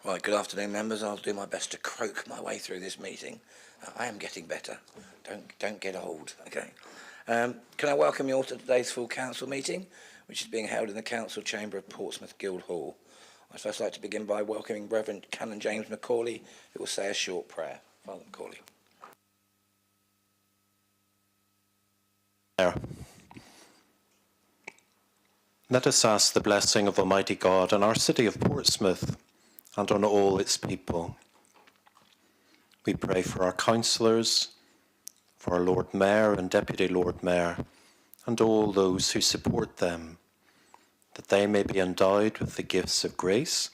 Right, good afternoon, members. I'll do my best to croak my way through this meeting. I am getting better. Don't get old, okay? Can I welcome you all to today's full council meeting, which is being held in the council chamber of Portsmouth Guildhall. I'd first like to begin by welcoming Reverend Canon James Macaulay, who will say a short prayer. Father Macaulay. Let us ask the blessing of Almighty God on our city of Portsmouth and on all its people. We pray for our councillors, for our Lord Mayor and Deputy Lord Mayor, and all those who support them, that they may be endowed with the gifts of grace,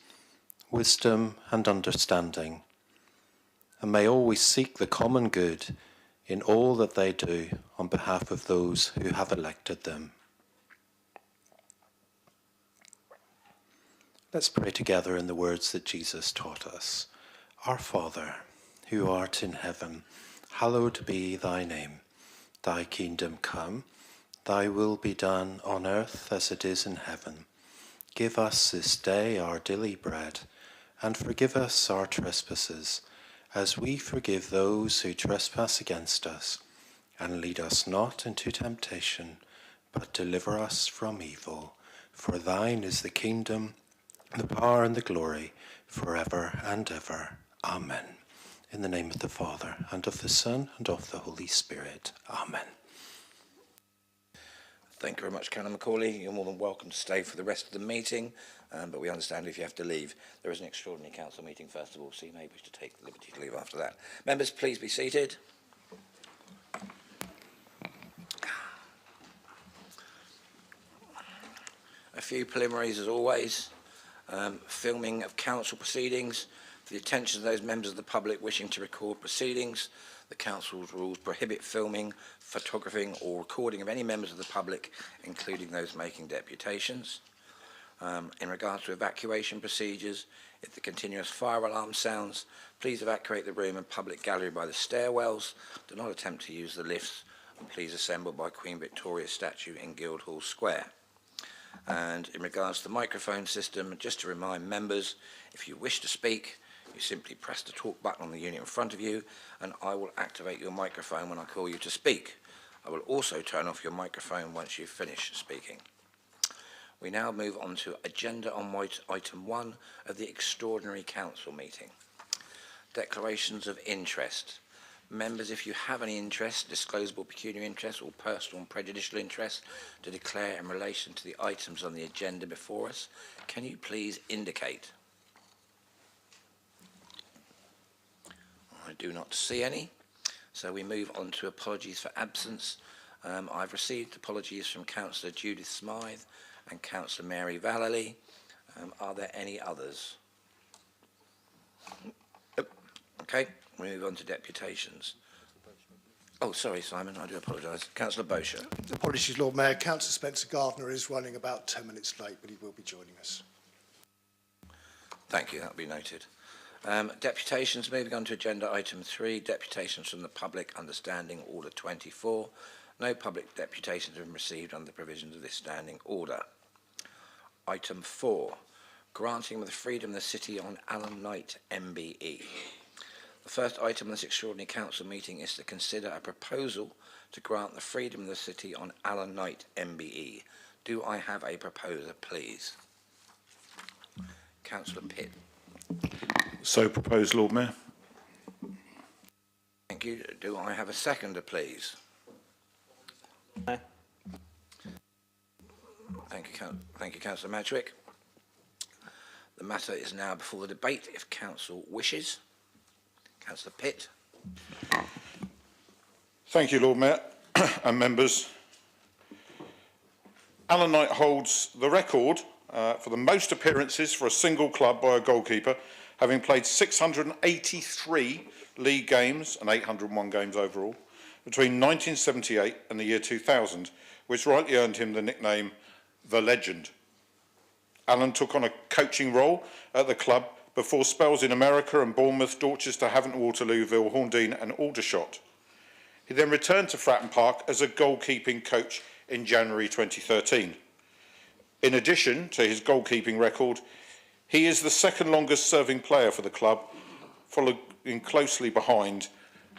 wisdom and understanding, and may always seek the common good in all that they do on behalf of those who have elected them. Let's pray together in the words that Jesus taught us. Our Father, who art in heaven, hallowed be thy name. Thy kingdom come, thy will be done on earth as it is in heaven. Give us this day our daily bread, and forgive us our trespasses, as we forgive those who trespass against us. And lead us not into temptation, but deliver us from evil. For thine is the kingdom, the power and the glory, forever and ever. Amen. In the name of the Father, and of the Son, and of the Holy Spirit. Amen. Thank you very much, Canon Macaulay. You're more than welcome to stay for the rest of the meeting, but we understand if you have to leave. There is an extraordinary council meeting first of all, so you may wish to take the liberty to leave after that. Members, please be seated. A few preliminaries as always. Filming of council proceedings. For the attention of those members of the public wishing to record proceedings, the council's rules prohibit filming, photographing or recording of any members of the public, including those making deputations. In regards to evacuation procedures, if the continuous fire alarm sounds, please evacuate the room and public gallery by the stairwells. Do not attempt to use the lifts, and please assemble by Queen Victoria's statue in Guildhall Square. And in regards to the microphone system, just to remind members, if you wish to speak, you simply press the talk button on the unit in front of you, and I will activate your microphone when I call you to speak. I will also turn off your microphone once you've finished speaking. We now move on to agenda on item 1 of the extraordinary council meeting. Declarations of interest. Members, if you have any interest, disclosable pecuniary interest or personal and prejudicial interest to declare in relation to the items on the agenda before us, can you please indicate? I do not see any, so we move on to apologies for absence. I've received apologies from Councillor Judith Smythe and Councillor Mary Vallely. Are there any others? Okay. We move on to deputations. Oh, sorry, Simon, I do apologise. Councillor Bosher. Apologies, Lord Mayor. Councillor Spencer Gardner is running about 10 minutes late, but he will be joining us. Thank you, that will be noted. Deputations, moving on to agenda item 3, deputations from the public under Standing Order 24. No public deputations have been received under the provisions of this standing order. Item 4, granting of the freedom of the city on Allen Knight MBE. The first item on this extraordinary council meeting is to consider a proposal to grant the freedom of the city on Allen Knight MBE. Do I have a proposer, please? Councillor Pitt. So proposed, Lord Mayor. Thank you. Do I have a seconder, please? Aye. Thank you, Councillor Madgwick. The matter is now before the debate, if council wishes. Councillor Pitt. Thank you, Lord Mayor and members. Allen Knight holds the record for the most appearances for a single club by a goalkeeper, having played 683 league games and 801 games overall between 1978 and the year 2000, which rightly earned him the nickname The Legend. Allen took on a coaching role at the club before spells in America and Bournemouth, Dorchester, Havant, Waterlooville, Horndean and Aldershot. He then returned to Fratton Park as a goalkeeping coach in January 2013. In addition to his goalkeeping record, He is the second longest serving player for the club, following closely behind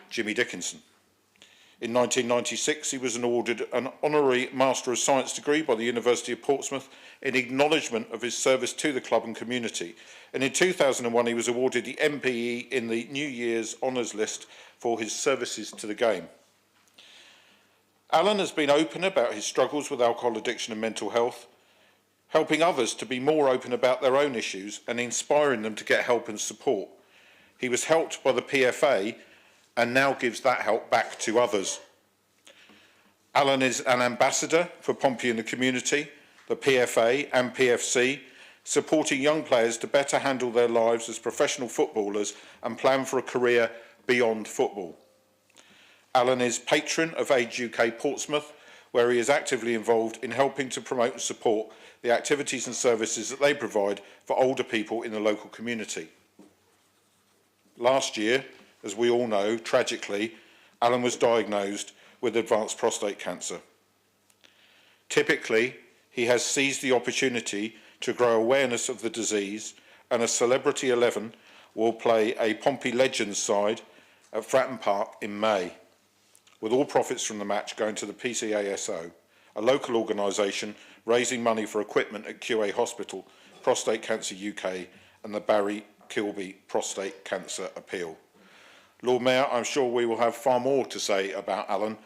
Jimmy Dickinson. In 1996, he was awarded an honorary Master of Science degree by the University of Portsmouth in acknowledgement of his service to the club and community. And in 2001, he was awarded the MBE in the New Year's Honours List for his services to the game. Alan has been open about his struggles with alcohol addiction and mental health, helping others to be more open about their own issues and inspiring them to get help and support. He was helped by the PFA and now gives that help back to others. Alan is an ambassador for Pompey in the community, the PFA and PFC, supporting young players to better handle their lives as professional footballers and plan for a career beyond football. Alan is patron of Age UK Portsmouth, where he is actively involved in helping to promote and support the activities and services that they provide for older people in the local community. Last year, as we all know, tragically, Alan was diagnosed with advanced prostate cancer. Typically, he has seized the opportunity to grow awareness of the disease, and a Celebrity 11 will play a Pompey Legends side at Fratton Park in May, with all profits from the match going to the PCASO, a local organisation raising money for equipment at QA Hospital, Prostate Cancer UK and the Barry Kilby Prostate Cancer Appeal. Lord Mayor, I'm sure we will have far more to say about Alan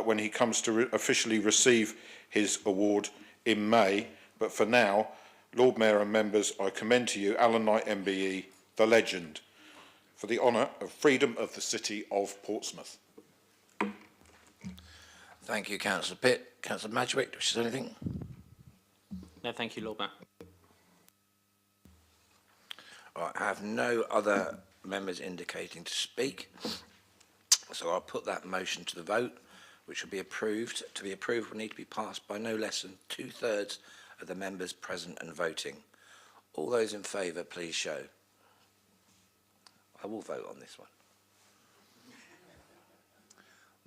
when he comes to officially receive his award in May, but for now, Lord Mayor and members, I commend to you Alan Knight MBE, the legend, for the honour of freedom of the City of Portsmouth. Thank you, Councillor Pitt. Councillor Madgwick, wishes anything? No, thank you, Lord Mayor. Right, I have no other members indicating to speak, so I'll put that motion to the vote, which will be approved. To be approved will need to be passed by no less than 2/3 of the members present and voting. All those in favour, please show. I will vote on this one.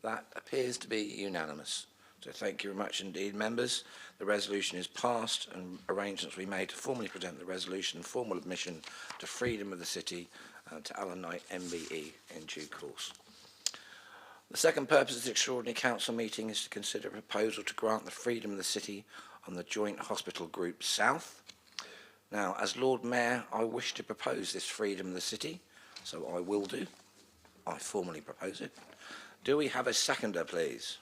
That appears to be unanimous. So thank you very much indeed, members. The resolution is passed and arrangements will be made to formally present the resolution and formal admission to freedom of the city to Alan Knight MBE in due course. The second purpose of this extraordinary council meeting is to consider a proposal to grant the freedom of the city on the Joint Hospital Group South. Now, as Lord Mayor, I wish to propose this freedom of the city, so I will do. I formally propose it. Do we have a seconder, please?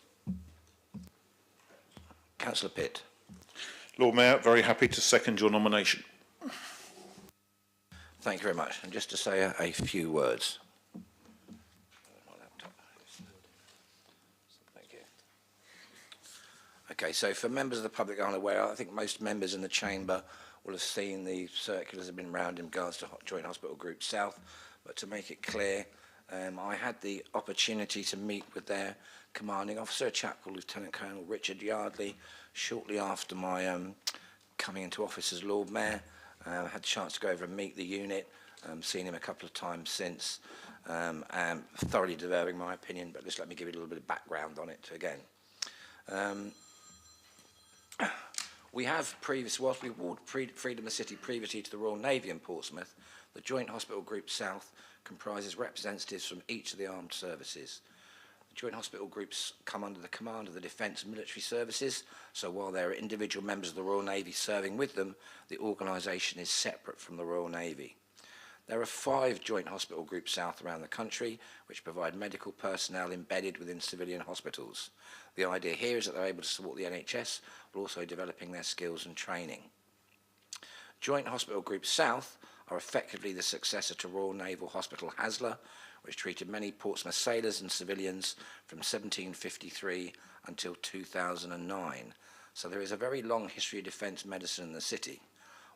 Councillor Pitt. Lord Mayor, very happy to second your nomination. Thank you very much. And just to say a few words. Thank you. Okay, so for members of the public unaware, I think most members in the chamber will have seen the circulars have been round in regards to Joint Hospital Group South, but to make it clear, I had the opportunity to meet with their commanding officer, a chap called Lieutenant Colonel Richard Yardley, shortly after my coming into office as Lord Mayor. I had the chance to go over and meet the unit, seen him a couple of times since, and thoroughly deserving my opinion, but just let me give you a little bit of background on it again. We have whilst we awarded freedom of the city previously to the Royal Navy in Portsmouth, the Joint Hospital Group South comprises representatives from each of the armed services. The Joint Hospital Groups come under the command of the Defence and Military Services, so while there are individual members of the Royal Navy serving with them, the organisation is separate from the Royal Navy. There are 5 Joint Hospital Groups South around the country, which provide medical personnel embedded within civilian hospitals. The idea here is that they're able to support the NHS, but also developing their skills and training. Joint Hospital Group South are effectively the successor to Royal Naval Hospital Haslar, which treated many Portsmouth sailors and civilians from 1753 until 2009. So there is a very long history of defence medicine in the city.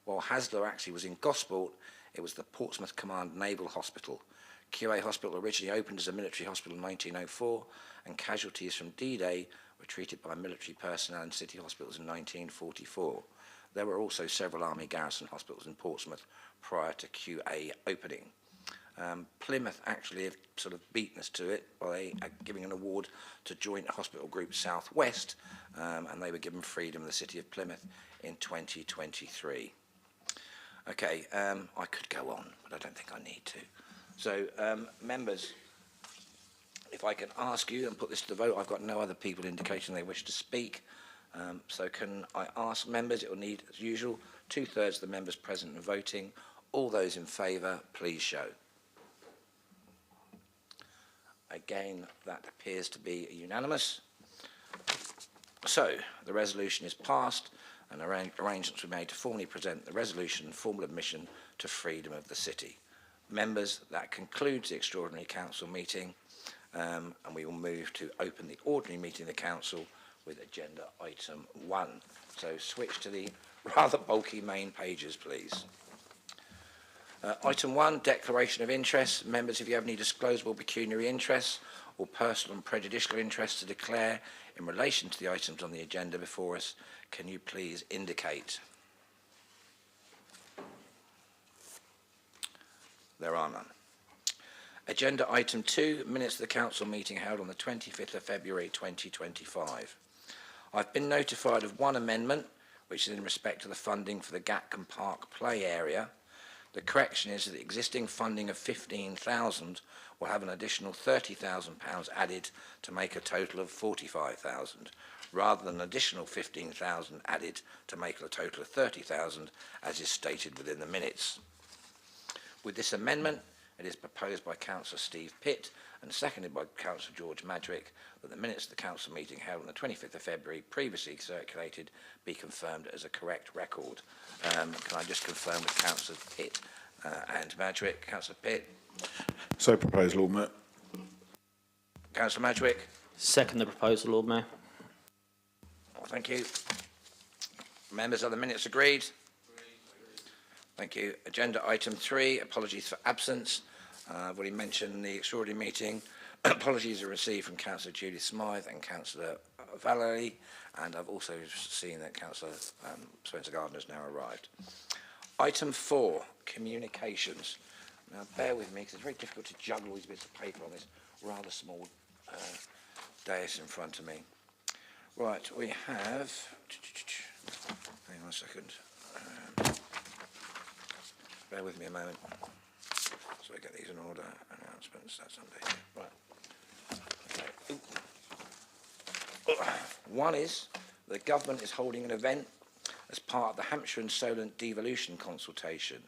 While Haslar actually was in Gosport, it was the Portsmouth Command Naval Hospital. QA Hospital originally opened as a military hospital in 1904, and casualties from D-Day were treated by military personnel in city hospitals in 1944. There were also several army garrison hospitals in Portsmouth prior to QA opening. Plymouth actually have sort of beaten us to it by giving an award to Joint Hospital Group South West, and they were given freedom of the city of Plymouth in 2023. Okay, I could go on, but I don't think I need to. So, members, if I can ask you and put this to the vote, I've got no other people indicating they wish to speak. So can I ask members, it will need, as usual, 2/3 of the members present and voting. All those in favour, please show. Again, that appears to be unanimous. So, the resolution is passed and arrangements were made to formally present the resolution and formal admission to freedom of the city. Members, that concludes the extraordinary council meeting, and we will move to open the ordinary meeting of the council with agenda item 1. So switch to the rather bulky main pages, please. Item 1, declaration of interest. Members, if you have any disclosable pecuniary interests or personal and prejudicial interests to declare in relation to the items on the agenda before us, can you please indicate? There are none. Agenda item 2, minutes of the council meeting held on the 25th of February 2025. I've been notified of one amendment, which is in respect to the funding for the Gatcombe Park play area. The correction is that the existing funding of £15,000 will have an additional £30,000 added to make a total of £45,000, rather than an additional £15,000 added to make a total of £30,000, as is stated within the minutes. With this amendment, it is proposed by Councillor Steve Pitt and seconded by Councillor George Madrick that the minutes of the council meeting held on the 25th of February, previously circulated, be confirmed as a correct record. Can I just confirm with Councillor Pitt and Madrick? Councillor Pitt. So proposed, Lord Mayor. Councillor Madrick. Second the proposal, Lord Mayor. Oh, thank you. Members, are the minutes agreed? Thank you. Agenda item 3, apologies for absence. I've already mentioned the extraordinary meeting. Apologies are received from Councillor Judith Smythe and Councillor Valerie, and I've also seen that Councillor Spencer Gardner has now arrived. Item 4, communications. Now, bear with me, because it's very difficult to juggle all these bits of paper on this rather small dais in front of me. Right, we have... Hang on a second. Bear with me a moment. So I get these in order. Announcements, that's Sunday. Right. Okay. One is the government is holding an event as part of the Hampshire and Solent devolution consultation.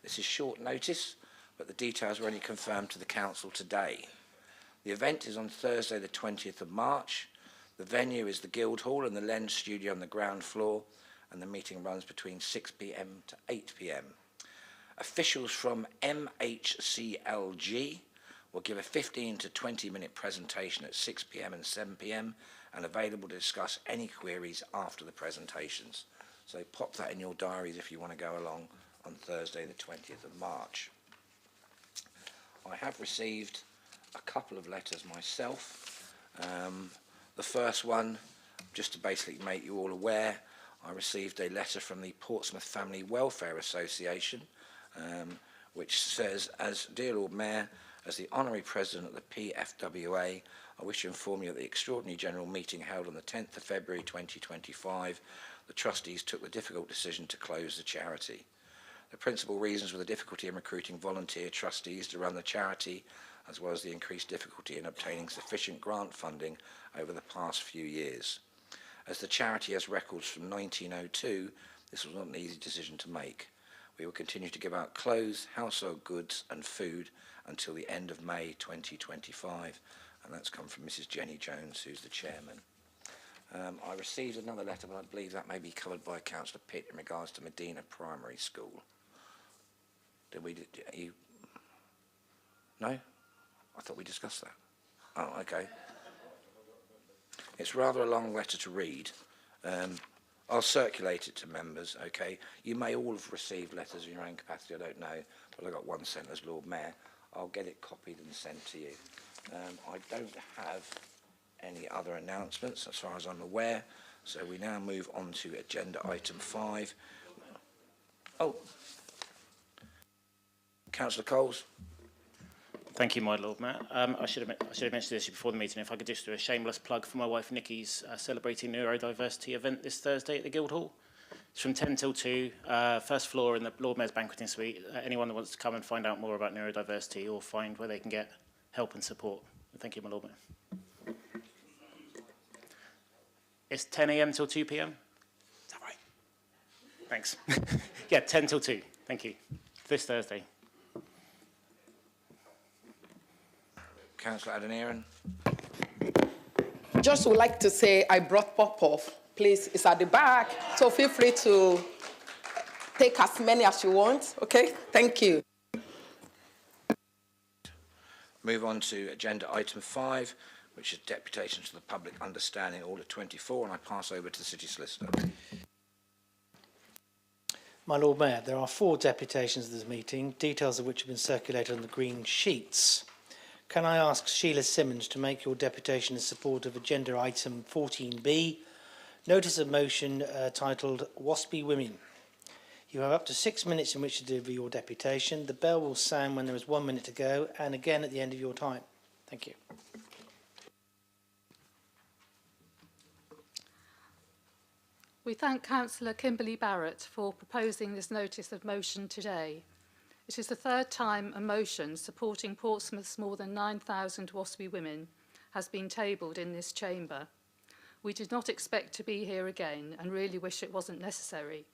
This is short notice, but the details were only confirmed to the council today. The event is on Thursday the 20th of March. The venue is the Guildhall and the Lens Studio on the ground floor, and the meeting runs between 6 p.m. to 8 p.m. Officials from MHCLG will give a 15 to 20 minute presentation at 6 p.m. and 7 p.m. and available to discuss any queries after the presentations. So pop that in your diaries if you want to go along on Thursday the 20th of March. I have received a couple of letters myself. The first one, just to basically make you all aware, I received a letter from the Portsmouth Family Welfare Association, which says, as Dear Lord Mayor, as the Honorary President of the PFWA, I wish to inform you that the extraordinary general meeting held on the 10th of February 2025, the trustees took the difficult decision to close the charity. The principal reasons were the difficulty in recruiting volunteer trustees to run the charity, as well as the increased difficulty in obtaining sufficient grant funding over the past few years. As the charity has records from 1902, this was not an easy decision to make. We will continue to give out clothes, household goods and food until the end of May 2025. And that's come from Mrs. Jenny Jones, who's the chairman. I received another letter, but I believe that may be covered by Councillor Pitt in regards to Medina Primary School. No? I thought we discussed that. Oh, okay. It's rather a long letter to read. I'll circulate it to members, okay? You may all have received letters in your own capacity, I don't know, but I got one sent as Lord Mayor. I'll get it copied and sent to you. I don't have any other announcements as far as I'm aware, so we now move on to agenda item 5. Oh, Councillor Coles. Thank you, my Lord Mayor. I should have mentioned this before the meeting. If I could just do a shameless plug for my wife Nikki's celebrating neurodiversity event this Thursday at the Guildhall. It's from 10 till 2, first floor in the Lord Mayor's Banqueting Suite. Anyone that wants to come and find out more about neurodiversity or find where they can get help and support. Thank you, my Lord Mayor. It's 10 a.m. till 2 p.m. Is that right? Thanks. Yeah, 10 till 2. Thank you. This Thursday. Councillor Adeniran. Just would like to say I brought pop-off. Please, it's at the back, so feel free to take as many as you want, okay? Thank you. Move on to agenda item 5, which is deputation to the public understanding order 24, and I pass over to the City Solicitor. My Lord Mayor, there are 4 deputations of this meeting, details of which have been circulated on the green sheets. Can I ask Sheila Simmons to make your deputation in support of agenda item 14B, notice of motion titled Waspy Women. You have up to 6 minutes in which to deliver your deputation. The bell will sound when there is 1 minute to go, and again at the end of your time. Thank you. We thank Councillor Kimberly Barrett for proposing this notice of motion today. It is the 3rd time a motion supporting Portsmouth's more than 9,000 WASPy women has been tabled in this chamber. We did not expect to be here again and really wish it wasn't necessary,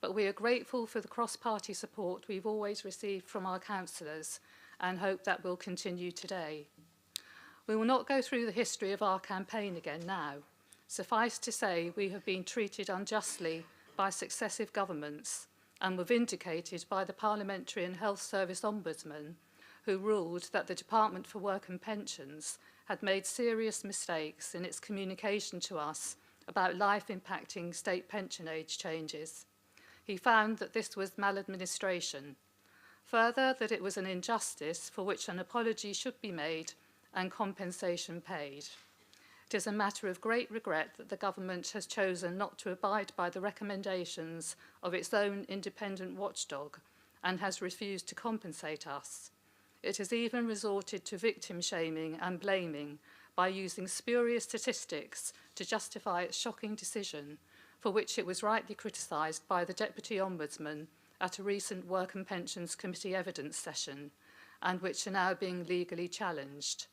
but we are grateful for the cross-party support we've always received from our councillors and hope that will continue today. We will not go through the history of our campaign again now. Suffice to say, we have been treated unjustly by successive governments and were vindicated by the Parliamentary and Health Service Ombudsman, who ruled that the Department for Work and Pensions had made serious mistakes in its communication to us about life-impacting state pension age changes. He found that this was maladministration. Further, that it was an injustice for which an apology should be made and compensation paid. It is a matter of great regret that the government has chosen not to abide by the recommendations of its own independent watchdog and has refused to compensate us. It has even resorted to victim shaming and blaming by using spurious statistics to justify its shocking decision, for which it was rightly criticised by the Deputy Ombudsman at a recent Work and Pensions Committee evidence session, and which are now being legally challenged.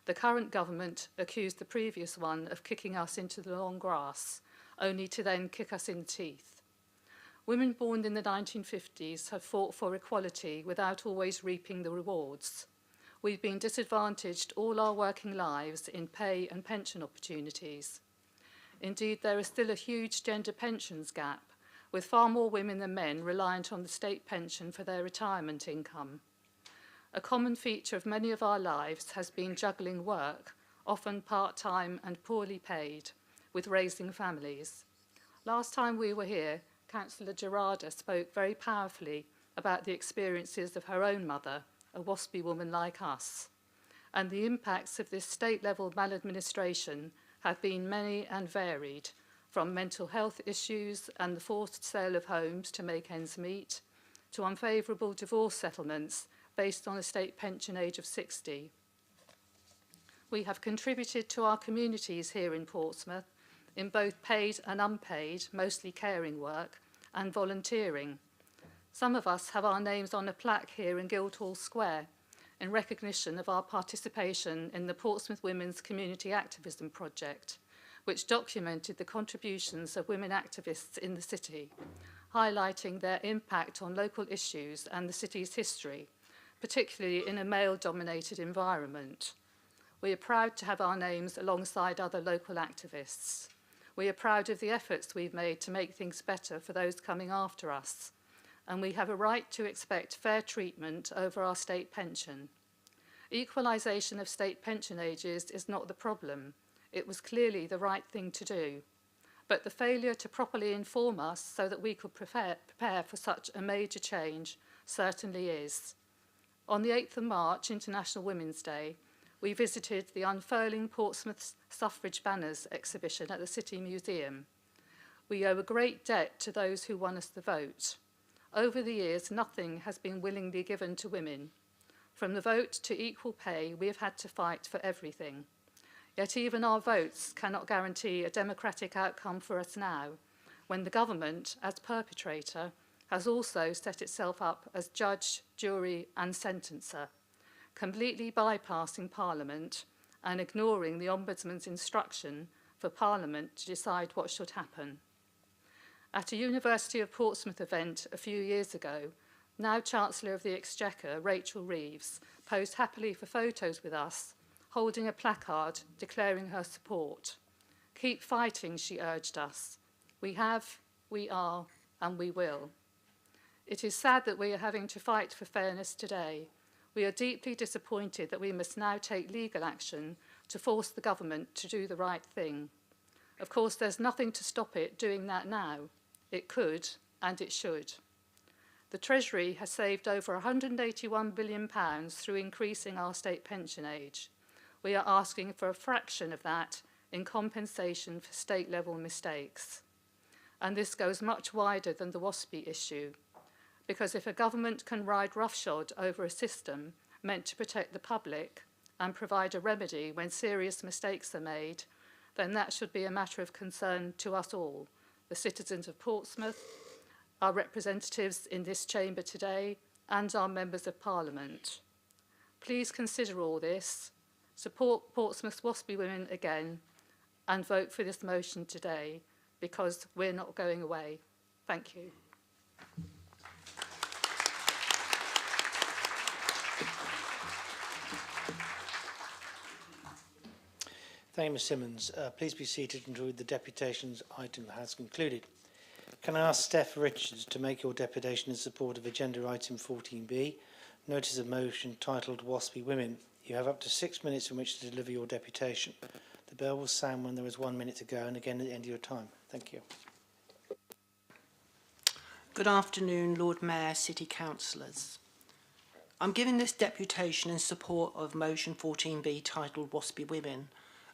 The current government accused the previous one of kicking us into the long grass, only to then kick us in the teeth. Women born in the 1950s have fought for equality without always reaping the rewards. We've been disadvantaged all our working lives in pay and pension opportunities. Indeed, there is still a huge gender pensions gap, with far more women than men reliant on the state pension for their retirement income. A common feature of many of our lives has been juggling work, often part-time and poorly paid, with raising families. Last time we were here, Councillor Gerarda spoke very powerfully about the experiences of her own mother, a WASPy woman like us. And the impacts of this state-level maladministration have been many and varied, from mental health issues and the forced sale of homes to make ends meet, to unfavourable divorce settlements based on a state pension age of 60. We have contributed to our communities here in Portsmouth in both paid and unpaid, mostly caring work, and volunteering. Some of us have our names on a plaque here in Guildhall Square in recognition of our participation in the Portsmouth Women's Community Activism Project, which documented the contributions of women activists in the city, highlighting their impact on local issues and the city's history, particularly in a male-dominated environment. We are proud to have our names alongside other local activists. We are proud of the efforts we've made to make things better for those coming after us, and we have a right to expect fair treatment over our state pension. Equalisation of state pension ages is not the problem. It was clearly the right thing to do. But the failure to properly inform us so that we could prepare for such a major change certainly is. On the 8th of March, International Women's Day, we visited the Unfurling Portsmouth Suffrage Banners exhibition at the City Museum. We owe a great debt to those who won us the vote. Over the years, nothing has been willingly given to women. From the vote to equal pay, we have had to fight for everything. Yet even our votes cannot guarantee a democratic outcome for us now, when the government, as perpetrator, has also set itself up as judge, jury and sentencer, completely bypassing Parliament and ignoring the Ombudsman's instruction for Parliament to decide what should happen. At a University of Portsmouth event a few years ago, now Chancellor of the Exchequer, Rachel Reeves, posed happily for photos with us, holding a placard declaring her support. Keep fighting, she urged us. We have, we are, and we will. It is sad that we are having to fight for fairness today. We are deeply disappointed that we must now take legal action to force the government to do the right thing. Of course, there's nothing to stop it doing that now. It could, and it should. The Treasury has saved over £181 billion through increasing our state pension age. We are asking for a fraction of that in compensation for state-level mistakes. And this goes much wider than the WASPI issue, because if a government can ride roughshod over a system meant to protect the public and provide a remedy when serious mistakes are made, then that should be a matter of concern to us all, the citizens of Portsmouth, our representatives in this chamber today, and our members of Parliament. Please consider all this, support Portsmouth WASPI women again, and vote for this motion today, because we're not going away. Thank you. Thank you, Ms Simmons. Please be seated until the deputations item has concluded. Can I ask Steph Richards to make your deputation in support of agenda item 14B, notice of motion titled WASPI Women. You have up to 6 minutes in which to deliver your deputation. The bell will sound when there is 1 minute to go, and again at the end of your time. Thank you. Good afternoon, Lord Mayor, City Councillors. I'm giving this deputation in support of motion 14B titled WASPI Women,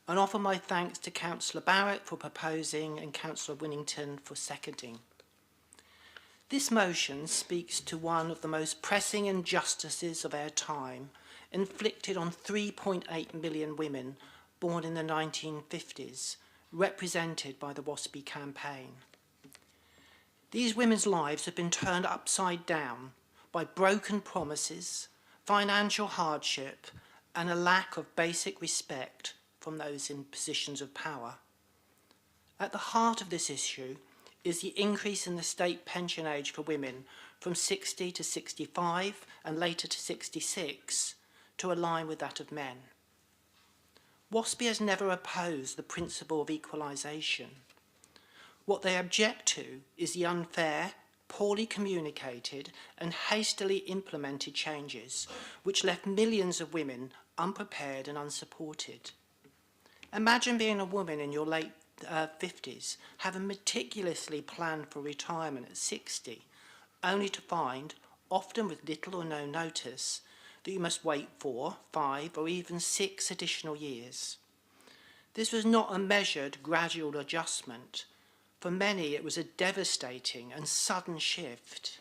and offer my thanks to Councillor Barrett for proposing and Councillor Winnington for seconding. This motion speaks to one of the most pressing injustices of our time, inflicted on 3.8 million women born in the 1950s, represented by the WASPI campaign. These women's lives have been turned upside down by broken promises, financial hardship, and a lack of basic respect from those in positions of power. At the heart of this issue is the increase in the state pension age for women from 60 to 65 and later to 66 to align with that of men. WASPI has never opposed the principle of equalisation. What they object to is the unfair, poorly communicated and hastily implemented changes which left millions of women unprepared and unsupported. Imagine being a woman in your late 50s, having meticulously planned for retirement at 60, only to find, often with little or no notice, that you must wait 4, 5 or even 6 additional years. This was not a measured, gradual adjustment. For many, it was a devastating and sudden shift.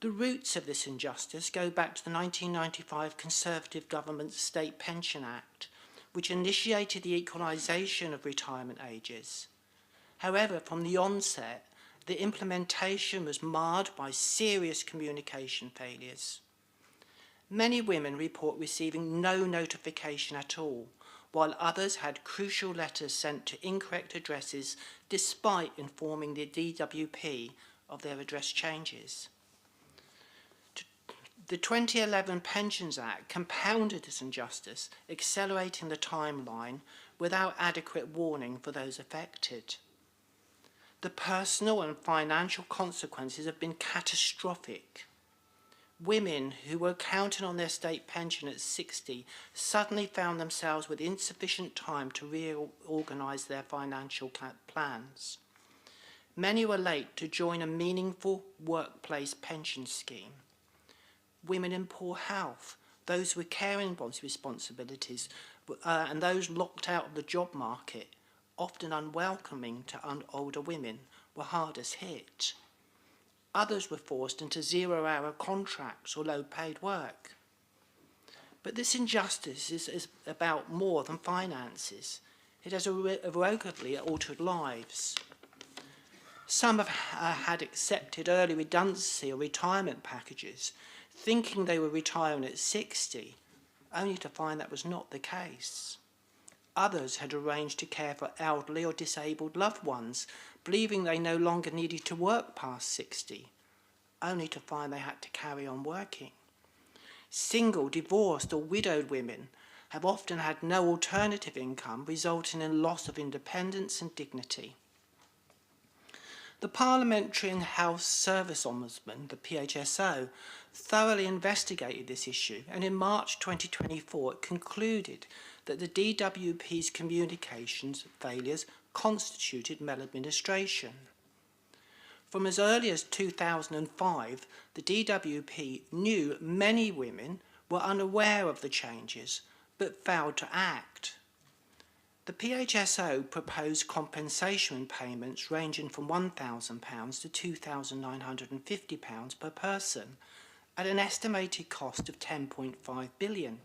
The roots of this injustice go back to the 1995 Conservative government's State Pension Act, which initiated the equalisation of retirement ages. However, from the onset, the implementation was marred by serious communication failures. Many women report receiving no notification at all, while others had crucial letters sent to incorrect addresses despite informing the DWP of their address changes. The 2011 Pensions Act compounded this injustice, accelerating the timeline without adequate warning for those affected. The personal and financial consequences have been catastrophic. Women who were counting on their state pension at 60 suddenly found themselves with insufficient time to reorganise their financial plans. Many were late to join a meaningful workplace pension scheme. Women in poor health, those with caring responsibilities, and those locked out of the job market, often unwelcoming to older women, were hardest hit. Others were forced into 0-hour contracts or low-paid work. But this injustice is about more than finances. It has irrevocably altered lives. Some have had accepted early redundancy or retirement packages, thinking they were retiring at 60, only to find that was not the case. Others had arranged to care for elderly or disabled loved ones, believing they no longer needed to work past 60, only to find they had to carry on working. Single, divorced or widowed women have often had no alternative income, resulting in loss of independence and dignity. The Parliamentary and Health Service Ombudsman, the PHSO, thoroughly investigated this issue, and in March 2024 it concluded that the DWP's communications failures constituted maladministration. From as early as 2005, the DWP knew many women were unaware of the changes but failed to act. The PHSO proposed compensation payments ranging from £1,000 to £2,950 per person at an estimated cost of £10.5 billion.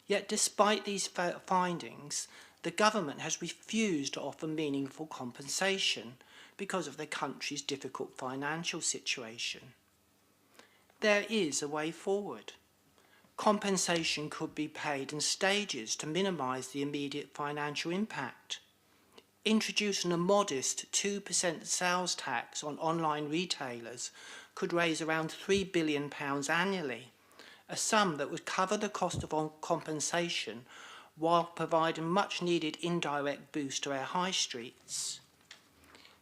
Yet despite these findings, the government has refused to offer meaningful compensation because of the country's difficult financial situation. There is a way forward. Compensation could be paid in stages to minimise the immediate financial impact. Introducing a modest 2% sales tax on online retailers could raise around £3 billion annually, a sum that would cover the cost of compensation while providing much needed indirect boost to our high streets.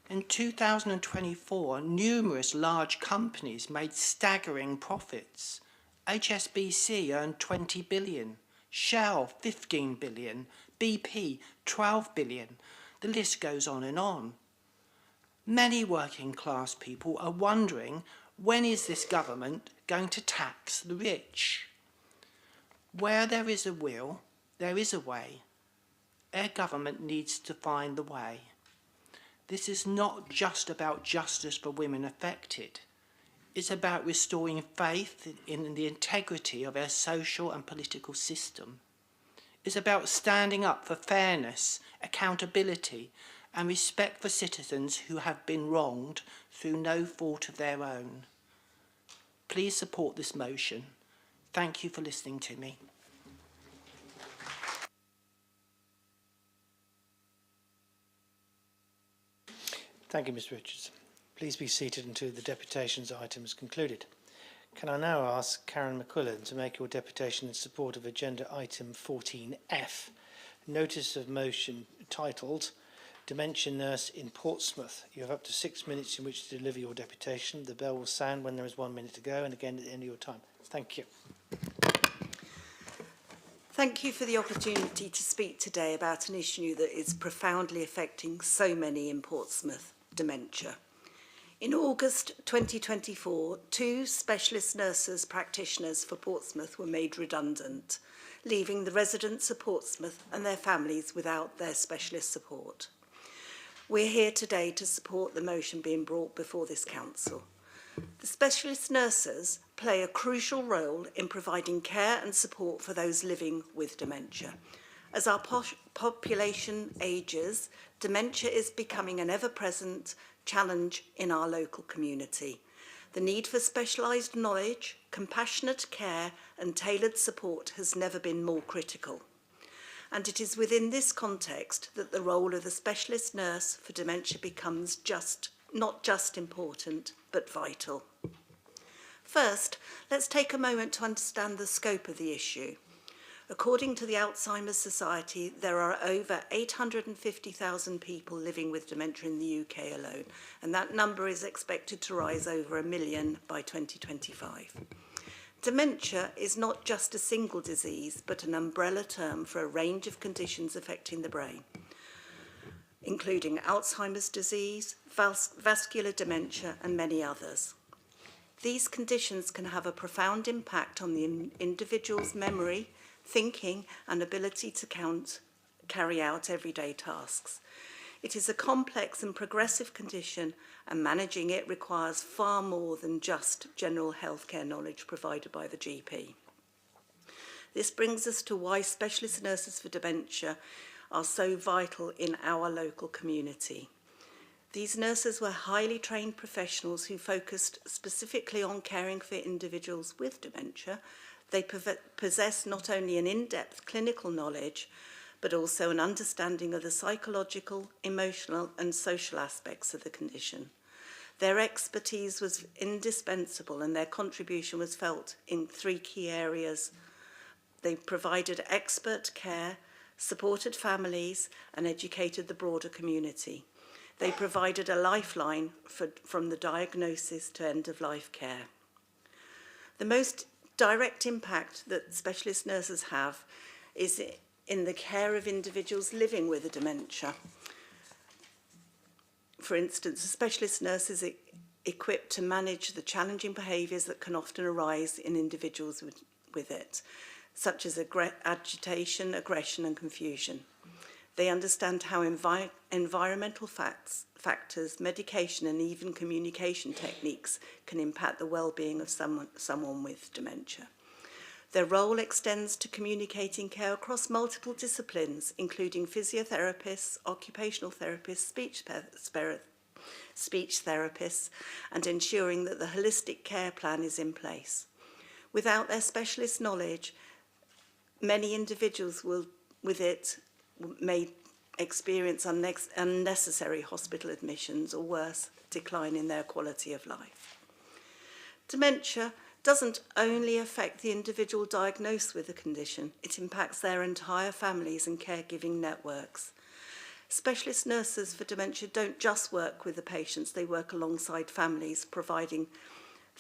In 2024, numerous large companies made staggering profits. HSBC earned 20 billion, Shell 15 billion, BP 12 billion. The list goes on and on. Many working class people are wondering, when is this government going to tax the rich? Where there is a will, there is a way. Our government needs to find the way. This is not just about justice for women affected. It's about restoring faith in the integrity of our social and political system. It's about standing up for fairness, accountability, and respect for citizens who have been wronged through no fault of their own. Please support this motion. Thank you for listening to me. Thank you, Mr. Richards. Please be seated until the deputations item is concluded. Can I now ask Karen McQuillan to make your deputation in support of agenda item 14F, notice of motion titled Dementia Nurse in Portsmouth. You have up to 6 minutes in which to deliver your deputation. The bell will sound when there is 1 minute to go, and again at the end of your time. Thank you. Thank you for the opportunity to speak today about an issue that is profoundly affecting so many in Portsmouth: dementia. In August 2024, 2 specialist nurses practitioners for Portsmouth were made redundant, leaving the residents of Portsmouth and their families without their specialist support. We're here today to support the motion being brought before this council. The specialist nurses play a crucial role in providing care and support for those living with dementia. As our population ages, dementia is becoming an ever-present challenge in our local community. The need for specialised knowledge, compassionate care and tailored support has never been more critical. And it is within this context that the role of the specialist nurse for dementia becomes not just important, but vital. First, let's take a moment to understand the scope of the issue. According to the Alzheimer's Society, there are over 850,000 people living with dementia in the UK alone, and that number is expected to rise over 1 million by 2025. Dementia is not just a single disease, but an umbrella term for a range of conditions affecting the brain, including Alzheimer's disease, vascular dementia, and many others. These conditions can have a profound impact on the individual's memory, thinking, and ability to carry out everyday tasks. It is a complex and progressive condition, and managing it requires far more than just general healthcare knowledge provided by the GP. This brings us to why specialist nurses for dementia are so vital in our local community. These nurses were highly trained professionals who focused specifically on caring for individuals with dementia. They possess not only an in-depth clinical knowledge, but also an understanding of the psychological, emotional and social aspects of the condition. Their expertise was indispensable and their contribution was felt in 3 key areas. They provided expert care, supported families and educated the broader community. They provided a lifeline from the diagnosis to end-of-life care. The most direct impact that specialist nurses have is in the care of individuals living with a dementia. For instance, a specialist nurse is equipped to manage the challenging behaviours that can often arise in individuals with it, such as agitation, aggression and confusion. They understand how environmental factors, medication and even communication techniques can impact the well-being of someone with dementia. Their role extends to communicating care across multiple disciplines, including physiotherapists, occupational therapists, speech therapists, and ensuring that the holistic care plan is in place. Without their specialist knowledge, many individuals may experience unnecessary hospital admissions or worse, decline in their quality of life. Dementia doesn't only affect the individual diagnosed with the condition, it impacts their entire families and caregiving networks. Specialist nurses for dementia don't just work with the patients, they work alongside families, providing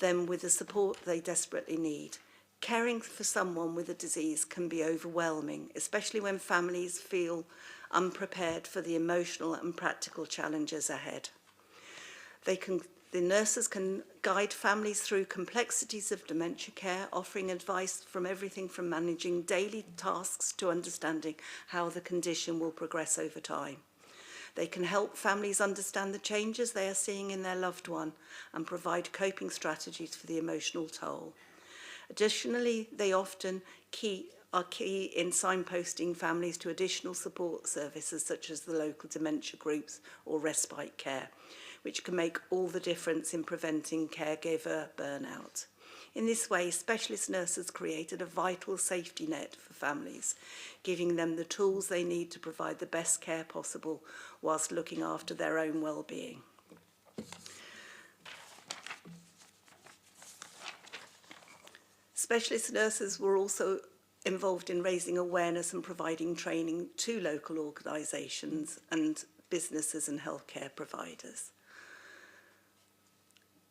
them with the support they desperately need. Caring for someone with a disease can be overwhelming, especially when families feel unprepared for the emotional and practical challenges ahead. The nurses can guide families through complexities of dementia care, offering advice from everything from managing daily tasks to understanding how the condition will progress over time. They can help families understand the changes they are seeing in their loved one and provide coping strategies for the emotional toll. Additionally, they often are key in signposting families to additional support services such as the local dementia groups or respite care, which can make all the difference in preventing caregiver burnout. In this way, specialist nurses created a vital safety net for families, giving them the tools they need to provide the best care possible whilst looking after their own well-being. Specialist nurses were also involved in raising awareness and providing training to local organisations and businesses and healthcare providers.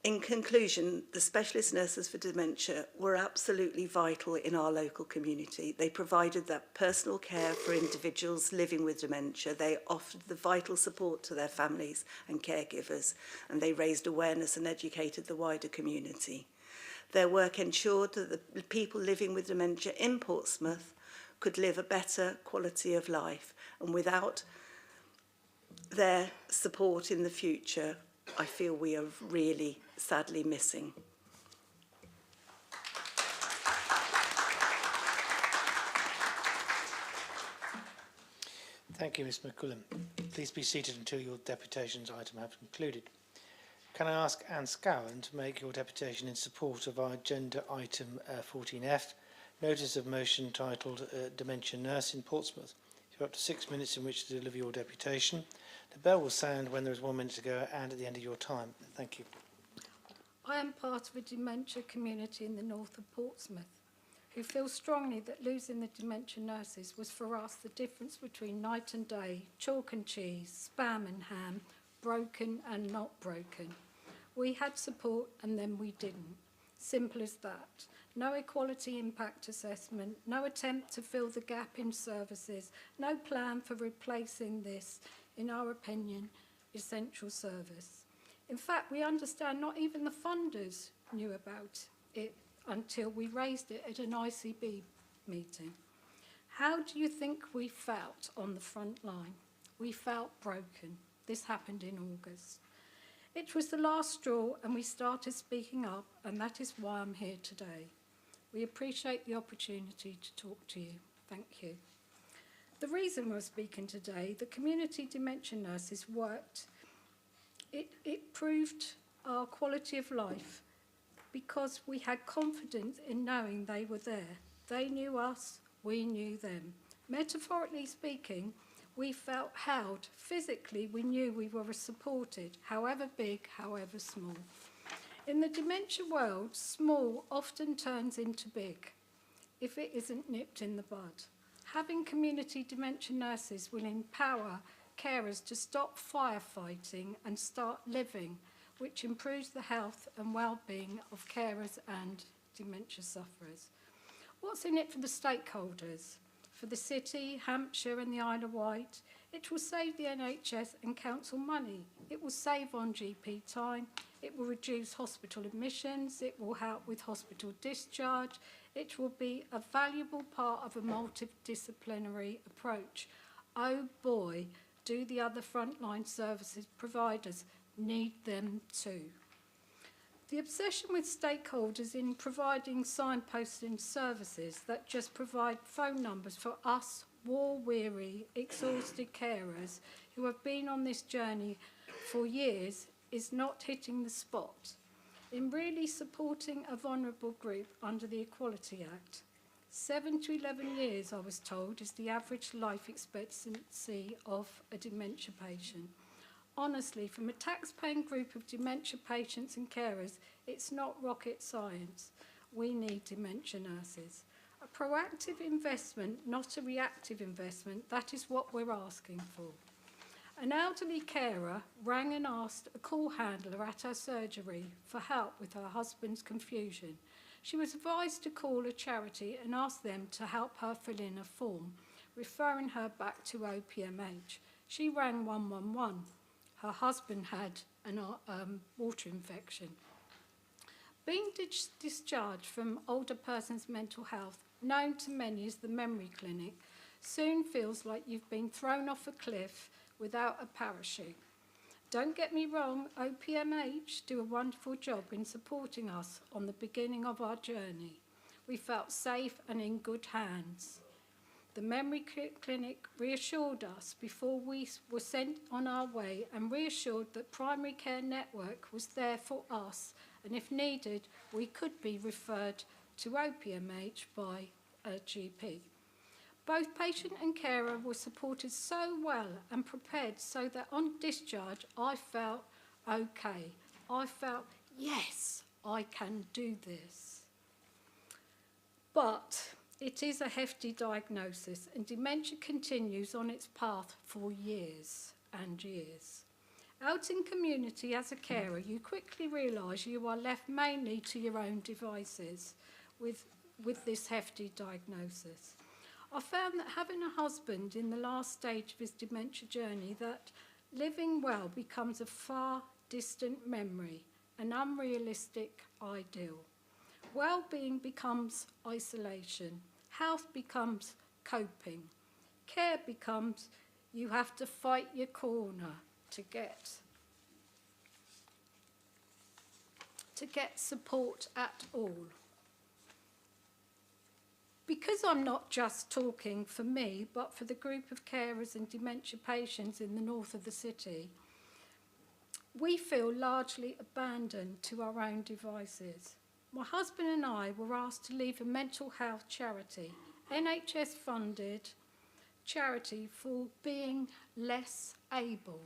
In conclusion, the specialist nurses for dementia were absolutely vital in our local community. They provided that personal care for individuals living with dementia. They offered the vital support to their families and caregivers, and they raised awareness and educated the wider community. Their work ensured that the people living with dementia in Portsmouth could live a better quality of life, and without their support in the future, I feel we are really sadly missing. Thank you, Ms McCullum. Please be seated until your deputations item have concluded. Can I ask Anne Scowen to make your deputation in support of our agenda item 14F, notice of motion titled Dementia Nurse in Portsmouth. You have up to 6 minutes in which to deliver your deputation. The bell will sound when there is 1 minute to go and at the end of your time. Thank you. I am part of a dementia community in the north of Portsmouth who feel strongly that losing the dementia nurses was for us the difference between night and day, chalk and cheese, spam and ham, broken and not broken. We had support and then we didn't. Simple as that. No equality impact assessment, no attempt to fill the gap in services, no plan for replacing this, in our opinion, essential service. In fact, we understand not even the funders knew about it until we raised it at an ICB meeting. How do you think we felt on the front line? We felt broken. This happened in August. It was the last straw and we started speaking up, and that is why I'm here today. We appreciate the opportunity to talk to you. Thank you. The reason we're speaking today, the community dementia nurses worked It proved our quality of life because we had confidence in knowing they were there. They knew us, we knew them. Metaphorically speaking, we felt held. Physically, we knew we were supported, however big, however small. In the dementia world, small often turns into big if it isn't nipped in the bud. Having community dementia nurses will empower carers to stop firefighting and start living, which improves the health and well-being of carers and dementia sufferers. What's in it for the stakeholders? For the City, Hampshire and the Isle of Wight, it will save the NHS and council money. It will save on GP time. It will reduce hospital admissions. It will help with hospital discharge. It will be a valuable part of a multidisciplinary approach. Oh boy, do the other frontline services providers need them too. The obsession with stakeholders in providing signposting services that just provide phone numbers for us war-weary, exhausted carers who have been on this journey for years is not hitting the spot. In really supporting a vulnerable group under the Equality Act, 7 to 11 years, I was told, is the average life expectancy of a dementia patient. Honestly, from a tax-paying group of dementia patients and carers, it's not rocket science. We need dementia nurses. A proactive investment, not a reactive investment, that is what we're asking for. An elderly carer rang and asked a call handler at her surgery for help with her husband's confusion. She was advised to call a charity and ask them to help her fill in a form, referring her back to OPMH. She rang 111. Her husband had a water infection. Being discharged from older person's mental health, known to many as the memory clinic, soon feels like you've been thrown off a cliff without a parachute. Don't get me wrong, OPMH do a wonderful job in supporting us on the beginning of our journey. We felt safe and in good hands. The memory clinic reassured us before we were sent on our way and reassured that Primary Care Network was there for us, and if needed, we could be referred to OPMH by a GP. Both patient and carer were supported so well and prepared so that on discharge I felt okay. I felt, yes, I can do this. But it is a hefty diagnosis and dementia continues on its path for years and years. Out in community as a carer, you quickly realise you are left mainly to your own devices with this hefty diagnosis. I found that having a husband in the last stage of his dementia journey, that living well becomes a far distant memory, an unrealistic ideal. Well-being becomes isolation. Health becomes coping. Care becomes you have to fight your corner to get support at all. Because I'm not just talking for me, but for the group of carers and dementia patients in the north of the city, we feel largely abandoned to our own devices. My husband and I were asked to leave a mental health charity, NHS-funded charity for being less able.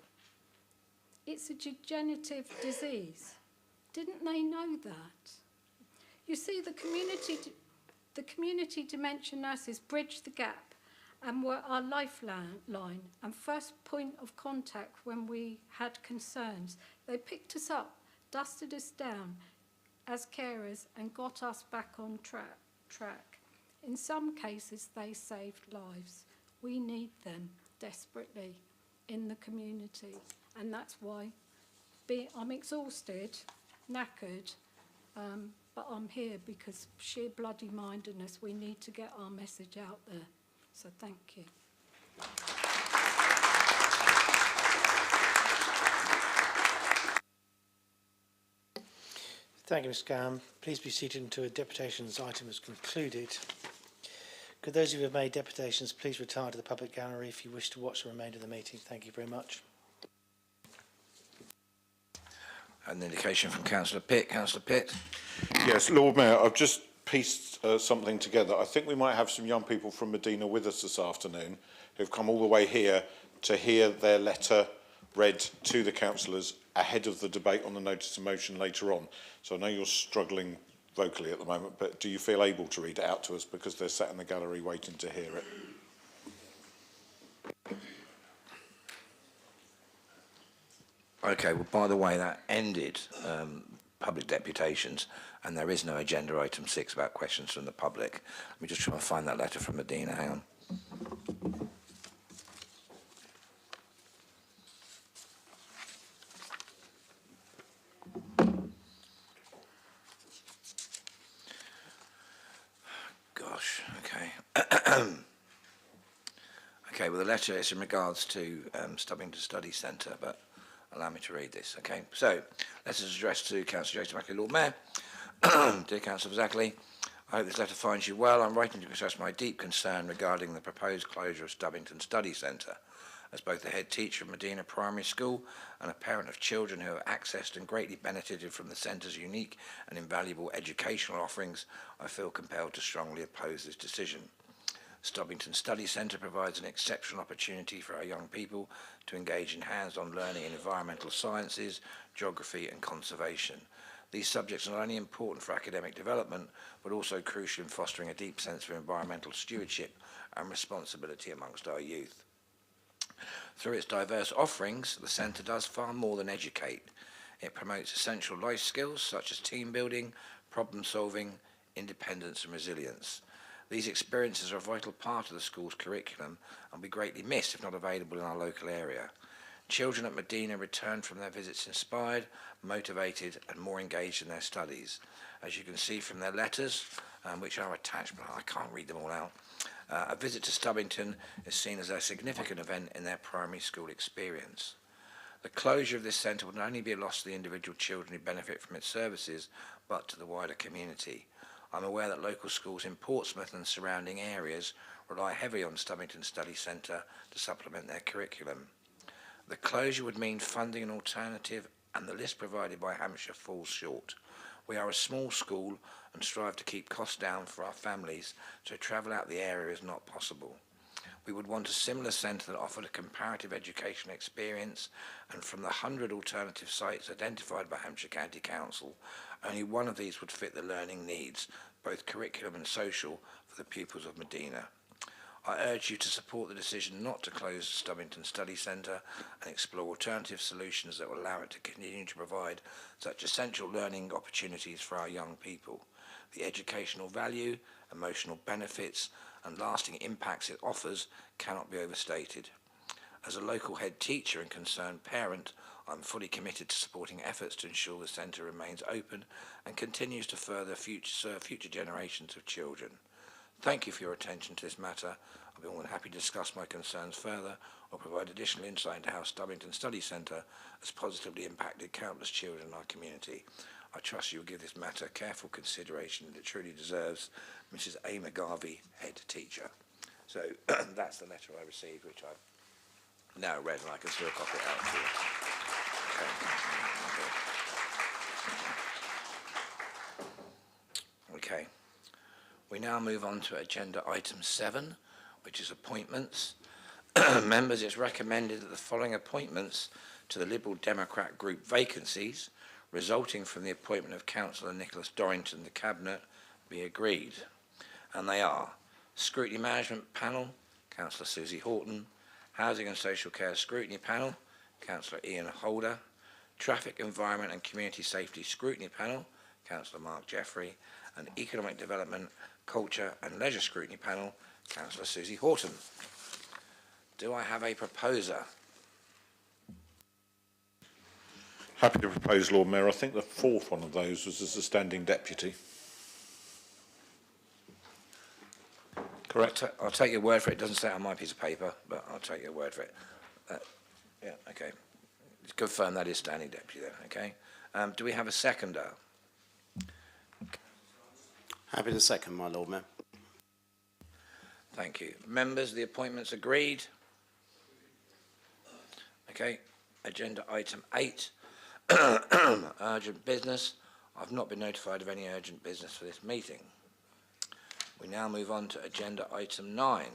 It's a degenerative disease. Didn't they know that? You see, the community dementia nurses bridged the gap and were our lifeline and first point of contact when we had concerns. They picked us up, dusted us down as carers and got us back on track. In some cases, they saved lives. We need them desperately in the community, and that's why I'm exhausted, knackered, but I'm here because sheer bloody mindedness, we need to get our message out there. So thank you. Thank you, Ms. Gam. Please be seated until a deputations item is concluded. Could those of you who have made deputations please retire to the public gallery if you wish to watch the remainder of the meeting. Thank you very much. An indication from Councillor Pitt. Councillor Pitt. Yes, Lord Mayor, I've just pieced something together. I think we might have some young people from Medina with us this afternoon who've come all the way here to hear their letter read to the councillors ahead of the debate on the notice of motion later on. So I know you're struggling vocally at the moment, but do you feel able to read it out to us, because they're sat in the gallery waiting to hear it? Okay, well, by the way, that ended public deputations, and there is no agenda item 6 about questions from the public. Let me just try and find that letter from Medina. Hang on. Gosh, okay. Okay, well, the letter is in regards to Stubbington Study Centre, but allow me to read this, okay? So, letter is addressed to Councillor Jason Mackley, Lord Mayor. Dear Councillor Zackley, I hope this letter finds you well. I'm writing to express my deep concern regarding the proposed closure of Stubbington Study Centre. As both the head teacher of Medina Primary School and a parent of children who have accessed and greatly benefited from the centre's unique and invaluable educational offerings, I feel compelled to strongly oppose this decision. Stubbington Study Centre provides an exceptional opportunity for our young people to engage in hands-on learning in environmental sciences, geography and conservation. These subjects are not only important for academic development, but also crucial in fostering a deep sense of environmental stewardship and responsibility amongst our youth. Through its diverse offerings, the centre does far more than educate. It promotes essential life skills such as team building, problem solving, independence and resilience. These experiences are a vital part of the school's curriculum and will be greatly missed if not available in our local area. Children at Medina return from their visits inspired, motivated and more engaged in their studies. As you can see from their letters, which are attached, but I can't read them all out, a visit to Stubbington is seen as a significant event in their primary school experience. The closure of this centre would not only be a loss to the individual children who benefit from its services, but to the wider community. I'm aware that local schools in Portsmouth and surrounding areas rely heavily on Stubbington Study Centre to supplement their curriculum. The closure would mean funding an alternative, and the list provided by Hampshire falls short. We are a small school and strive to keep costs down for our families, so travel out the area is not possible. We would want a similar centre that offered a comparative education experience, and from the 100 alternative sites identified by Hampshire County Council, only one of these would fit the learning needs, both curriculum and social, for the pupils of Medina. I urge you to support the decision not to close the Stubbington Study Centre and explore alternative solutions that will allow it to continue to provide such essential learning opportunities for our young people. The educational value, emotional benefits and lasting impacts it offers cannot be overstated. As a local head teacher and concerned parent, I'm fully committed to supporting efforts to ensure the centre remains open and continues to further serve future generations of children. Thank you for your attention to this matter. I'll be more than happy to discuss my concerns further or provide additional insight into how Stubbington Study Centre has positively impacted countless children in our community. I trust you will give this matter careful consideration that it truly deserves. Mrs. A. McGarvey, head teacher. So that's the letter I received, which I've now read, and I can still copy it out to you. Okay. We now move on to agenda item 7, which is appointments. Members, it's recommended that the following appointments to the Liberal Democrat group vacancies resulting from the appointment of Councillor Nicholas Dorrington to the Cabinet be agreed. And they are Scrutiny Management Panel, Councillor Susie Horton, Housing and Social Care Scrutiny Panel, Councillor Ian Holder, Traffic, Environment and Community Safety Scrutiny Panel, Councillor Mark Jeffrey, and Economic Development, Culture and Leisure Scrutiny Panel, Councillor Susie Horton. Do I have a proposer? Happy to propose, Lord Mayor. I think the fourth one of those was as a standing deputy. Correct? I'll take your word for it. It doesn't say it on my piece of paper, but I'll take your word for it. Yeah, okay. It's confirmed that is standing deputy then, okay. Do we have a seconder? Happy to second, my Lord Mayor. Thank you. Members, the appointment's agreed. Okay. Agenda item 8. Urgent business. I've not been notified of any urgent business for this meeting. We now move on to agenda item 9,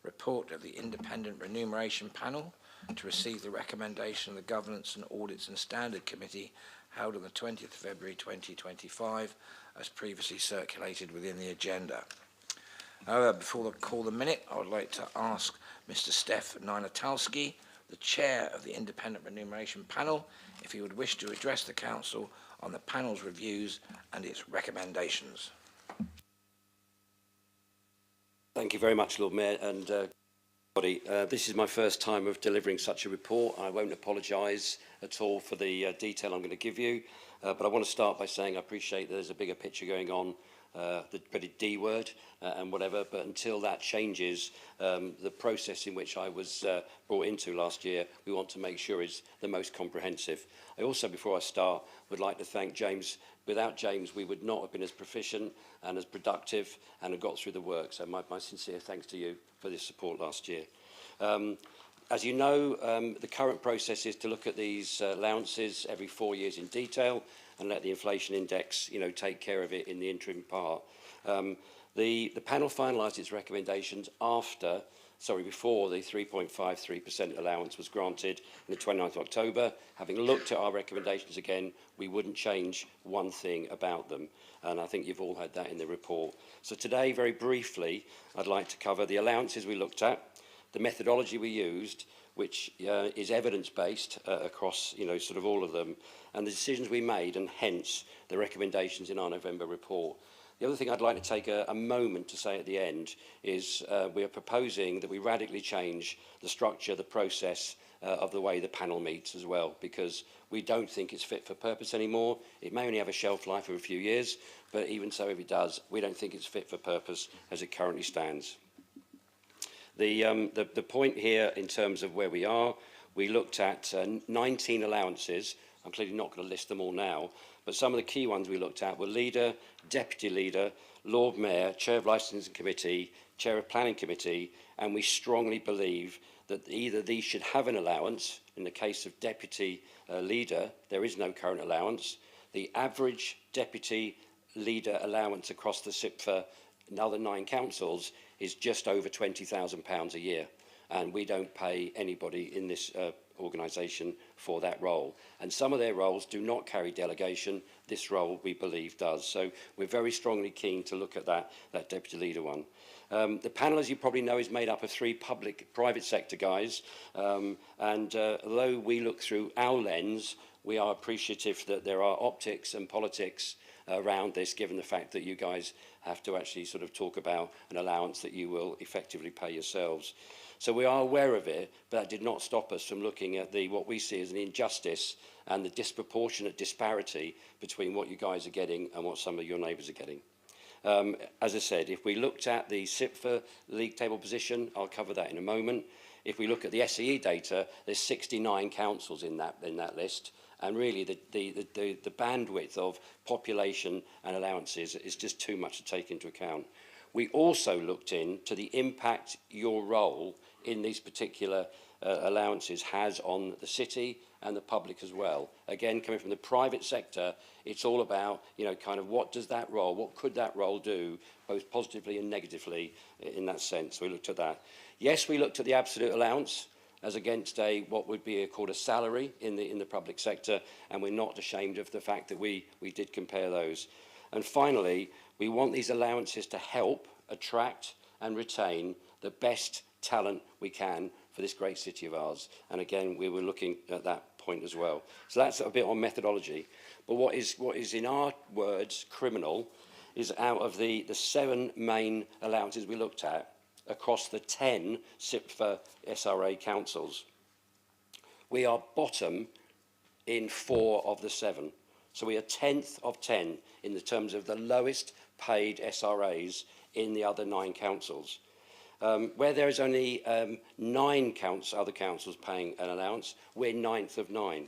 report of the Independent Remuneration Panel to receive the recommendation of the Governance and Audits and Standard Committee held on the 20th of February 2025 as previously circulated within the agenda. However, before I call the minute, I would like to ask Mr. Steph Nynatowski, the Chair of the Independent Remuneration Panel, if he would wish to address the Council on the panel's reviews and its recommendations. Thank you very much, Lord Mayor, and everybody. This is my first time of delivering such a report. I won't apologise at all for the detail I'm going to give you, but I want to start by saying I appreciate that there's a bigger picture going on, the dreaded D word and whatever, but until that changes, the process in which I was brought into last year, we want to make sure is the most comprehensive. I also, before I start, would like to thank James. Without James, we would not have been as proficient and as productive and have got through the work. So my sincere thanks to you for this support last year. As you know, the current process is to look at these allowances every 4 years in detail and let the inflation index, take care of it in the interim part. The panel finalised its recommendations before the 3.53% allowance was granted on the 29th of October. Having looked at our recommendations again, we wouldn't change one thing about them. And I think you've all had that in the report. So today, very briefly, I'd like to cover the allowances we looked at, the methodology we used, which is evidence-based across, sort of all of them, and the decisions we made, and hence the recommendations in our November report. The other thing I'd like to take a moment to say at the end is we are proposing that we radically change the structure, the process of the way the panel meets as well, because we don't think it's fit for purpose anymore. It may only have a shelf life of a few years, but even so, if it does, we don't think it's fit for purpose as it currently stands. The point here in terms of where we are, we looked at 19 allowances. I'm clearly not going to list them all now, but some of the key ones we looked at were Leader, Deputy Leader, Lord Mayor, Chair of Licensing Committee, Chair of Planning Committee, and we strongly believe that either these should have an allowance. In the case of Deputy Leader, there is no current allowance. The average Deputy Leader allowance across the SIPFA and other 9 councils is just over £20,000 a year, and we don't pay anybody in this organisation for that role. And some of their roles do not carry delegation. This role, we believe, does. So we're very strongly keen to look at that Deputy Leader one. The panel, as you probably know, is made up of 3 private sector guys, and although we look through our lens, we are appreciative that there are optics and politics around this, given the fact that you guys have to actually sort of talk about an allowance that you will effectively pay yourselves. So we are aware of it, but that did not stop us from looking at what we see as an injustice and the disproportionate disparity between what you guys are getting and what some of your neighbours are getting. As I said, if we looked at the SIPFA league table position, I'll cover that in a moment. If we look at the SEE data, there's 69 councils in that list, and really the bandwidth of population and allowances is just too much to take into account. We also looked into the impact your role in these particular allowances has on the city and the public as well. Again, coming from the private sector, it's all about, kind of what could that role do, both positively and negatively in that sense. We looked at that. Yes, we looked at the absolute allowance as against what would be called a salary in the public sector, and we're not ashamed of the fact that we did compare those. And finally, we want these allowances to help attract and retain the best talent we can for this great city of ours. And again, we were looking at that point as well. So that's a bit on methodology. But what is in our words criminal is out of the 7 main allowances we looked at across the 10 SIPFA SRA councils, we are bottom in 4 of the 7. So we are 10th of 10 in the terms of the lowest paid SRAs in the other 9 councils. Where there is only 9 other councils paying an allowance, we're 9th of 9.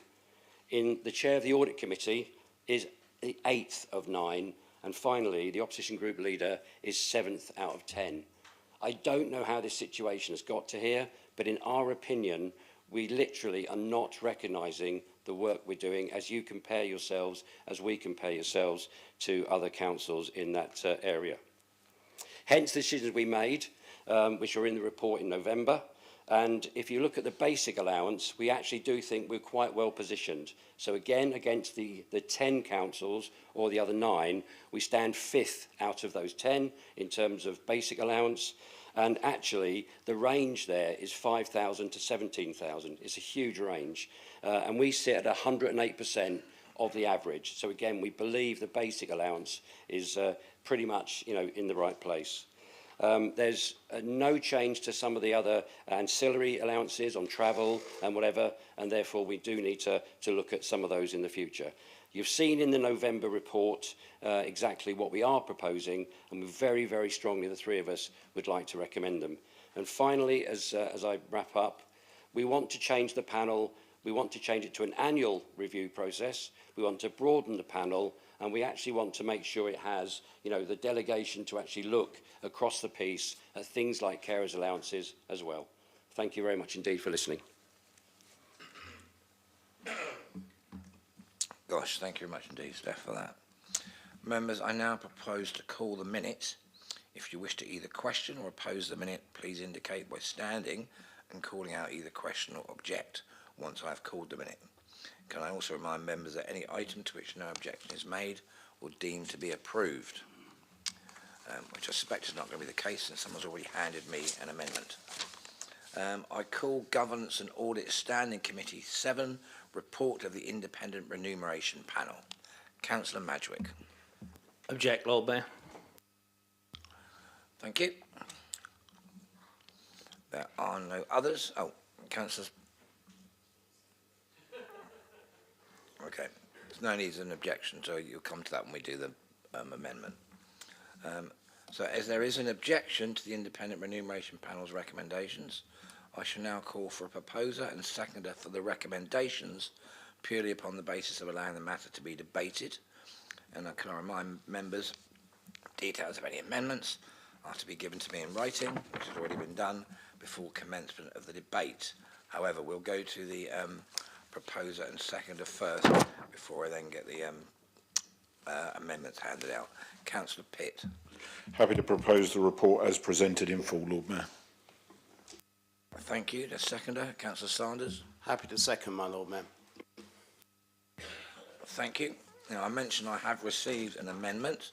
In the chair of the audit committee is the 8th of 9, and finally the opposition group leader is 7th out of 10. I don't know how this situation has got to here, but in our opinion, we literally are not recognising the work we're doing as you compare yourselves, as we compare yourselves to other councils in that area. Hence the decisions we made, which are in the report in November. And if you look at the basic allowance, we actually do think we're quite well positioned. So again, against the 10 councils or the other 9, we stand 5th out of those 10 in terms of basic allowance. And actually, the range there is 5,000 to 17,000. It's a huge range. And we sit at 108% of the average. So again, we believe the basic allowance is pretty much, in the right place. There's no change to some of the other ancillary allowances on travel and whatever, and therefore we do need to look at some of those in the future. You've seen in the November report exactly what we are proposing, and we very, very strongly, the 3 of us, would like to recommend them. And finally, as I wrap up, we want to change the panel. We want to change it to an annual review process. We want to broaden the panel, and we actually want to make sure it has, the delegation to actually look across the piece at things like carers' allowances as well. Thank you very much indeed for listening. Gosh, thank you very much indeed, Steph, for that. Members, I now propose to call the minutes. If you wish to either question or oppose the minute, please indicate by standing and calling out either question or object once I have called the minute. Can I also remind members that any item to which no objection is made will deem to be approved, which I suspect is not going to be the case since someone's already handed me an amendment. I call Governance and Audit Standing Committee 7, Report of the Independent Remuneration Panel. Councillor Madgwick. Object, Lord Mayor. Thank you. There are no others. Oh, Councillor. Okay. There's no need of an objection, so you'll come to that when we do the amendment. So as there is an objection to the Independent Remuneration Panel's recommendations, I shall now call for a proposer and seconder for the recommendations purely upon the basis of allowing the matter to be debated. And can I remind members, details of any amendments are to be given to me in writing, which has already been done before commencement of the debate. However, we'll go to the proposer and seconder first before I then get the amendments handed out. Councillor Pitt. Happy to propose the report as presented in full, Lord Mayor. Thank you. The seconder, Councillor Sanders. Happy to second, my Lord Mayor. Thank you. Now, I mentioned I have received an amendment,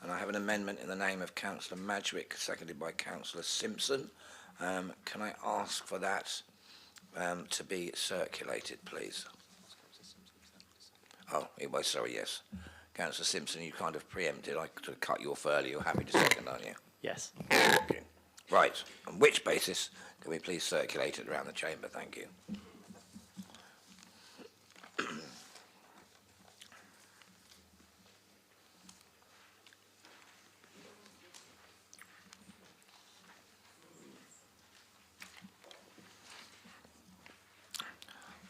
and I have an amendment in the name of Councillor Madgwick, seconded by Councillor Simpson. Can I ask for that to be circulated, please? Oh, it was, sorry, yes. Councillor Simpson, you kind of preempted. I could have cut you off earlier. You're happy to second, aren't you? Yes. Okay. Right. On which basis can we please circulate it around the chamber? Thank you.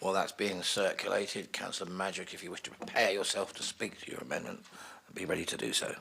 While that's being circulated, Councillor Madgwick, if you wish to prepare yourself to speak to your amendment, be ready to do so.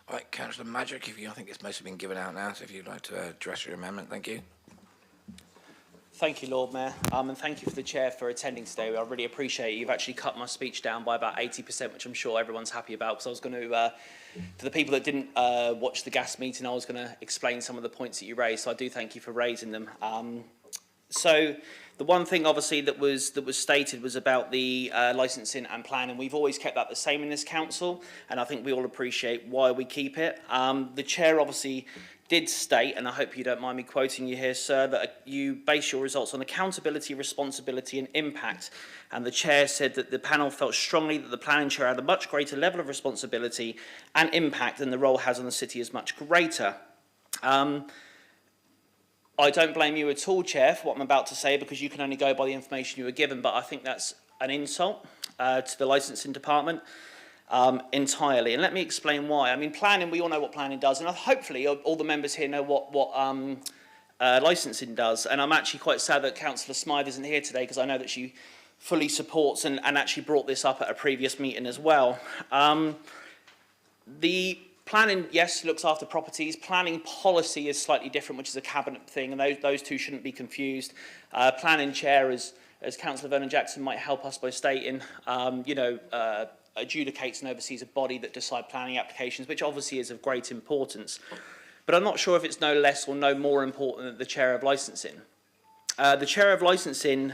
Right, Councillor Madgwick, I think it's mostly been given out now, so if you'd like to address your amendment, thank you. Thank you, Lord Mayor, and thank you for the Chair for attending today. I really appreciate it. You've actually cut my speech down by about 80%, which I'm sure everyone's happy about, because I was going to the people that didn't watch the gas meeting, I was going to explain some of the points that you raised, so I do thank you for raising them. So the one thing, obviously, that was stated was about the licensing and planning. We've always kept that the same in this council, and I think we all appreciate why we keep it. The Chair, obviously, did state, and I hope you don't mind me quoting you here, sir, that you base your results on accountability, responsibility and impact. And the Chair said that the panel felt strongly that the planning chair had a much greater level of responsibility and impact than the role has on the city is much greater. I don't blame you at all, Chair, for what I'm about to say, because you can only go by the information you were given, but I think that's an insult to the licensing department entirely. And let me explain why. I mean, planning, we all know what planning does, and hopefully all the members here know what licensing does. And I'm actually quite sad that Councillor Smythe isn't here today, because I know that she fully supports and actually brought this up at a previous meeting as well. The planning, yes, looks after properties. Planning policy is slightly different, which is a cabinet thing, and those two shouldn't be confused. Planning chair, as Councillor Vernon Jackson might help us by stating, adjudicates and oversees a body that decide planning applications, which obviously is of great importance. But I'm not sure if it's no less or no more important than the chair of licensing. The chair of licensing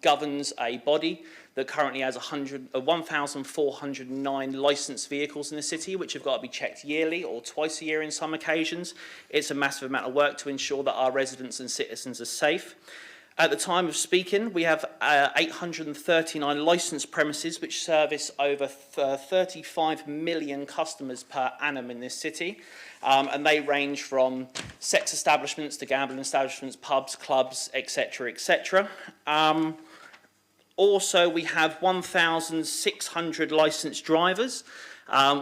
governs a body that currently has 1,409 licensed vehicles in the city, which have got to be checked yearly or twice a year in some occasions. It's a massive amount of work to ensure that our residents and citizens are safe. At the time of speaking, we have 839 licensed premises which service over 35 million customers per annum in this city. And they range from sex establishments to gambling establishments, pubs, clubs, etc., etc. Also, we have 1,600 licensed drivers,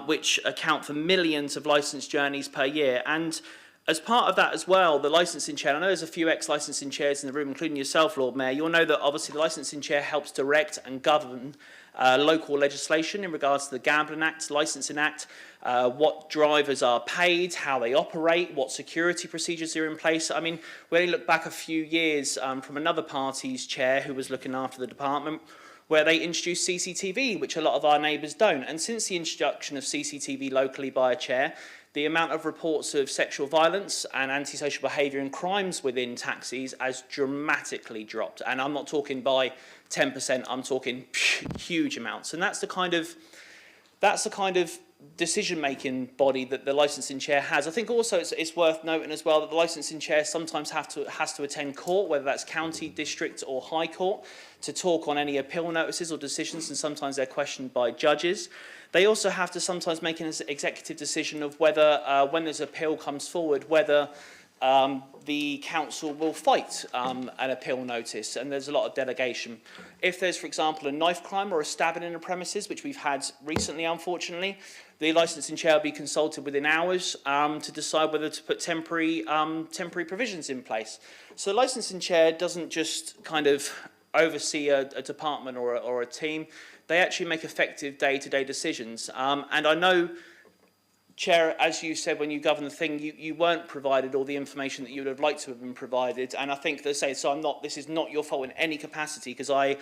which account for millions of licensed journeys per year. And as part of that as well, the licensing chair, I know there's a few ex-licensing chairs in the room, including yourself, Lord Mayor. You'll know that obviously the licensing chair helps direct and govern local legislation in regards to the Gambling Act, Licensing Act, what drivers are paid, how they operate, what security procedures are in place. I mean, we only look back a few years from another party's chair who was looking after the department, where they introduced CCTV, which a lot of our neighbours don't. And since the introduction of CCTV locally by a chair, the amount of reports of sexual violence and antisocial behaviour and crimes within taxis has dramatically dropped. And I'm not talking by 10%, I'm talking huge amounts. And that's the kind of decision-making body that the licensing chair has. I think also it's worth noting as well that the licensing chair sometimes has to attend court, whether that's county, district or high court, to talk on any appeal notices or decisions, and sometimes they're questioned by judges. They also have to sometimes make an executive decision of whether, when there's appeal comes forward, whether the council will fight an appeal notice, and there's a lot of delegation. If there's, for example, a knife crime or a stabbing in a premises, which we've had recently, unfortunately, the licensing chair will be consulted within hours to decide whether to put temporary provisions in place. So the licensing chair doesn't just kind of oversee a department or a team. They actually make effective day-to-day decisions. And I know, Chair, as you said when you governed the thing, you weren't provided all the information that you would have liked to have been provided. And I think they say, so this is not your fault in any capacity, because I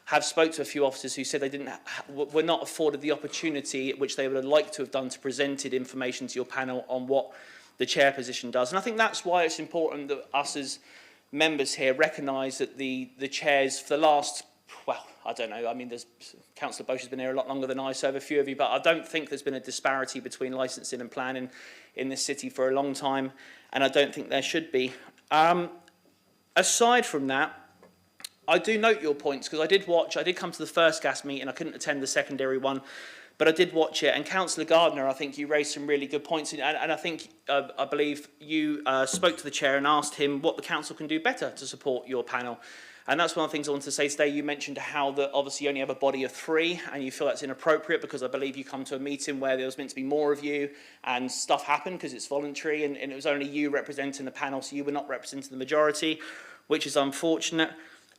have spoke to a few officers who said they were not afforded the opportunity which they would have liked to have done to presented information to your panel on what the chair position does. And I think that's why it's important that us as members here recognise that the chairs for the last, well, I don't know, I mean, Councillor Bosch has been here a lot longer than I, so have a few of you, but I don't think there's been a disparity between licensing and planning in this city for a long time, and I don't think there should be. Aside from that, I do note your points, because I did come to the first gas meeting, I couldn't attend the secondary one, but I did watch it, and Councillor Gardner, I think you raised some really good points, and I think, I believe you spoke to the chair and asked him what the council can do better to support your panel. And that's one of the things I wanted to say today. You mentioned how that obviously you only have a body of 3 and you feel that's inappropriate, because I believe you come to a meeting where there was meant to be more of you and stuff happened because it's voluntary, and it was only you representing the panel, so you were not representing the majority, which is unfortunate.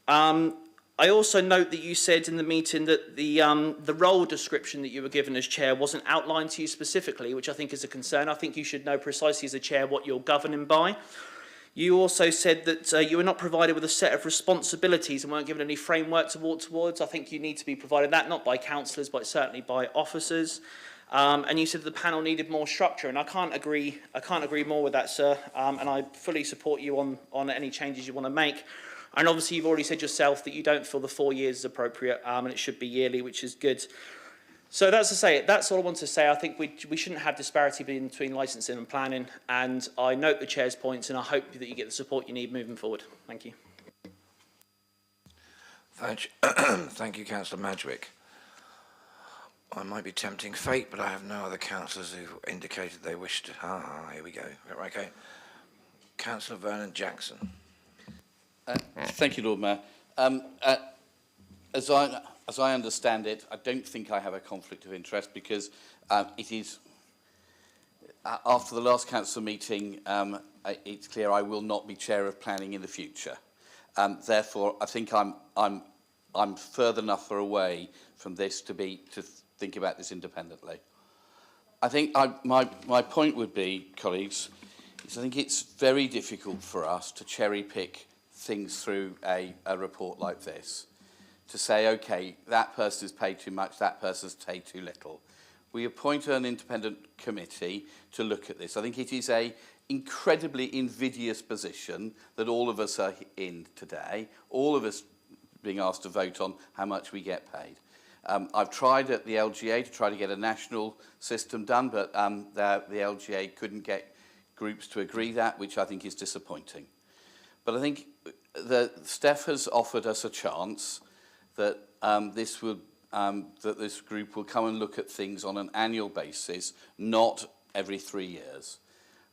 I also note that you said in the meeting that the role description that you were given as chair wasn't outlined to you specifically, which I think is a concern. I think you should know precisely as a chair what you're governing by. You also said that you were not provided with a set of responsibilities and weren't given any framework to walk towards. I think you need to be provided that, not by councillors, but certainly by officers. And you said the panel needed more structure, and I can't agree more with that, sir. And I fully support you on any changes you want to make. And obviously, you've already said yourself that you don't feel the 4 years is appropriate, and it should be yearly, which is good. So that's all I want to say. I think we shouldn't have disparity between licensing and planning, and I note the chair's points, and I hope that you get the support you need moving forward. Thank you. Thank you, Councillor Madgwick. I might be tempting fate, but I have no other councillors who indicated they wish to. Here we go. Okay. Councillor Vernon Jackson. Thank you, Lord Mayor. As I understand it, I don't think I have a conflict of interest because it is, after the last council meeting, it's clear I will not be chair of planning in the future. Therefore, I think I'm further enough away from this to think about this independently. I think my point would be, colleagues, is I think it's very difficult for us to cherry pick things through a report like this. To say, okay, that person has paid too much, that person's paid too little. We appoint an independent committee to look at this. I think it is an incredibly invidious position that all of us are in today, all of us being asked to vote on how much we get paid. I've tried at the LGA to try to get a national system done, but the LGA couldn't get groups to agree that, which I think is disappointing. But I think that Steph has offered us a chance that this group will come and look at things on an annual basis, not every 3 years.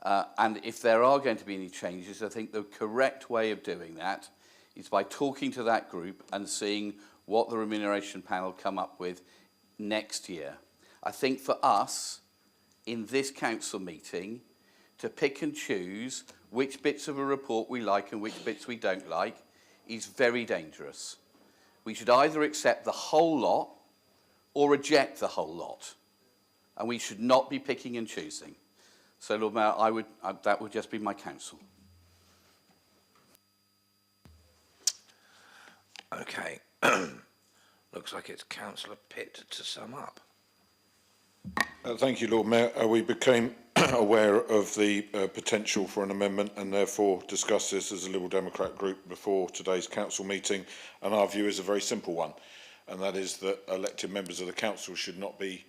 And if there are going to be any changes, I think the correct way of doing that is by talking to that group and seeing what the remuneration panel come up with next year. I think for us, in this council meeting, to pick and choose which bits of a report we like and which bits we don't like is very dangerous. We should either accept the whole lot or reject the whole lot. And we should not be picking and choosing. So, Lord Mayor, that would just be my counsel. Okay. Looks like it's Councillor Pitt to sum up. Thank you, Lord Mayor. We became aware of the potential for an amendment and therefore discussed this as a Liberal Democrat group before today's council meeting. And our view is a very simple one, and that is that elected members of the council should not be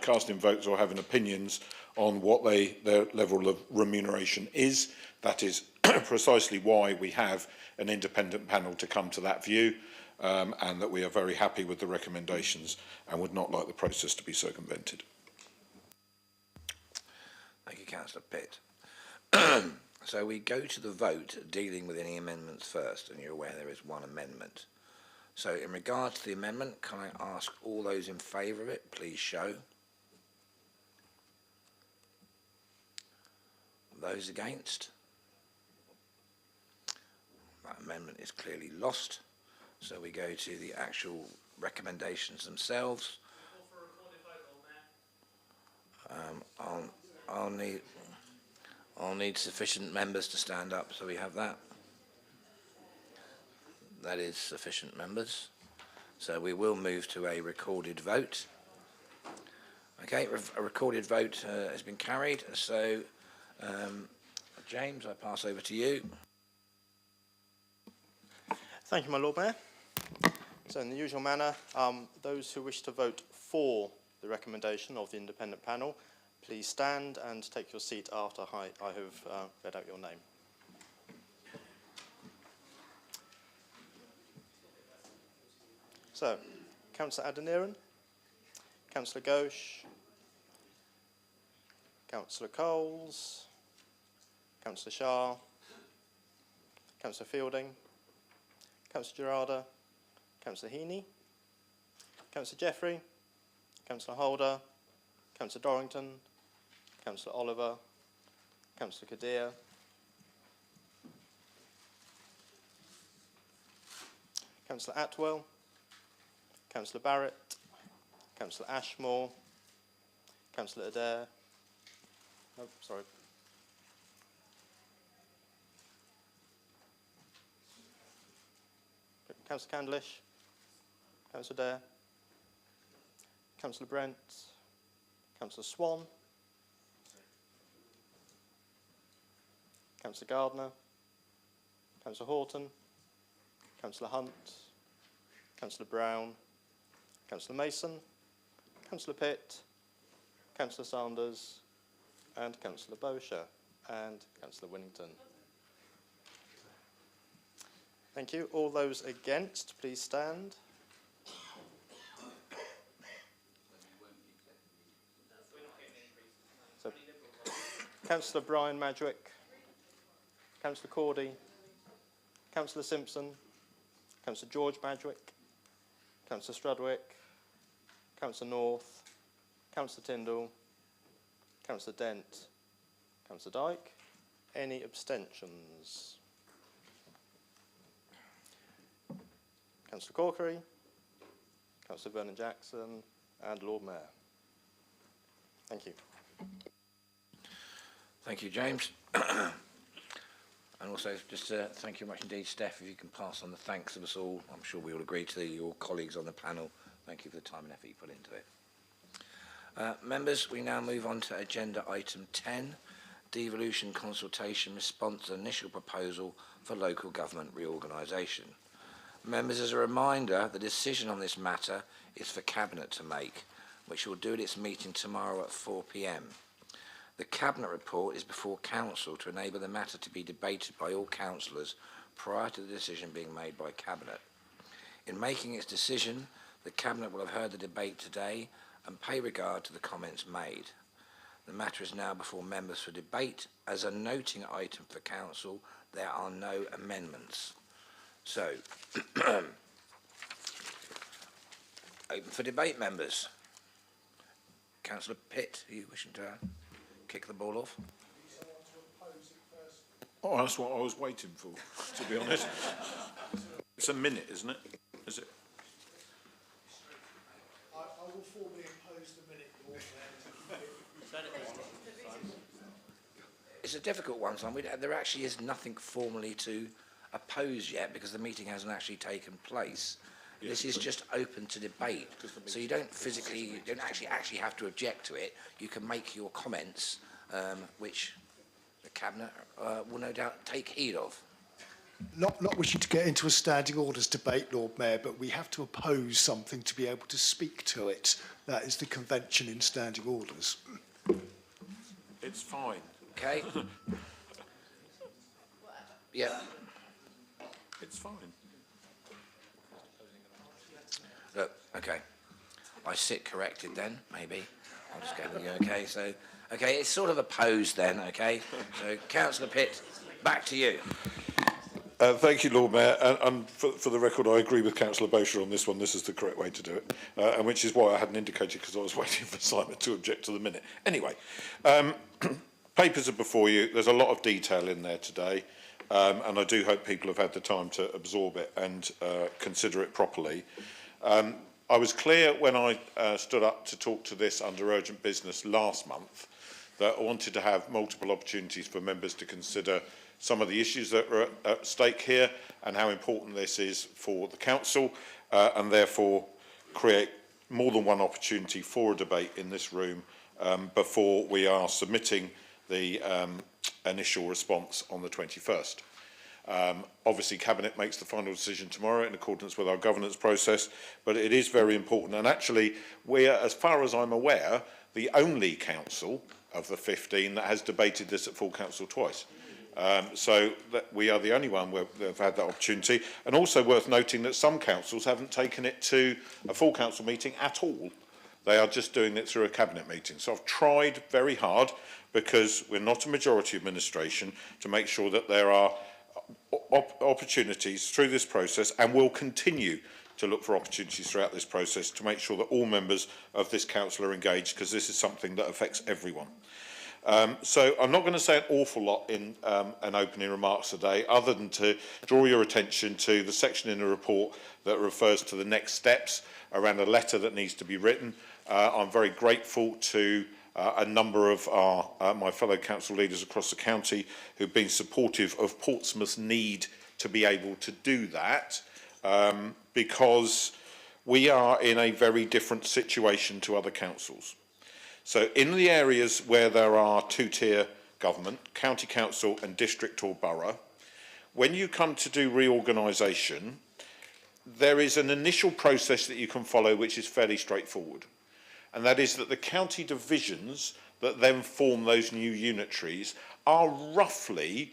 casting votes or having opinions on what their level of remuneration is. That is precisely why we have an independent panel to come to that view, and that we are very happy with the recommendations and would not like the process to be circumvented. Thank you, Councillor Pitt. So we go to the vote dealing with any amendments first, and you're aware there is one amendment. So in regard to the amendment, can I ask all those in favour of it, please show. Those against? That amendment is clearly lost. So we go to the actual recommendations themselves. I'll need sufficient members to stand up, so we have that. That is sufficient members. So we will move to a recorded vote. Okay, a recorded vote has been carried. So, James, I pass over to you. Thank you, my Lord Mayor. So in the usual manner, those who wish to vote for the recommendation of the independent panel, please stand and take your seat after I have read out your name. So, Councillor Adeniran, Councillor Ghosh, Councillor Coles, Councillor Shah, Councillor Fielding, Councillor Gerarda, Councillor Heaney, Councillor Jeffrey, Councillor Holder, Councillor Dorrington, Councillor Oliver, Councillor Kadir, Councillor Atwell, Councillor Barrett, Councillor Ashmore, Councillor Adair, oh, sorry, Councillor Candlish, Councillor Adair, Councillor Brent, Councillor Swan, Councillor Gardner, Councillor Horton, Councillor Hunt, Councillor Brown, Councillor Mason, Councillor Pitt, Councillor Sanders, and Councillor Bowsher, and Councillor Winnington. Thank you. All those against, please stand. So, Councillor Brian Madgwick, Councillor Cordy, Councillor Simpson, Councillor George Badgwick, Councillor Strudwick, Councillor North, Councillor Tyndall, Councillor Dent, Councillor Dyke. Any abstentions? Councillor Corkery, Councillor Vernon Jackson and Lord Mayor. Thank you. Thank you, James. And also, just thank you very much indeed, Steph, if you can pass on the thanks of us all. I'm sure we all agree to your colleagues on the panel. Thank you for the time and effort you put into it. Members, we now move on to agenda item 10, devolution consultation response to initial proposal for local government reorganisation. Members, as a reminder, the decision on this matter is for Cabinet to make, which will do at its meeting tomorrow at 4 p.m. The Cabinet report is before Council to enable the matter to be debated by all councillors prior to the decision being made by Cabinet. In making its decision, the Cabinet will have heard the debate today and pay regard to the comments made. The matter is now before members for debate. As a noting item for Council, there are no amendments. So, open for debate, members. Councillor Pitt, are you wishing to kick the ball off? Oh, that's what I was waiting for, to be honest. It's a minute, isn't it? Is it? I will formally oppose the minute. It's a difficult one, son. There actually is nothing formally to oppose yet because the meeting hasn't actually taken place. This is just open to debate, so you don't actually have to object to it. You can make your comments, which the Cabinet will no doubt take heed of. Not wishing to get into a standing orders debate, Lord Mayor, but we have to oppose something to be able to speak to it. That is the convention in standing orders. It's fine. Okay. Yeah. It's fine. Look, okay. I sit corrected then, maybe. I'll just go with you, okay? So, okay, it's sort of opposed then, okay? So, Councillor Pitt, back to you. Thank you, Lord Mayor. And for the record, I agree with Councillor Bosher on this one. This is the correct way to do it, and which is why I hadn't indicated, because I was waiting for Simon to object to the minute. Anyway, papers are before you. There's a lot of detail in there today, and I do hope people have had the time to absorb it and consider it properly. I was clear when I stood up to talk to this under urgent business last month that I wanted to have multiple opportunities for members to consider some of the issues that are at stake here and how important this is for the Council, and therefore create more than one opportunity for a debate in this room before we are submitting the initial response on the 21st. Obviously, Cabinet makes the final decision tomorrow in accordance with our governance process, but it is very important. And actually, we are, as far as I'm aware, the only council of the 15 that has debated this at full council twice. So that we are the only one where they've had that opportunity. And also worth noting that some councils haven't taken it to a full council meeting at all. They are just doing it through a cabinet meeting. So I've tried very hard, because we're not a majority administration, to make sure that there are opportunities through this process, and will continue to look for opportunities throughout this process to make sure that all members of this council are engaged, because this is something that affects everyone. So I'm not going to say an awful lot in an opening remarks today, other than to draw your attention to the section in the report that refers to the next steps around a letter that needs to be written. I'm very grateful to a number of my fellow council leaders across the county who've been supportive of Portsmouth's need to be able to do that, because we are in a very different situation to other councils. So in the areas where there are two-tier government, county council and district or borough, when you come to do reorganisation, there is an initial process that you can follow which is fairly straightforward. And that is that the county divisions that then form those new unitaries are roughly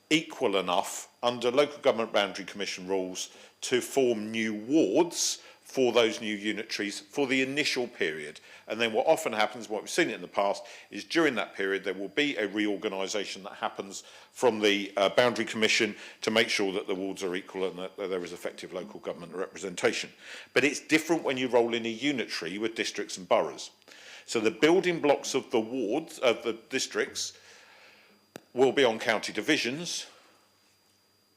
equal enough under Local Government Boundary Commission rules to form new wards for those new unitaries for the initial period. And then what often happens, what we've seen it in the past, is during that period there will be a reorganisation that happens from the Boundary Commission to make sure that the wards are equal and that there is effective local government representation. But it's different when you roll in a unitary with districts and boroughs. So the building blocks of the wards, of the districts, will be on county divisions,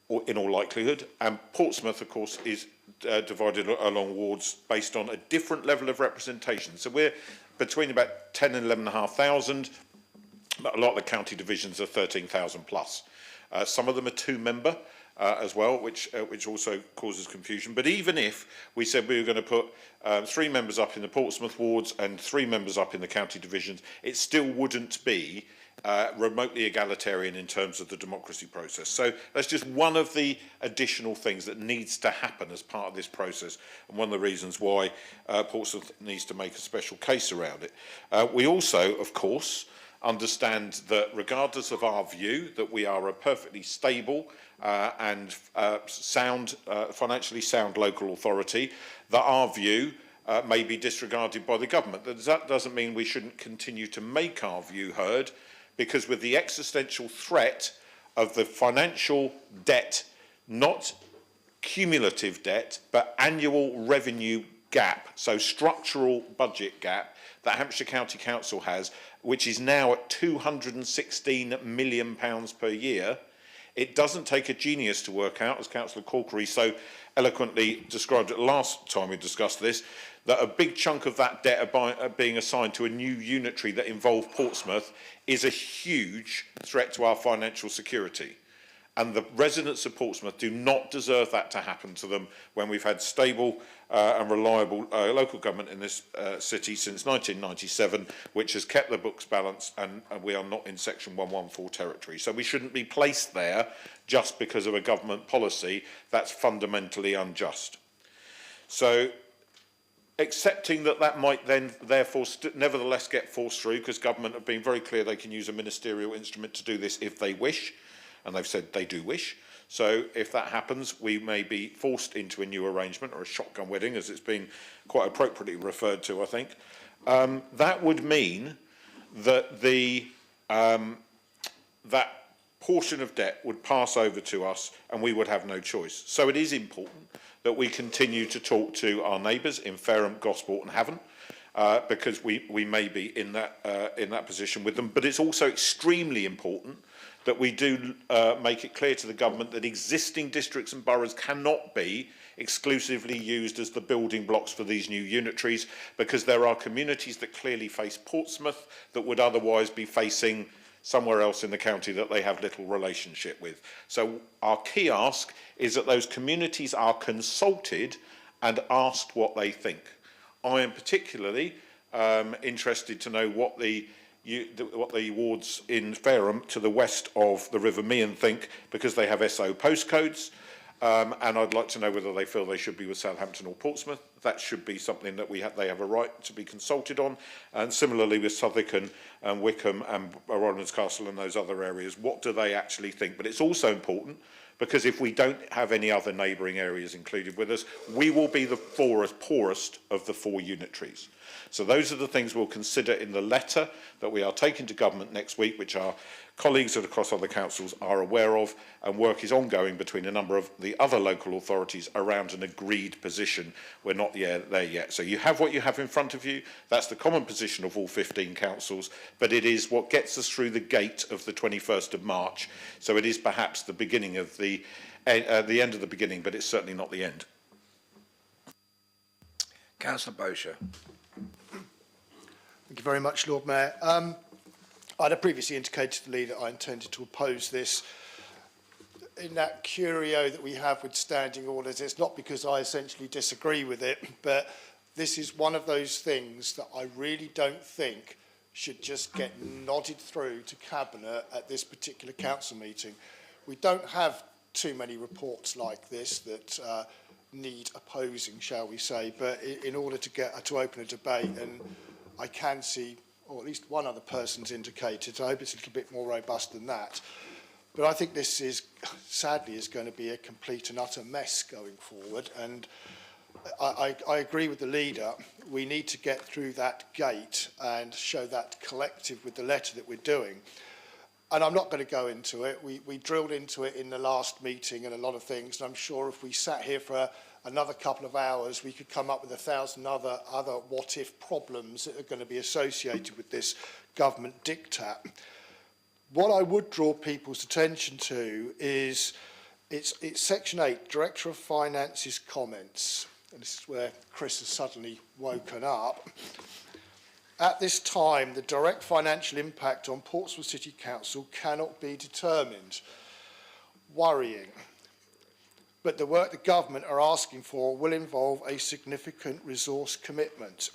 or in all likelihood, and Portsmouth, of course, is divided along wards based on a different level of representation. So we're between about 10 and 11,500, but a lot of the county divisions are 13,000 plus. Some of them are two-member as well, which also causes confusion. But even if we said we were going to put 3 members up in the Portsmouth wards and 3 members up in the county divisions, it still wouldn't be remotely egalitarian in terms of the democracy process. So that's just one of the additional things that needs to happen as part of this process, and one of the reasons why Portsmouth needs to make a special case around it. We also, of course, understand that regardless of our view that we are a perfectly stable and financially sound local authority, that our view may be disregarded by the government. That doesn't mean we shouldn't continue to make our view heard, because with the existential threat of the financial debt, not cumulative debt, but annual revenue gap, so structural budget gap, that Hampshire County Council has, which is now at £216 million per year, it doesn't take a genius to work out, as Councillor Corkery so eloquently described it last time we discussed this, that a big chunk of that debt being assigned to a new unitary that involved Portsmouth is a huge threat to our financial security. And the residents of Portsmouth do not deserve that to happen to them when we've had stable and reliable local government in this city since 1997, which has kept the books balanced, and we are not in Section 114 territory. So we shouldn't be placed there just because of a government policy that's fundamentally unjust. So accepting that that might then therefore nevertheless get forced through, because government have been very clear they can use a ministerial instrument to do this if they wish, and they've said they do wish. So if that happens, we may be forced into a new arrangement, or a shotgun wedding, as it's been quite appropriately referred to, I think. That would mean that that portion of debt would pass over to us and we would have no choice. So it is important that we continue to talk to our neighbours in Fareham, Gosport and Havant, because we may be in that position with them. But it's also extremely important that we do make it clear to the government that existing districts and boroughs cannot be exclusively used as the building blocks for these new unitaries, because there are communities that clearly face Portsmouth that would otherwise be facing somewhere else in the county that they have little relationship with. So our key ask is that those communities are consulted and asked what they think. I am particularly interested to know what the wards in Fareham to the west of the River Meon think, because they have SO postcodes, and I'd like to know whether they feel they should be with Southampton or Portsmouth. That should be something that they have a right to be consulted on. And similarly with Southwick and Wickham and Rollins Castle and those other areas, what do they actually think? But it's also important because if we don't have any other neighbouring areas included with us, we will be the poorest of the 4 unitaries. So those are the things we'll consider in the letter that we are taking to government next week, which our colleagues across other councils are aware of, and work is ongoing between a number of the other local authorities around an agreed position. We're not there yet. So you have what you have in front of you. That's the common position of all 15 councils, but it is what gets us through the gate of the 21st of March. So it is perhaps the beginning of the end of the beginning, but it's certainly not the end. Councillor Bosher. Thank you very much, Lord Mayor. I had previously indicated to the leader I intended to oppose this. In that curio that we have with standing orders, it's not because I essentially disagree with it, but this is one of those things that I really don't think should just get nodded through to Cabinet at this particular council meeting. We don't have too many reports like this that need opposing, shall we say, but in order to open a debate, and I can see, or at least one other person's indicated, I hope it's a little bit more robust than that. But I think this is, sadly, is going to be a complete and utter mess going forward. And I agree with the leader. We need to get through that gate and show that collective with the letter that we're doing. And I'm not going to go into it. We drilled into it in the last meeting and a lot of things. And I'm sure if we sat here for another couple of hours, we could come up with 1,000 other what-if problems that are going to be associated with this government diktat. What I would draw people's attention to is it's Section 8, Director of Finance's comments. And this is where Chris has suddenly woken up. At this time, the direct financial impact on Portsmouth City Council cannot be determined. Worrying. But the work the government are asking for will involve a significant resource commitment.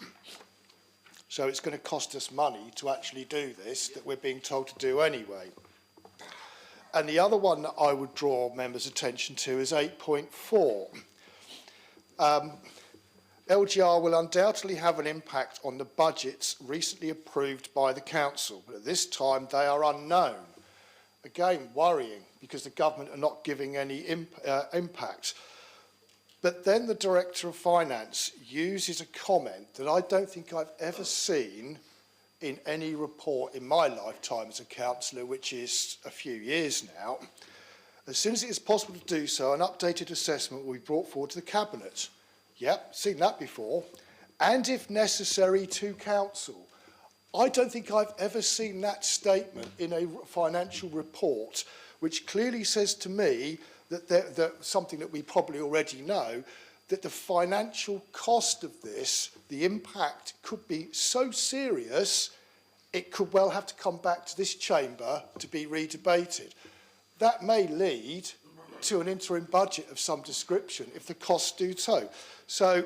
So it's going to cost us money to actually do this that we're being told to do anyway. And the other one that I would draw members' attention to is 8.4. LGR will undoubtedly have an impact on the budgets recently approved by the council, but at this time they are unknown. Again, worrying because the government are not giving any impact. But then the Director of Finance uses a comment that I don't think I've ever seen in any report in my lifetime as a councillor, which is a few years now. As soon as it is possible to do so, an updated assessment will be brought forward to the Cabinet. Yep, seen that before. And if necessary, to council. I don't think I've ever seen that statement in a financial report, which clearly says to me that something that we probably already know, that the financial cost of this, the impact could be so serious, it could well have to come back to this chamber to be redebated. That may lead to an interim budget of some description if the costs do so. So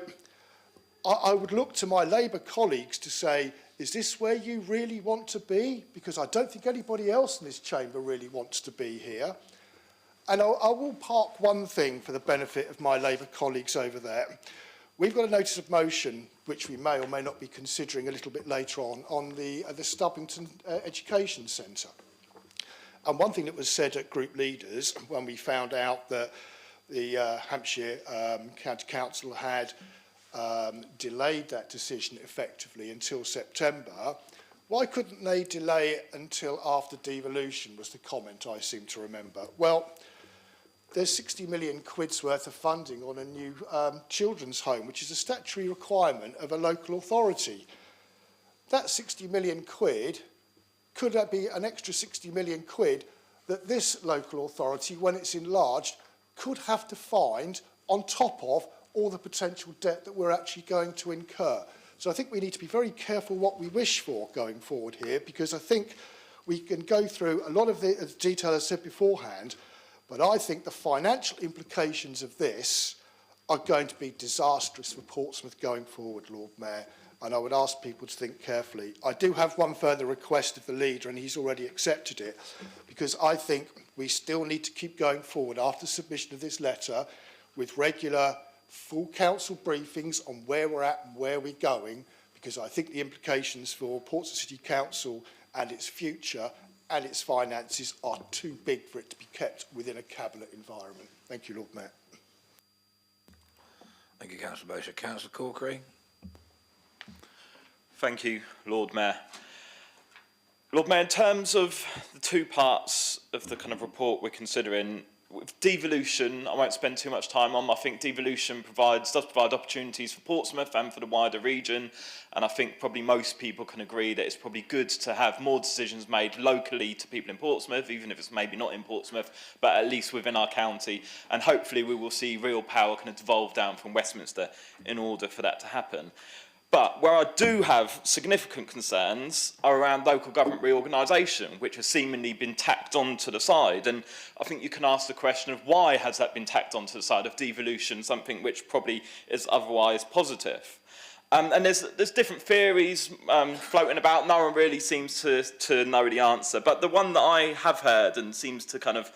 I would look to my Labour colleagues to say, is this where you really want to be? Because I don't think anybody else in this chamber really wants to be here. And I will park one thing for the benefit of my Labour colleagues over there. We've got a notice of motion, which we may or may not be considering a little bit later on the Stubbington Education Centre. And one thing that was said at group leaders when we found out that the Hampshire County Council had delayed that decision effectively until September, why couldn't they delay it until after devolution, was the comment I seem to remember. Well, there's 60 million quid's worth of funding on a new children's home, which is a statutory requirement of a local authority. That 60 million quid, could that be an extra 60 million quid that this local authority, when it's enlarged, could have to find on top of all the potential debt that we're actually going to incur? So I think we need to be very careful what we wish for going forward here, because I think we can go through a lot of the detail I said beforehand, but I think the financial implications of this are going to be disastrous for Portsmouth going forward, Lord Mayor, and I would ask people to think carefully. I do have one further request of the leader, and he's already accepted it, because I think we still need to keep going forward after submission of this letter with regular full council briefings on where we're at and where we're going, because I think the implications for Portsmouth City Council and its future and its finances are too big for it to be kept within a cabinet environment. Thank you, Lord Mayor. Thank you, Councillor Bowser. Councillor Corkery. Thank you, Lord Mayor. Lord Mayor, in terms of the two parts of the kind of report we're considering, with devolution, I won't spend too much time on. I think devolution does provide opportunities for Portsmouth and for the wider region, and I think probably most people can agree that it's probably good to have more decisions made locally to people in Portsmouth, even if it's maybe not in Portsmouth, but at least within our county, and hopefully we will see real power kind of devolve down from Westminster in order for that to happen. But where I do have significant concerns are around local government reorganisation, which has seemingly been tacked on to the side. And I think you can ask the question of why has that been tacked on to the side of devolution, something which probably is otherwise positive. And there's different theories floating about. No one really seems to know the answer. But the one that I have heard and seems to kind of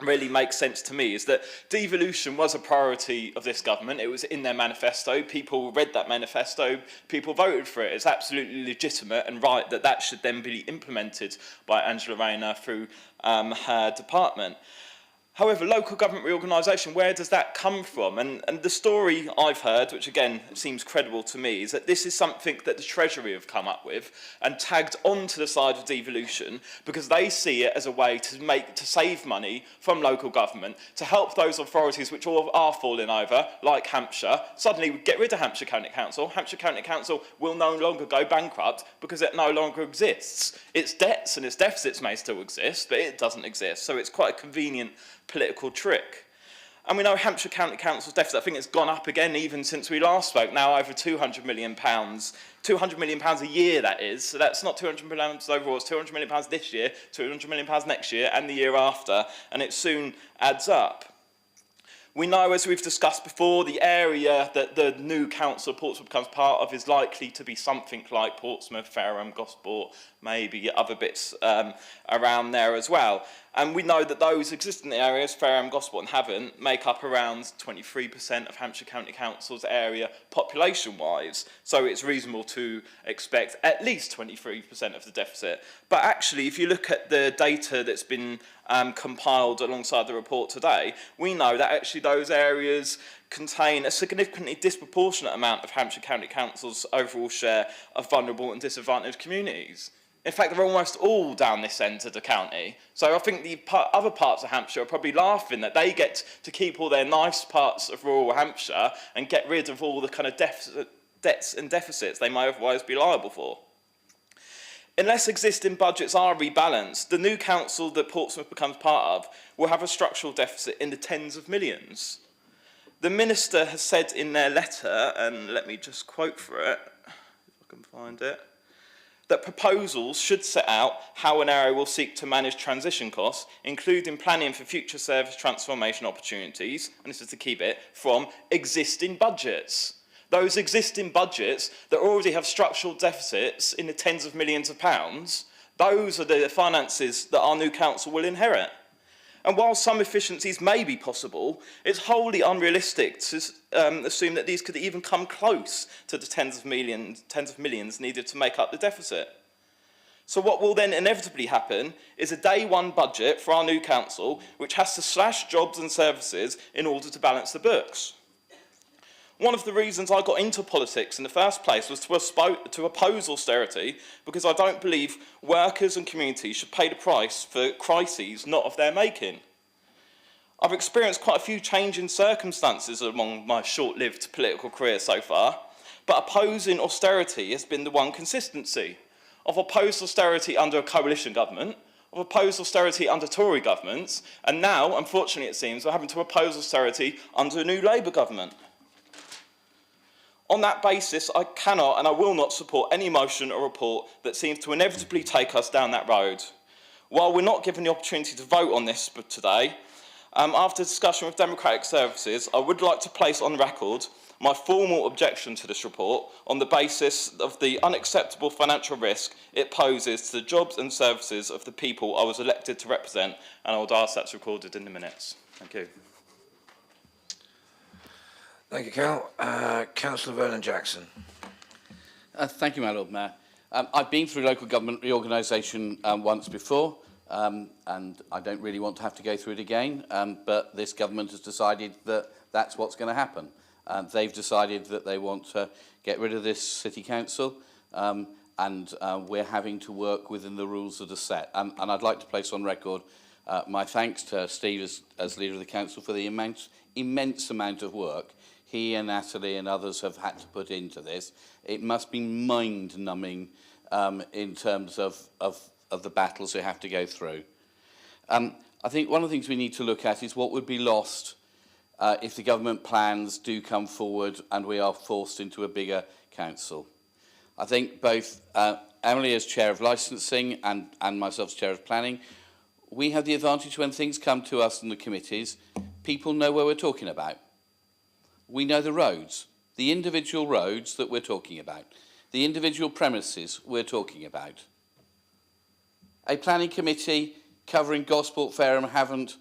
really makes sense to me is that devolution was a priority of this government. It was in their manifesto. People read that manifesto. People voted for it. It's absolutely legitimate and right that that should then be implemented by Angela Rayner through her department. However, local government reorganisation, where does that come from? And the story I've heard, which again seems credible to me, is that this is something that the Treasury have come up with and tagged onto the side of devolution because they see it as a way to save money from local government, to help those authorities which all are falling over, like Hampshire. Suddenly we get rid of Hampshire County Council. Hampshire County Council will no longer go bankrupt because it no longer exists. Its debts and its deficits may still exist, but it doesn't exist. So it's quite a convenient political trick. And we know Hampshire County Council's deficit, I think it's gone up again even since we last spoke, now over £200 million. £200 million a year, that is. So that's not £200 million overall, it's £200 million this year, £200 million next year, and the year after, and it soon adds up. We know, as we've discussed before, the area that the new council Portsmouth becomes part of is likely to be something like Portsmouth, Fareham, Gosport, maybe other bits around there as well. And we know that those existing areas, Fareham, Gosport and Havant, make up around 23% of Hampshire County Council's area population-wise. So it's reasonable to expect at least 23% of the deficit. But actually, if you look at the data that's been compiled alongside the report today, we know that actually those areas contain a significantly disproportionate amount of Hampshire County Council's overall share of vulnerable and disadvantaged communities. In fact, they're almost all down this end of the county. So I think the other parts of Hampshire are probably laughing that they get to keep all their nice parts of rural Hampshire and get rid of all the kind of debts and deficits they may otherwise be liable for. Unless existing budgets are rebalanced, the new council that Portsmouth becomes part of will have a structural deficit in the tens of millions. The Minister has said in their letter, and let me just quote for it, if I can find it, that proposals should set out how an area will seek to manage transition costs, including planning for future service transformation opportunities, and this is the key bit, from existing budgets. Those existing budgets that already have structural deficits in the tens of millions of pounds, those are the finances that our new council will inherit. And while some efficiencies may be possible, it's wholly unrealistic to assume that these could even come close to the tens of millions needed to make up the deficit. So what will then inevitably happen is a day one budget for our new council, which has to slash jobs and services in order to balance the books. One of the reasons I got into politics in the first place was to oppose austerity, because I don't believe workers and communities should pay the price for crises not of their making. I've experienced quite a few changing circumstances along my short-lived political career so far, but opposing austerity has been the one consistency. I've opposed austerity under a coalition government, I've opposed austerity under Tory governments, and now, unfortunately it seems, we're having to oppose austerity under a new Labour government. On that basis, I cannot and I will not support any motion or report that seems to inevitably take us down that road. While we're not given the opportunity to vote on this today, after discussion with Democratic Services, I would like to place on record my formal objection to this report on the basis of the unacceptable financial risk it poses to the jobs and services of the people I was elected to represent, and I would ask that's recorded in the minutes. Thank you. Thank you, Cal. Councillor Vernon Jackson. Thank you, my Lord Mayor. I've been through local government reorganisation once before, and I don't really want to have to go through it again, but this government has decided that that's what's going to happen. They've decided that they want to get rid of this city council, and we're having to work within the rules that are set. And I'd like to place on record my thanks to Steve as leader of the council for the immense amount of work he and Natalie and others have had to put into this. It must be mind-numbing in terms of the battles we have to go through. I think one of the things we need to look at is what would be lost if the government plans do come forward and we are forced into a bigger council. I think both Emily as Chair of Licensing and myself as Chair of Planning, we have the advantage when things come to us in the committees, people know where we're talking about. We know the roads, the individual roads that we're talking about, the individual premises we're talking about. A planning committee covering Gosport, Fareham, Havant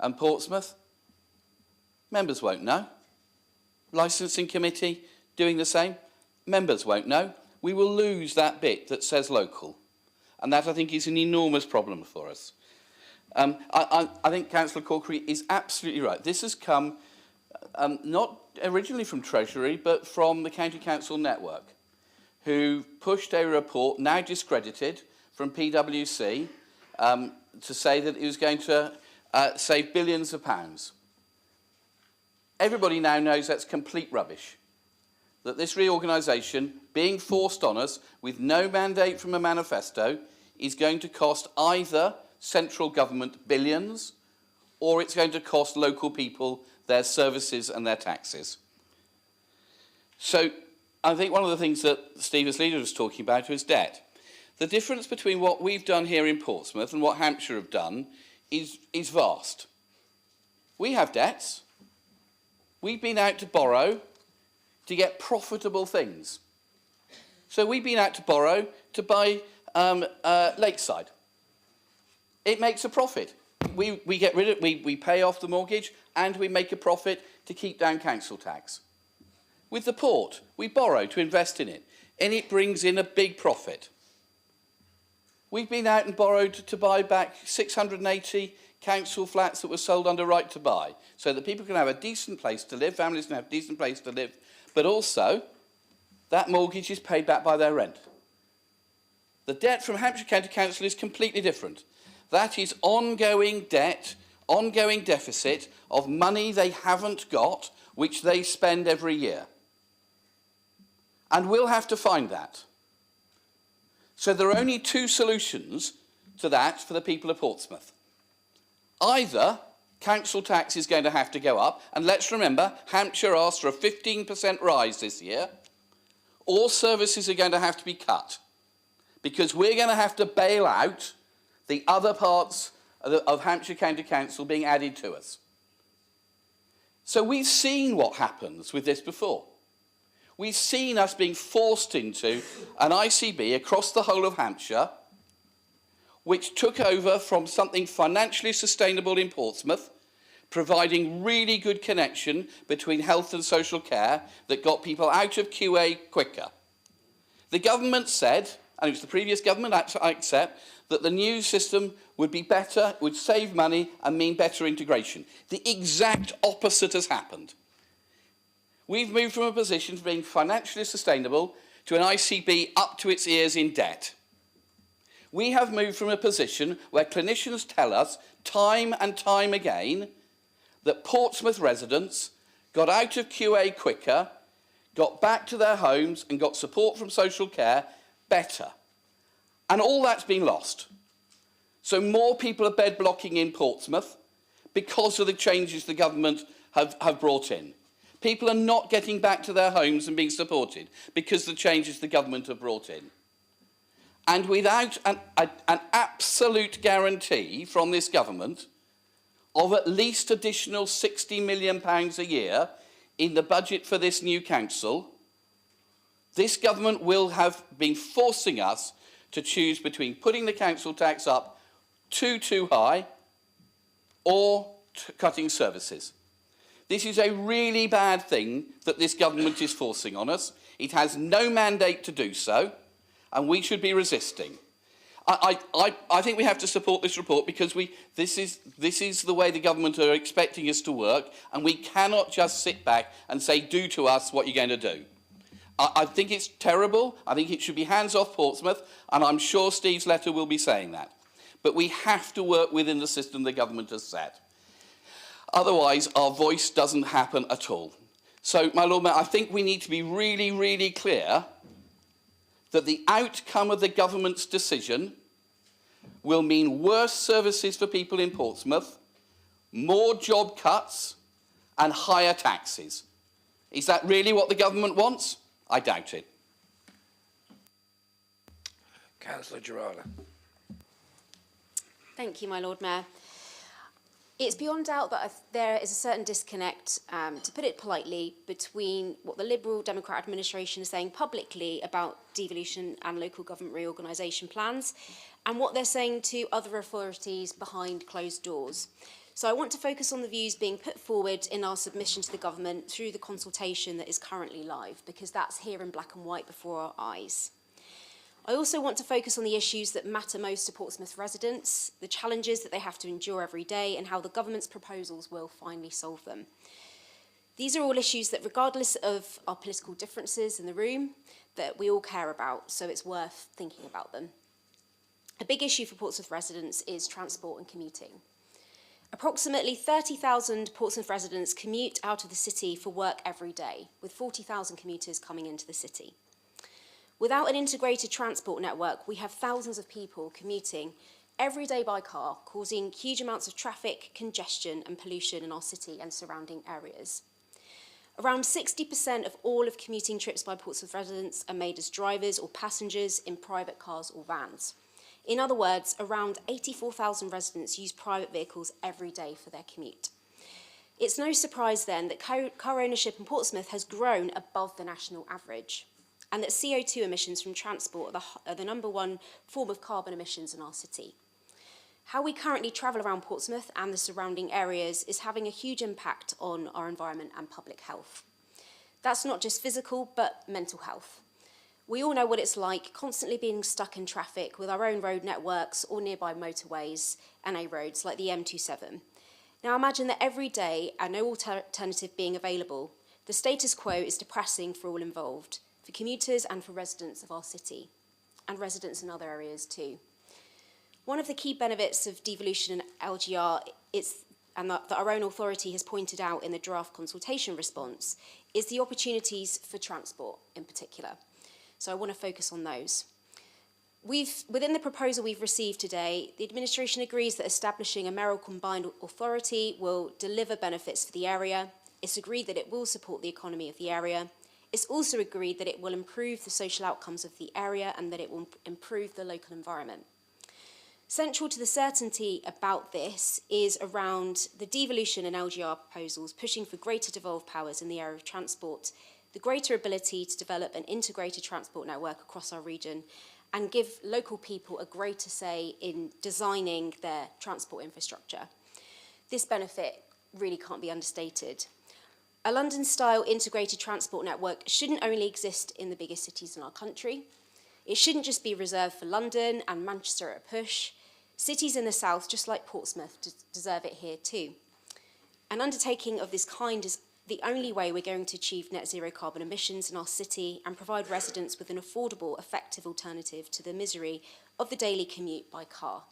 and Portsmouth, members won't know. Licensing committee doing the same, members won't know. We will lose that bit that says local, and that I think is an enormous problem for us. I think Councillor Corkery is absolutely right. This has come not originally from Treasury, but from the County Council Network, who pushed a report, now discredited, from PwC to say that it was going to save billions of pounds. Everybody now knows that's complete rubbish. That this reorganisation, being forced on us with no mandate from a manifesto, is going to cost either central government billions or it's going to cost local people their services and their taxes. So I think one of the things that Steve as leader was talking about was debt. The difference between what we've done here in Portsmouth and what Hampshire have done is vast. We have debts. We've been out to borrow to get profitable things. So we've been out to borrow to buy Lakeside. It makes a profit. We get rid of we pay off the mortgage and we make a profit to keep down council tax. With the port, we borrow to invest in it, and it brings in a big profit. We've been out and borrowed to buy back 680 council flats that were sold under right to buy, so that people can have a decent place to live, families can have a decent place to live, but also that mortgage is paid back by their rent. The debt from Hampshire County Council is completely different. That is ongoing debt, ongoing deficit of money they haven't got, which they spend every year. And we'll have to find that. So there are only two solutions to that for the people of Portsmouth. Either council tax is going to have to go up, and let's remember, Hampshire asked for a 15% rise this year, or services are going to have to be cut, because we're going to have to bail out the other parts of Hampshire County Council being added to us. So we've seen what happens with this before. We've seen us being forced into an ICB across the whole of Hampshire, which took over from something financially sustainable in Portsmouth, providing really good connection between health and social care that got people out of QA quicker. The government said, and it was the previous government, I accept, that the new system would be better, would save money and mean better integration. The exact opposite has happened. We've moved from a position of being financially sustainable to an ICB up to its ears in debt. We have moved from a position where clinicians tell us time and time again that Portsmouth residents got out of QA quicker, got back to their homes and got support from social care better. And all that's been lost. So more people are bed blocking in Portsmouth because of the changes the government have brought in. People are not getting back to their homes and being supported because of the changes the government have brought in. And without an absolute guarantee from this government of at least additional £60 million a year in the budget for this new council, this government will have been forcing us to choose between putting the council tax up too high or cutting services. This is a really bad thing that this government is forcing on us. It has no mandate to do so, and we should be resisting. I think we have to support this report because this is the way the government are expecting us to work, and we cannot just sit back and say, do to us what you're going to do. I think it's terrible. I think it should be hands off Portsmouth, and I'm sure Steve's letter will be saying that. But we have to work within the system the government has set. Otherwise, our voice doesn't happen at all. So, my Lord Mayor, I think we need to be really, really clear that the outcome of the government's decision will mean worse services for people in Portsmouth, more job cuts, and higher taxes. Is that really what the government wants? I doubt it. Councillor Gerrard. Thank you, my Lord Mayor. It's beyond doubt that there is a certain disconnect, to put it politely, between what the Liberal Democrat administration is saying publicly about devolution and local government reorganisation plans and what they're saying to other authorities behind closed doors. So I want to focus on the views being put forward in our submission to the government through the consultation that is currently live, because that's here in black and white before our eyes. I also want to focus on the issues that matter most to Portsmouth residents, the challenges that they have to endure every day, and how the government's proposals will finally solve them. These are all issues that, regardless of our political differences in the room, that we all care about, so it's worth thinking about them. A big issue for Portsmouth residents is transport and commuting. Approximately 30,000 Portsmouth residents commute out of the city for work every day, with 40,000 commuters coming into the city. Without an integrated transport network, we have thousands of people commuting every day by car, causing huge amounts of traffic, congestion and pollution in our city and surrounding areas. Around 60% of all of commuting trips by Portsmouth residents are made as drivers or passengers in private cars or vans. In other words, around 84,000 residents use private vehicles every day for their commute. It's no surprise then that car ownership in Portsmouth has grown above the national average, and that CO2 emissions from transport are the number one form of carbon emissions in our city. How we currently travel around Portsmouth and the surrounding areas is having a huge impact on our environment and public health. That's not just physical, but mental health. We all know what it's like constantly being stuck in traffic with our own road networks or nearby motorways and A roads like the M27. Now imagine that every day and no alternative being available, the status quo is depressing for all involved, for commuters and for residents of our city, and residents in other areas too. One of the key benefits of devolution and LGR and that our own authority has pointed out in the draft consultation response, is the opportunities for transport in particular. So I want to focus on those. Within the proposal we've received today, the administration agrees that establishing a mayoral combined authority will deliver benefits for the area. It's agreed that it will support the economy of the area. It's also agreed that it will improve the social outcomes of the area and that it will improve the local environment. Central to the certainty about this is around the devolution and LGR proposals pushing for greater devolved powers in the area of transport, the greater ability to develop an integrated transport network across our region, and give local people a greater say in designing their transport infrastructure. This benefit really can't be understated. A London-style integrated transport network shouldn't only exist in the biggest cities in our country. It shouldn't just be reserved for London and Manchester at a push. Cities in the south, just like Portsmouth, deserve it here too. An undertaking of this kind is the only way we're going to achieve net zero carbon emissions in our city and provide residents with an affordable, effective alternative to the misery of the daily commute by car.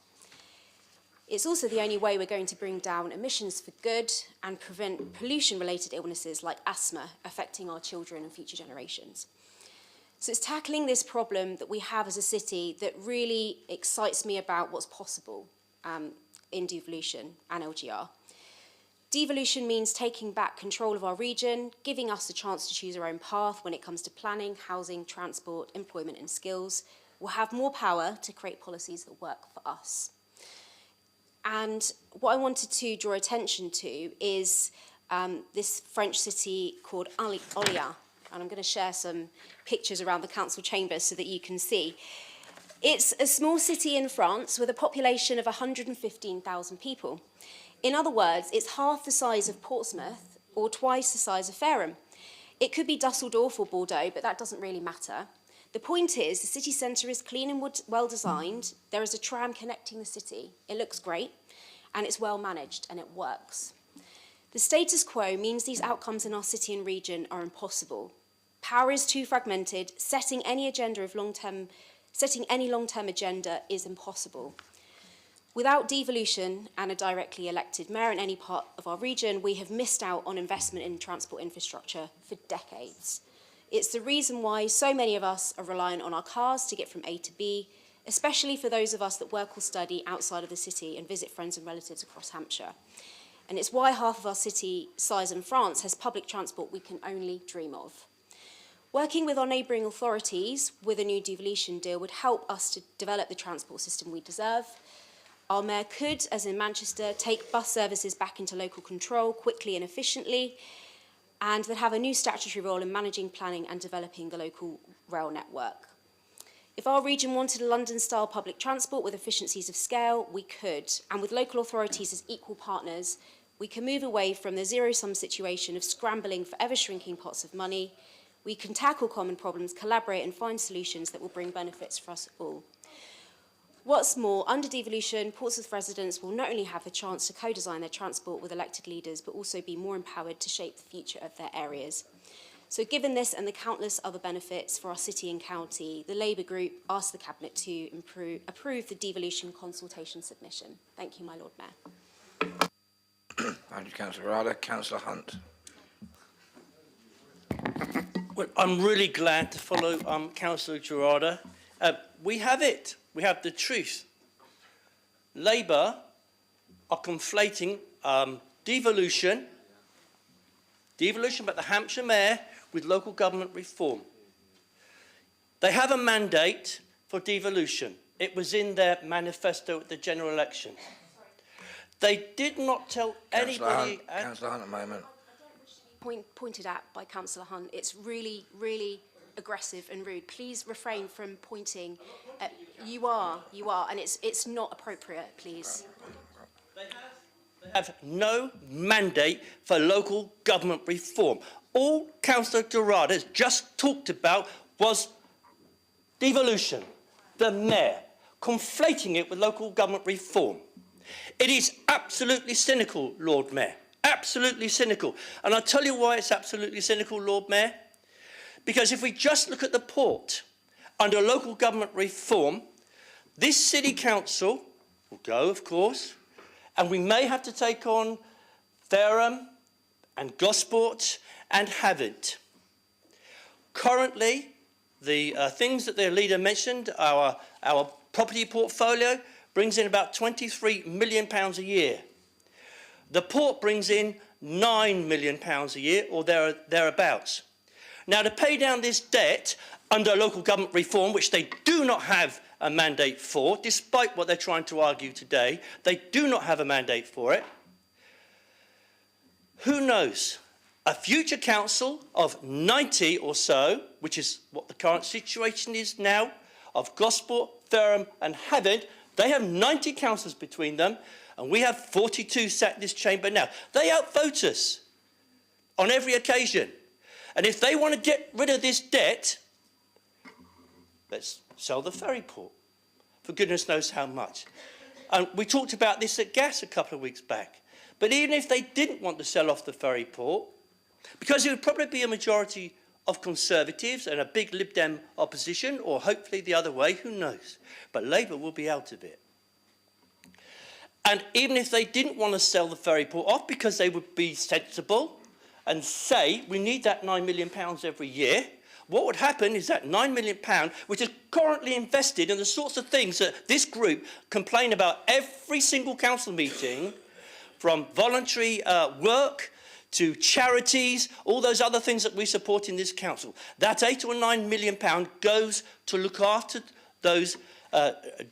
It's also the only way we're going to bring down emissions for good and prevent pollution-related illnesses like asthma affecting our children and future generations. So it's tackling this problem that we have as a city that really excites me about what's possible in devolution and LGR. Devolution means taking back control of our region, giving us the chance to choose our own path when it comes to planning, housing, transport, employment and skills. We'll have more power to create policies that work for us. And what I wanted to draw attention to is this French city called Orléans. And I'm going to share some pictures around the council chambers so that you can see. It's a small city in France with a population of 115,000 people. In other words, it's half the size of Portsmouth or twice the size of Fareham. It could be Dusseldorf or Bordeaux, but that doesn't really matter. The point is, the city centre is clean and well designed. There is a tram connecting the city. It looks great, and it's well managed, and it works. The status quo means these outcomes in our city and region are impossible. Power is too fragmented. Setting any long-term agenda is impossible. Without devolution and a directly elected mayor in any part of our region, we have missed out on investment in transport infrastructure for decades. It's the reason why so many of us are reliant on our cars to get from A to B, especially for those of us that work or study outside of the city and visit friends and relatives across Hampshire. And it's why half of our city size in France has public transport we can only dream of. Working with our neighbouring authorities with a new devolution deal would help us to develop the transport system we deserve. Our mayor could, as in Manchester, take bus services back into local control quickly and efficiently, and that have a new statutory role in managing, planning and developing the local rail network. If our region wanted a London-style public transport with efficiencies of scale, we could, and with local authorities as equal partners, we can move away from the zero-sum situation of scrambling for ever-shrinking pots of money. We can tackle common problems, collaborate and find solutions that will bring benefits for us all. What's more, under devolution, Portsmouth residents will not only have the chance to co-design their transport with elected leaders, but also be more empowered to shape the future of their areas. So given this and the countless other benefits for our city and county, the Labour Group asked the Cabinet to approve the devolution consultation submission. Thank you, my Lord Mayor. Thank you, Councillor Rada. Councillor Hunt. Well, I'm really glad to follow Councillor Gerarda. We have it. We have the truth. Labour are conflating devolution about the Hampshire Mayor with local government reform. They have a mandate for devolution. It was in their manifesto at the general election. They did not tell anybody... Councillor Hunt, a moment. Pointed at by Councillor Hunt. It's really, really aggressive and rude. Please refrain from pointing. You are, and it's not appropriate, please. They have no mandate for local government reform. All Councillor Gerarda just talked about was devolution, the mayor, conflating it with local government reform. It is absolutely cynical, Lord Mayor, absolutely cynical. And I'll tell you why it's absolutely cynical, Lord Mayor. Because if we just look at the port, under local government reform, this city council will go, of course, and we may have to take on Fareham and Gosport and Havant. Currently, the things that their leader mentioned, our property portfolio brings in about £23 million a year. The port brings in £9 million a year, or thereabouts. Now, to pay down this debt under local government reform, which they do not have a mandate for, despite what they're trying to argue today, they do not have a mandate for it. Who knows? A future council of 90 or so, which is what the current situation is now, of Gosport, Fareham and Havant, they have 90 councillors between them, and we have 42 sat in this chamber now. They outvote us on every occasion. And if they want to get rid of this debt, let's sell the ferry port for goodness knows how much. And we talked about this at Gas a couple of weeks back. But even if they didn't want to sell off the ferry port, because it would probably be a majority of Conservatives and a big Lib Dem opposition, or hopefully the other way, who knows? But Labour will be out of it. And even if they didn't want to sell the ferry port off because they would be sensible and say, we need that £9 million every year, what would happen is that £9 million, which is currently invested in the sorts of things that this group complain about every single council meeting, from voluntary work to charities, all those other things that we support in this council. That £8 or £9 million goes to look after those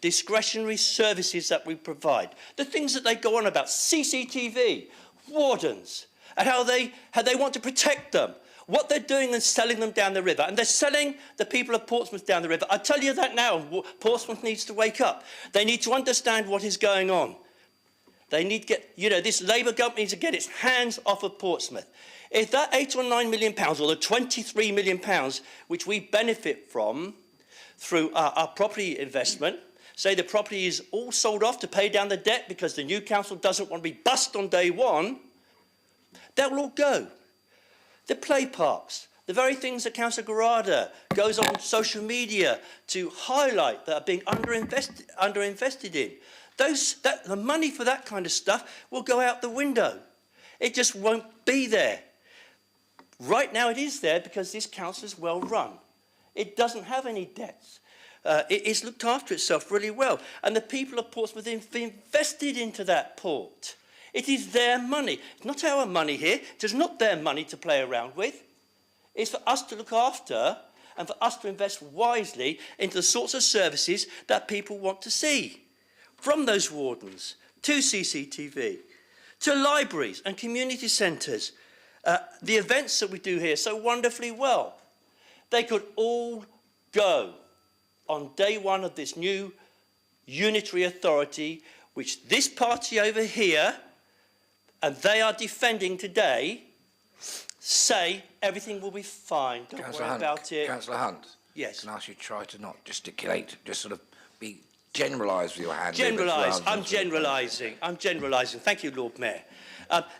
discretionary services that we provide. The things that they go on about, CCTV, wardens, and how they want to protect them. What they're doing is selling them down the river, and they're selling the people of Portsmouth down the river. I tell you that now, Portsmouth needs to wake up. They need to understand what is going on. They need to get, this Labour government needs to get its hands off of Portsmouth. If that £8 or £9 million, or the £23 million, which we benefit from through our property investment, say the property is all sold off to pay down the debt because the new council doesn't want to be bust on day one, that will all go. The play parks, the very things that Councillor Gerarda goes on social media to highlight that are being underinvested in. The money for that kind of stuff will go out the window. It just won't be there. Right now it is there because this council is well run. It doesn't have any debts. It's looked after itself really well. And the people of Portsmouth have invested into that port. It is their money. It's not our money here. It is not their money to play around with. It's for us to look after and for us to invest wisely into the sorts of services that people want to see. From those wardens, to CCTV, to libraries and community centres, the events that we do here so wonderfully well, they could all go on day one of this new unitary authority, which this party over here, and they are defending today, say everything will be fine. Don't Councillor worry Hunt, about it. Councillor Hunt. Yes. Can I ask you to try to not gesticulate, just sort of be generalised with your hand. Generalise. I'm generalising. I'm generalising. Thank you, Lord Mayor.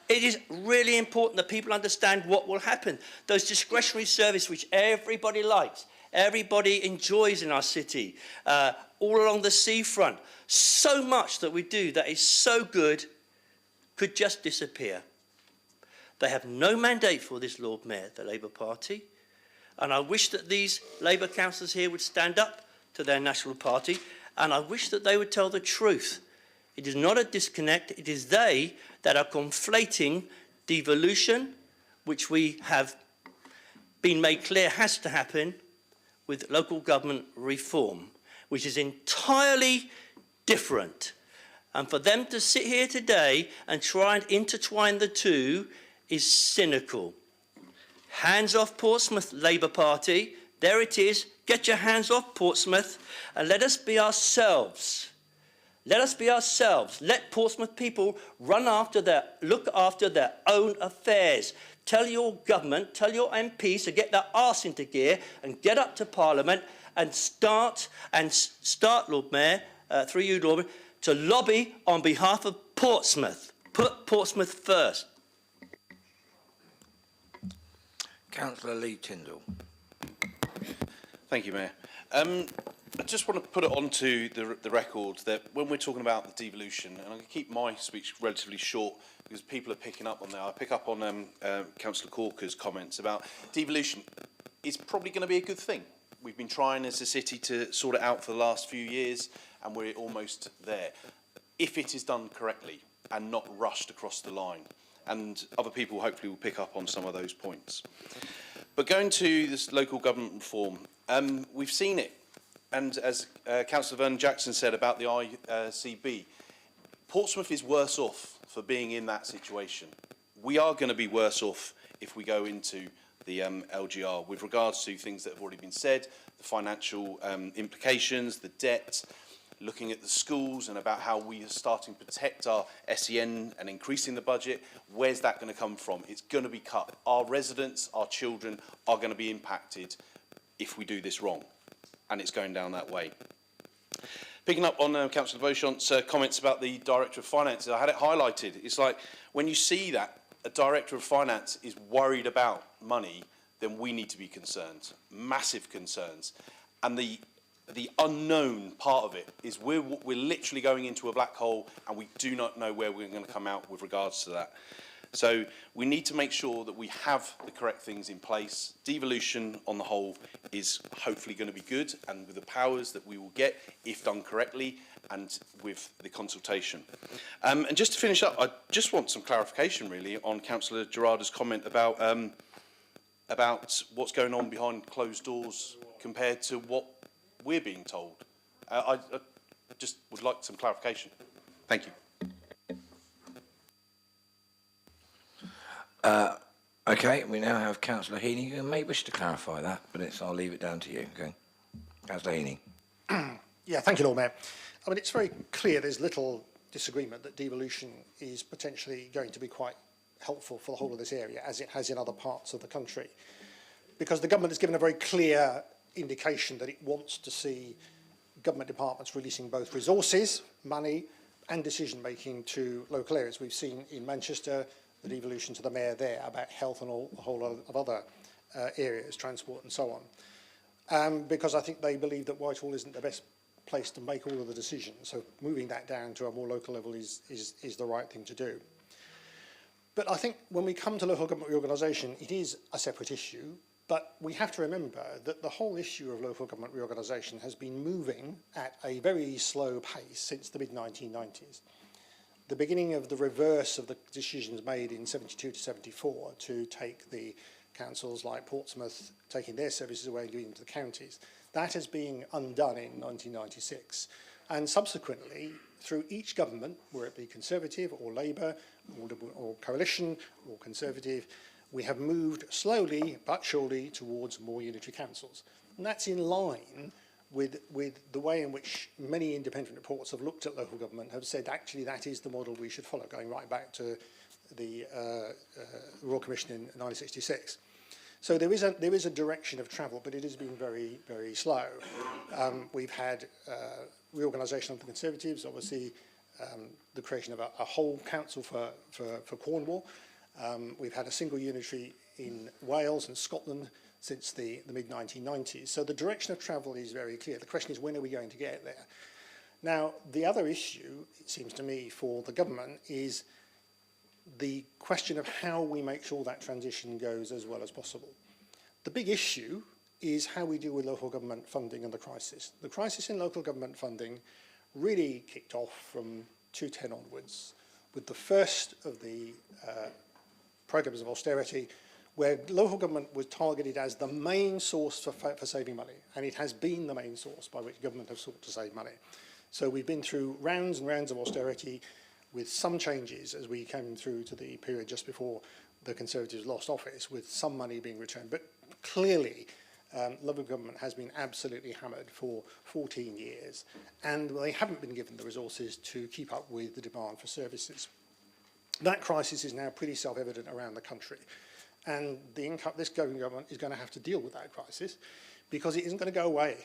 It is really important that people understand what will happen. Those discretionary services which everybody likes, everybody enjoys in our city, all along the seafront, so much that we do that is so good could just disappear. They have no mandate for this, Lord Mayor, the Labour Party. And I wish that these Labour councillors here would stand up to their National Party, and I wish that they would tell the truth. It is not a disconnect, it is they that are conflating devolution, which we have been made clear has to happen, with local government reform, which is entirely different. And for them to sit here today and try and intertwine the two is cynical. Hands off Portsmouth, Labour Party. There it is. Get your hands off Portsmouth and let us be ourselves. Let us be ourselves. Let Portsmouth people look after their own affairs. Tell your government, tell your MPs to get their arse into gear and get up to Parliament and start, Lord Mayor, through you, Lord Mayor, to lobby on behalf of Portsmouth. Put Portsmouth first. Councillor Lee Tyndall. Thank you, Mayor. I just want to put it onto the record that when we're talking about the devolution, and I'm going to keep my speech relatively short because people are picking up on that. I pick up on Councillor Corker's comments about devolution. It's probably going to be a good thing. We've been trying as a city to sort it out for the last few years, and we're almost there. If it is done correctly and not rushed across the line. And other people hopefully will pick up on some of those points. But going to this local government reform, we've seen it. And as Councillor Vernon Jackson said about the ICB, Portsmouth is worse off for being in that situation. We are going to be worse off if we go into the LGR with regards to things that have already been said, the financial implications, the debt, looking at the schools and about how we are starting to protect our SEN and increasing the budget. Where's that going to come from? It's going to be cut. Our residents, our children are going to be impacted if we do this wrong. And it's going down that way. Picking up on Councillor Beauchamp's comments about the Director of Finance, I had it highlighted. It's like when you see that a Director of Finance is worried about money, then we need to be concerned, massive concerns. And the unknown part of it is we're literally going into a black hole and we do not know where we're going to come out with regards to that. So we need to make sure that we have the correct things in place. Devolution on the whole is hopefully going to be good, and with the powers that we will get if done correctly and with the consultation. And just to finish up, I just want some clarification really on Councillor Gerarda's comment about what's going on behind closed doors compared to what we're being told. I just would like some clarification. Thank you. Okay, we now have Councillor Heaney, who may wish to clarify that, but I'll leave it down to you. Okay. Councillor Heaney. Yeah, thank you, Lord Mayor. I mean, it's very clear there's little disagreement that devolution is potentially going to be quite helpful for the whole of this area, as it has in other parts of the country, because the government has given a very clear indication that it wants to see government departments releasing both resources, money, and decision-making to local areas. We've seen in Manchester the devolution to the mayor there about health and a whole lot of other areas, transport and so on. Because I think they believe that Whitehall isn't the best place to make all of the decisions. So moving that down to a more local level is the right thing to do. But I think when we come to local government reorganisation, it is a separate issue. But we have to remember that the whole issue of local government reorganisation has been moving at a very slow pace since the mid-1990s. The beginning of the reverse of the decisions made in 72 to 74 to take the councils like Portsmouth, taking their services away and giving them to the counties, that has been undone in 1996. And subsequently, through each government, whether it be Conservative or Labour or Coalition or Conservative, we have moved slowly but surely towards more unitary councils. And that's in line with the way in which many independent reports have looked at local government, have said actually that is the model we should follow, going right back to the Royal Commission in 1966. So there is a direction of travel, but it has been very, very slow. We've had reorganisation of the Conservatives, obviously the creation of a whole council for Cornwall. We've had a single unitary in Wales and Scotland since the mid-1990s. So the direction of travel is very clear. The question is, when are we going to get there? Now, the other issue, it seems to me, for the government is the question of how we make sure that transition goes as well as possible. The big issue is how we deal with local government funding and the crisis. The crisis in local government funding really kicked off from 2010 onwards with the first of the programmes of austerity, where local government was targeted as the main source for saving money, and it has been the main source by which government have sought to save money. So we've been through rounds and rounds of austerity with some changes as we came through to the period just before the Conservatives lost office, with some money being returned. But clearly, local government has been absolutely hammered for 14 years, and they haven't been given the resources to keep up with the demand for services. That crisis is now pretty self-evident around the country, and this government is going to have to deal with that crisis because it isn't going to go away.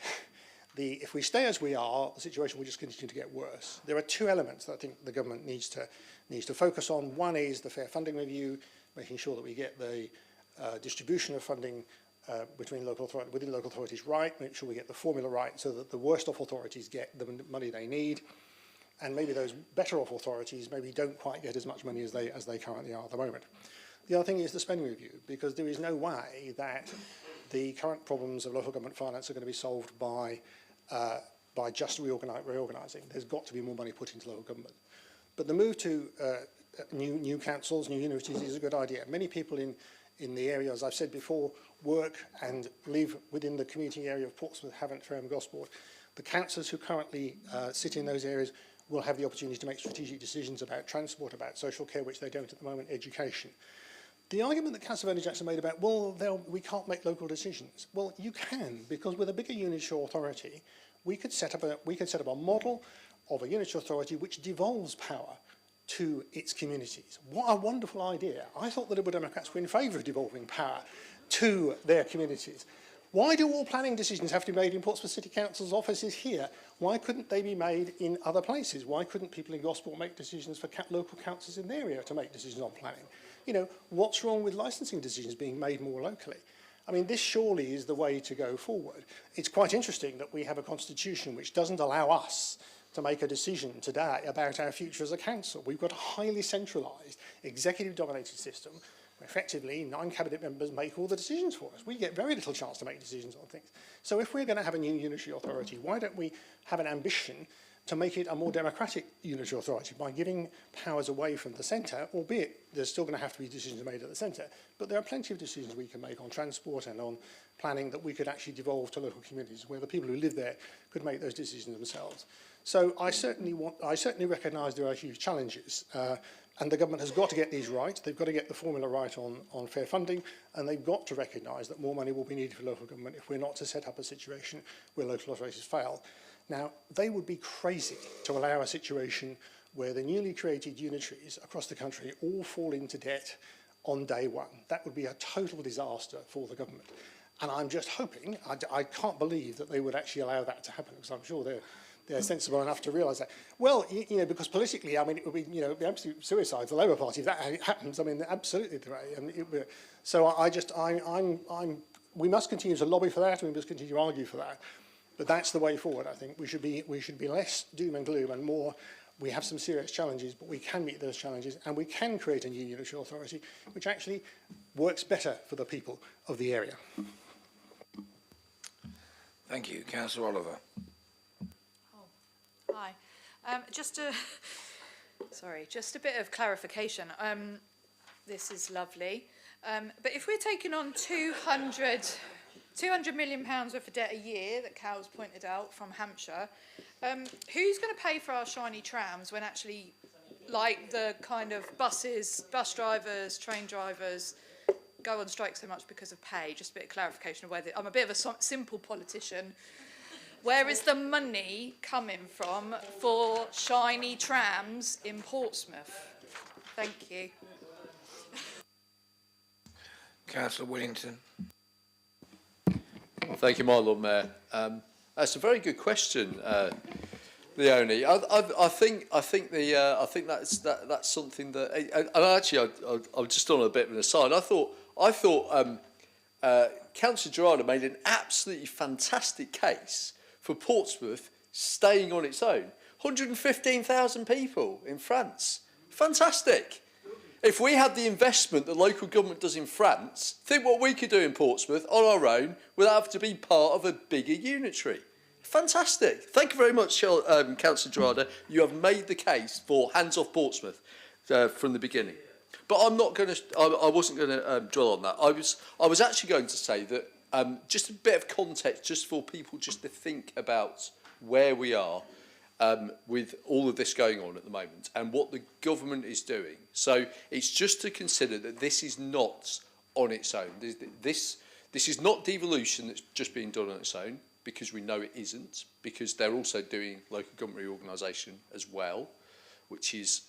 If we stay as we are, the situation will just continue to get worse. There are two elements that I think the government needs to focus on. One is the fair funding review, making sure that we get the distribution of funding within local authorities right, make sure we get the formula right so that the worst off authorities get the money they need, and maybe those better off authorities maybe don't quite get as much money as they currently are at the moment. The other thing is the spending review, because there is no way that the current problems of local government finance are going to be solved by just reorganising. There's got to be more money put into local government. But the move to new councils, new unitaries is a good idea. Many people in the area, as I've said before, work and live within the community area of Portsmouth, Havant, Fareham, Gosport. The councillors who currently sit in those areas will have the opportunity to make strategic decisions about transport, about social care, which they don't at the moment, education. The argument that Councillor Vernon-Jackson made about, well, we can't make local decisions. Well, you can, because with a bigger unitary authority, we could set up a model of a unitary authority which devolves power to its communities. What a wonderful idea. I thought the Liberal Democrats were in favour of devolving power to their communities. Why do all planning decisions have to be made in Portsmouth City Council's offices here? Why couldn't they be made in other places? Why couldn't people in Gosport make decisions for local councils in their area to make decisions on planning? You know, what's wrong with licensing decisions being made more locally? I mean, this surely is the way to go forward. It's quite interesting that we have a constitution which doesn't allow us to make a decision today about our future as a council. We've got a highly centralised, executive-dominated system where effectively 9 cabinet members make all the decisions for us. We get very little chance to make decisions on things. So if we're going to have a new unitary authority, why don't we have an ambition to make it a more democratic unitary authority by giving powers away from the centre, albeit there's still going to have to be decisions made at the centre, but there are plenty of decisions we can make on transport and on planning that we could actually devolve to local communities where the people who live there could make those decisions themselves. So I certainly recognise there are huge challenges, and the government has got to get these right. They've got to get the formula right on fair funding, and they've got to recognise that more money will be needed for local government if we're not to set up a situation where local authorities fail. Now, they would be crazy to allow a situation where the newly created unitaries across the country all fall into debt on day one. That would be a total disaster for the government. And I'm just hoping, I can't believe that they would actually allow that to happen, because I'm sure they're sensible enough to realise that. Well, you know, because politically, I mean, it would be, you know, it'd be absolute suicide for the Labour Party if that happens. I mean, absolutely. So we must continue to lobby for that, and we must continue to argue for that. But that's the way forward, I think. We should be less doom and gloom and more, we have some serious challenges, but we can meet those challenges, and we can create a new unitary authority which actually works better for the people of the area. Thank you. Councillor Oliver. Hi. Just a bit of clarification. This is lovely. But if we're taking on £200 million worth of debt a year that Cal's pointed out from Hampshire, who's going to pay for our shiny trams when actually, like, the kind of bus drivers, train drivers go on strike so much because of pay? Just a bit of clarification of whether I'm a bit of a simple politician. Where is the money coming from for shiny trams in Portsmouth? Thank you. Councillor Willington. Thank you, my Lord Mayor. That's a very good question, Leonie. I think that's something that, and actually, I'm just on a bit of an aside. I thought Councillor Gerardo made an absolutely fantastic case for Portsmouth staying on its own. 115,000 people in France. Fantastic. If we had the investment the local government does in France, think what we could do in Portsmouth on our own without having to be part of a bigger unitary. Fantastic. Thank you very much, Councillor Gerardo. You have made the case for hands off Portsmouth from the beginning. But I'm not going to. I wasn't going to dwell on that. I was actually going to say that just a bit of context, just for people just to think about where we are with all of this going on at the moment and what the government is doing. So it's just to consider that this is not on its own. This is not devolution that's just being done on its own, because we know it isn't, because they're also doing local government reorganisation as well, which is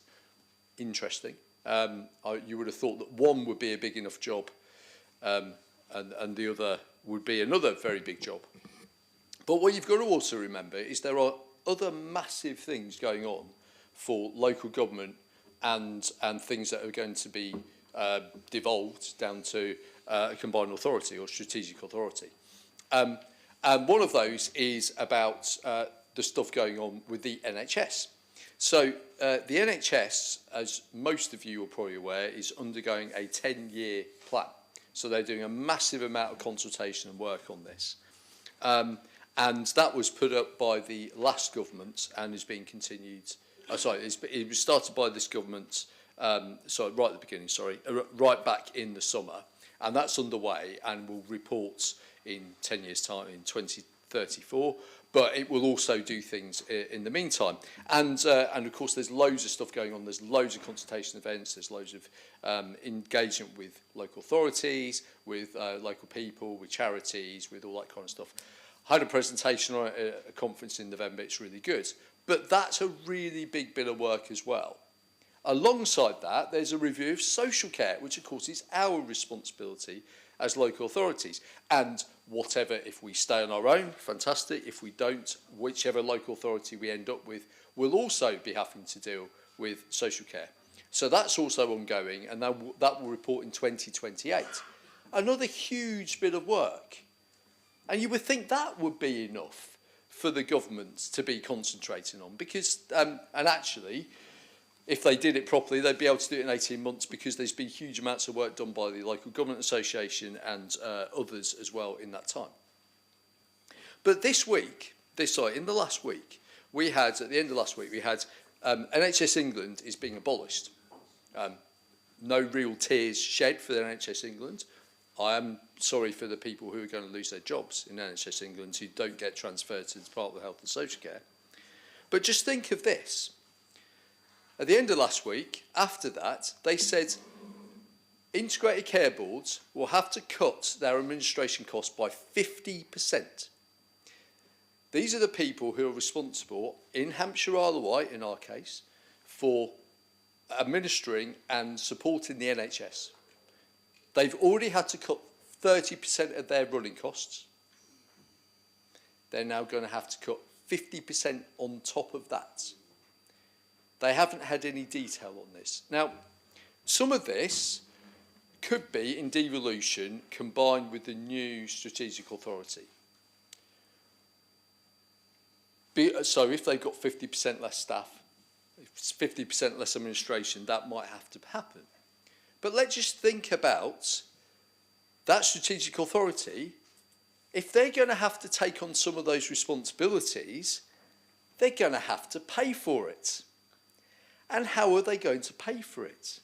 interesting. You would have thought that one would be a big enough job and the other would be another very big job. But what you've got to also remember is there are other massive things going on for local government and things that are going to be devolved down to a combined authority or strategic authority. And one of those is about the stuff going on with the NHS. So the NHS, as most of you are probably aware, is undergoing a 10-year plan. So they're doing a massive amount of consultation and work on this. And that was put up by the last government and is being continued. It was started by this government, right at the beginning, right back in the summer. And that's underway and will report in 10 years' time, in 2034. But it will also do things in the meantime. And of course, there's loads of stuff going on. There's loads of consultation events. There's loads of engagement with local authorities, with local people, with charities, with all that kind of stuff. I had a presentation on a conference in November. It's really good. But that's a really big bit of work as well. Alongside that, there's a review of social care, which of course is our responsibility as local authorities. And whatever, if we stay on our own, fantastic. If we don't, whichever local authority we end up with will also be having to deal with social care. So that's also ongoing, and that will report in 2028. Another huge bit of work. And you would think that would be enough for the government to be concentrating on, because, and actually, if they did it properly, they'd be able to do it in 18 months, because there's been huge amounts of work done by the Local Government Association and others as well in that time. But this week, in the last week, at the end of last week, we had NHS England is being abolished. No real tears shed for the NHS England. I am sorry for the people who are going to lose their jobs in NHS England who don't get transferred to the Department of Health and Social Care. But just think of this. At the end of last week, after that, they said integrated care boards will have to cut their administration costs by 50%. These are the people who are responsible, in Hampshire Isle of Wight, in our case, for administering and supporting the NHS. They've already had to cut 30% of their running costs. They're now going to have to cut 50% on top of that. They haven't had any detail on this. Now, some of this could be in devolution combined with the new strategic authority. So if they've got 50% less staff, 50% less administration, that might have to happen. But let's just think about that strategic authority. If they're going to have to take on some of those responsibilities, they're going to have to pay for it. And how are they going to pay for it?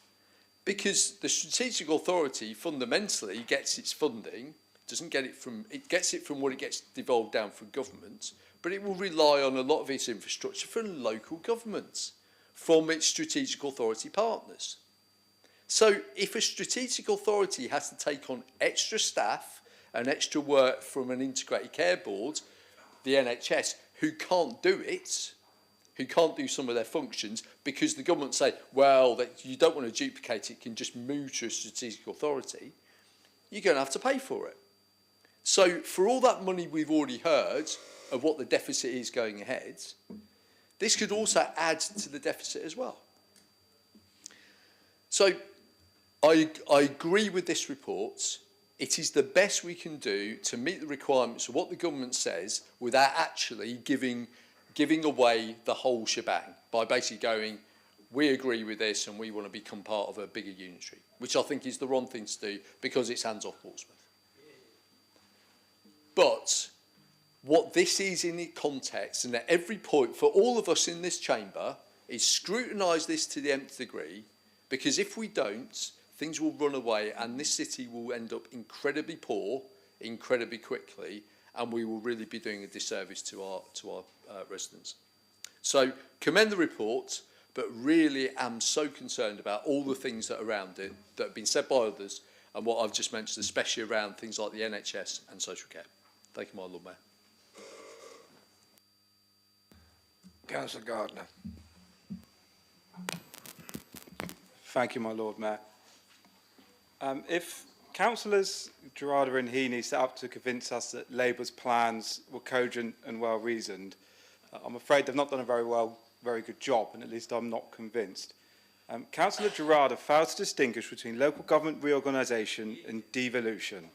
Because the strategic authority fundamentally gets its funding, it gets it from what it gets devolved down from government, but it will rely on a lot of its infrastructure from local governments, from its strategic authority partners. So if a strategic authority has to take on extra staff and extra work from an integrated care board, the NHS, who can't do it, who can't do some of their functions because the government say, well, that you don't want to duplicate it, can just move to a strategic authority, you're going to have to pay for it. So for all that money we've already heard of what the deficit is going ahead, this could also add to the deficit as well. So I agree with this report. It is the best we can do to meet the requirements of what the government says without actually giving away the whole shebang by basically going, we agree with this and we want to become part of a bigger unitary, which I think is the wrong thing to do because it's hands off Portsmouth. But what this is in the context, and at every point for all of us in this chamber, is scrutinise this to the nth degree, because if we don't, things will run away and this city will end up incredibly poor, incredibly quickly, and we will really be doing a disservice to our residents. So commend the report, but really am so concerned about all the things that are around it that have been said by others and what I've just mentioned, especially around things like the NHS and social care. Thank you, my Lord Mayor. Councillor Gardner. Thank you, my Lord Mayor. If Councillors Gerarda and Heaney set up to convince us that Labour's plans were cogent and well-reasoned, I'm afraid they've not done a very good job, and at least I'm not convinced. Councillor Gerarda fails to distinguish between local government reorganisation and devolution.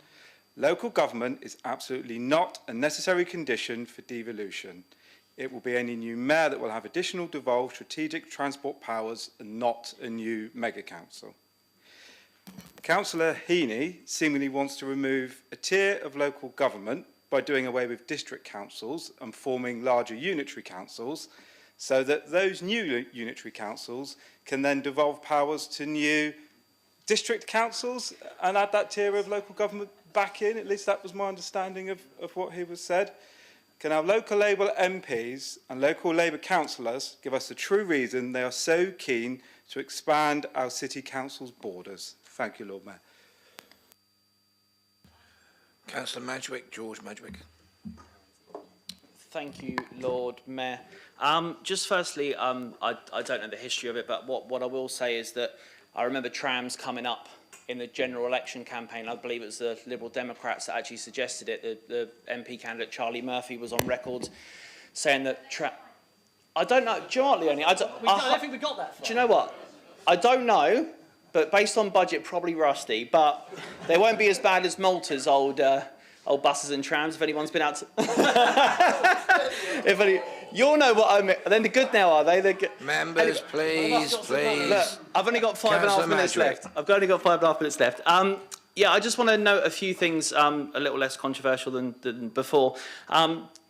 Local government is absolutely not a necessary condition for devolution. It will be any new mayor that will have additional devolved strategic transport powers and not a new mega council. Councillor Heaney seemingly wants to remove a tier of local government by doing away with district councils and forming larger unitary councils, so that those new unitary councils can then devolve powers to new district councils and add that tier of local government back in. At least that was my understanding of what he was said. Can our local Labour MPs and local Labour councillors give us the true reason they are so keen to expand our city council's borders? Thank you, Lord Mayor. Councillor Madgwick, George Madgwick. Thank you, Lord Mayor. Just firstly, I don't know the history of it, but what I will say is that I remember trams coming up in the general election campaign. I believe it was the Liberal Democrats that actually suggested it. The MP candidate, Charlie Murphy, was on record saying that I don't know. Do you know what, Leonie? I don't think we got that far. Do you know what? I don't know, but based on budget, probably rusty. But they won't be as bad as Malta's old buses and trams, if anyone's been out to... You'll know what I mean. They're good now, are they? Members, please. Look, I've only got 5.5 minutes left. I've only got 5.5 minutes left. Yeah, I just want to note a few things a little less controversial than before.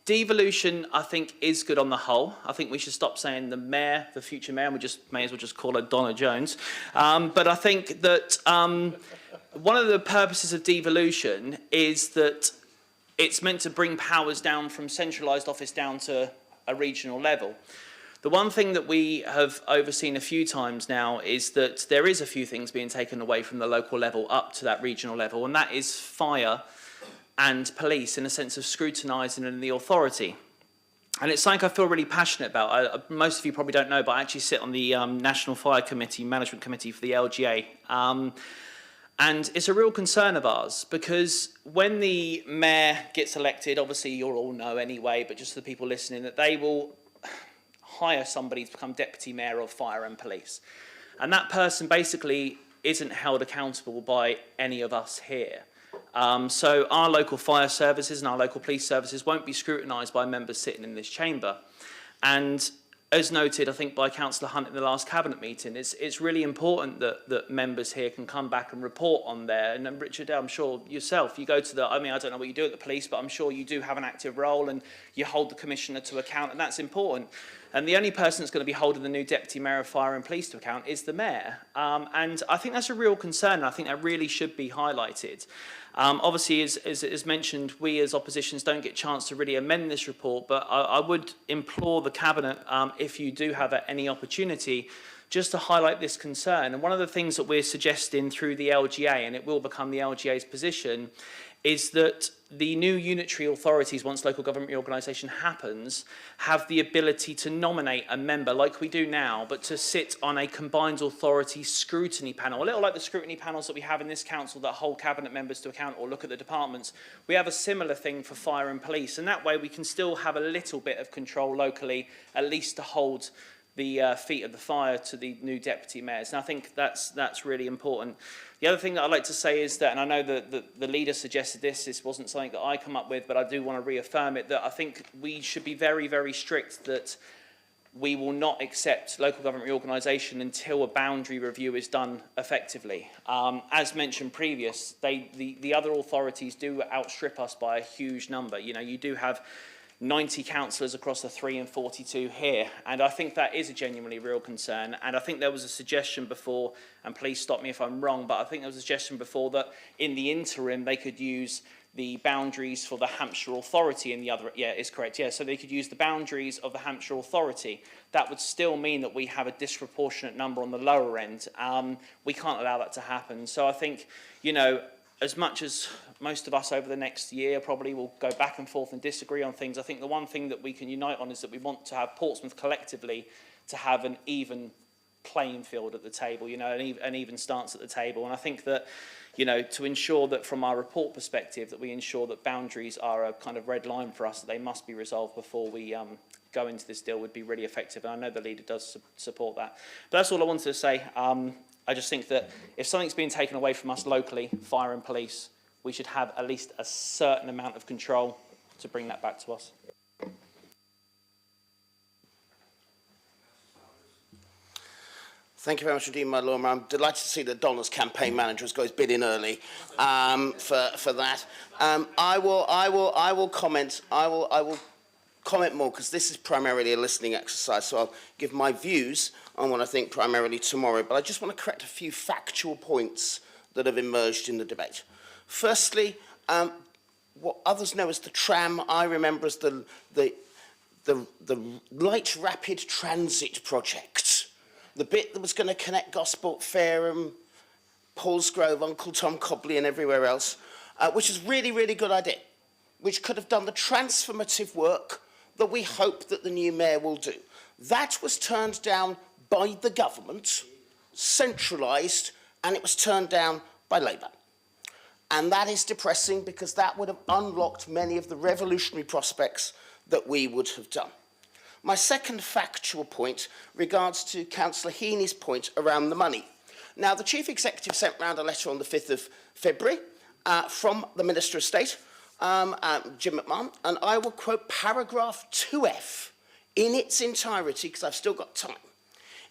Devolution, I think, is good on the whole. I think we should stop saying the mayor, the future mayor, and we may as well just call her Donna Jones. But I think that one of the purposes of devolution is that it's meant to bring powers down from centralised office down to a regional level. The one thing that we have overseen a few times now is that there is a few things being taken away from the local level up to that regional level, and that is fire and police, in a sense of scrutinising the authority. And it's something I feel really passionate about. Most of you probably don't know, but I actually sit on the National Fire Committee, Management Committee for the LGA. And it's a real concern of ours, because when the mayor gets elected, obviously you'll all know anyway, but just for the people listening, that they will hire somebody to become deputy mayor of fire and police. And that person basically isn't held accountable by any of us here. So our local fire services and our local police services won't be scrutinised by members sitting in this chamber. And as noted, I think, by Councillor Hunt in the last Cabinet meeting, it's really important that members here can come back and report on there. And Richard, I'm sure yourself, you go to I don't know what you do at the police, but I'm sure you do have an active role and you hold the Commissioner to account, and that's important. And the only person that's going to be holding the new Deputy Mayor of Fire and Police to account is the Mayor. And I think that's a real concern, and I think that really should be highlighted. Obviously, as mentioned, we as oppositions don't get a chance to really amend this report, but I would implore the Cabinet, if you do have any opportunity, just to highlight this concern. And one of the things that we're suggesting through the LGA, and it will become the LGA's position, is that the new unitary authorities, once local government reorganisation happens, have the ability to nominate a member like we do now, but to sit on a combined authority scrutiny panel, a little like the scrutiny panels that we have in this council that hold cabinet members to account or look at the departments. We have a similar thing for fire and police, and that way we can still have a little bit of control locally, at least to hold the feet of the fire to the new deputy mayors. And I think that's really important. The other thing that I'd like to say is that, and I know that the leader suggested this wasn't something that I come up with, but I do want to reaffirm it, that I think we should be very, very strict that we will not accept local government reorganisation until a boundary review is done effectively. As mentioned previous, the other authorities do outstrip us by a huge number. You know, you do have 90 councillors across the 3 and 42 here, and I think that is a genuinely real concern. And I think there was a suggestion before, and please stop me if I'm wrong, but I think there was a suggestion before that in the interim they could use the boundaries for the Hampshire Authority in the other, yeah, it's correct, yeah, so they could use the boundaries of the Hampshire Authority. That would still mean that we have a disproportionate number on the lower end. We can't allow that to happen. So I think, you know, as much as most of us over the next year probably will go back and forth and disagree on things, I think the one thing that we can unite on is that we want to have Portsmouth collectively to have an even playing field at the table, you know, an even stance at the table. And I think that, you know, to ensure that from our report perspective, that we ensure that boundaries are a kind of red line for us, that they must be resolved before we go into this deal would be really effective. And I know the leader does support that. But that's all I wanted to say. I just think that if something's being taken away from us locally, fire and police, we should have at least a certain amount of control to bring that back to us. Thank you very much indeed, my Lord Mayor. I'm delighted to see that Donna's campaign manager has got his bid in early for that. I will comment more because this is primarily a listening exercise, so I'll give my views on what I think primarily tomorrow. But I just want to correct a few factual points that have emerged in the debate. Firstly, what others know as the tram, I remember as the light rapid transit project. The bit that was going to connect Gosport, Fareham, Paulsgrove, Uncle Tom Cobley and everywhere else, which is really, really good idea, which could have done the transformative work that we hope that the new mayor will do. That was turned down by the government, centralised, and it was turned down by Labour. And that is depressing because that would have unlocked many of the revolutionary prospects that we would have done. My second factual point regards to Councillor Heaney's point around the money. Now, the Chief Executive sent round a letter on the 5th of February from the Minister of State, Jim McMahon, and I will quote paragraph 2F in its entirety because I've still got time.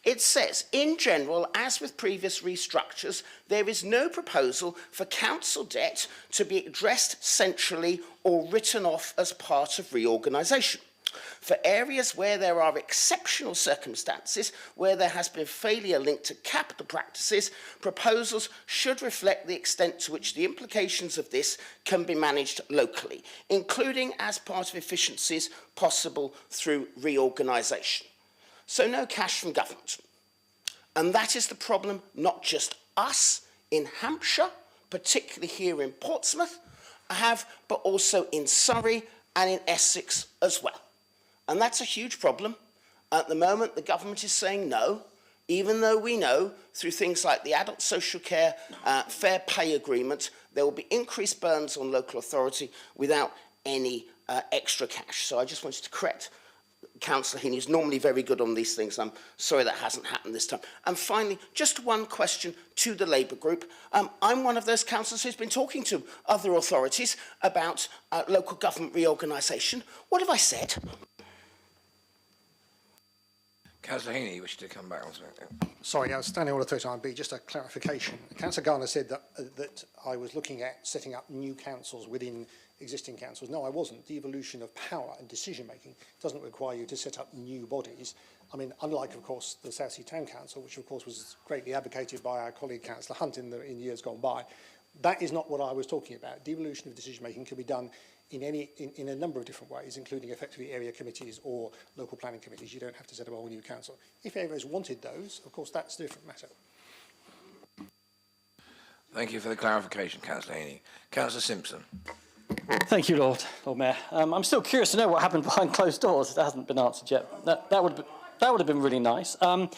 It says, in general, as with previous restructures, there is no proposal for council debt to be addressed centrally or written off as part of reorganisation. For areas where there are exceptional circumstances, where there has been failure linked to capital practices, proposals should reflect the extent to which the implications of this can be managed locally, including as part of efficiencies possible through reorganisation. So no cash from government. And that is the problem, not just us in Hampshire, particularly here in Portsmouth, but also in Surrey and in Essex as well. And that's a huge problem. At the moment, the government is saying no, even though we know through things like the Adult Social Care Fair Pay Agreement, there will be increased burdens on local authority without any extra cash. So I just wanted to correct Councillor Heaney, who's normally very good on these things. I'm sorry that hasn't happened this time. And finally, just one question to the Labour group. I'm one of those councillors who's been talking to other authorities about local government reorganisation. What have I said? Councillor Heaney, you wish to come back on something? Sorry, I was standing on authority time B. Just a clarification. Councillor Garner said that I was looking at setting up new councils within existing councils. No, I wasn't. Devolution of power and decision-making doesn't require you to set up new bodies. I mean, unlike, of course, the South Sea Town Council, which, of course, was greatly advocated by our colleague Councillor Hunt in years gone by, that is not what I was talking about. Devolution of decision-making can be done in a number of different ways, including effectively area committees or local planning committees. You don't have to set up a whole new council. If areas wanted those, of course, that's a different matter. Thank you for the clarification, Councillor Heaney. Councillor Simpson. Thank you, Lord Mayor. I'm still curious to know what happened behind closed doors. That hasn't been answered yet. That would have been really nice. I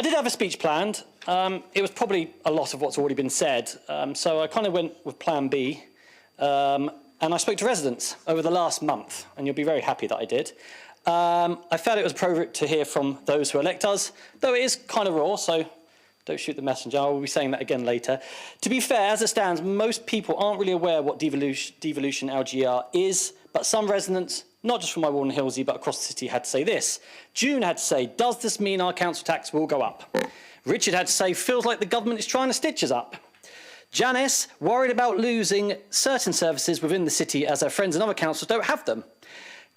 did have a speech planned. It was probably a lot of what's already been said. So I kind of went with Plan B. And I spoke to residents over the last month, and you'll be very happy that I did. I felt it was appropriate to hear from those who elect us, though it is kind of raw, so don't shoot the messenger. I will be saying that again later. To be fair, as it stands, most people aren't really aware what devolution LGR is, but some residents, not just from my ward in Hillsey, but across the city, had to say this. June had to say, does this mean our council tax will go up? Richard had to say, feels like the government is trying to stitch us up. Janice, worried about losing certain services within the city as her friends and other councils don't have them.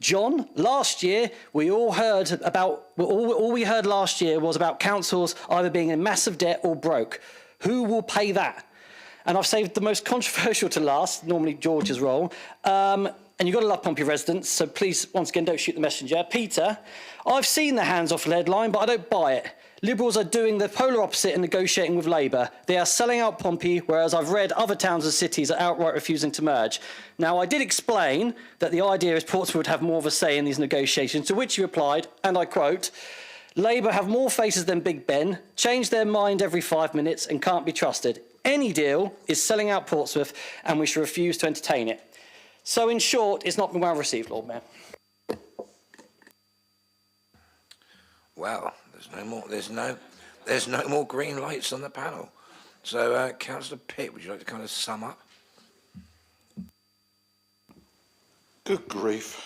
John, last year, we all heard about, all we heard last year was about councils either being in massive debt or broke. Who will pay that? And I've saved the most controversial to last, normally George's role. And you've got to love Pompey residents, so please, once again, don't shoot the messenger. Peter, I've seen the hands-off lead line, but I don't buy it. Liberals are doing the polar opposite in negotiating with Labour. They are selling out Pompey, whereas I've read other towns and cities are outright refusing to merge. Now, I did explain that the idea is Portsmouth would have more of a say in these negotiations, to which you replied, and I quote, Labour have more faces than Big Ben, change their mind every 5 minutes and can't be trusted. Any deal is selling out Portsmouth, and we should refuse to entertain it. So, in short, it's not been well received, Lord Mayor. Well, there's no more green lights on the panel. So, Councillor Pitt, would you like to kind of sum up? Good grief.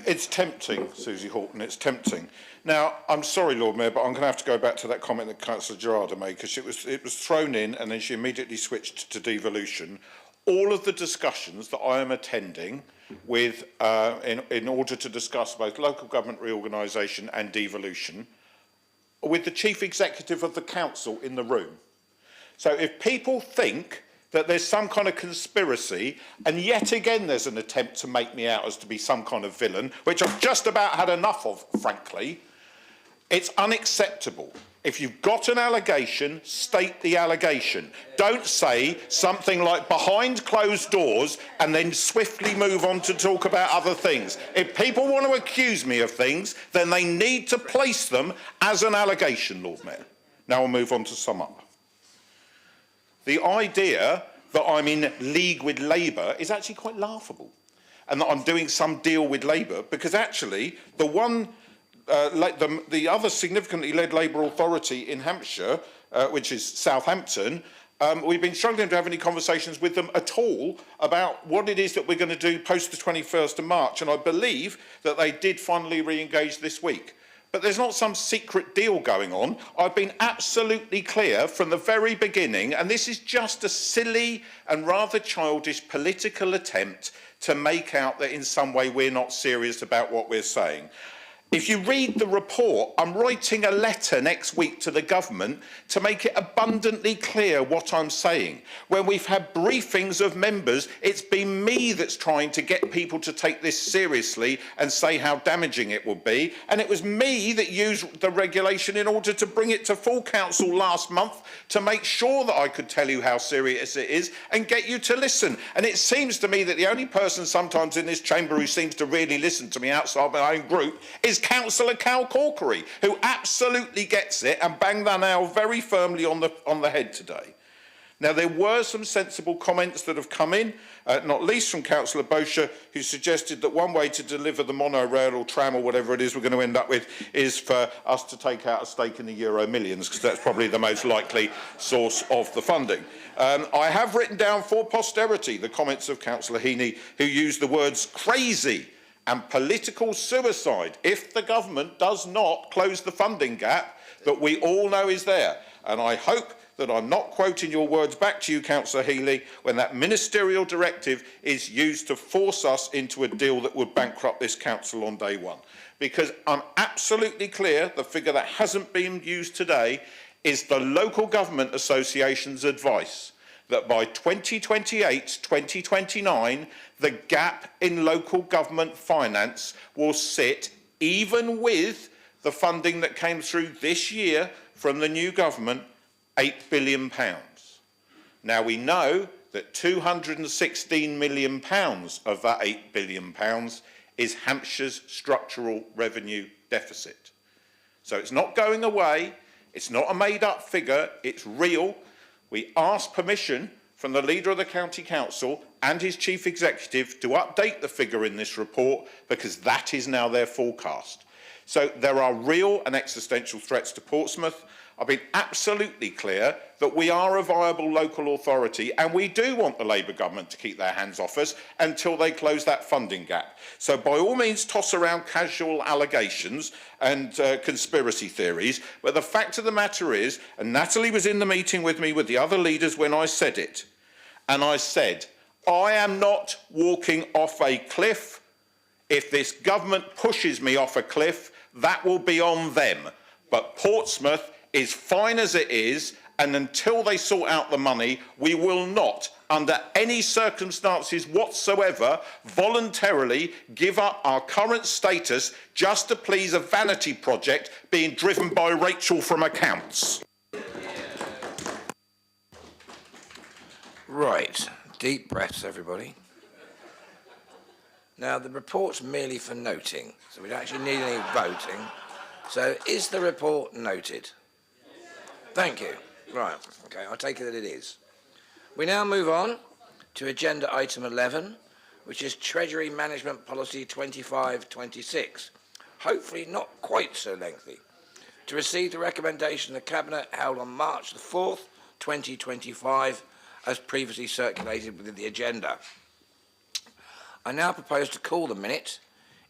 It's tempting, Susie Horton, it's tempting. Now, I'm sorry, Lord Mayor, but I'm going to have to go back to that comment that Councillor Gerarda made, because it was thrown in and then she immediately switched to devolution. All of the discussions that I am attending with, in order to discuss both local government reorganisation and devolution, with the chief executive of the council in the room. So if people think that there's some kind of conspiracy, and yet again there's an attempt to make me out as to be some kind of villain, which I've just about had enough of, frankly, it's unacceptable. If you've got an allegation, state the allegation. Don't say something like behind closed doors and then swiftly move on to talk about other things. If people want to accuse me of things, then they need to place them as an allegation, Lord Mayor. Now I'll move on to sum up. The idea that I'm in league with Labour is actually quite laughable, and that I'm doing some deal with Labour, because actually the other significantly led Labour authority in Hampshire, which is Southampton, we've been struggling to have any conversations with them at all about what it is that we're going to do post the 21st of March, and I believe that they did finally re-engage this week. But there's not some secret deal going on. I've been absolutely clear from the very beginning, and this is just a silly and rather childish political attempt to make out that in some way we're not serious about what we're saying. If you read the report, I'm writing a letter next week to the government to make it abundantly clear what I'm saying. When we've had briefings of members, it's been me that's trying to get people to take this seriously and say how damaging it would be. And it was me that used the regulation in order to bring it to full council last month to make sure that I could tell you how serious it is and get you to listen. And it seems to me that the only person sometimes in this chamber who seems to really listen to me outside my own group is Councillor Cal Corkery, who absolutely gets it and banged that nail very firmly on the head today. Now, there were some sensible comments that have come in, not least from Councillor Bosher, who suggested that one way to deliver the monorail or tram or whatever it is we're going to end up with is for us to take out a stake in the Euro Millions, because that's probably the most likely source of the funding. I have written down for posterity the comments of Councillor Heaney, who used the words crazy and political suicide if the government does not close the funding gap that we all know is there. And I hope that I'm not quoting your words back to you, Councillor Healey, when that ministerial directive is used to force us into a deal that would bankrupt this council on day one. Because I'm absolutely clear the figure that hasn't been used today is the Local Government Association's advice that by 2028-2029, the gap in local government finance will sit, even with the funding that came through this year from the new government £8 billion. Now, we know that £216 million of that £8 billion is Hampshire's structural revenue deficit. So it's not going away, it's not a made-up figure, it's real. We asked permission from the leader of the County Council and his chief executive to update the figure in this report because that is now their forecast. So there are real and existential threats to Portsmouth. I've been absolutely clear that we are a viable local authority and we do want the Labour government to keep their hands off us until they close that funding gap. So by all means toss around casual allegations and conspiracy theories, but the fact of the matter is, and Natalie was in the meeting with me with the other leaders when I said it, and I said, I am not walking off a cliff. If this government pushes me off a cliff, that will be on them. But Portsmouth is fine as it is, and until they sort out the money, we will not, under any circumstances whatsoever, voluntarily give up our current status just to please a vanity project being driven by Rachel from accounts. Right, deep breaths, everybody. Now, the report's merely for noting, so we don't actually need any voting. So, is the report noted? Thank you. Right, okay, I'll take it that it is. We now move on to agenda item 11, which is Treasury Management Policy 2526. Hopefully not quite so lengthy. To receive the recommendation of the Cabinet held on March the 4th, 2025, as previously circulated within the agenda. I now propose to call the minute.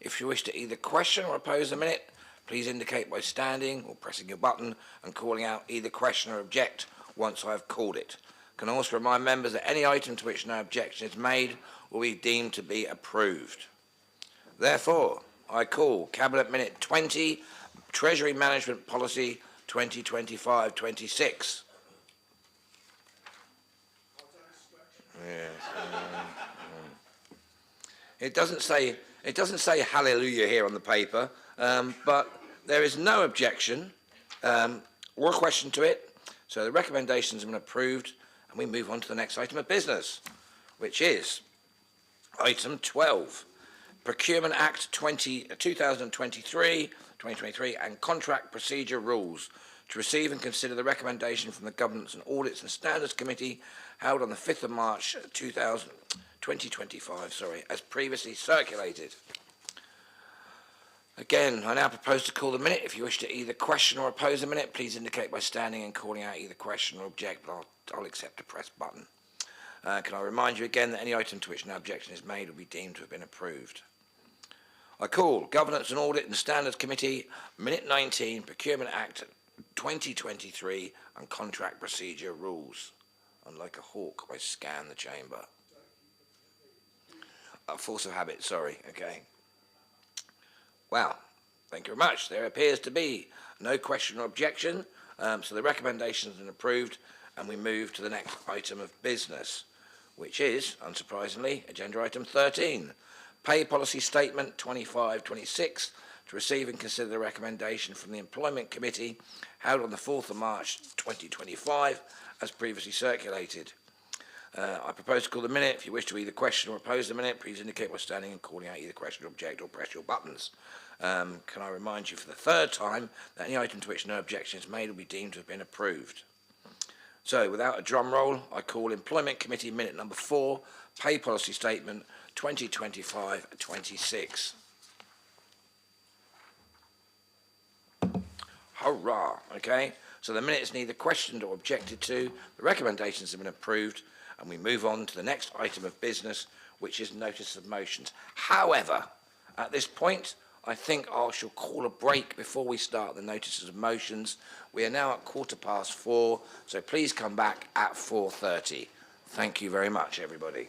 If you wish to either question or oppose the minute, please indicate by standing or pressing your button and calling out either question or object once I have called it. I can also remind members that any item to which no objection is made will be deemed to be approved. Therefore, I call Cabinet Minute 20, Treasury Management Policy 2025-26. Yes. It doesn't say hallelujah here on the paper, but there is no objection or question to it, so the recommendations have been approved, and we move on to the next item of business, which is item 12, Procurement Act 2023 and Contract Procedure Rules, to receive and consider the recommendation from the Governance and Audits and Standards Committee held on the 5th of March 2025, as previously circulated. Again, I now propose to call the minute. If you wish to either question or oppose the minute, please indicate by standing and calling out either question or object, but I'll accept a press button. Can I remind you again that any item to which no objection is made will be deemed to have been approved. I call Governance and Audit and Standards Committee, Minute 19, Procurement Act 2023 and Contract Procedure Rules. And like a hawk, I scan the chamber. Force of habit, sorry, okay. Well, thank you very much. There appears to be no question or objection, so the recommendation has been approved, and we move to the next item of business, which is, unsurprisingly, agenda item 13, Pay Policy Statement 2526, to receive and consider the recommendation from the Employment Committee held on the 4th of March 2025, as previously circulated. I propose to call the minute. If you wish to either question or oppose the minute, please indicate by standing and calling out either question or object or press your buttons. Can I remind you for the third time that any item to which no objection is made will be deemed to have been approved. So, without a drum roll, I call Employment Committee Minute number 4, Pay Policy Statement 2025-26. Hurrah, okay? So the minute is neither questioned or objected to, the recommendations have been approved, and we move on to the next item of business, which is notice of motions. However, at this point, I think I shall call a break before we start the notices of motions. We are now at 4:15, so please come back at 4:30. Thank you very much, everybody.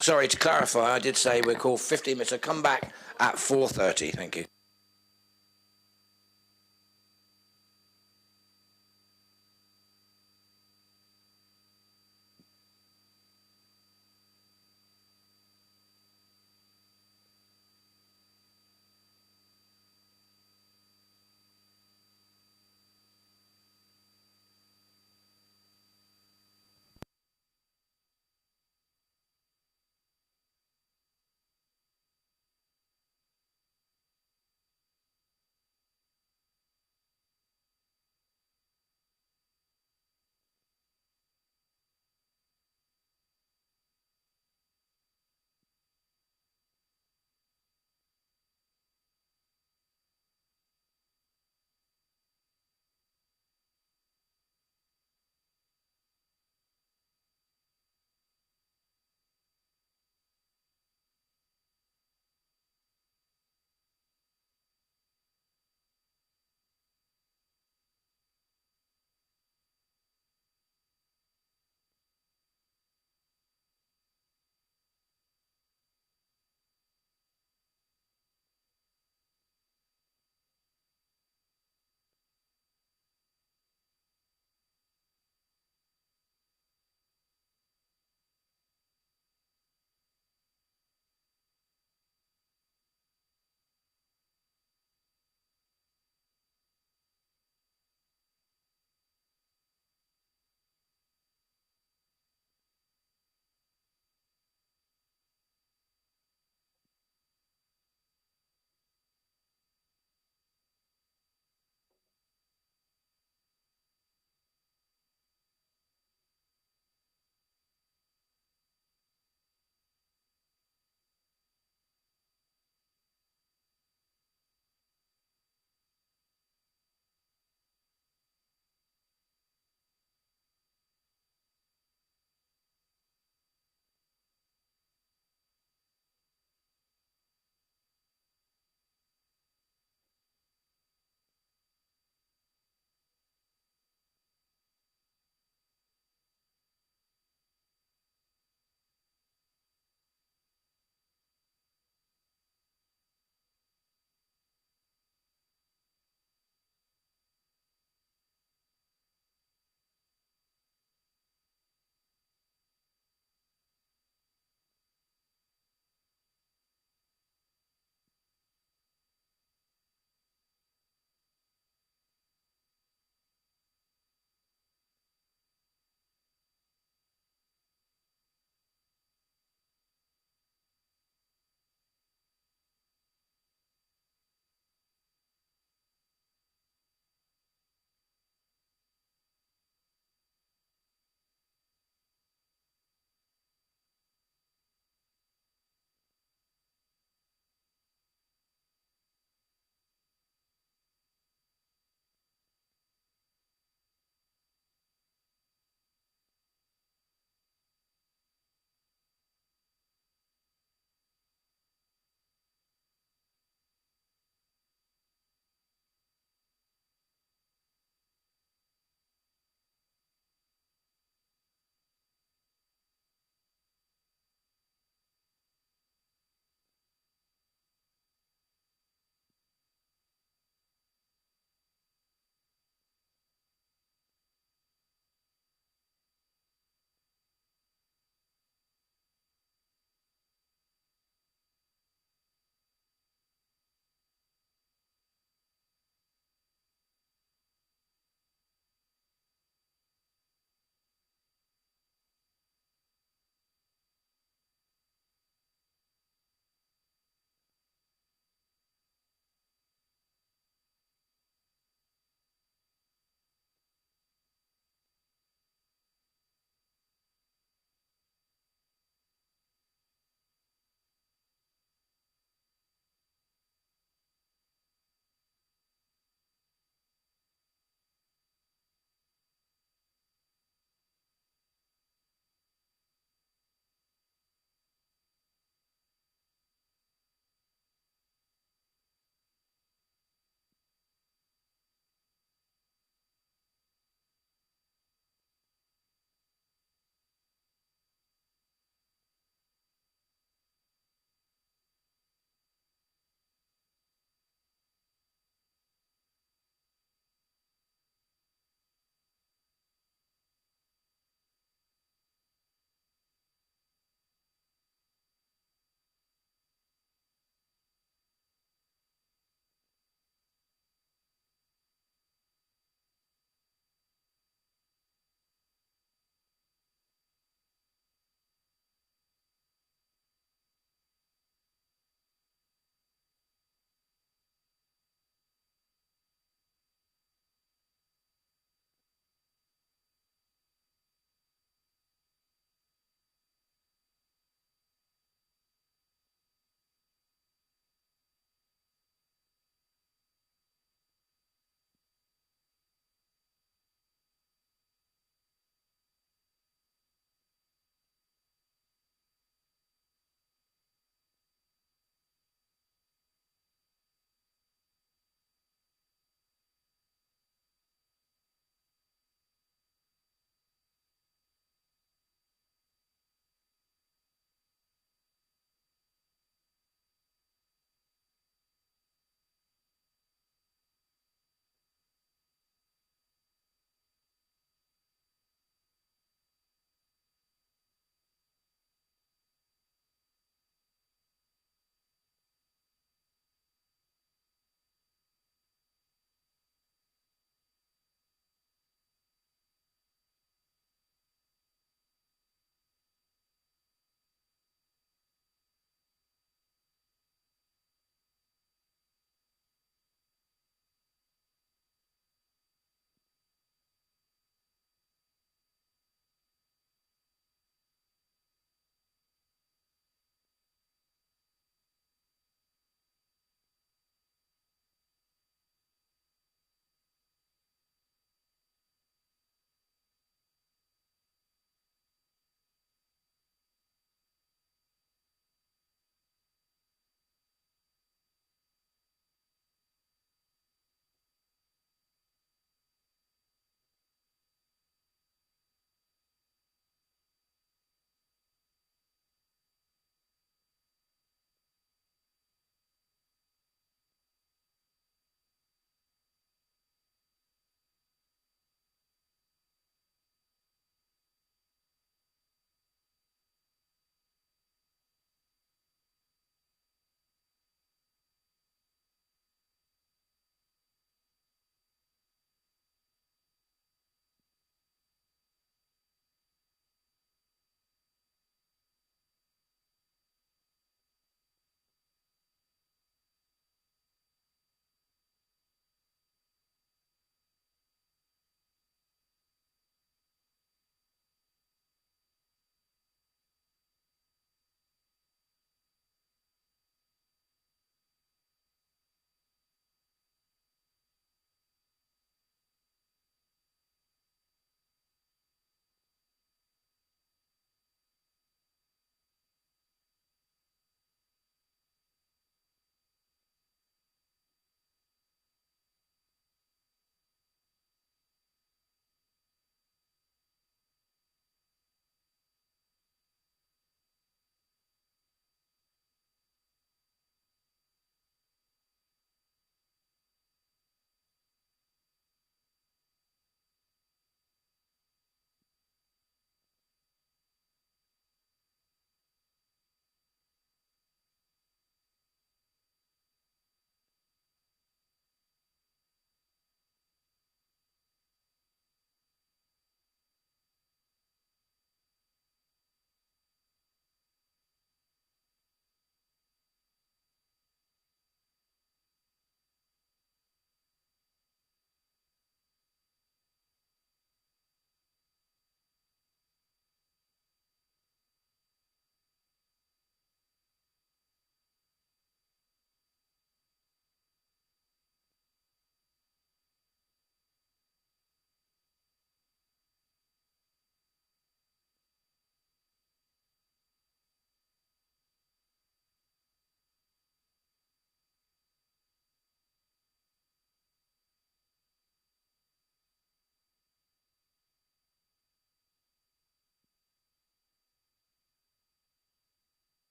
Sorry, to clarify, I did say we're called 15 minutes, so come back at 4:30. Thank you.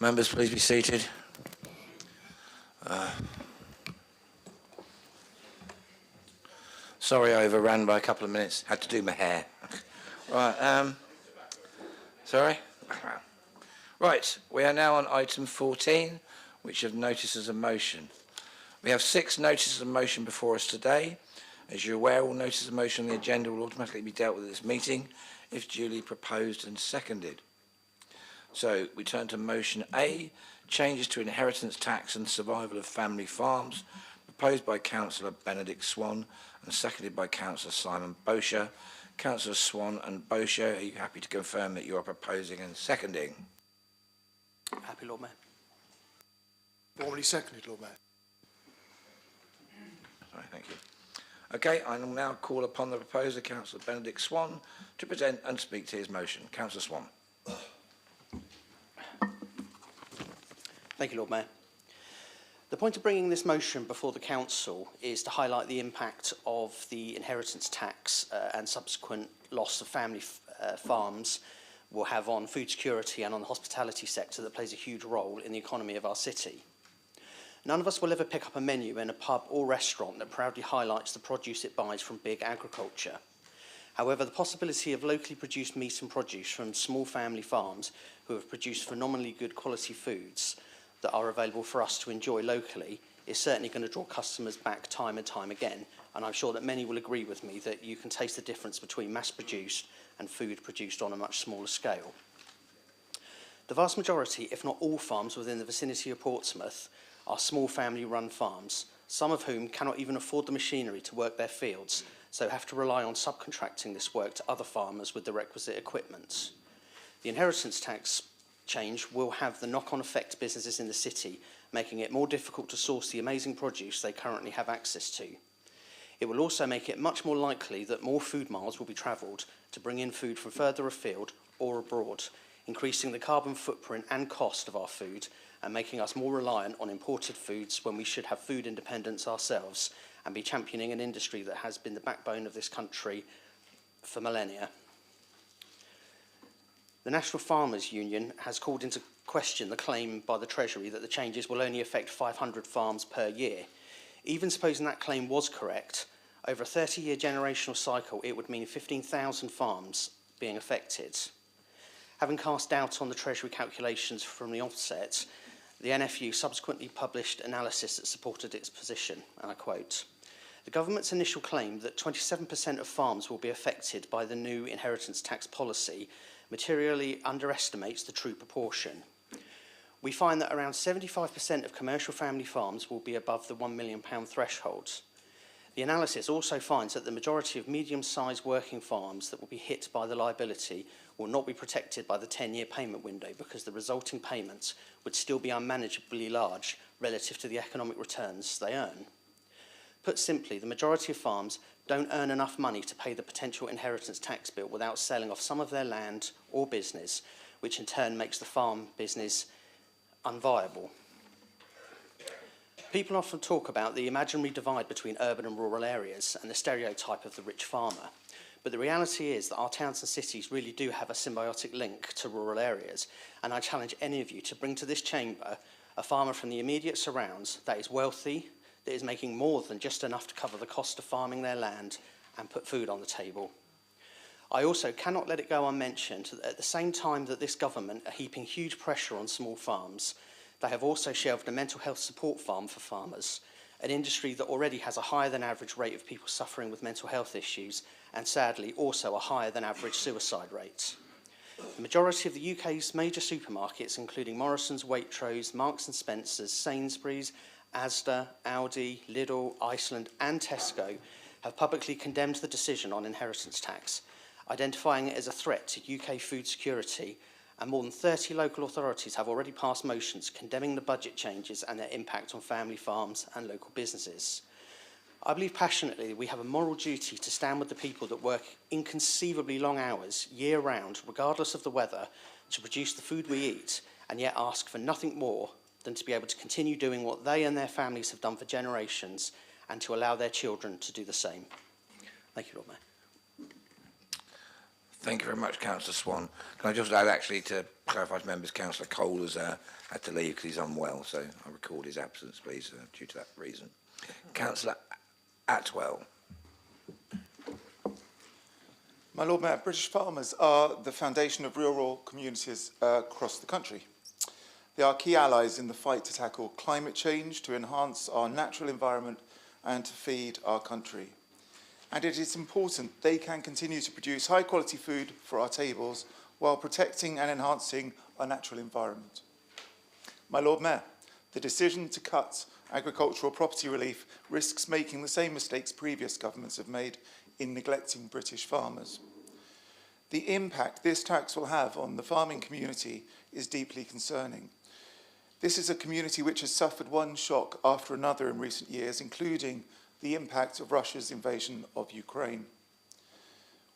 Members, please be seated. Sorry, I overran by a couple of minutes. Had to do my hair. Right. Sorry. Right. We are now on item 14, which is notices of motion. We have 6 notices of motion before us today. As you're aware, all notices of motion on the agenda will automatically be dealt with at this meeting if duly proposed and seconded. So we turn to motion A, changes to inheritance tax and survival of family farms, proposed by Councillor Benedict Swan and seconded by Councillor Simon Bosher. Councillor Swan and Bosher, are you happy to confirm that you are proposing and seconding? Happy, Lord Mayor. Formally seconded, Lord Mayor. Sorry, thank you. Okay, I will now call upon the proposer, Councillor Benedict Swan, to present and speak to his motion. Councillor Swan. Thank you, Lord Mayor. The point of bringing this motion before the Council is to highlight the impact of the inheritance tax and subsequent loss of family farms will have on food security and on the hospitality sector that plays a huge role in the economy of our city. None of us will ever pick up a menu in a pub or restaurant that proudly highlights the produce it buys from big agriculture. However, the possibility of locally produced meat and produce from small family farms who have produced phenomenally good quality foods that are available for us to enjoy locally is certainly going to draw customers back time and time again, and I'm sure that many will agree with me that you can taste the difference between mass-produced and food produced on a much smaller scale. The vast majority, if not all farms within the vicinity of Portsmouth, are small family-run farms, some of whom cannot even afford the machinery to work their fields, so have to rely on subcontracting this work to other farmers with the requisite equipment. The inheritance tax change will have the knock-on effect to businesses in the city, making it more difficult to source the amazing produce they currently have access to. It will also make it much more likely that more food miles will be travelled to bring in food from further afield or abroad, increasing the carbon footprint and cost of our food and making us more reliant on imported foods when we should have food independence ourselves and be championing an industry that has been the backbone of this country for millennia. The National Farmers Union has called into question the claim by the Treasury that the changes will only affect 500 farms per year. Even supposing that claim was correct, over a 30-year generational cycle, it would mean 15,000 farms being affected. Having cast doubt on the Treasury calculations from the offset, the NFU subsequently published analysis that supported its position, and I quote, "The government's initial claim that 27% of farms will be affected by the new inheritance tax policy materially underestimates the true proportion. We find that around 75% of commercial family farms will be above the £1 million threshold. The analysis also finds that the majority of medium-sized working farms that will be hit by the liability will not be protected by the 10-year payment window because the resulting payments would still be unmanageably large relative to the economic returns they earn. Put simply, the majority of farms don't earn enough money to pay the potential inheritance tax bill without selling off some of their land or business, which in turn makes the farm business unviable. People often talk about the imaginary divide between urban and rural areas and the stereotype of the rich farmer. But the reality is that our towns and cities really do have a symbiotic link to rural areas, and I challenge any of you to bring to this chamber a farmer from the immediate surrounds that is wealthy, that is making more than just enough to cover the cost of farming their land and put food on the table. I also cannot let it go unmentioned that at the same time that this government are heaping huge pressure on small farms, they have also shelved a mental health support farm for farmers, an industry that already has a higher than average rate of people suffering with mental health issues and sadly also a higher than average suicide rate. The majority of the UK's major supermarkets, including Morrison's, Waitrose, Marks and Spencer's, Sainsbury's, Asda, Aldi, Lidl, Iceland and Tesco have publicly condemned the decision on inheritance tax, identifying it as a threat to UK food security, and more than 30 local authorities have already passed motions condemning the budget changes and their impact on family farms and local businesses. I believe passionately that we have a moral duty to stand with the people that work inconceivably long hours, year-round, regardless of the weather, to produce the food we eat, and yet ask for nothing more than to be able to continue doing what they and their families have done for generations, and to allow their children to do the same. Thank you, Lord Mayor. Thank you very much, Councillor Swan. Can I just add, actually, to clarify to members, Councillor Cole has had to leave because he's unwell, so I record his absence, please, due to that reason. Councillor Atwell. My Lord Mayor, British farmers are the foundation of rural communities across the country. They are key allies in the fight to tackle climate change, to enhance our natural environment and to feed our country. And it is important they can continue to produce high quality food for our tables while protecting and enhancing our natural environment. My Lord Mayor, the decision to cut agricultural property relief risks making the same mistakes previous governments have made in neglecting British farmers. The impact this tax will have on the farming community is deeply concerning. This is a community which has suffered one shock after another in recent years, including the impact of Russia's invasion of Ukraine.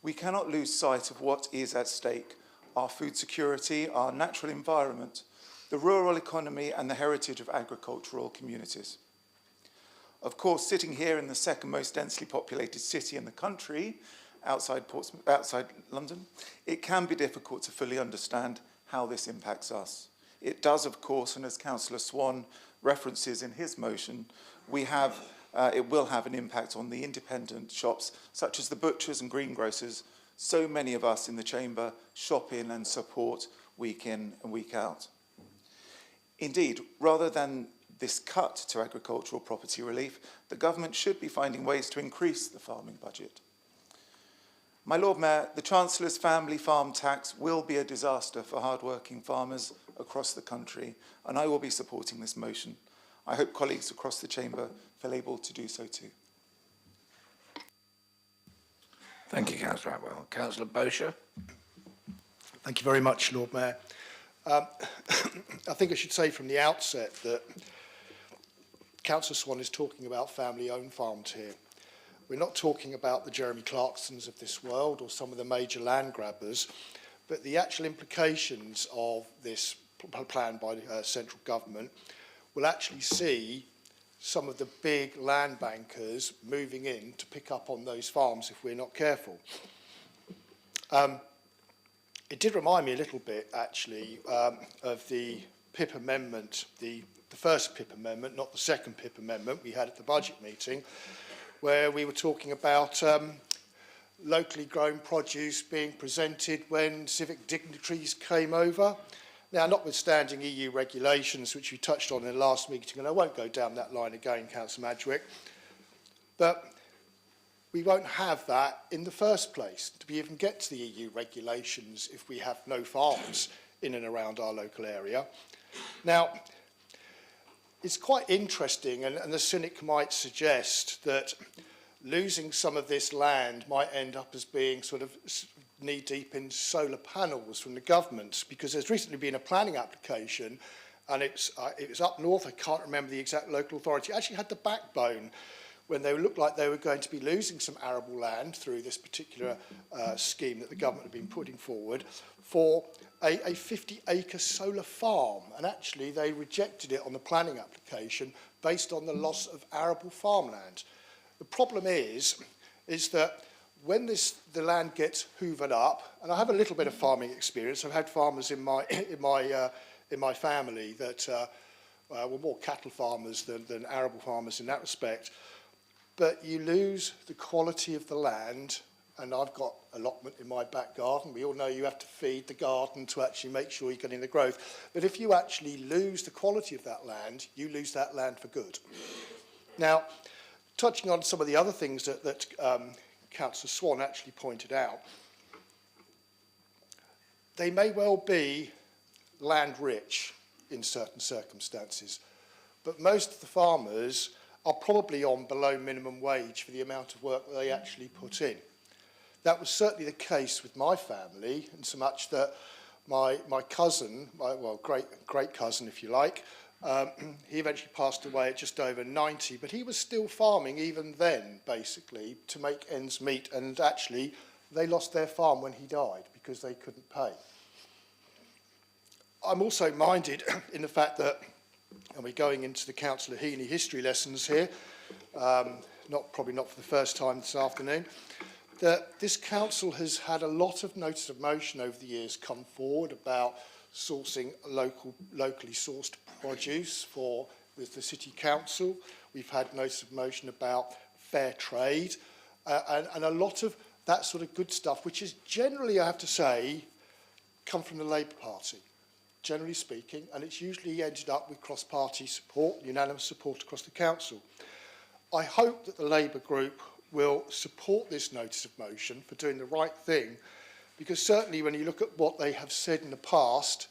We cannot lose sight of what is at stake: our food security, our natural environment, the rural economy and the heritage of agricultural communities. Of course, sitting here in the second most densely populated city in the country, outside London, it can be difficult to fully understand how this impacts us. It does, of course, and as Councillor Swan references in his motion, it will have an impact on the independent shops, such as the butchers and greengrocers so many of us in the chamber shop in and support week in and week out. Indeed, rather than this cut to agricultural property relief, the government should be finding ways to increase the farming budget. My Lord Mayor, the Chancellor's family farm tax will be a disaster for hard-working farmers across the country, and I will be supporting this motion. I hope colleagues across the chamber feel able to do so too. Thank you, Councillor Atwell. Councillor Bosher. Thank you very much, Lord Mayor. I think I should say from the outset that Councillor Swan is talking about family-owned farms here. We're not talking about the Jeremy Clarksons of this world or some of the major land grabbers, but the actual implications of this plan by the central government will actually see some of the big land bankers moving in to pick up on those farms if we're not careful. It did remind me a little bit, actually, of the PIP amendment, the first PIP amendment, not the second PIP amendment we had at the budget meeting, where we were talking about locally grown produce being presented when civic dignitaries came over. Now, notwithstanding EU regulations, which we touched on in the last meeting, and I won't go down that line again, Councillor Madgwick, but we won't have that in the first place to even get to the EU regulations if we have no farms in and around our local area. Now, it's quite interesting, and the cynic might suggest that losing some of this land might end up as being sort of knee-deep in solar panels from the government, because there's recently been a planning application, and it was up north, I can't remember the exact local authority, it actually had the backbone when they looked like they were going to be losing some arable land through this particular scheme that the government had been putting forward for a 50-acre solar farm. And actually, they rejected it on the planning application based on the loss of arable farmland. The problem is that when the land gets hoovered up, and I have a little bit of farming experience, I've had farmers in my family that were more cattle farmers than arable farmers in that respect. But you lose the quality of the land, and I've got allotment in my back garden. We all know you have to feed the garden to actually make sure you're getting the growth. But if you actually lose the quality of that land, you lose that land for good. Now, touching on some of the other things that Councillor Swan actually pointed out, they may well be land rich in certain circumstances, but most of the farmers are probably on below minimum wage for the amount of work that they actually put in. That was certainly the case with my family, in so much that my cousin, great cousin if you like, he eventually passed away at just over 90, but he was still farming even then, basically, to make ends meet, and actually they lost their farm when he died because they couldn't pay. I'm also minded in the fact that, and we're going into the Councillor Heaney history lessons here, probably not for the first time this afternoon, that this council has had a lot of notice of motion over the years come forward about sourcing locally sourced produce with the city council. We've had notice of motion about fair trade and a lot of that sort of good stuff, which is generally, I have to say, come from the Labour Party, generally speaking, and it's usually ended up with cross-party support, unanimous support across the council. I hope that the Labour group will support this notice of motion for doing the right thing, because certainly when you look at what they have said in the past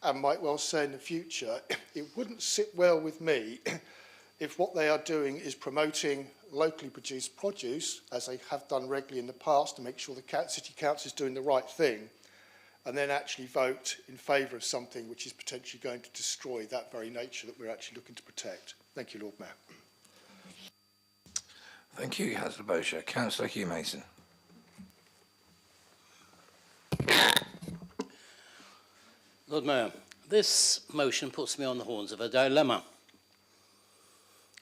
and might well say in the future, it wouldn't sit well with me if what they are doing is promoting locally produced produce, as they have done regularly in the past, to make sure the City Council is doing the right thing, and then actually vote in favour of something which is potentially going to destroy that very nature that we're actually looking to protect. Thank you, Lord Mayor. Thank you, Councillor Bosher. Councillor Hugh Mason. Lord Mayor, this motion puts me on the horns of a dilemma.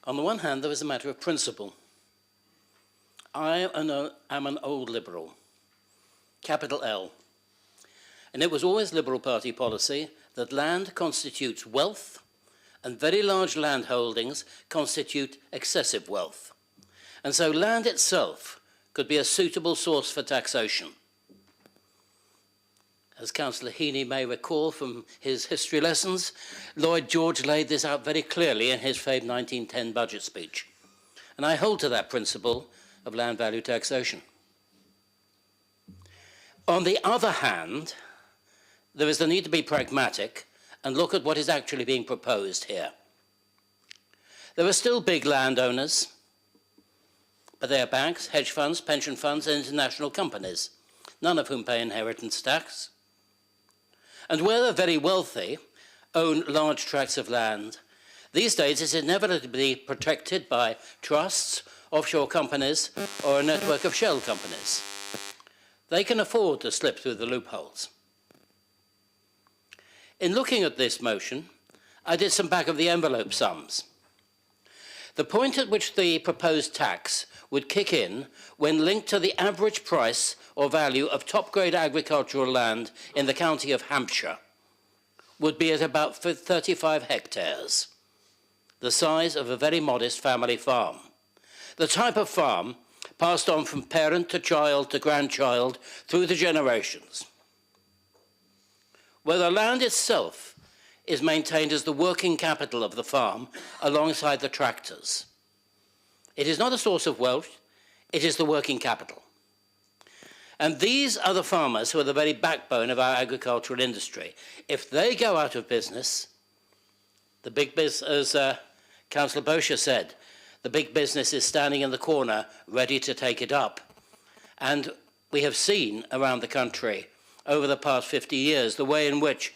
On the one hand, there is a matter of principle. I am an old Liberal, capital L, and it was always Liberal Party policy that land constitutes wealth and very large land holdings constitute excessive wealth. And so land itself could be a suitable source for taxation. As Councillor Heaney may recall from his history lessons, Lloyd George laid this out very clearly in his famed 1910 budget speech. And I hold to that principle of land value taxation. On the other hand, there is the need to be pragmatic and look at what is actually being proposed here. There are still big landowners, but they are banks, hedge funds, pension funds, and international companies, none of whom pay inheritance tax. And where the very wealthy own large tracts of land, these days it's inevitably protected by trusts, offshore companies, or a network of shell companies. They can afford to slip through the loopholes. In looking at this motion, I did some back-of-the-envelope sums. The point at which the proposed tax would kick in when linked to the average price or value of top-grade agricultural land in the county of Hampshire would be at about 35 hectares, the size of a very modest family farm. The type of farm passed on from parent to child to grandchild through the generations, where the land itself is maintained as the working capital of the farm alongside the tractors. It is not a source of wealth, it is the working capital. And these are the farmers who are the very backbone of our agricultural industry. If they go out of business, the big business, as Councillor Bosher said, the big business is standing in the corner ready to take it up. And we have seen around the country over the past 50 years the way in which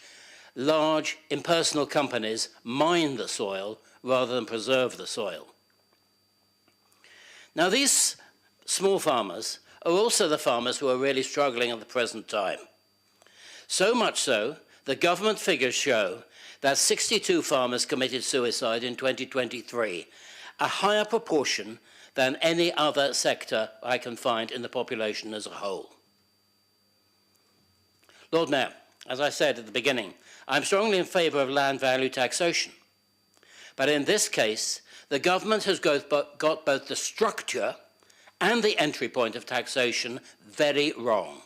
large impersonal companies mine the soil rather than preserve the soil. Now, these small farmers are also the farmers who are really struggling at the present time. So much so, the government figures show that 62 farmers committed suicide in 2023, a higher proportion than any other sector I can find in the population as a whole. Lord Mayor, as I said at the beginning, I'm strongly in favour of land value taxation. But in this case, the government has got both the structure and the entry point of taxation very wrong.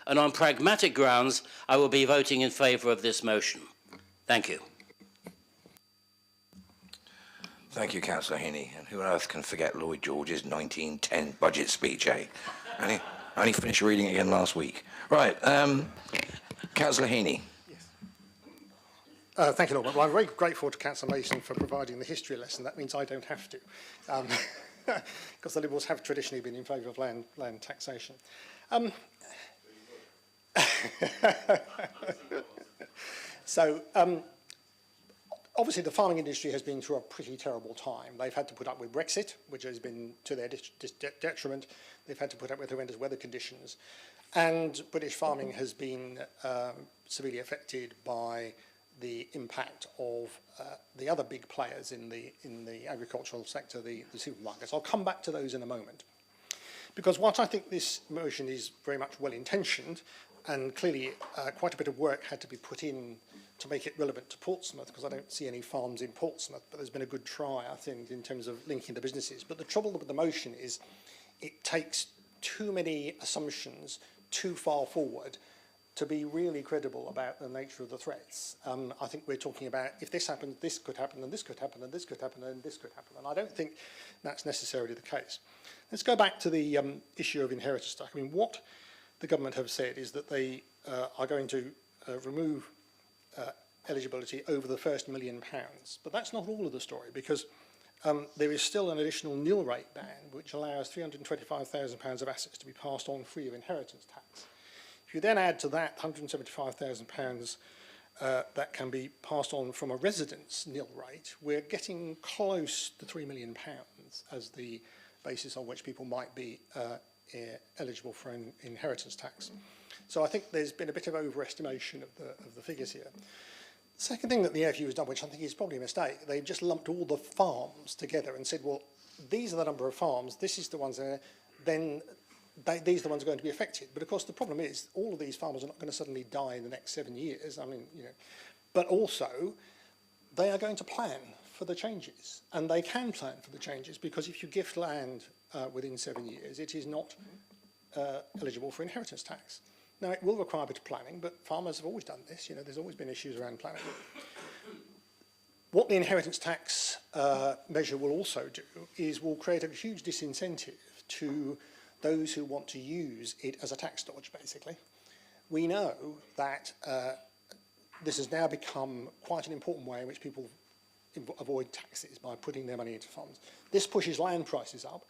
And on pragmatic grounds, I will be voting in favour of this motion. Thank you. Thank you, Councillor Heaney. And who on earth can forget Lloyd George's 1910 budget speech, eh? I only finished reading it again last week. Right, Councillor Heaney. Thank you, Lord. Well, I'm very grateful to Councillor Mason for providing the history lesson. That means I don't have to, because the Liberals have traditionally been in favour of land taxation. Obviously, the farming industry has been through a pretty terrible time. They've had to put up with Brexit, which has been to their detriment. They've had to put up with horrendous weather conditions. And British farming has been severely affected by the impact of the other big players in the agricultural sector, the supermarkets. I'll come back to those in a moment. Because whilst I think this motion is very much well-intentioned, and clearly quite a bit of work had to be put in to make it relevant to Portsmouth, because I don't see any farms in Portsmouth, but there's been a good try, I think, in terms of linking the businesses. But the trouble with the motion is it takes too many assumptions too far forward to be really credible about the nature of the threats. I think we're talking about if this happens, this could happen, and this could happen, and this could happen, and this could happen. And I don't think that's necessarily the case. Let's go back to the issue of inheritance tax. I mean, what the government have said is that they are going to remove eligibility over the first £1 million. But that's not all of the story, because there is still an additional nil rate ban, which allows £325,000 of assets to be passed on free of inheritance tax. If you then add to that £175,000 that can be passed on from a residence nil rate, we're getting close to £3 million as the basis on which people might be eligible for an inheritance tax. So I think there's been a bit of overestimation of the figures here. The second thing that the NFU has done, which I think is probably a mistake, they've just lumped all the farms together and said, well, these are the number of farms, this is the ones there, then these are the ones going to be affected. But of course the problem is all of these farmers are not going to suddenly die in the next 7 years. I mean, you know, but also they are going to plan for the changes, and they can plan for the changes, because if you gift land within 7 years, it is not eligible for inheritance tax. Now, it will require a bit of planning, but farmers have always done this. You know, there's always been issues around planning. What the inheritance tax measure will also do is will create a huge disincentive to those who want to use it as a tax dodge, basically. We know that this has now become quite an important way in which people avoid taxes by putting their money into funds. This pushes land prices up,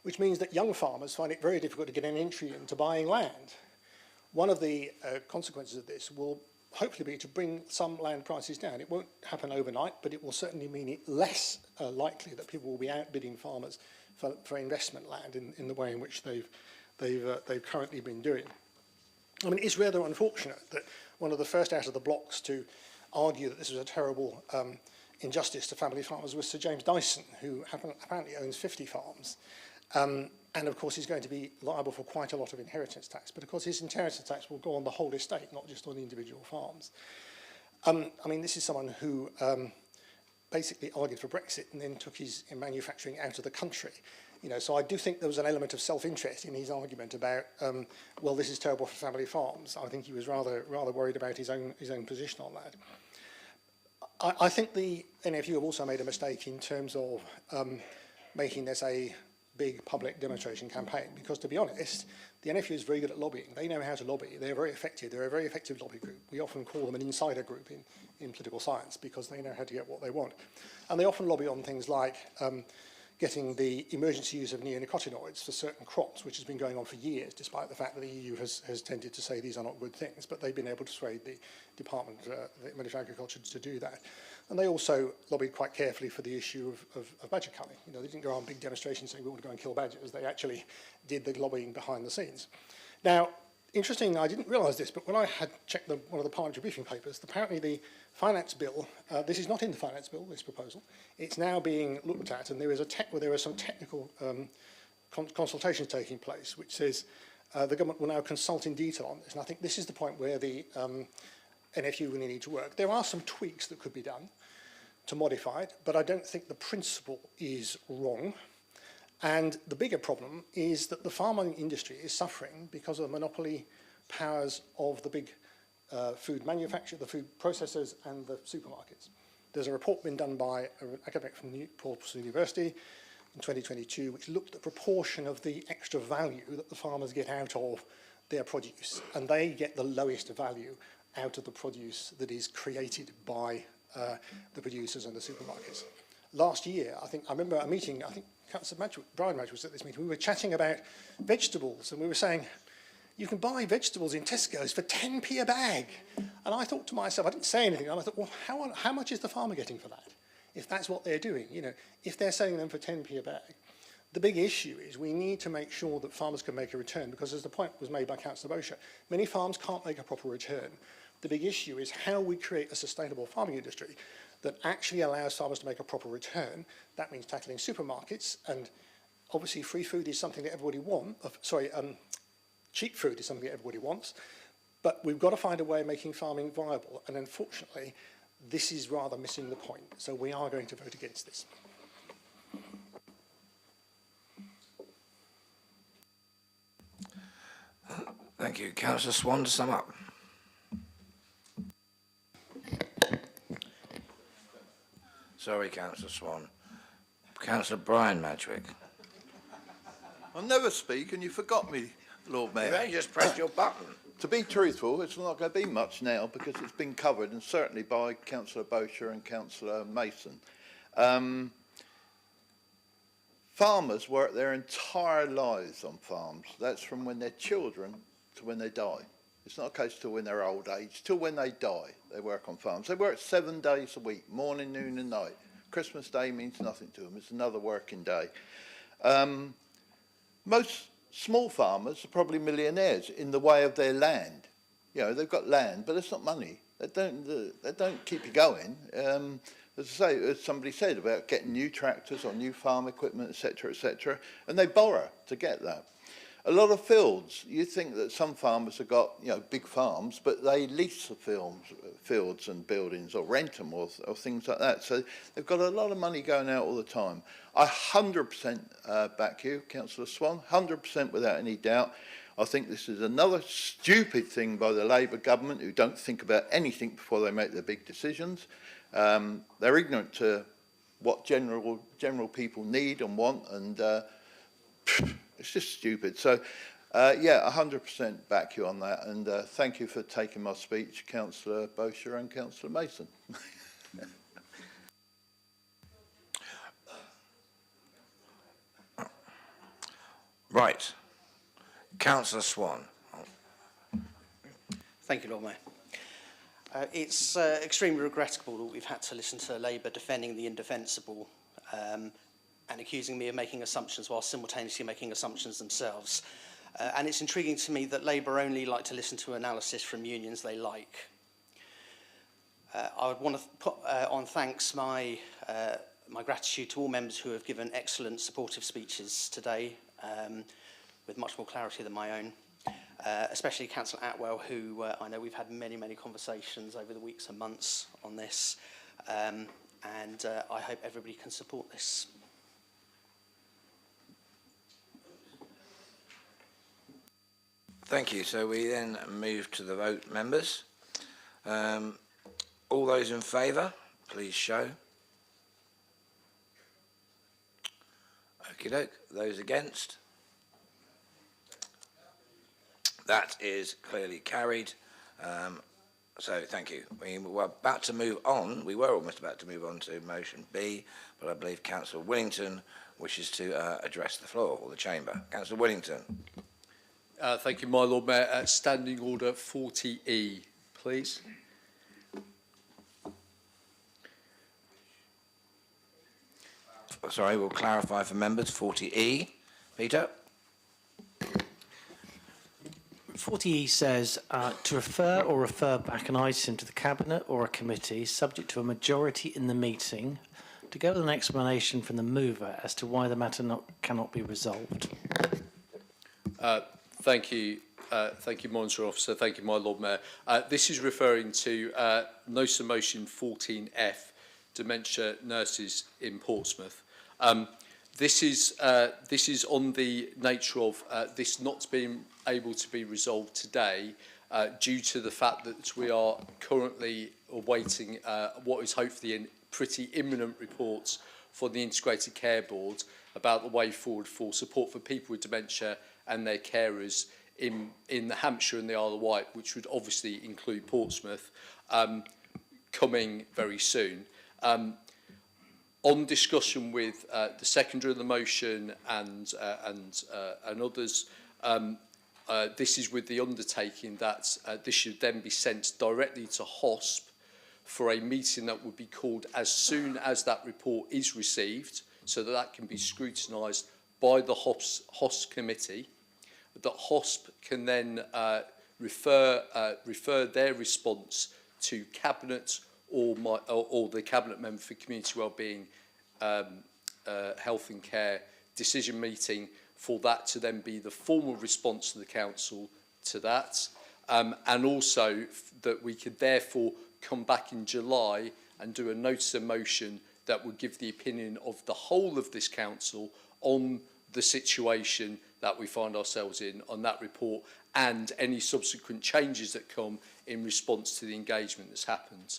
which means that young farmers find it very difficult to get an entry into buying land. One of the consequences of this will hopefully be to bring some land prices down. It won't happen overnight, but it will certainly mean it less likely that people will be outbidding farmers for investment land in the way in which they've currently been doing. I mean, it's rather unfortunate that one of the first out of the blocks to argue that this was a terrible injustice to family farmers was Sir James Dyson, who apparently owns 50 farms. And of course, he's going to be liable for quite a lot of inheritance tax. But of course, his inheritance tax will go on the whole estate, not just on individual farms. I mean, this is someone who basically argued for Brexit and then took his manufacturing out of the country. You know, so I do think there was an element of self-interest in his argument about, well, this is terrible for family farms. I think he was rather worried about his own position on that. I think the NFU have also made a mistake in terms of making this a big public demonstration campaign, because to be honest, the NFU is very good at lobbying. They know how to lobby. They're very effective. They're a very effective lobby group. We often call them an insider group in political science, because they know how to get what they want. And they often lobby on things like getting the emergency use of neonicotinoids for certain crops, which has been going on for years, despite the fact that the EU has tended to say these are not good things. But they've been able to sway the Department the Ministry of Agriculture to do that. And they also lobbied quite carefully for the issue of badger culling. You know, they didn't go on big demonstrations saying we want to go and kill badgers. They actually did the lobbying behind the scenes. Now, interesting, I didn't realise this, but when I had checked one of the parliamentary briefing papers, apparently the finance bill, this is not in the finance bill, this proposal, it's now being looked at, and there are some technical consultations taking place, which says the government will now consult in detail on this. And I think this is the point where the NFU really need to work. There are some tweaks that could be done to modify it, but I don't think the principle is wrong. And the bigger problem is that the farming industry is suffering because of the monopoly powers of the big food manufacturers, the food processors, and the supermarkets. There's a report been done by an academic from Portsmouth University in 2022, which looked at the proportion of the extra value that the farmers get out of their produce, and they get the lowest value out of the produce that is created by the producers and the supermarkets. Last year, I remember a meeting, I think Councillor Brian Madge was at this meeting, we were chatting about vegetables, and we were saying, you can buy vegetables in Tesco's for 10p a bag. And I thought to myself, I didn't say anything, and I thought, well, how much is the farmer getting for that? If that's what they're doing, you know, if they're selling them for 10p a bag. The big issue is we need to make sure that farmers can make a return, because as the point was made by Councillor Bosher, many farms can't make a proper return. The big issue is how we create a sustainable farming industry that actually allows farmers to make a proper return. That means tackling supermarkets and obviously free food is something that everybody wants. Cheap food is something that everybody wants. But we've got to find a way of making farming viable. And unfortunately, this is rather missing the point. So we are going to vote against this. Thank you. Councillor Swan, to sum up. Sorry, Councillor Swan. Councillor Brian Madgwick. I never speak and you forgot me, Lord Mayor. You only just pressed your button. To be truthful, it's not going to be much now because it's been covered, and certainly by Councillor Bosher and Councillor Mason. Farmers work their entire lives on farms. That's from when they're children to when they die. It's not a case till when they're old age, till when they die, they work on farms. They work 7 days a week, morning, noon and night. Christmas Day means nothing to them. It's another working day. Most small farmers are probably millionaires in the way of their land. You know, they've got land, but it's not money. They don't keep you going. As I say, as somebody said about getting new tractors or new farm equipment, etc., and they borrow to get that. A lot of fields, you think that some farmers have got, you know, big farms, but they lease the fields and buildings or rent them or things like that. So they've got a lot of money going out all the time. I 100% back you, Councillor Swan, 100% without any doubt. I think this is another stupid thing by the Labour government who don't think about anything before they make their big decisions. They're ignorant to what general people need and want, and it's just stupid. So, yeah, 100% back you on that, and thank you for taking my speech, Councillor Bosher and Councillor Mason. Right. Councillor Swan. Thank you, Lord Mayor. It's extremely regrettable that we've had to listen to Labour defending the indefensible and accusing me of making assumptions while simultaneously making assumptions themselves. And it's intriguing to me that Labour only like to listen to analysis from unions they like. I would want to put on thanks my gratitude to all members who have given excellent supportive speeches today with much more clarity than my own. Especially Councillor Atwell, who I know we've had many, many conversations over the weeks and months on this, and I hope everybody can support this. Thank you. So we then move to the vote, members. All those in favour, please show. Okie doke. Those against? That is clearly carried. So thank you. We were about to move on. We were almost about to move on to motion B, but I believe Councillor Willington wishes to address the floor or the chamber. Councillor Willington. Thank you, my Lord Mayor. Standing Order 40E, please. Sorry, we'll clarify for members. 40E. Peter? 40E says to refer or refer back an item to the Cabinet or a committee subject to a majority in the meeting, together with an explanation from the mover as to why the matter cannot be resolved. Thank you, Monitor Officer. Thank you, my Lord Mayor. This is referring to Notice of Motion 14F, Dementia Nurses in Portsmouth. This is on the nature of this not being able to be resolved today due to the fact that we are currently awaiting what is hopefully pretty imminent reports for the Integrated Care Board about the way forward for support for people with dementia and their carers in the Hampshire and the Isle of Wight, which would obviously include Portsmouth, coming very soon. On discussion with the seconder of the motion and others, this is with the undertaking that this should then be sent directly to HOSP for a meeting that would be called as soon as that report is received, so that that can be scrutinised by the HOSP committee, that HOSP can then refer their response to Cabinet or the Cabinet Member for Community Wellbeing, Health and Care decision meeting for that to then be the formal response to the council to that, and also that we could therefore come back in July and do a notice of motion that would give the opinion of the whole of this council on the situation that we find ourselves in on that report and any subsequent changes that come in response to the engagement that's happened.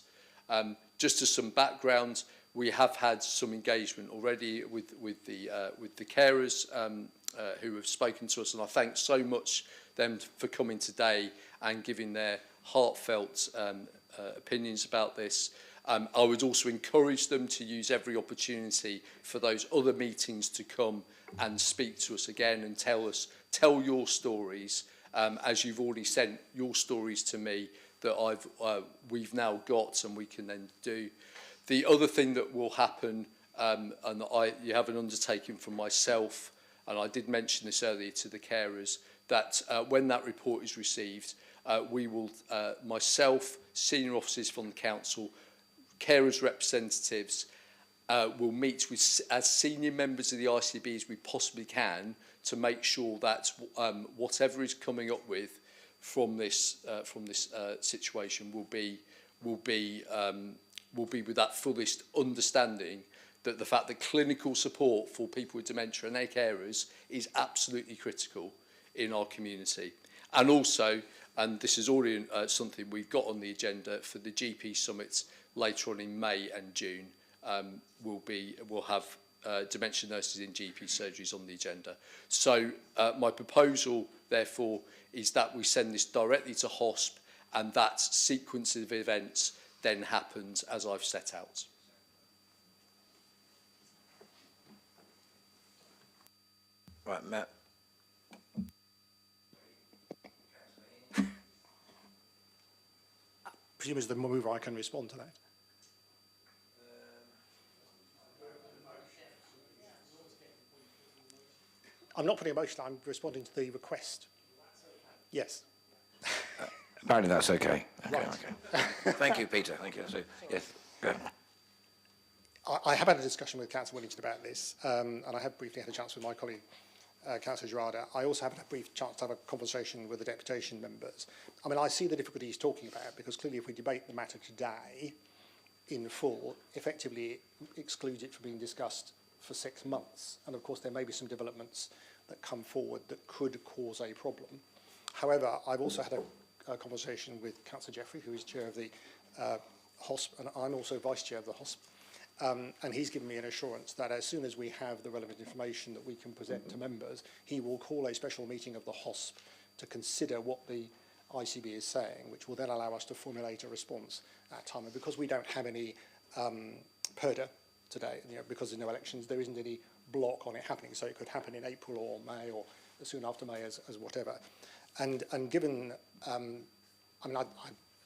Just as some background, we have had some engagement already with the carers who have spoken to us, and I thank so much them for coming today and giving their heartfelt opinions about this. I would also encourage them to use every opportunity for those other meetings to come and speak to us again and tell your stories, as you've already sent your stories to me that we've now got and we can then do. The other thing that will happen, and you have an undertaking from myself, and I did mention this earlier to the carers, that when that report is received, we will, myself, senior officers from the council, carers representatives, will meet with as senior members of the ICB as we possibly can to make sure that whatever is coming up with from this situation will be with that fullest understanding that the fact that clinical support for people with dementia and their carers is absolutely critical in our community. And also, and this is already something we've got on the agenda for the GP summits later on in May and June, we'll have dementia nurses in GP surgeries on the agenda. So my proposal, therefore, is that we send this directly to HOSP and that sequence of events then happens as I've set out. Right, Matt. Presume as the mover I can respond to that. I'm not putting a motion, I'm responding to the request. Yes. Apparently that's okay. Okay, Right. okay. Thank you, Peter. Thank you. So, yes, go ahead. I have had a discussion with Councillor Whittington about this, and I have briefly had a chance with my colleague, Councillor Gerarda. I also haven't had a brief chance to have a conversation with the deputation members. I mean, I see the difficulty he's talking about, because clearly if we debate the matter today in full, effectively it excludes it from being discussed for 6 months. And of course, there may be some developments that come forward that could cause a problem. However, I've also had a conversation with Councillor Jeffrey, who is chair of the HOSP, and I'm also vice chair of the HOSP. And he's given me an assurance that as soon as we have the relevant information that we can present to members, he will call a special meeting of the HOSP to consider what the ICB is saying, which will then allow us to formulate a response at that time. And because we don't have any PERDA today, because there's no elections, there isn't any block on it happening. So it could happen in April or May or soon after May as whatever. And given, I mean,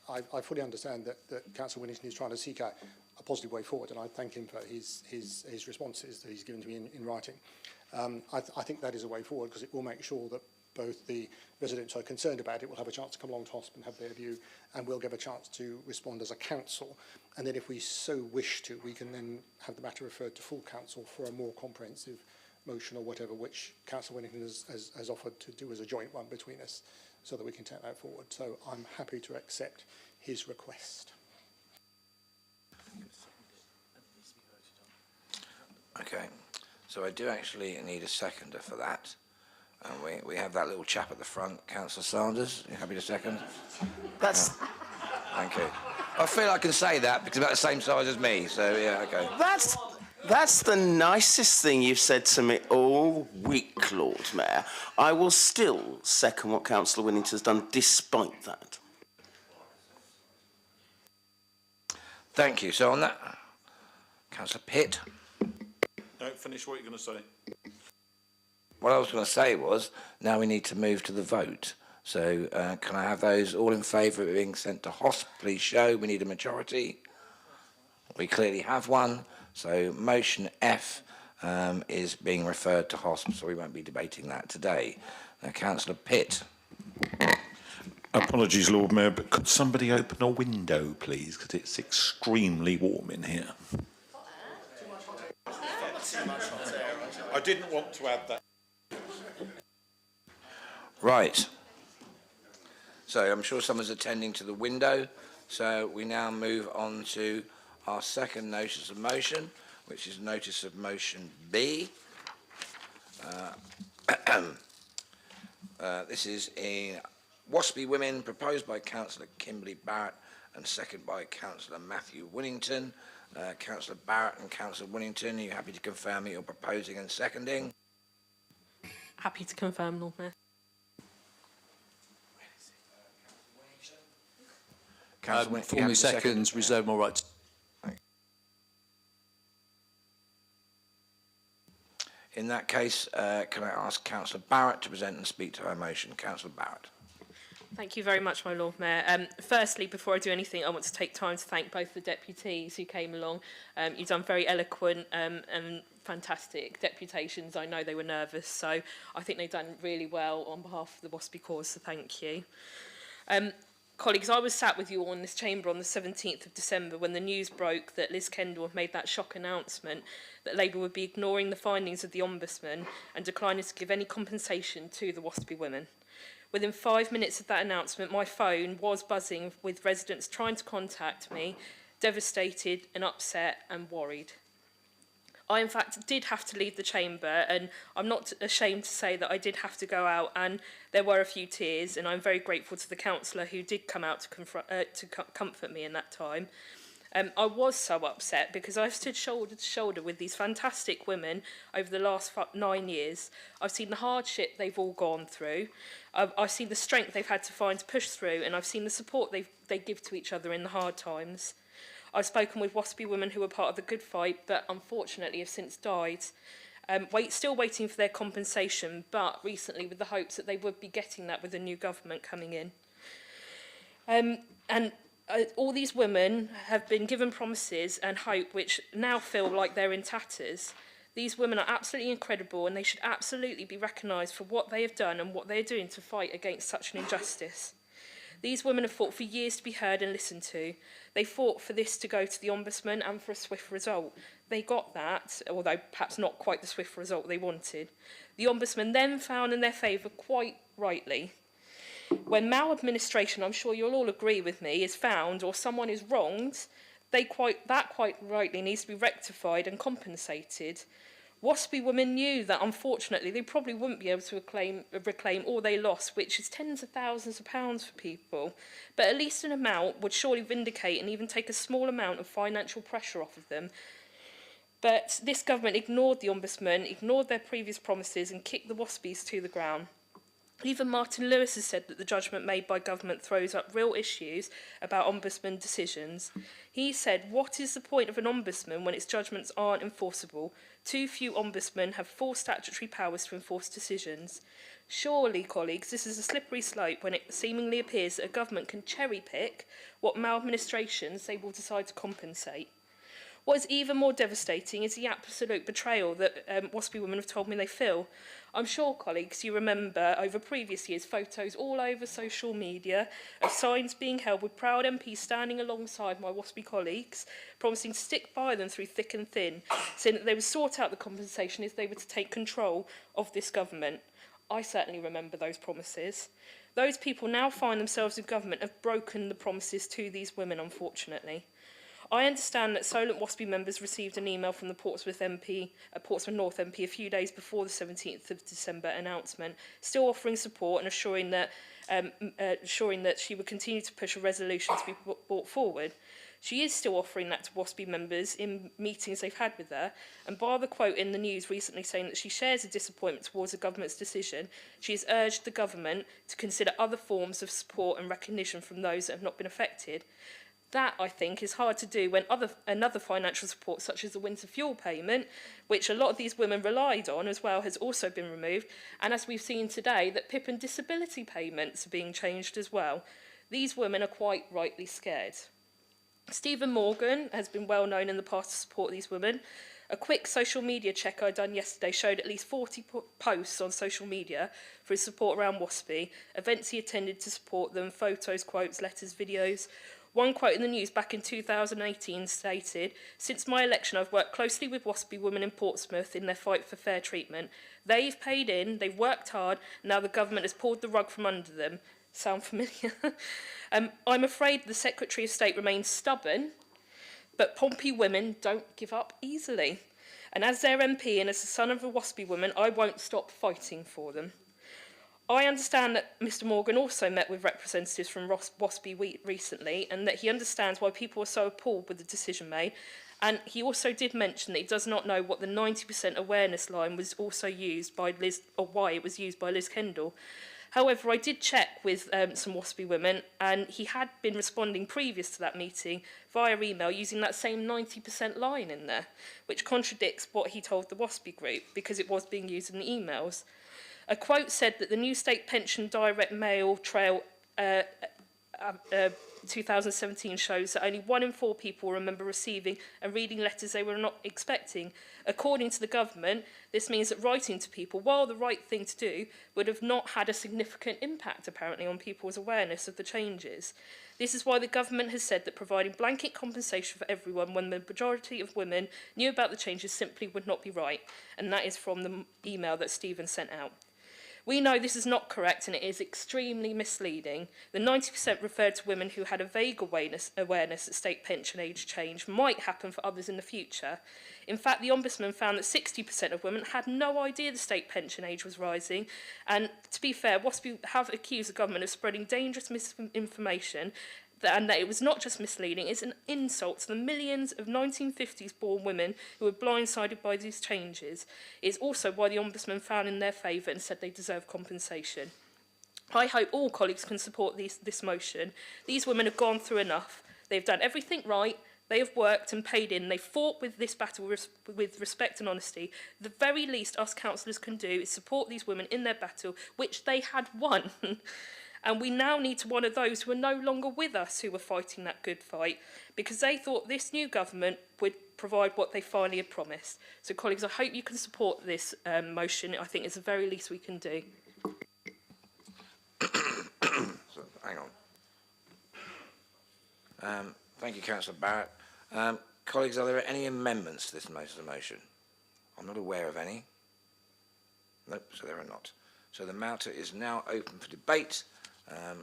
I fully understand that Councillor Whittington is trying to seek a positive way forward, and I thank him for his responses that he's given to me in writing. I think that is a way forward, because it will make sure that both the residents who are concerned about it will have a chance to come along to HOSP and have their view, and we'll give a chance to respond as a council. And then if we so wish to, we can then have the matter referred to full council for a more comprehensive motion or whatever, which Councillor Whittington has offered to do as a joint one between us, so that we can take that forward. So I'm happy to accept his request. Okay, so I do actually need a seconder for that. And we have that little chap at the front, Councillor Sanders. You happy to second? That's... Thank you. I feel I can say that because he's about the same size as me, so yeah, okay. That's the nicest thing you've said to me all week, Lord Mayor. I will still second what Councillor Whittington's done, despite that. Thank you. So on that, Councillor Pitt. Don't finish what you're going to say. What I was going to say was, now we need to move to the vote. So can I have those all in favour of being sent to HOSP? Please show. We need a majority. We clearly have one. So motion F is being referred to HOSP, so we won't be debating that today. Now, Councillor Pitt. Apologies, Lord Mayor, but could somebody open a window, please, because it's extremely warm in here. I didn't want to add that. Right. So I'm sure someone's attending to the window. So we now move on to our second notice of motion, which is notice of motion B. This is in Waspy Women, proposed by Councillor Kimberly Barrett and seconded by Councillor Matthew Winnington. Councillor Barrett and Councillor Winnington, are you happy to confirm that you're proposing and seconding? Happy to confirm, Lord Mayor. For me seconds, reserve my right. In that case, can I ask Councillor Barrett to present and speak to her motion? Councillor Barrett. Thank you very much, my Lord Mayor. Firstly, before I do anything, I want to take time to thank both the deputies who came along. You've done very eloquent and fantastic deputations. I know they were nervous, so I think they've done really well on behalf of the Waspy cause, so thank you. Colleagues, I was sat with you all in this chamber on the 17th of December when the news broke that Liz Kendall had made that shock announcement that Labour would be ignoring the findings of the Ombudsman and declining to give any compensation to the Waspy women. Within 5 minutes of that announcement, my phone was buzzing with residents trying to contact me, devastated and upset and worried. I, in fact, did have to leave the chamber, and I'm not ashamed to say that I did have to go out, and there were a few tears, and I'm very grateful to the councillor who did come out to comfort me in that time. I was so upset because I've stood shoulder to shoulder with these fantastic women over the last 9 years. I've seen the hardship they've all gone through. I've seen the strength they've had to find to push through, and I've seen the support they give to each other in the hard times. I've spoken with Waspy women who were part of the good fight, but unfortunately have since died. Still waiting for their compensation, but recently with the hopes that they would be getting that with the new government coming in. All these women have been given promises and hope which now feel like they're in tatters. These women are absolutely incredible, and they should absolutely be recognised for what they have done and what they are doing to fight against such an injustice. These women have fought for years to be heard and listened to. They fought for this to go to the Ombudsman and for a swift result. They got that, although perhaps not quite the swift result they wanted. The Ombudsman then found in their favour, quite rightly, when maladministration, I'm sure you'll all agree with me, is found or someone is wronged, that quite rightly needs to be rectified and compensated. Waspy women knew that, unfortunately, they probably wouldn't be able to reclaim all they lost, which is tens of thousands of pounds for people. But at least an amount would surely vindicate and even take a small amount of financial pressure off of them. But this government ignored the Ombudsman, ignored their previous promises and kicked the Waspies to the ground. Even Martin Lewis has said that the judgment made by government throws up real issues about ombudsman decisions. He said, what is the point of an ombudsman when its judgments aren't enforceable? Too few ombudsmen have full statutory powers to enforce decisions. Surely, colleagues, this is a slippery slope when it seemingly appears that a government can cherry-pick what maladministrations they will decide to compensate. What is even more devastating is the absolute betrayal that Waspy women have told me they feel. I'm sure, colleagues, you remember over previous years photos all over social media of signs being held with proud MPs standing alongside my Waspy colleagues, promising to stick by them through thick and thin, saying that they would sort out the compensation if they were to take control of this government. I certainly remember those promises. Those people now find themselves in government have broken the promises to these women, unfortunately. I understand that Solent Waspy members received an email from the Portsmouth North MP a few days before the 17th of December announcement, still offering support and assuring that she would continue to push a resolution to be brought forward. She is still offering that to Waspy members in meetings they've had with her, and bar the quote in the news recently saying that she shares a disappointment towards the government's decision, she has urged the government to consider other forms of support and recognition from those that have not been affected. That, I think, is hard to do when another financial support, such as the winter fuel payment, which a lot of these women relied on as well, has also been removed. And as we've seen today, that PIP and disability payments are being changed as well. These women are quite rightly scared. Stephen Morgan has been well known in the past to support these women. A quick social media check I'd done yesterday showed at least 40 posts on social media for his support around Waspy, events he attended to support them, photos, quotes, letters, videos, One quote in the news back in 2018 stated, "Since my election, I've worked closely with WASPI women in Portsmouth in their fight for fair treatment. They've paid in, they've worked hard, now the government has pulled the rug from under them." Sound familiar? I'm afraid the Secretary of State remains stubborn, but Pompey women don't give up easily. And as their MP and as the son of a WASPI woman, I won't stop fighting for them. I understand that Mr Morgan also met with representatives from WASPI recently and that he understands why people are so appalled with the decision made. And he also did mention that he does not know what the 90% awareness line was also used by Liz, or why it was used by Liz Kendall. However, I did check with some WASPI women, and he had been responding previous to that meeting via email using that same 90% line in there, which contradicts what he told the WASPI group because it was being used in the emails. A quote said that the new state pension direct mail trail 2017 shows that only 1 in 4 people remember receiving and reading letters they were not expecting. According to the government, this means that writing to people, while the right thing to do, would have not had a significant impact, apparently, on people's awareness of the changes. This is why the government has said that providing blanket compensation for everyone when the majority of women knew about the changes simply would not be right. And that is from the email that Stephen sent out. We know this is not correct and it is extremely misleading. The 90% referred to women who had a vague awareness that state pension age change might happen for others in the future. In fact, the Ombudsman found that 60% of women had no idea the state pension age was rising. And to be fair, WASPI have accused the government of spreading dangerous misinformation, and that it was not just misleading, it's an insult to the millions of 1950s born women who were blindsided by these changes. It's also why the Ombudsman found in their favour and said they deserve compensation. I hope all colleagues can support this motion. These women have gone through enough. They've done everything right. They have worked and paid in. They fought with this battle with respect and honesty. The very least us councillors can do is support these women in their battle, which they had won. And we now need to honour those who are no longer with us who were fighting that good fight, because they thought this new government would provide what they finally had promised. So, colleagues, I hope you can support this motion. I think it's the very least we can do. So, hang on. Thank you, Councillor Barrett. Colleagues, are there any amendments to this motion? I'm not aware of any. Nope, so there are not. So the matter is now open for debate.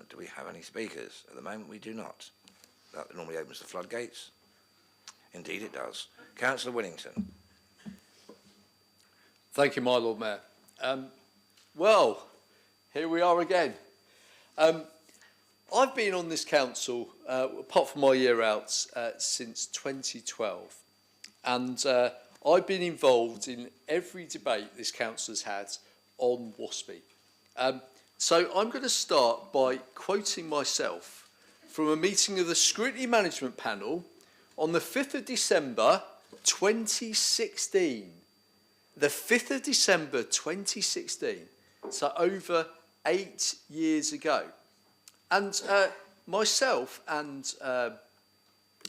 Do we have any speakers? At the moment, we do not. That normally opens the floodgates. Indeed, it does. Councillor Whittington. Thank you, my Lord Mayor. Well, here we are again. I've been on this council, apart from my year outs, since 2012. And I've been involved in every debate this council has had on WASPI. So I'm going to start by quoting myself from a meeting of the Scrutiny Management Panel on the 5th of December 2016. The 5th of December 2016, so over 8 years ago. And myself and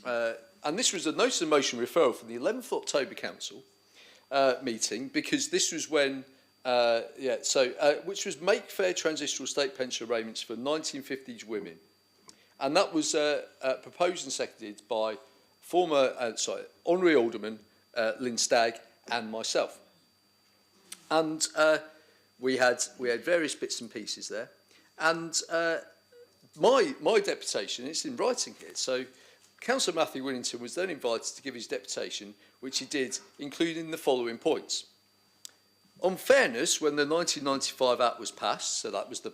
this was a notice of motion referral from the 11th October Council meeting, because this was when which was make fair transitional state pension arrangements for 1950s women. And that was proposed and seconded by former, Honorary Alderman Lynn Stagg and myself. And we had various bits and pieces there. And my deputation, it's in writing here, so Councillor Matthew Whittington was then invited to give his deputation, which he did, including the following points. On fairness, when the 1995 Act was passed, so that was the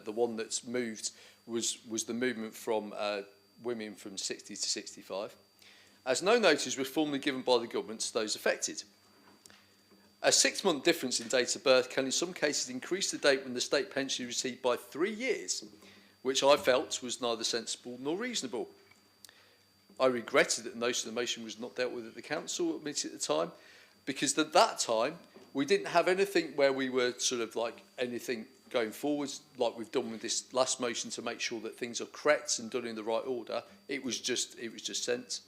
the one that's moved, was the movement from women from 60 to 65, as no notice was formally given by the government to those affected. A 6-month difference in date of birth can in some cases increase the date when the state pension is received by 3 years, which I felt was neither sensible nor reasonable. I regretted that the notice of the motion was not dealt with at the council meeting at the time, because at that time we didn't have anything where we were sort of like anything going forwards like we've done with this last motion to make sure that things are correct and done in the right order. It was just sent,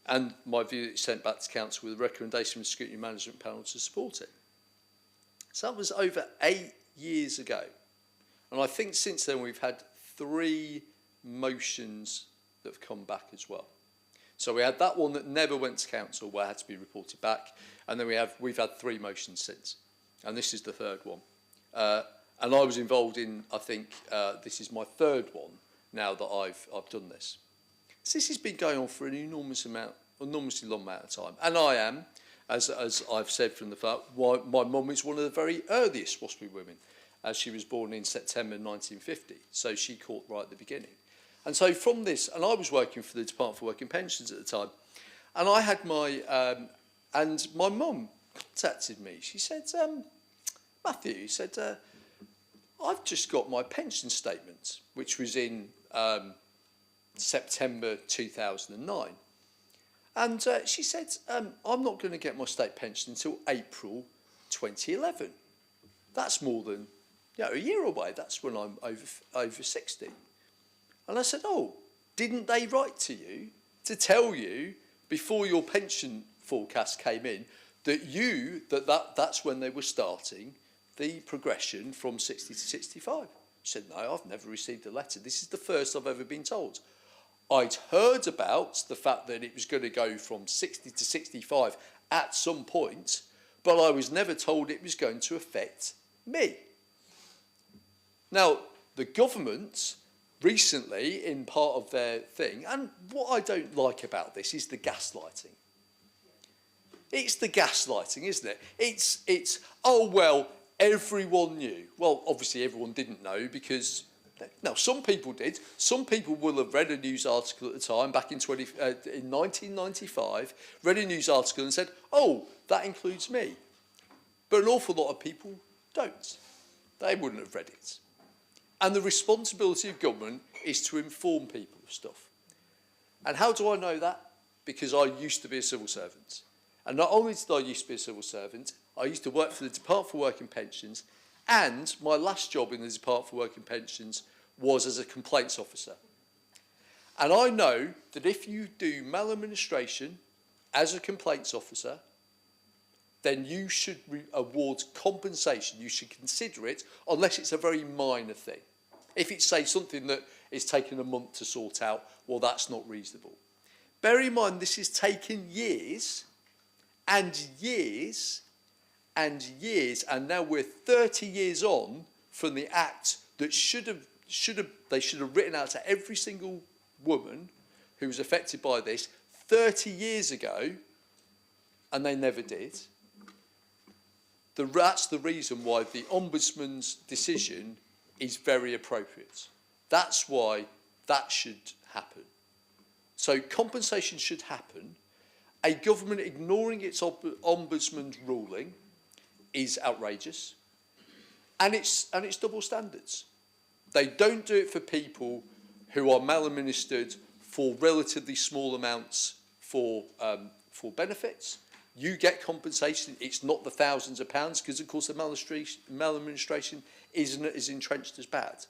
and my view, it's sent back to council with a recommendation from the Scrutiny Management Panel to support it. So that was over 8 years ago, and I think since then we've had 3 motions that have come back as well. So we had that one that never went to council where it had to be reported back, and then we've had 3 motions since, and this is the 3rd one. And I was involved in, I think, this is my 3rd one now that I've done this. So this has been going on for an enormously long amount of time, and I am, as I've said from the start, my mum is one of the very earliest WASPI women, as she was born in September 1950, so she caught right at the beginning. And so from this, and I was working for the Department for Work and Pensions at the time, and I had and my mum contacted me. She said, Matthew, said, I've just got my pension statement, which was in September 2009. And she said, I'm not going to get my state pension until April 2011. That's more than a year away. That's when I'm over 60. And I said, oh, didn't they write to you to tell you before your pension forecast came in that that's when they were starting the progression from 60 to 65? She said, no, I've never received a letter. This is the first I've ever been told. I'd heard about the fact that it was going to go from 60 to 65 at some point, but I was never told it was going to affect me. Now, the government recently, in part of their thing, and what I don't like about this is the gaslighting. It's the gaslighting, isn't it? It's oh, well, everyone knew. Well, obviously everyone didn't know because, no, some people did. Some people will have read a news article at the time, back in 1995, read a news article and said, oh, that includes me. But an awful lot of people don't. They wouldn't have read it. And the responsibility of government is to inform people of stuff. And how do I know that? Because I used to be a civil servant. And not only did I used to be a civil servant, I used to work for the Department for Work and Pensions, and my last job in the Department for Work and Pensions was as a complaints officer. And I know that if you do maladministration as a complaints officer, then you should award compensation. You should consider it, unless it's a very minor thing. If it's, say, something that is taking a month to sort out, well, that's not reasonable. Bear in mind, this has taken years and years and years, and now we're 30 years on from the act that they should have written out to every single woman who was affected by this 30 years ago, and they never did. That's the reason why the Ombudsman's decision is very appropriate. That's why that should happen. So compensation should happen. A government ignoring its Ombudsman's ruling is outrageous. And it's double standards. They don't do it for people who are maladministered for relatively small amounts for benefits. You get compensation. It's not the thousands of pounds because, of course, the maladministration isn't as entrenched as bad.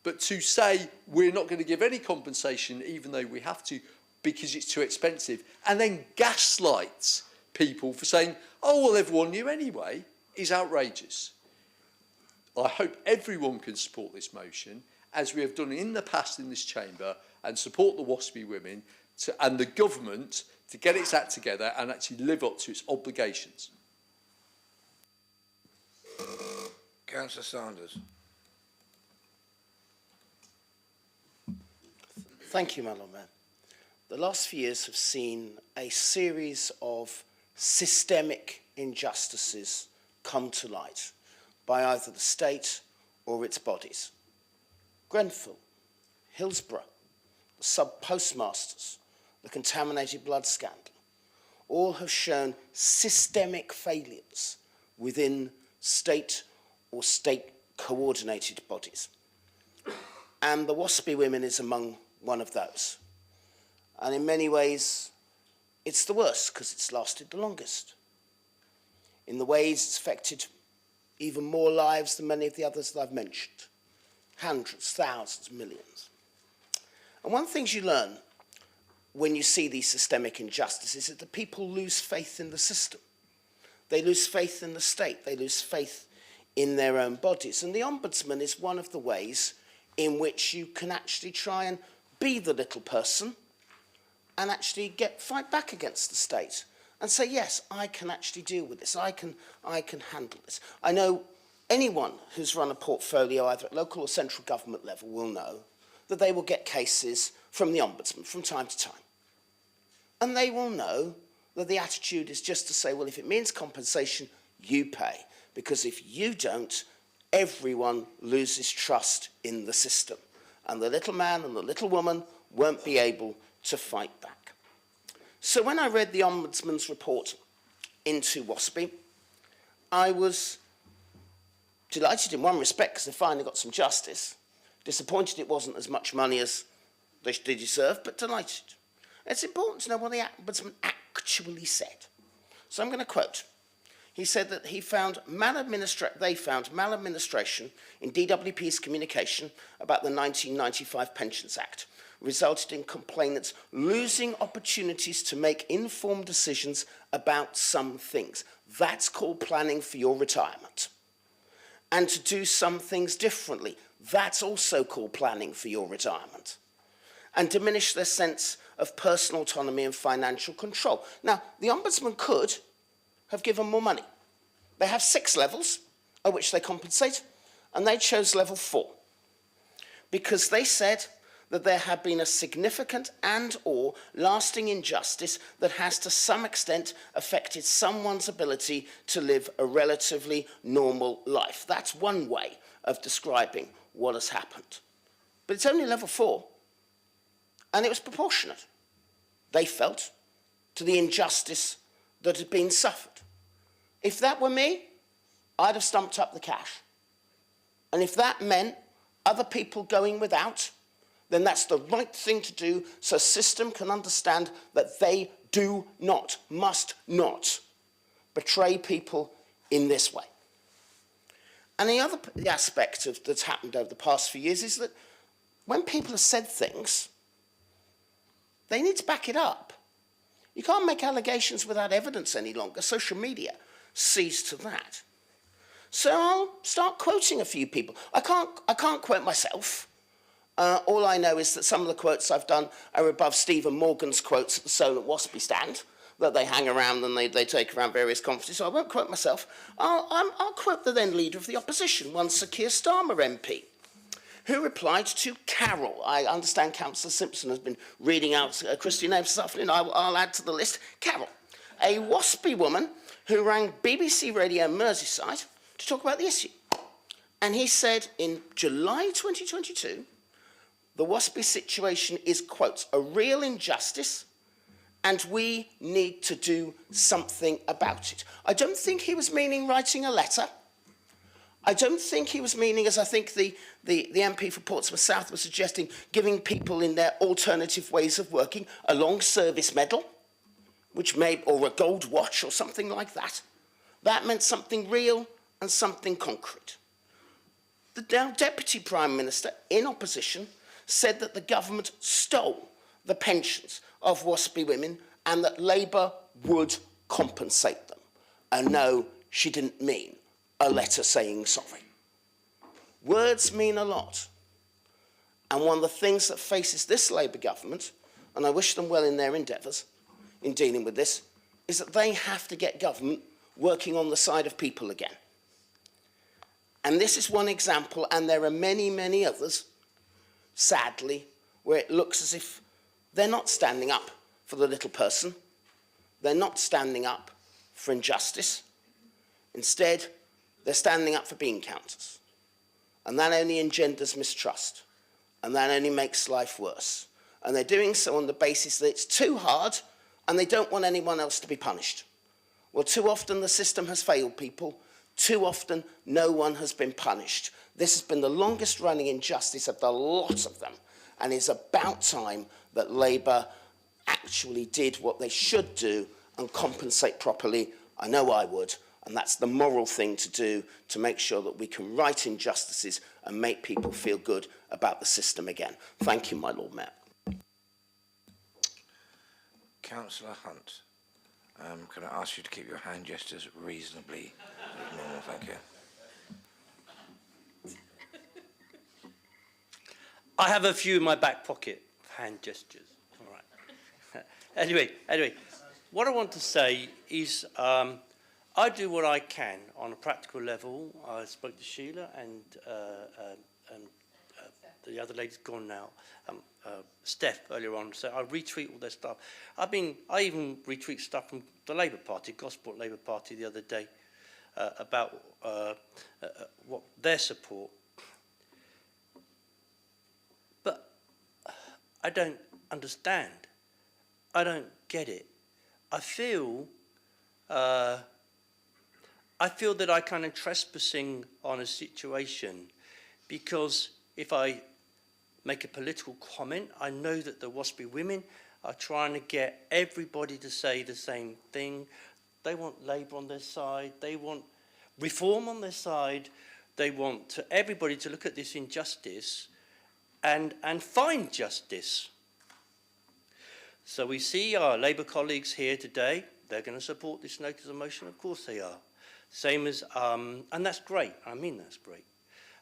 But to say we're not going to give any compensation even though we have to because it's too expensive, and then gaslight people for saying, oh, well, everyone knew anyway, is outrageous. I hope everyone can support this motion, as we have done in the past in this chamber, and support the WASPI women and the government to get its act together and actually live up to its obligations. Councillor Sanders. Thank you, my Lord Mayor. The last few years have seen a series of systemic injustices come to light by either the state or its bodies. Grenfell, Hillsborough, the sub-postmasters, the contaminated blood scandal, all have shown systemic failures within state or state-coordinated bodies. And the WASPI Women is among one of those. And in many ways, it's the worst because it's lasted the longest. In the ways it's affected even more lives than many of the others that I've mentioned. Hundreds, thousands, millions. And one of the things you learn when you see these systemic injustices is that the people lose faith in the system. They lose faith in the state. They lose faith in their own bodies. And the Ombudsman is one of the ways in which you can actually try and be the little person and actually fight back against the state and say, yes, I can actually deal with this. I can handle this. I know anyone who's run a portfolio either at local or central government level will know that they will get cases from the Ombudsman from time to time. And they will know that the attitude is just to say, well, if it means compensation, you pay. Because if you don't, everyone loses trust in the system. And the little man and the little woman won't be able to fight back. So when I read the Ombudsman's report into WASPI, I was delighted in one respect because they finally got some justice. Disappointed it wasn't as much money as they deserve, but delighted. It's important to know what the Ombudsman actually said. So I'm going to quote. He said that they found maladministration in DWP's communication about the 1995 Pensions Act, resulted in complainants losing opportunities to make informed decisions about some things. That's called planning for your retirement. And to do some things differently. That's also called planning for your retirement. And diminish their sense of personal autonomy and financial control. Now, the Ombudsman could have given more money. They have 6 levels at which they compensate, and they chose level 4 because they said that there had been a significant and/or lasting injustice that has to some extent affected someone's ability to live a relatively normal life. That's one way of describing what has happened. But it's only level 4, and it was proportionate, they felt, to the injustice that had been suffered. If that were me, I'd have stumped up the cash. And if that meant other people going without, then that's the right thing to do so a system can understand that they do not, must not, betray people in this way. And the other aspect that's happened over the past few years is that when people have said things, they need to back it up. You can't make allegations without evidence any longer. Social media sees to that. So I'll start quoting a few people. I can't quote myself. All I know is that some of the quotes I've done are above Stephen Morgan's quotes at the Solent WASPI stand that they hang around and they take around various conferences. So I won't quote myself. I'll quote the then leader of the opposition, one Sir Keir Starmer MP, who replied to Carol. I understand Councillor Simpson has been reading out Christian names this afternoon. I'll add to the list. Carol, a WASPI woman who rang BBC Radio Merseyside to talk about the issue. And he said in July 2022, the WASPI situation is, quote, a real injustice and we need to do something about it. I don't think he was meaning writing a letter. I don't think he was meaning, as I think the MP for Portsmouth South was suggesting, giving people in their alternative ways of working a long service medal, or a gold watch or something like that. That meant something real and something concrete. The now Deputy Prime Minister, in opposition, said that the government stole the pensions of WASPI women and that Labour would compensate them. And no, she didn't mean a letter saying sorry. Words mean a lot. And one of the things that faces this Labour government, and I wish them well in their endeavours in dealing with this, is that they have to get government working on the side of people again. And this is one example, and there are many, many others, sadly, where it looks as if they're not standing up for the little person. They're not standing up for injustice. Instead, they're standing up for bean counters. And that only engenders mistrust. And that only makes life worse. And they're doing so on the basis that it's too hard and they don't want anyone else to be punished. Well, too often the system has failed people. Too often no one has been punished. This has been the longest running injustice of the lot of them. And it's about time that Labour actually did what they should do and compensate properly. I know I would. And that's the moral thing to do to make sure that we can right injustices and make people feel good about the system again. Thank you, my Lord Mayor. Councillor Hunt, could I ask you to keep your hand gestures reasonably normal? Thank you. I have a few in my back pocket, hand gestures. All right. anyway, what I want to say is I do what I can on a practical level. I spoke to Sheila and the other lady's gone now, Steph earlier on, so I retweet all their stuff. I even retweet stuff from the Labour Party, Gosport Labour Party the other day, about what their support. But I don't understand. I don't get it. I feel that I kind of trespassing on a situation because if I make a political comment, I know that the WASPI women are trying to get everybody to say the same thing. They want Labour on their side. They want reform on their side. They want everybody to look at this injustice and find justice. So we see our Labour colleagues here today. They're going to support this notice of motion. Of course they are. Same as, and that's great. I mean, that's great.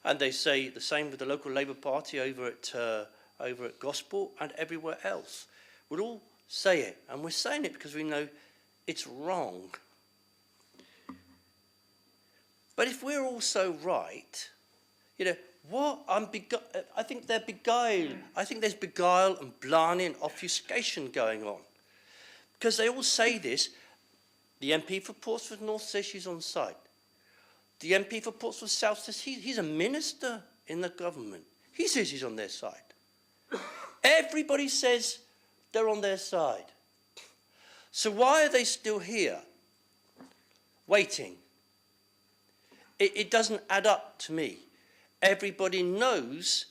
And they say the same with the local Labour Party over at Gosport and everywhere else. We'll all say it, and we're saying it because we know it's wrong. But if we're all so right, you know, I think they're beguiled. I think there's beguile and blarney and obfuscation going on. Because they all say this. The MP for Portsmouth North says she's on side. The MP for Portsmouth South says he's a minister in the government. He says he's on their side. Everybody says they're on their side. So why are they still here, waiting? It doesn't add up to me. Everybody knows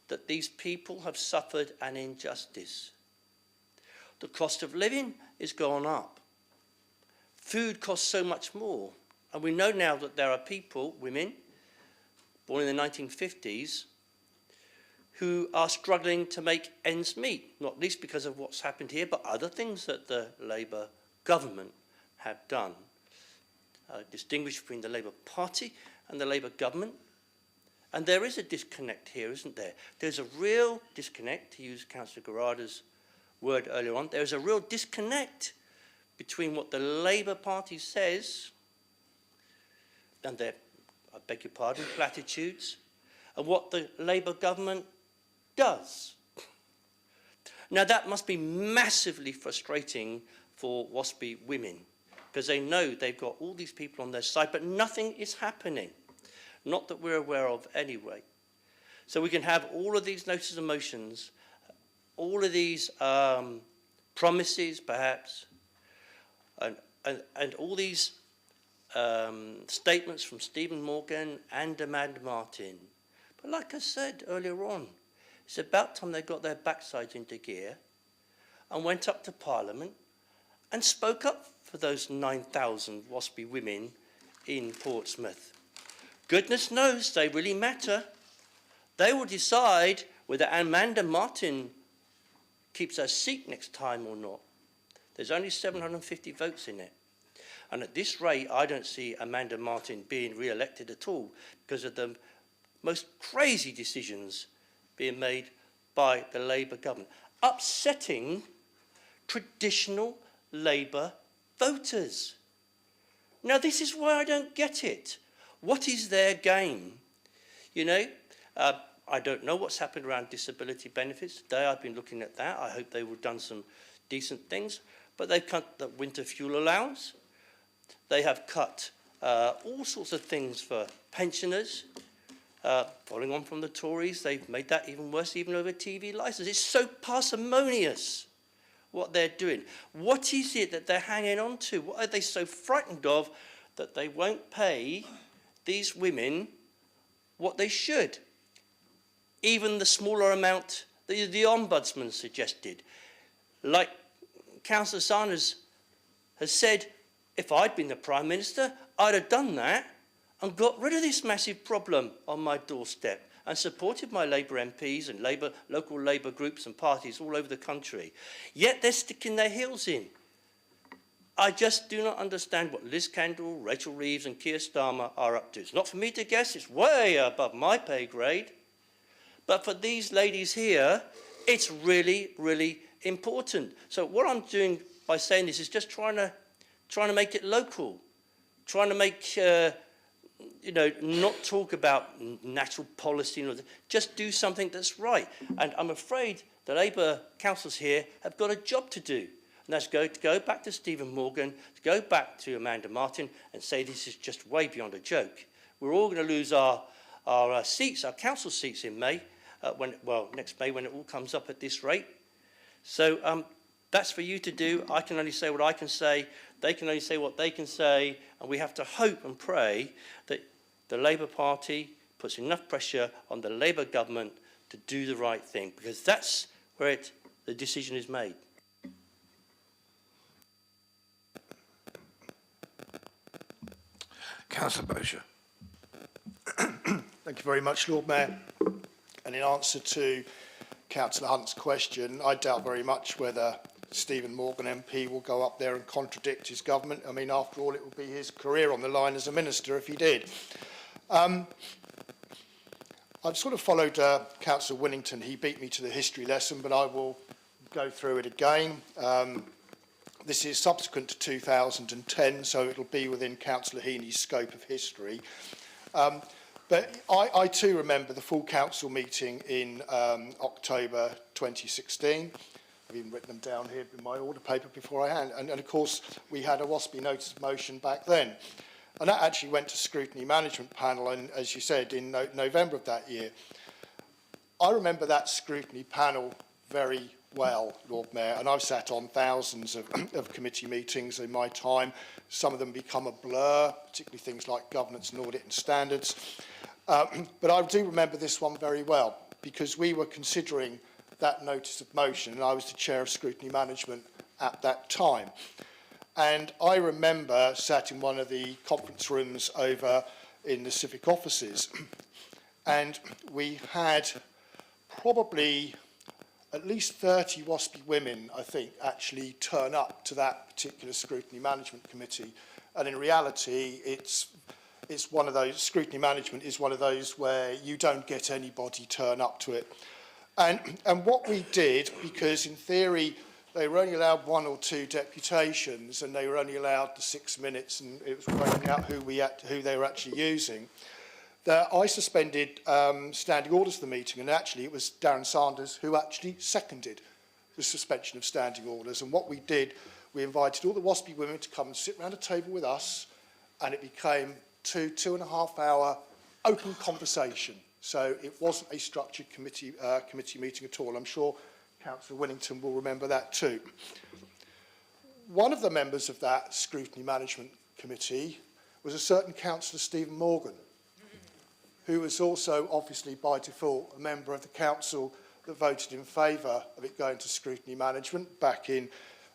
that these people have suffered an injustice. The cost of living is going up. Food costs so much more. And we know now that there are people, women, born in the 1950s, who are struggling to make ends meet, not least because of what's happened here, but other things that the Labour government have done. Distinguish between the Labour Party and the Labour government. And there is a disconnect here, isn't there? There's a real disconnect, to use Councillor Garada's word earlier on. There's a real disconnect between what the Labour Party says and their, I beg your pardon, platitudes, and what the Labour government does. Now that must be massively frustrating for WASPI women, because they know they've got all these people on their side, but nothing is happening. Not that we're aware of anyway. So we can have all of these notices of motions, all of these promises perhaps, and all these statements from Stephen Morgan and Amanda Martin. But like I said earlier on, it's about time they got their backsides into gear and went up to Parliament and spoke up for those 9,000 WASPI women in Portsmouth. Goodness knows they really matter. They will decide whether Amanda Martin keeps her seat next time or not. There's only 750 votes in it. And at this rate, I don't see Amanda Martin being re-elected at all because of the most crazy decisions being made by the Labour government, upsetting traditional Labour voters. Now, this is why I don't get it. What is their game? You know, I don't know what's happened around disability benefits. Today I've been looking at that. I hope they would have done some decent things. But they've cut the winter fuel allowance. They have cut all sorts of things for pensioners. Following on from the Tories, they've made that even worse, even over TV licence. It's so parsimonious what they're doing. What is it that they're hanging on to? What are they so frightened of that they won't pay these women what they should? Even the smaller amount that the Ombudsman suggested. Like Councillor Sanders has said, if I'd been the Prime Minister, I'd have done that and got rid of this massive problem on my doorstep and supported my Labour MPs and local Labour groups and parties all over the country. Yet they're sticking their heels in. I just do not understand what Liz Kendall, Rachel Reeves and Keir Starmer are up to. It's not for me to guess, it's way above my pay grade. But for these ladies here, It's really, really important. So what I'm doing by saying this is just trying to make it local, trying to make, not talk about national policy, just do something that's right. And I'm afraid the Labour councillors here have got a job to do. And that's to go back to Stephen Morgan, to go back to Amanda Martin and say this is just way beyond a joke. We're all going to lose our seats, our council seats in May, next May when it all comes up at this rate. So that's for you to do. I can only say what I can say. They can only say what they can say. And we have to hope and pray that the Labour Party puts enough pressure on the Labour government to do the right thing, because that's where the decision is made. Councillor Bosher. Thank you very much, Lord Mayor. And in answer to Councillor Hunt's question, I doubt very much whether Stephen Morgan MP will go up there and contradict his government. I mean, after all, it would be his career on the line as a minister if he did. I've sort of followed Councillor Winnington. He beat me to the history lesson, but I will go through it again. This is subsequent to 2010, so it'll be within Councillor Heaney's scope of history. But I too remember the full council meeting in October 2016. I've even written them down here in my order paper before I hand. And of course, we had a WASPI notice of motion back then. And that actually went to scrutiny management panel, and as you said, in November of that year. I remember that scrutiny panel very well, Lord Mayor, and I've sat on thousands of committee meetings in my time. Some of them become a blur, particularly things like governance and audit and standards. But I do remember this one very well, because we were considering that notice of motion, and I was the chair of scrutiny management at that time. And I remember sat in one of the conference rooms over in the civic offices, and we had probably at least 30 WASPI women, I think, actually turn up to that particular scrutiny management committee. And in reality, it's one of those, scrutiny management is one of those where you don't get anybody turn up to it. And what we did, because in theory, they were only allowed 1 or 2 deputations, and they were only allowed the 6 minutes, and it was working out who they were actually using, that I suspended standing orders for the meeting, and actually it was Darren Sanders who actually seconded the suspension of standing orders. And what we did, we invited all the WASPI women to come and sit around a table with us, and it became 2.5 hour open conversation. So it wasn't a structured committee meeting at all. I'm sure Councillor Winnington will remember that too. One of the members of that scrutiny management committee was a certain Councillor Stephen Morgan, who was also obviously by default a member of the council that voted in favour of it going to scrutiny management back in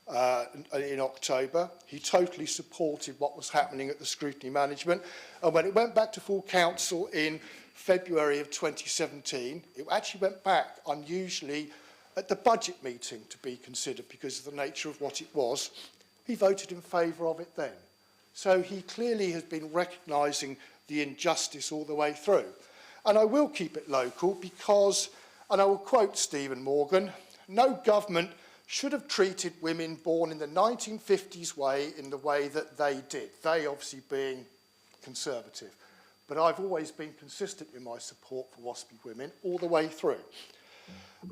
October. He totally supported what was happening at the scrutiny management, and when it went back to full council in February of 2017, it actually went back unusually at the budget meeting to be considered because of the nature of what it was. He voted in favour of it then. So he clearly has been recognising the injustice all the way through. And I will keep it local because, and I will quote Stephen Morgan, no government should have treated women born in the 1950s way in the way that they did. They obviously being Conservative. But I've always been consistent in my support for WASPI women all the way through.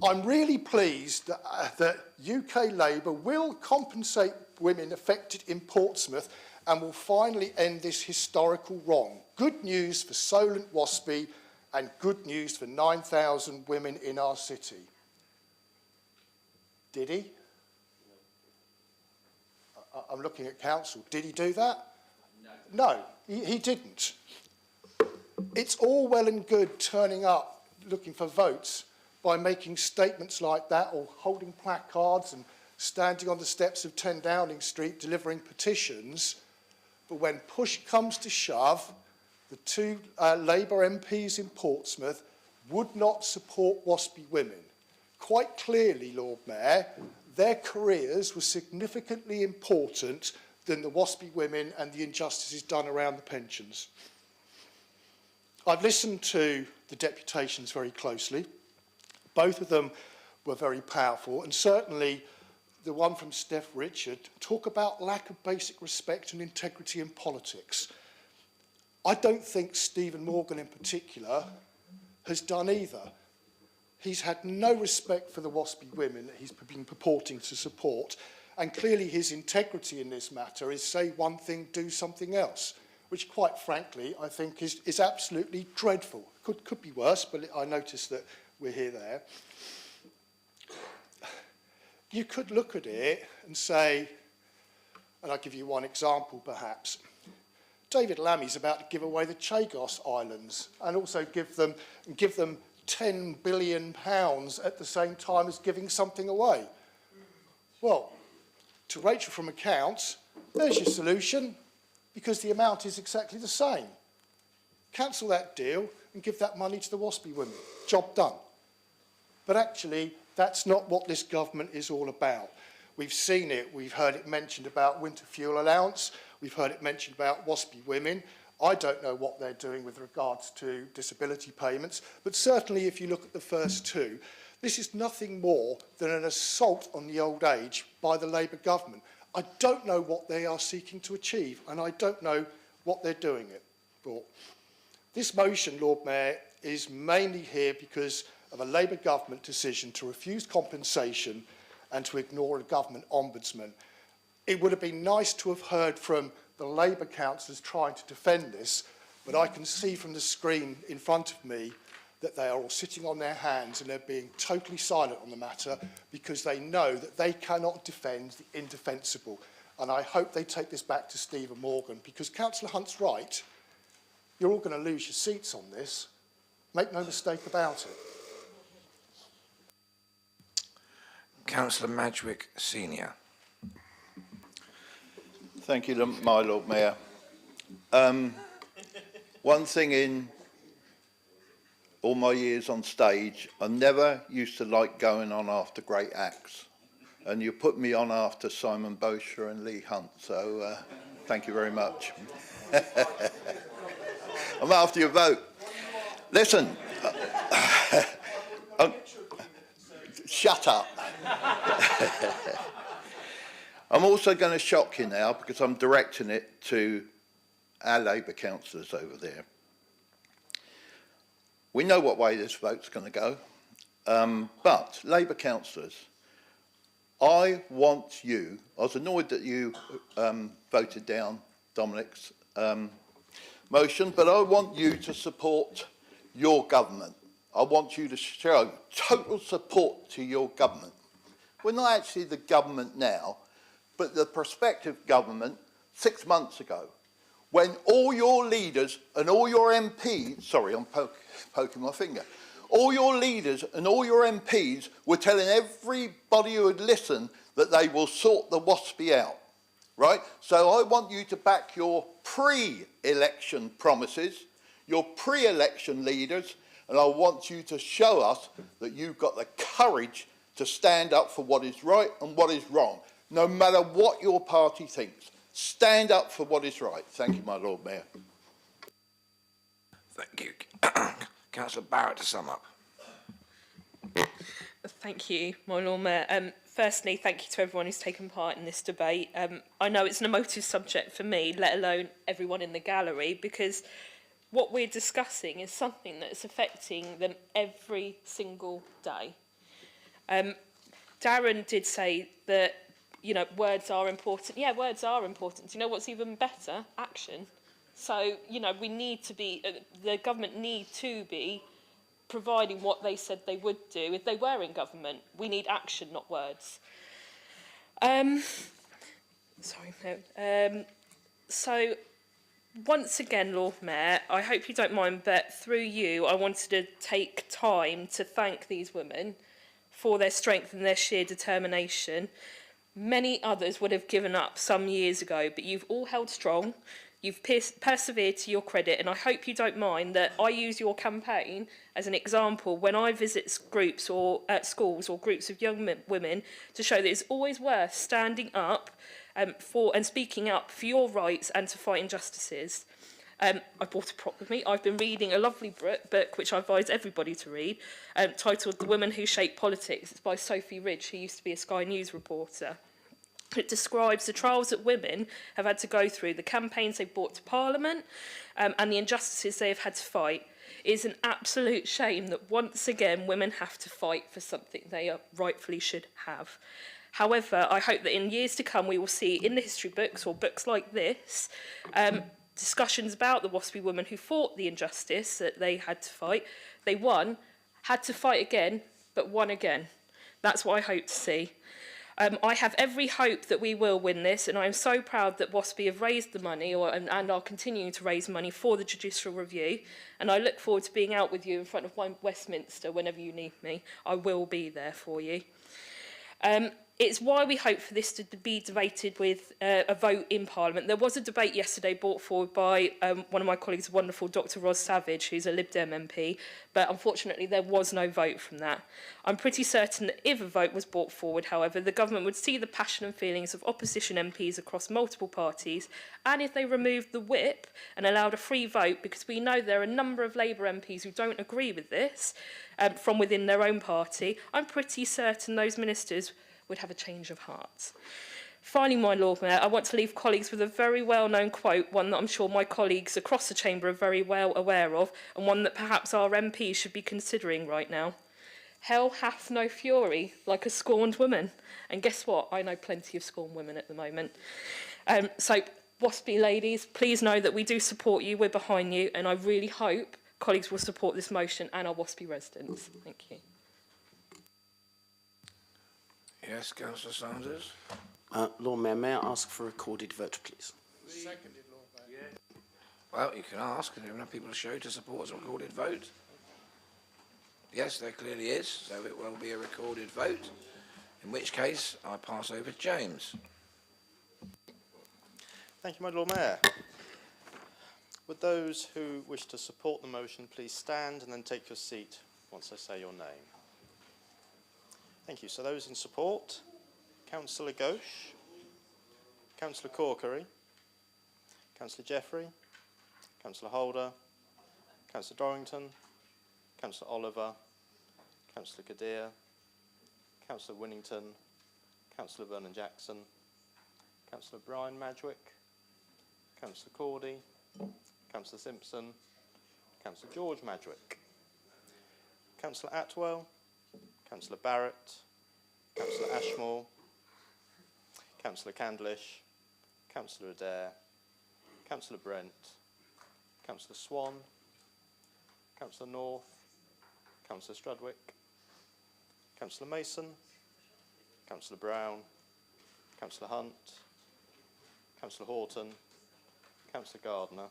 I'm really pleased that UK Labour will compensate women affected in Portsmouth and will finally end this historical wrong. Good news for Solent WASPI and good news for 9,000 women in our city. Did he? I'm looking at council. Did he do that? No, he didn't. It's all well and good turning up looking for votes by making statements like that or holding placards and standing on the steps of 10 Downing Street delivering petitions. But when push comes to shove, the 2 Labour MPs in Portsmouth would not support WASPI women. Quite clearly, Lord Mayor, their careers were significantly important than the WASPI women and the injustices done around the pensions. I've listened to the deputations very closely. Both of them were very powerful, and certainly the one from Steph Richard, talk about lack of basic respect and integrity in politics. I don't think Stephen Morgan in particular has done either. He's had no respect for the WASPI women that he's been purporting to support, and clearly his integrity in this matter is say one thing, do something else, which quite frankly I think is absolutely dreadful. Could be worse, but I notice that we're here there. You could look at it and say, and I'll give you one example perhaps, David Lammy's about to give away the Chagos Islands and also give them £10 billion at the same time as giving something away. Well, to Rachel from Accounts, there's your solution, because the amount is exactly the same. Cancel that deal and give that money to the WASPI women. Job done. But actually, that's not what this government is all about. We've seen it. We've heard it mentioned about winter fuel allowance. We've heard it mentioned about WASPI women. I don't know what they're doing with regards to disability payments, but certainly if you look at the first two, this is nothing more than an assault on the old age by the Labour government. I don't know what they are seeking to achieve, and I don't know what they're doing it for. This motion, Lord Mayor, is mainly here because of a Labour government decision to refuse compensation and to ignore a government ombudsman. It would have been nice to have heard from the Labour councillors trying to defend this, but I can see from the screen in front of me that they are all sitting on their hands and they're being totally silent on the matter because they know that they cannot defend the indefensible. And I hope they take this back to Stephen Morgan, because Councillor Hunt's right. You're all going to lose your seats on this. Make no mistake about it. Councillor Madgwick Senior. Thank you, my Lord Mayor. One thing in all my years on stage, I never used to like going on after great acts. And you put me on after Simon Bosher and Lee Hunt, so thank you very much. I'm after your vote. Listen, shut up. I'm also going to shock you now because I'm directing it to our Labour councillors over there. We know what way this vote's going to go, but Labour councillors, I want you, I was annoyed that you voted down Dominic's motion, but I want you to support your government. I want you to show total support to your government. We're not actually the government now, but the prospective government 6 months ago, when all your leaders and all your MPs, sorry, I'm poking my finger, all your leaders and all your MPs were telling everybody who would listen that they will sort the WASPI out, right? So I want you to back your pre-election promises, your pre-election leaders, and I want you to show us that you've got the courage to stand up for what is right and what is wrong, no matter what your party thinks. Stand up for what is right. Thank you, my Lord Mayor. Thank you. Councillor Barrett to sum up. Thank you, my Lord Mayor. Firstly, thank you to everyone who's taken part in this debate. I know it's an emotive subject for me, let alone everyone in the gallery, because what we're discussing is something that's affecting them every single day. Darren did say that, you know, words are important. Yeah, words are important. Do you know what's even better? Action. So, you know, we need to be, the government need to be providing what they said they would do if they were in government. We need action, not words. So, once again, Lord Mayor, I hope you don't mind, but through you, I wanted to take time to thank these women for their strength and their sheer determination. Many others would have given up some years ago, but you've all held strong. You've persevered to your credit, and I hope you don't mind that I use your campaign as an example when I visit groups or schools or groups of young women to show that it's always worth standing up for and speaking up for your rights and to fight injustices. I brought a prop with me. I've been reading a lovely book, which I advise everybody to read, titled The Women Who Shape Politics. It's by Sophie Ridge, who used to be a Sky News reporter. It describes the trials that women have had to go through, the campaigns they've brought to Parliament, and the injustices they have had to fight. It is an absolute shame that once again women have to fight for something they rightfully should have. However, I hope that in years to come we will see in the history books or books like this discussions about the WASPI women who fought the injustice that they had to fight. They won, had to fight again, but won again. That's what I hope to see. I have every hope that we will win this, and I am so proud that WASPI have raised the money and are continuing to raise money for the judicial review, and I look forward to being out with you in front of Westminster whenever you need me. I will be there for you. It's why we hope for this to be debated with a vote in Parliament. There was a debate yesterday brought forward by one of my colleagues, wonderful Dr Ros Savage, who's a Lib Dem MP, but unfortunately there was no vote from that. I'm pretty certain that if a vote was brought forward, however, the government would see the passion and feelings of opposition MPs across multiple parties, and if they removed the whip and allowed a free vote, because we know there are a number of Labour MPs who don't agree with this from within their own party, I'm pretty certain those ministers would have a change of heart. Finally, my Lord Mayor, I want to leave colleagues with a very well-known quote, one that I'm sure my colleagues across the chamber are very well aware of, and one that perhaps our MPs should be considering right now. Hell hath no fury like a scorned woman. And guess what? I know plenty of scorned women at the moment. So, WASPI ladies, please know that we do support you, we're behind you, and I really hope colleagues will support this motion and our WASPI residents. Thank you. Yes, Councillor Sanders. Lord Mayor, may I ask for a recorded vote, please? Seconded, Lord Mayor. Well, you can ask, and there are enough people to show to support a recorded vote. Yes, there clearly is, so it will be a recorded vote, in which case I pass over to James. Thank you, my Lord Mayor. Would those who wish to support the motion please stand and then take your seat once I say your name? Thank you. So those in support, Councillor Ghosh, Councillor Corkery, Councillor Jeffrey, Councillor Holder, Councillor Dorrington, Councillor Oliver, Councillor Kadir, Councillor Winnington, Councillor Vernon Jackson, Councillor Brian Madgwick, Councillor Cordy, Councillor Simpson, Councillor George Madgwick, Councillor Atwell, Councillor Barrett, Councillor Ashmore, Councillor Candlish, Councillor Adair, Councillor Brent, Councillor Swan, Councillor North, Councillor Strudwick, Councillor Mason, Councillor Brown, Councillor Hunt, Councillor Horton, Councillor Gardner,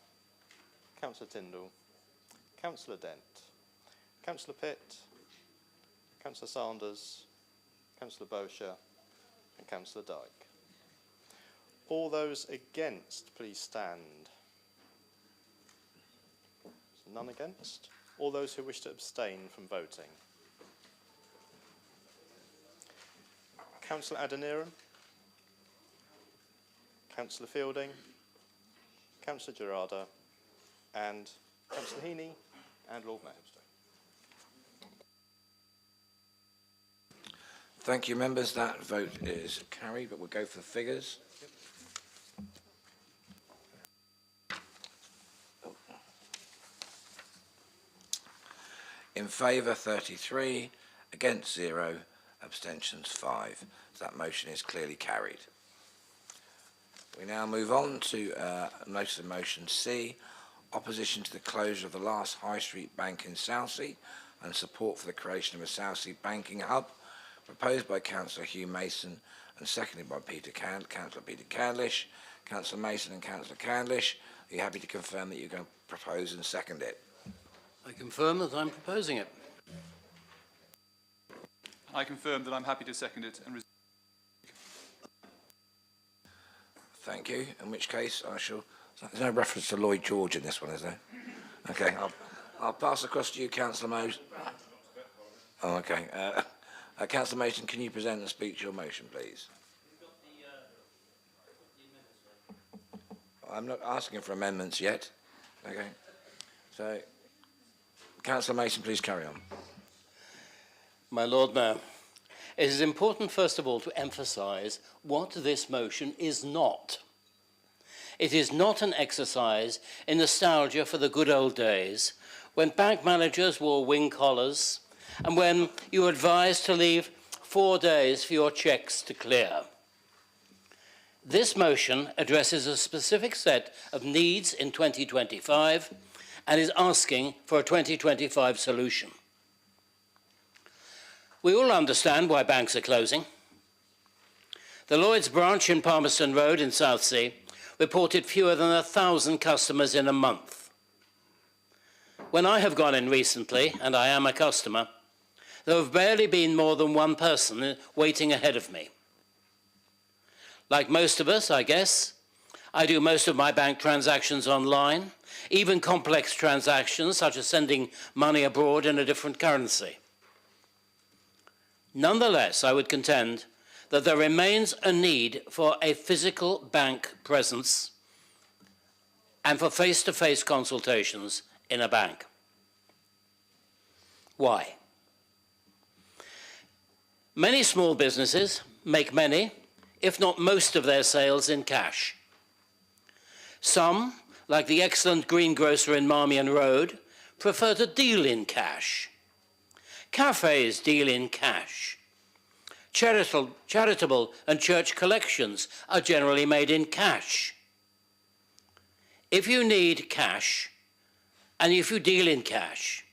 Councillor Tyndall, Councillor Dent, Councillor Pitt, Councillor Sanders, Councillor Bosher and Councillor Dyke. All those against, please stand. None against. All those who wish to abstain from voting. Councillor Adeniran, Councillor Fielding, Councillor Gerarda and Councillor Heaney and Lord Mayor. Thank you, members. That vote is carried, but we'll go for the figures. In favour, 33, against 0, abstentions 5. So that motion is clearly carried. We now move on to notice of motion C, opposition to the closure of the last High Street Bank in Southsea and support for the creation of a Southsea banking hub, proposed by Councillor Hugh Mason and seconded by Councillor Peter Candlish. Councillor Mason and Councillor Candlish, are you happy to confirm that you're going to propose and second it? I confirm that I'm proposing it. I confirm that I'm happy to second it and Thank you, in which case I shall... There's no reference to Lloyd George in this one, is there? Okay, I'll pass across to you, Councillor Mason. Oh, okay. Councillor Mason, can you present and speak to your motion, please? I'm not asking for amendments yet. Okay. So, Councillor Mason, please carry on. My Lord Mayor, it is important, first of all, to emphasise what this motion is not. It is not an exercise in nostalgia for the good old days when bank managers wore wing collars and when you were advised to leave 4 days for your cheques to clear. This motion addresses a specific set of needs in 2025 and is asking for a 2025 solution. We all understand why banks are closing. The Lloyds branch in Palmerston Road in Southsea reported fewer than 1,000 customers in a month. When I have gone in recently, and I am a customer, there have barely been more than one person waiting ahead of me. Like most of us, I guess, I do most of my bank transactions online, even complex transactions such as sending money abroad in a different currency. Nonetheless, I would contend that there remains a need for a physical bank presence and for face-to-face consultations in a bank. Why? Many small businesses make many, if not most of their sales in cash. Some, like the excellent greengrocer in Marmion Road, prefer to deal in cash. Cafes deal in cash. Charitable and church collections are generally made in cash. If you need cash, and if you deal in cash,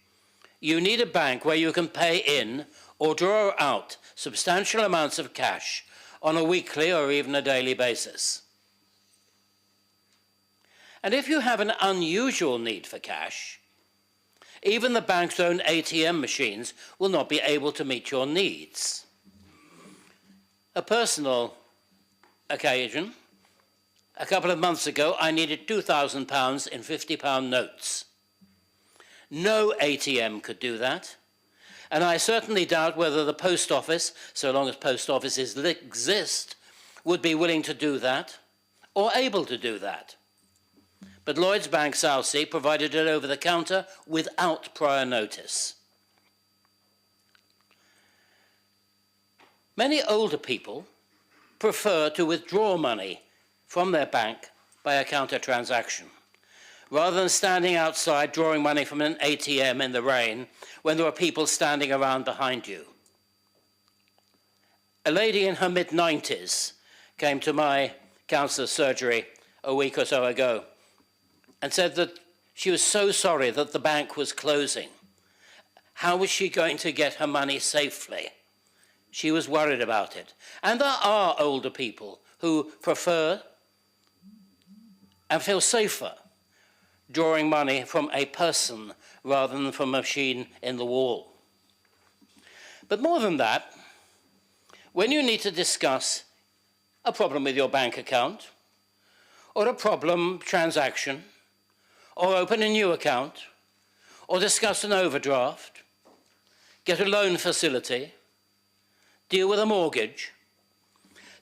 you need a bank where you can pay in or draw out substantial amounts of cash on a weekly or even a daily basis. And if you have an unusual need for cash, even the bank's own ATM machines will not be able to meet your needs. A personal occasion, a couple of months ago, I needed £2,000 in £50 notes. No ATM could do that, and I certainly doubt whether the post office, so long as post offices exist, would be willing to do that or able to do that. But Lloyds Bank Southsea provided it over the counter without prior notice. Many older people prefer to withdraw money from their bank by a counter transaction, rather than standing outside drawing money from an ATM in the rain when there are people standing around behind you. A lady in her mid-90s came to my councillor's surgery a week or so ago and said that she was so sorry that the bank was closing. How was she going to get her money safely? She was worried about it. And there are older people who prefer and feel safer drawing money from a person rather than from a machine in the wall. But more than that, when you need to discuss a problem with your bank account, or a problem transaction, or open a new account, or discuss an overdraft, get a loan facility, deal with a mortgage,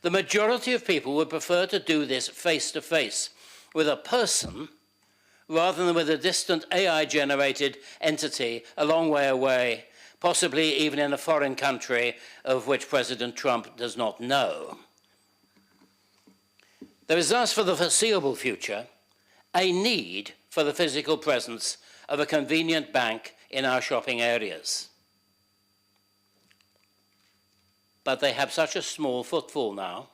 the majority of people would prefer to do this face-to-face with a person rather than with a distant AI-generated entity a long way away, possibly even in a foreign country of which President Trump does not know. There is thus, for the foreseeable future, a need for the physical presence of a convenient bank in our shopping areas. But they have such a small footfall now.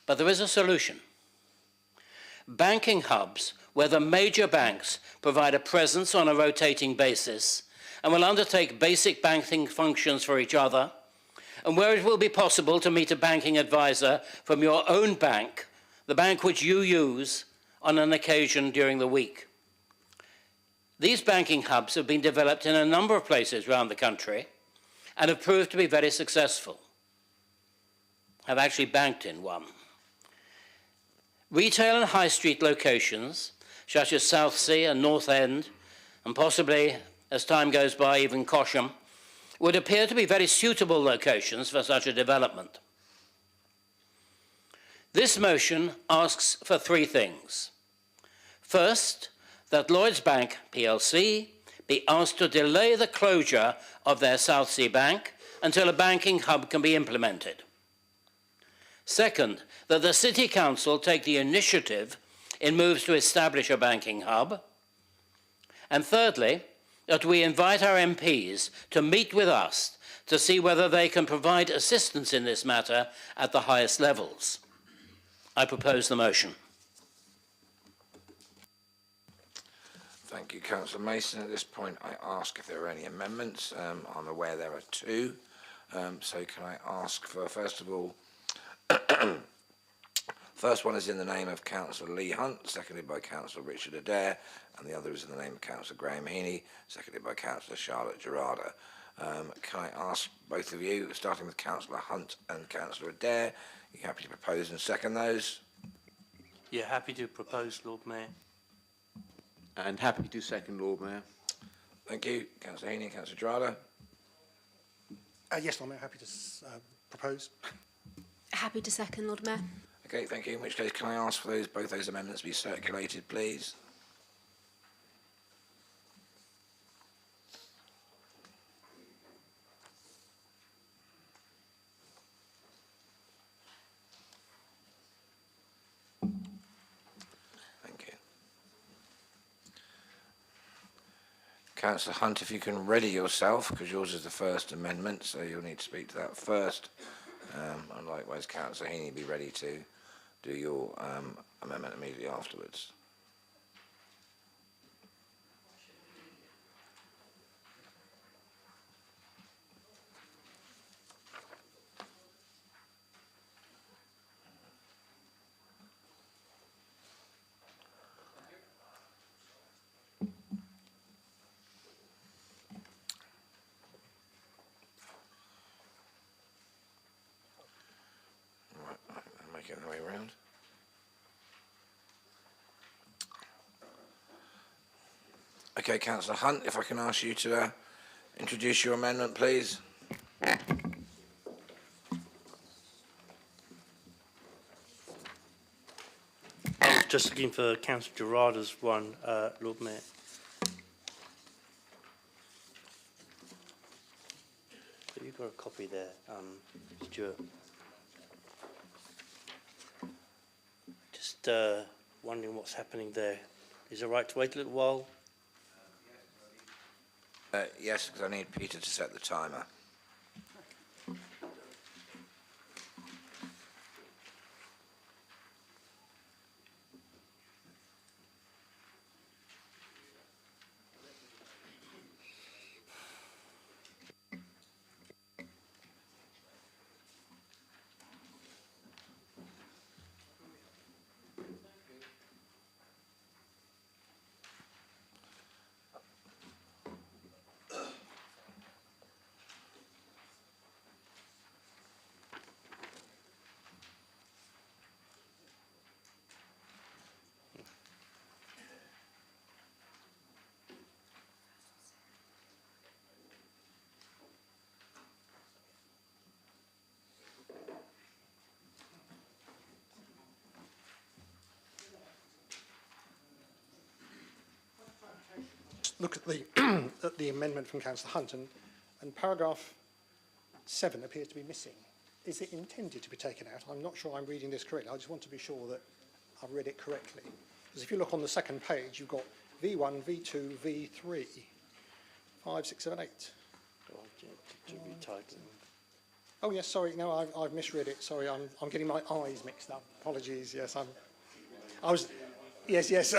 But there is a solution. Banking hubs where the major banks provide a presence on a rotating basis and will undertake basic banking functions for each other, and where it will be possible to meet a banking advisor from your own bank, the bank which you use on an occasion during the week. These banking hubs have been developed in a number of places around the country and have proved to be very successful. I've actually banked in one. Retail and high street locations, such as Southsea and North End, and possibly, as time goes by, even Cosham, would appear to be very suitable locations for such a development. This motion asks for three things. First, that Lloyds Bank plc be asked to delay the closure of their South Sea Bank until a banking hub can be implemented. Second, that the City Council take the initiative in moves to establish a banking hub. And thirdly, that we invite our MPs to meet with us to see whether they can provide assistance in this matter at the highest levels. I propose the motion. Thank you, Councillor Mason. At this point, I ask if there are any amendments. I'm aware there are two. So can I ask for, first of all, first one is in the name of Councillor Lee Hunt, seconded by Councillor Richard Adair, and the other is in the name of Councillor Graham Heaney, seconded by Councillor Charlotte Gerarda. Can I ask both of you, starting with Councillor Hunt and Councillor Adair, are you happy to propose and second those? Yeah, happy to propose, Lord Mayor. And happy to second, Lord Mayor. Thank you. Councillor Heaney, Councillor Gerarda. Yes, Lord Mayor, happy to propose. Happy to second, Lord Mayor. Okay, thank you. In which case, can I ask for both those amendments to be circulated, please? Thank you. Councillor Hunt, if you can ready yourself, because yours is the first amendment, so you'll need to speak to that first. And likewise, Councillor Heaney, be ready to do your amendment immediately afterwards. Making the way around. Okay, Councillor Hunt, if I can ask you to introduce your amendment, please. I was just looking for Councillor Gerarda's one, Lord Mayor. So you've got a copy there, Stuart. Just wondering what's happening there. Is it right to wait a little while? Yes, because I need Peter to set the timer. Look at the at the amendment from Councillor Hunt, and paragraph 7 appears to be missing. Is it intended to be taken out? I'm not sure I'm reading this correctly. I just want to be sure that I've read it correctly. Because if you look on the second page, you've got V1, V2, V3, 5, 6, 7, 8. Oh yes, sorry. No, I've misread it. Sorry, I'm getting my eyes mixed up. Apologies. Yes, I was. Yes.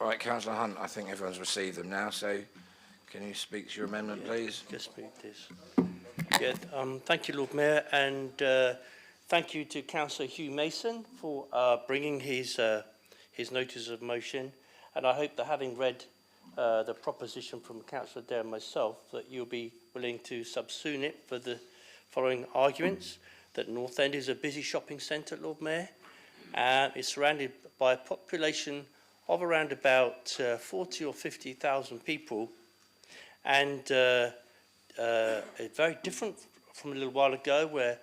All right, Councillor Hunt, I think everyone's received them now, so can you speak to your amendment, please? Just read this. Yeah, thank you, Lord Mayor, and thank you to Councillor Hugh Mason for bringing his notice of motion. And I hope that having read the proposition from Councillor Adair and myself, that you'll be willing to subsume it for the following arguments. That North End is a busy shopping centre, Lord Mayor. It's surrounded by a population of around about 40 or 50,000 people, and it's very different from a little while ago, where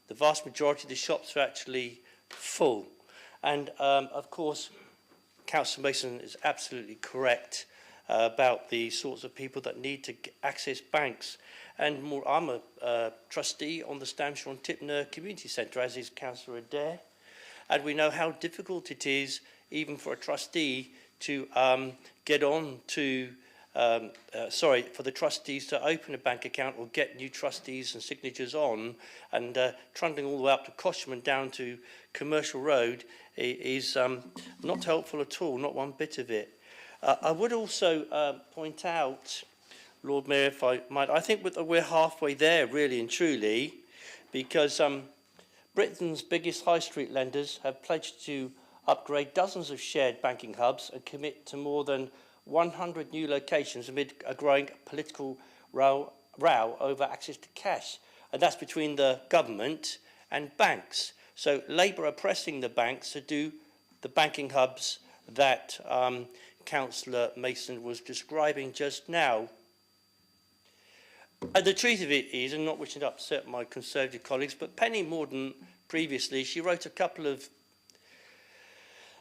the vast majority of the shops are actually full. And of course, Councillor Mason is absolutely correct about the sorts of people that need to access banks. And more, I'm a trustee on the Stamshire and Tipner Community Centre, as is Councillor Adair. And we know how difficult it is, even for a trustee, to get on to, for the trustees to open a bank account or get new trustees and signatures on, and trundling all the way up to Cosham and down to Commercial Road is not helpful at all, not one bit of it. I would also point out, Lord Mayor, if I might, I think we're halfway there, really and truly, because Britain's biggest high street lenders have pledged to upgrade dozens of shared banking hubs and commit to more than 100 new locations amid a growing political row over access to cash. And that's between the government and banks. So Labour are pressing the banks to do the banking hubs that Councillor Mason was describing just now. And the truth of it is, and not wishing to upset my Conservative colleagues, but Penny Mordaunt previously, she wrote a couple of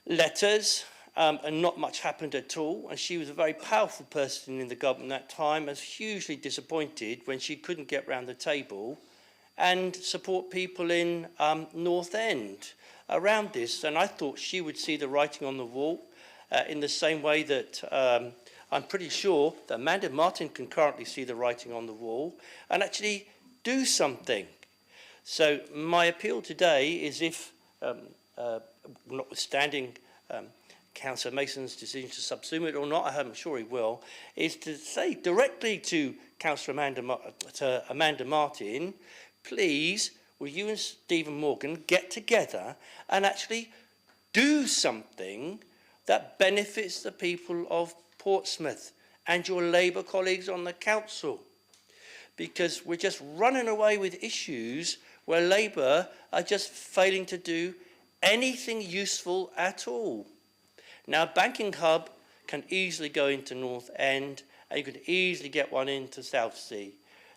letters and not much happened at all. And she was a very powerful person in the government at that time, and was hugely disappointed when she couldn't get round the table and support people in North End around this. And I thought she would see the writing on the wall in the same way that I'm pretty sure that Amanda Martin can currently see the writing on the wall and actually do something. So my appeal today is, if, notwithstanding Councillor Mason's decision to subsume it or not, I'm sure he will, is to say directly to Councillor Amanda Martin, please, will you and Stephen Morgan get together and actually do something that benefits the people of Portsmouth and your Labour colleagues on the council? Because we're just running away with issues where Labour are just failing to do anything useful at all. Now, Banking Hub can easily go into North End, and you could easily get one into Southsea.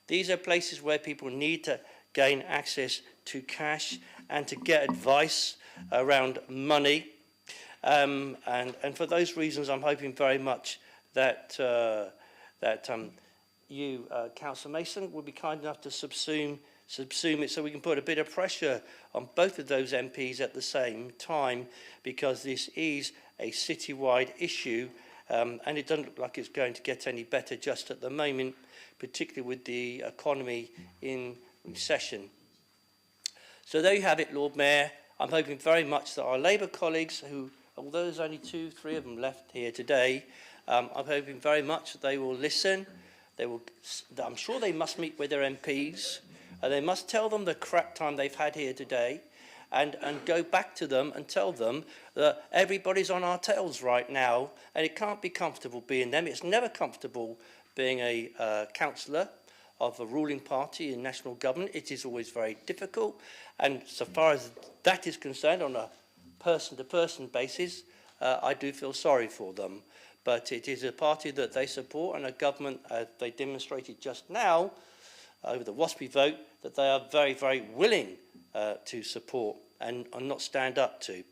These are places where people need to gain access to cash and to get advice around money. And for those reasons, I'm hoping very much that you, Councillor Mason, will be kind enough to subsume it so we can put a bit of pressure on both of those MPs at the same time, because this is a citywide issue and it doesn't look like it's going to get any better just at the moment, particularly with the economy in recession. So there you have it, Lord Mayor. I'm hoping very much that our Labour colleagues, who, although there's only 2-3 of them left here today, I'm hoping very much that they will listen. I'm sure they must meet with their MPs. They must tell them the crap time they've had here today, and go back to them and tell them that everybody's on our tails right now, and it can't be comfortable being them. It's never comfortable being a councillor of a ruling party in national government. It is always very difficult, and so far as that is concerned, on a person-to-person basis, I do feel sorry for them. But it is a party that they support, and a government, they demonstrated just now, over the WASPI vote, that they are very, very willing to support and not stand up to.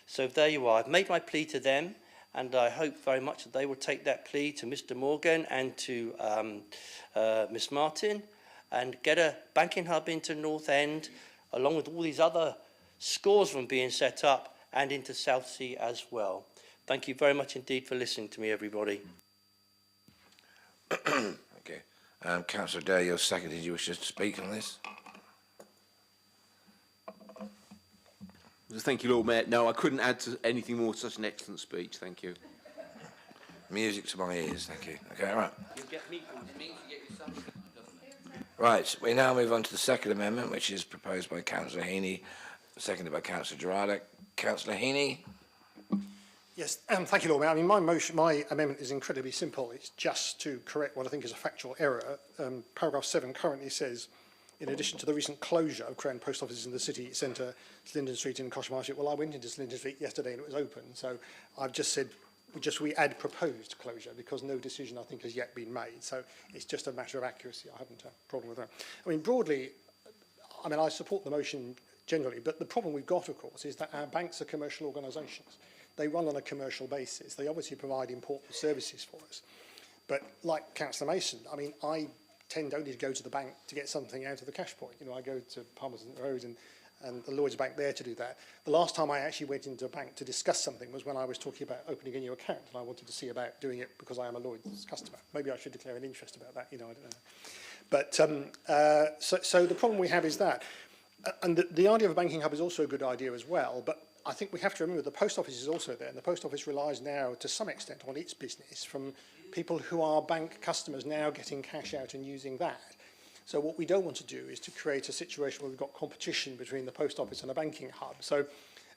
So there you are. I've made my plea to them, and I hope very much that they will take that plea to Mr. Morgan and to Miss Martin, and get a banking hub into North End, along with all these other scores of them being set up, and into Southsea as well. Thank you very much indeed for listening to me, everybody. Okay. Councillor Dare, you're second. Did you wish to speak on this? Thank you, Lord Mayor. No, I couldn't add to anything more to such an excellent speech. Thank you. Music to my ears, thank you. Okay, all right. Right, we now move on to the second amendment, which is proposed by Councillor Heaney, seconded by Councillor Gerarda. Councillor Heaney. Yes, thank you, Lord Mayor. I mean, my amendment is incredibly simple. It's just to correct what I think is a factual error. Paragraph 7 currently says, in addition to the recent closure of Crown Post Offices in the city centre, Linden Street in Cosham Market. Well, I went into Linden Street yesterday and it was open, so I've just said we add proposed closure, because no decision, I think, has yet been made. So it's just a matter of accuracy. I haven't a problem with that. I mean, broadly, I mean, I support the motion generally, but the problem we've got, of course, is that our banks are commercial organisations. They run on a commercial basis. They obviously provide important services for us. But like Councillor Mason, I mean, I tend only to go to the bank to get something out of the cash point. You know, I go to Palmerston Road and the Lloyds Bank there to do that. The last time I actually went into a bank to discuss something was when I was talking about opening a new account, and I wanted to see about doing it because I am a Lloyds customer. Maybe I should declare an interest about that, you know, I don't know. But so the problem we have is that. And the idea of a banking hub is also a good idea as well, but I think we have to remember the post office is also there, and the post office relies now to some extent on its business from people who are bank customers now getting cash out and using that. So what we don't want to do is to create a situation where we've got competition between the post office and a banking hub. So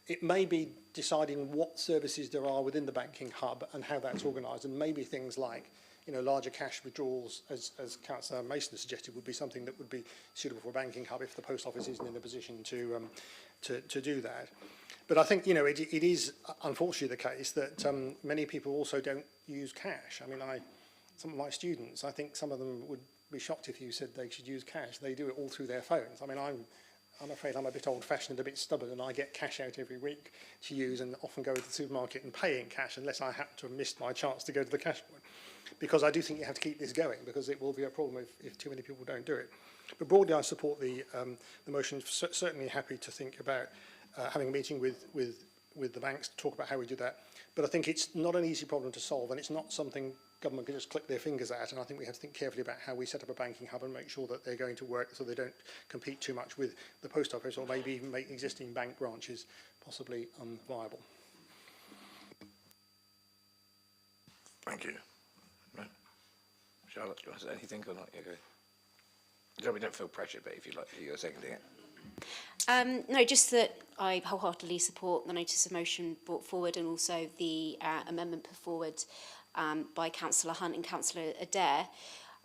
it may be deciding what services there are within the banking hub and how that's organised, and maybe things like, you know, larger cash withdrawals, as Councillor Mason suggested, would be something that would be suitable for a banking hub if the post office isn't in a position to do that. But I think, you know, it is unfortunately the case that many people also don't use cash. I mean, some of my students, I think some of them would be shocked if you said they should use cash. They do it all through their phones. I mean, I'm afraid I'm a bit old-fashioned and a bit stubborn, and I get cash out every week to use and often go to the supermarket and pay in cash unless I happen to have missed my chance to go to the cash point. Because I do think you have to keep this going, because it will be a problem if too many people don't do it. But broadly, I support the motion. Certainly happy to think about having a meeting with the banks to talk about how we do that. But I think it's not an easy problem to solve, and it's not something government can just click their fingers at. And I think we have to think carefully about how we set up a banking hub and make sure that they're going to work so they don't compete too much with the post office, or maybe even make existing bank branches possibly unviable. Thank you. Right. Charlotte, do you want to say anything or not? Yeah, go. We don't feel pressure, but if you like, you're seconding it. No, just that I wholeheartedly support the notice of motion brought forward, and also the amendment put forward by Councillor Hunt and Councillor Adair.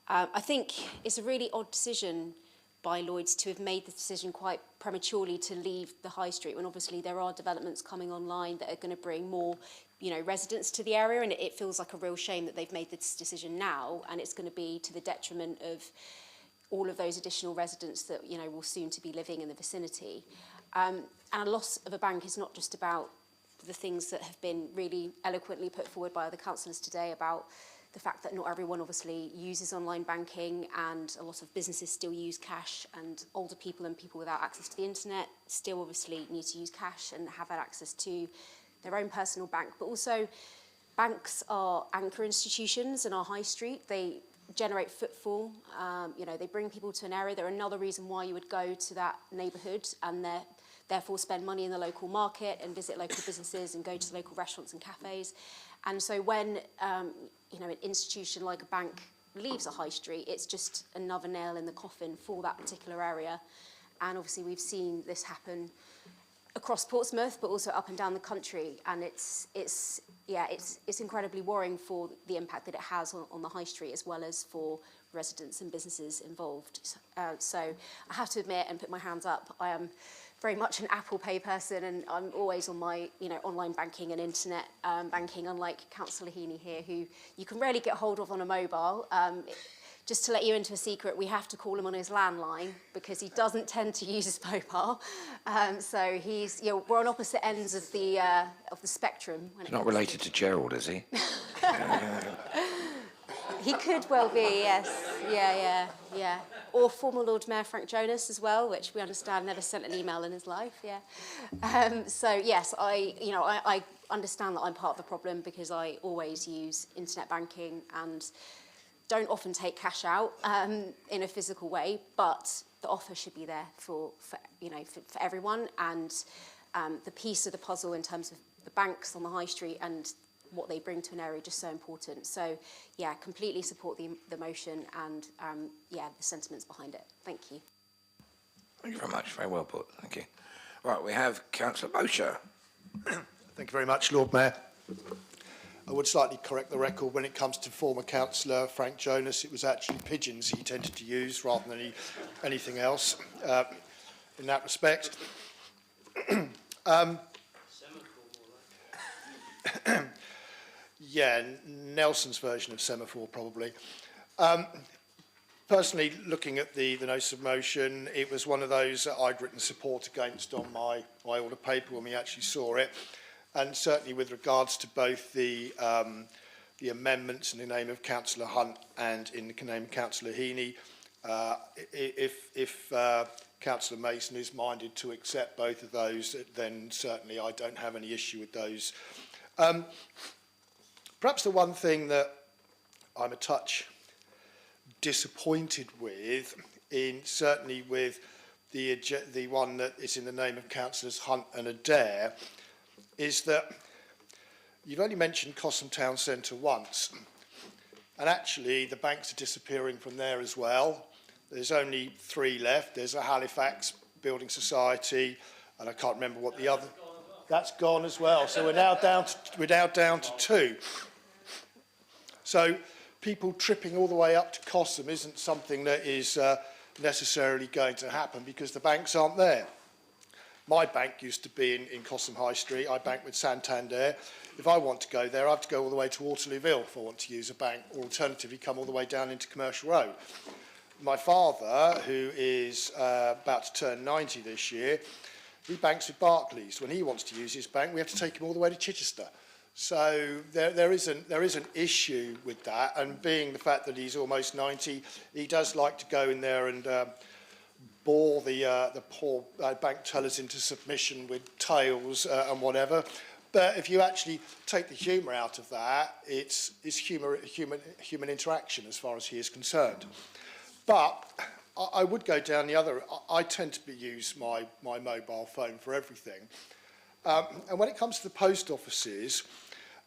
I think it's a really odd decision by Lloyds to have made the decision quite prematurely to leave the high street, when obviously there are developments coming online that are going to bring more, you know, residents to the area, and it feels like a real shame that they've made this decision now, and it's going to be to the detriment of all of those additional residents that, you know, will soon to be living in the vicinity. And a loss of a bank is not just about the things that have been really eloquently put forward by other councillors today about the fact that not everyone obviously uses online banking, and a lot of businesses still use cash, and older people and people without access to the internet still obviously need to use cash and have that access to their own personal bank. But also, banks are anchor institutions in our high street. They generate footfall, you know, they bring people to an area. They're another reason why you would go to that neighbourhood, and therefore spend money in the local market and visit local businesses and go to the local restaurants and cafes. And so when you know, an institution like a bank leaves a high street, it's just another nail in the coffin for that particular area. And obviously we've seen this happen across Portsmouth, but also up and down the country, and it's incredibly worrying for the impact that it has on the high street, as well as for residents and businesses involved. So I have to admit and put my hands up, I am very much an Apple Pay person, and I'm always on my, you know, online banking and internet banking, unlike Councillor Heaney here, who you can rarely get hold of on a mobile. Just to let you into a secret, we have to call him on his landline because he doesn't tend to use his mobile. So he's, you know, we're on opposite ends of the spectrum. He's not related to Gerald, is he? He could well be, yes. Yeah. Or former Lord Mayor Frank Jonas as well, which we understand never sent an email in his life, yeah. So yes, I understand that I'm part of the problem because I always use internet banking and don't often take cash out in a physical way, but the offer should be there for everyone, and the piece of the puzzle in terms of the banks on the high street and what they bring to an area just so important. So yeah, completely support the motion and the sentiments behind it. Thank you. Thank you very much. Very well put. Thank you. Right, we have Councillor Mosher. Thank you very much, Lord Mayor. I would slightly correct the record when it comes to former councillor Frank Jonas. It was actually pigeons he tended to use rather than anything else in that respect. Yeah, Nelson's version of semaphore probably. personally, looking at the notice of motion, it was one of those that I'd written support against on my order paper when we actually saw it. And certainly with regards to both the amendments in the name of Councillor Hunt and in the name of Councillor Heaney, if Councillor Mason is minded to accept both of those, then certainly I don't have any issue with those. Perhaps the one thing that I'm a touch disappointed with, certainly with the one that is in the name of Councillors Hunt and Adair, is that you've only mentioned Cosham Town Centre once, and actually the banks are disappearing from there as well. There's only 3 left. There's a Halifax Building Society, and I can't remember what the other. That's gone as well. So we're now down to 2. So people tripping all the way up to Cosham isn't something that is necessarily going to happen because the banks aren't there. My bank used to be in Cosham High Street. I bank with Santander. If I want to go there, I have to go all the way to Waterlooville if I want to use a bank, or alternatively come all the way down into Commercial Road. My father, who is about to turn 90 this year, he banks with Barclays. When he wants to use his bank, we have to take him all the way to Chichester. So there is an issue with that, and being the fact that he's almost 90, he does like to go in there and bore the poor bank tellers into submission with tales and whatever. But if you actually take the humour out of that, it's human interaction as far as he is concerned. But I would go down the other. I tend to use my mobile phone for everything. And when it comes to the post offices,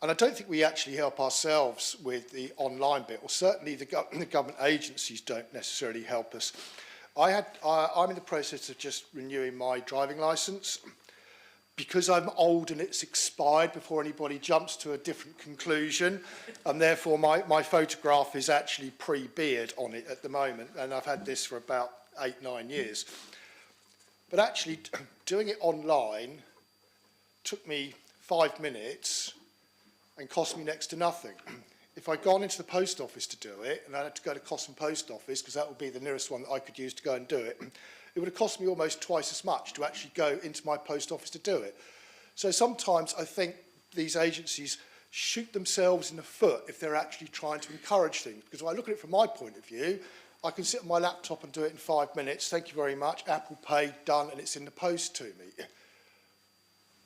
and I don't think we actually help ourselves with the online bit, or certainly the government agencies don't necessarily help us. I'm in the process of just renewing my driving licence. Because I'm old and it's expired before anybody jumps to a different conclusion, and therefore my photograph is actually pre-beard on it at the moment, and I've had this for about 8-9 years. But actually doing it online took me 5 minutes and cost me next to nothing. If I'd gone into the post office to do it, and I had to go to Cosham Post Office, because that would be the nearest one that I could use to go and do it, it would have cost me almost twice as much to actually go into my post office to do it. So sometimes I think these agencies shoot themselves in the foot if they're actually trying to encourage things. Because when I look at it from my point of view, I can sit on my laptop and do it in 5 minutes. Thank you very much. Apple Pay, done, and it's in the post to me.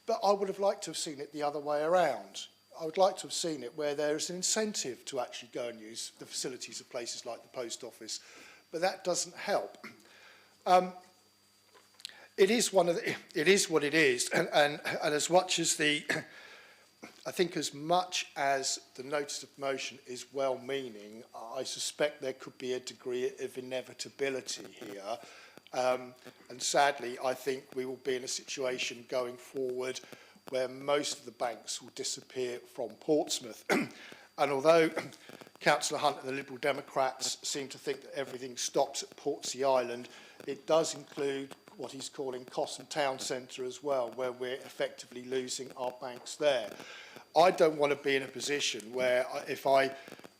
But I would have liked to have seen it the other way around. I would like to have seen it where there is an incentive to actually go and use the facilities of places like the post office. But that doesn't help. It is what it is, and as much as I think as much as the notice of motion is well-meaning, I suspect there could be a degree of inevitability here, and sadly I think we will be in a situation going forward where most of the banks will disappear from Portsmouth. And although Councillor Hunt and the Liberal Democrats seem to think that everything stops at Portsea Island, it does include what he's calling Cosham Town Centre as well, where we're effectively losing our banks there. I don't want to be in a position where if I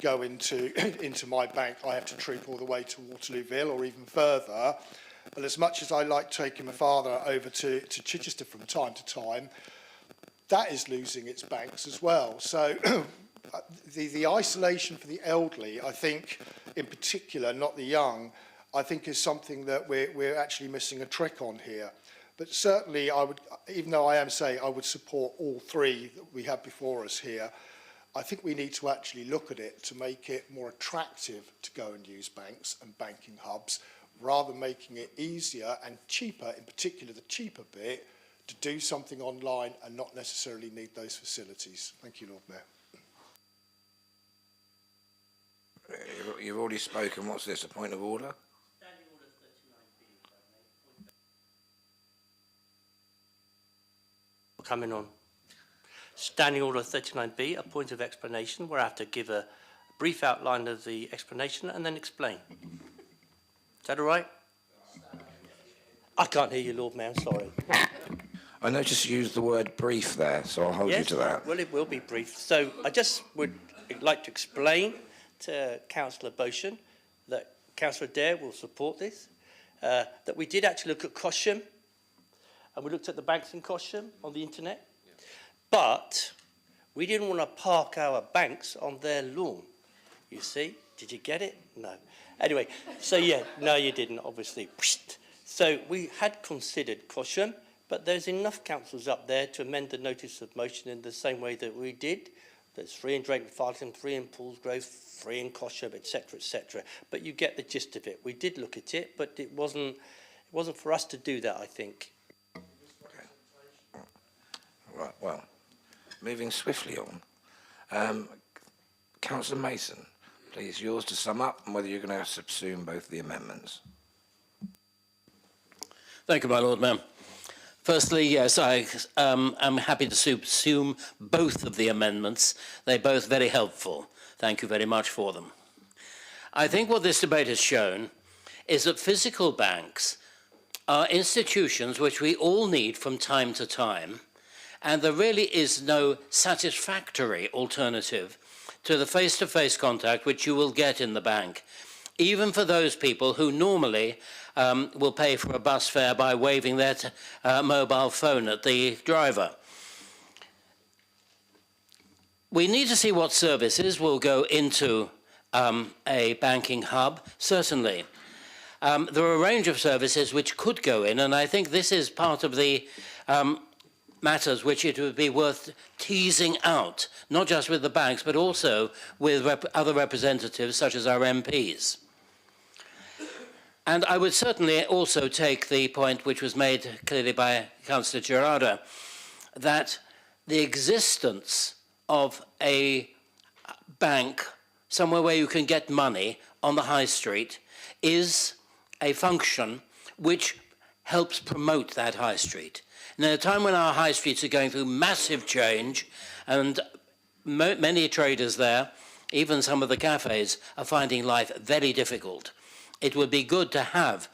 go into my bank, I have to troop all the way to Waterlooville or even further. And as much as I like taking my father over to Chichester from time to time, that is losing its banks as well. So the isolation for the elderly, I think, in particular, not the young, I think is something that we're actually missing a trick on here. But certainly, I would, even though I am saying I would support all 3 that we have before us here, I think we need to actually look at it to make it more attractive to go and use banks and banking hubs, rather than making it easier and cheaper, in particular the cheaper bit, to do something online and not necessarily need those facilities. Thank you, Lord Mayor. You've already spoken. What's this, a point of order? Coming on. Standing Order 39B, a point of explanation, where I have to give a brief outline of the explanation and then explain. Is that all right? I can't hear you, Lord Mayor, I'm sorry. I noticed you used the word brief there, so I'll hold you to that. Well, it will be brief. So I just would like to explain to Councillor Beauchamp that Councillor Adair will support this, that we did actually look at Cosham, and we looked at the banks in Cosham on the internet, but we didn't want to park our banks on their lawn, you see. Did you get it? No. Anyway, so yeah, no you didn't, obviously. So we had considered Cosham, but there's enough councils up there to amend the notice of motion in the same way that we did. There's 3 in Drayton Farthing, 3 in Paulsgrove, 3 in Cosham, etc., etc. But you get the gist of it. We did look at it, but it wasn't for us to do that, I think. Okay. Right, well, moving swiftly on. Councillor Mason, please, yours to sum up and whether you're going to subsume both the amendments. Thank you, my Lord Mayor. Firstly, yes, I am happy to subsume both of the amendments. They're both very helpful. Thank you very much for them. I think what this debate has shown is that physical banks are institutions which we all need from time to time, and there really is no satisfactory alternative to the face-to-face contact which you will get in the bank, even for those people who normally will pay for a bus fare by waving their mobile phone at the driver. We need to see what services will go into a banking hub, certainly. There are a range of services which could go in, and I think this is part of the matters which it would be worth teasing out, not just with the banks, but also with other representatives such as our MPs. And I would certainly also take the point which was made clearly by Councillor Gerarda, that the existence of a bank, somewhere where you can get money on the high street, is a function which helps promote that high street. And at a time when our high streets are going through massive change, and many traders there, even some of the cafes, are finding life very difficult, it would be good to have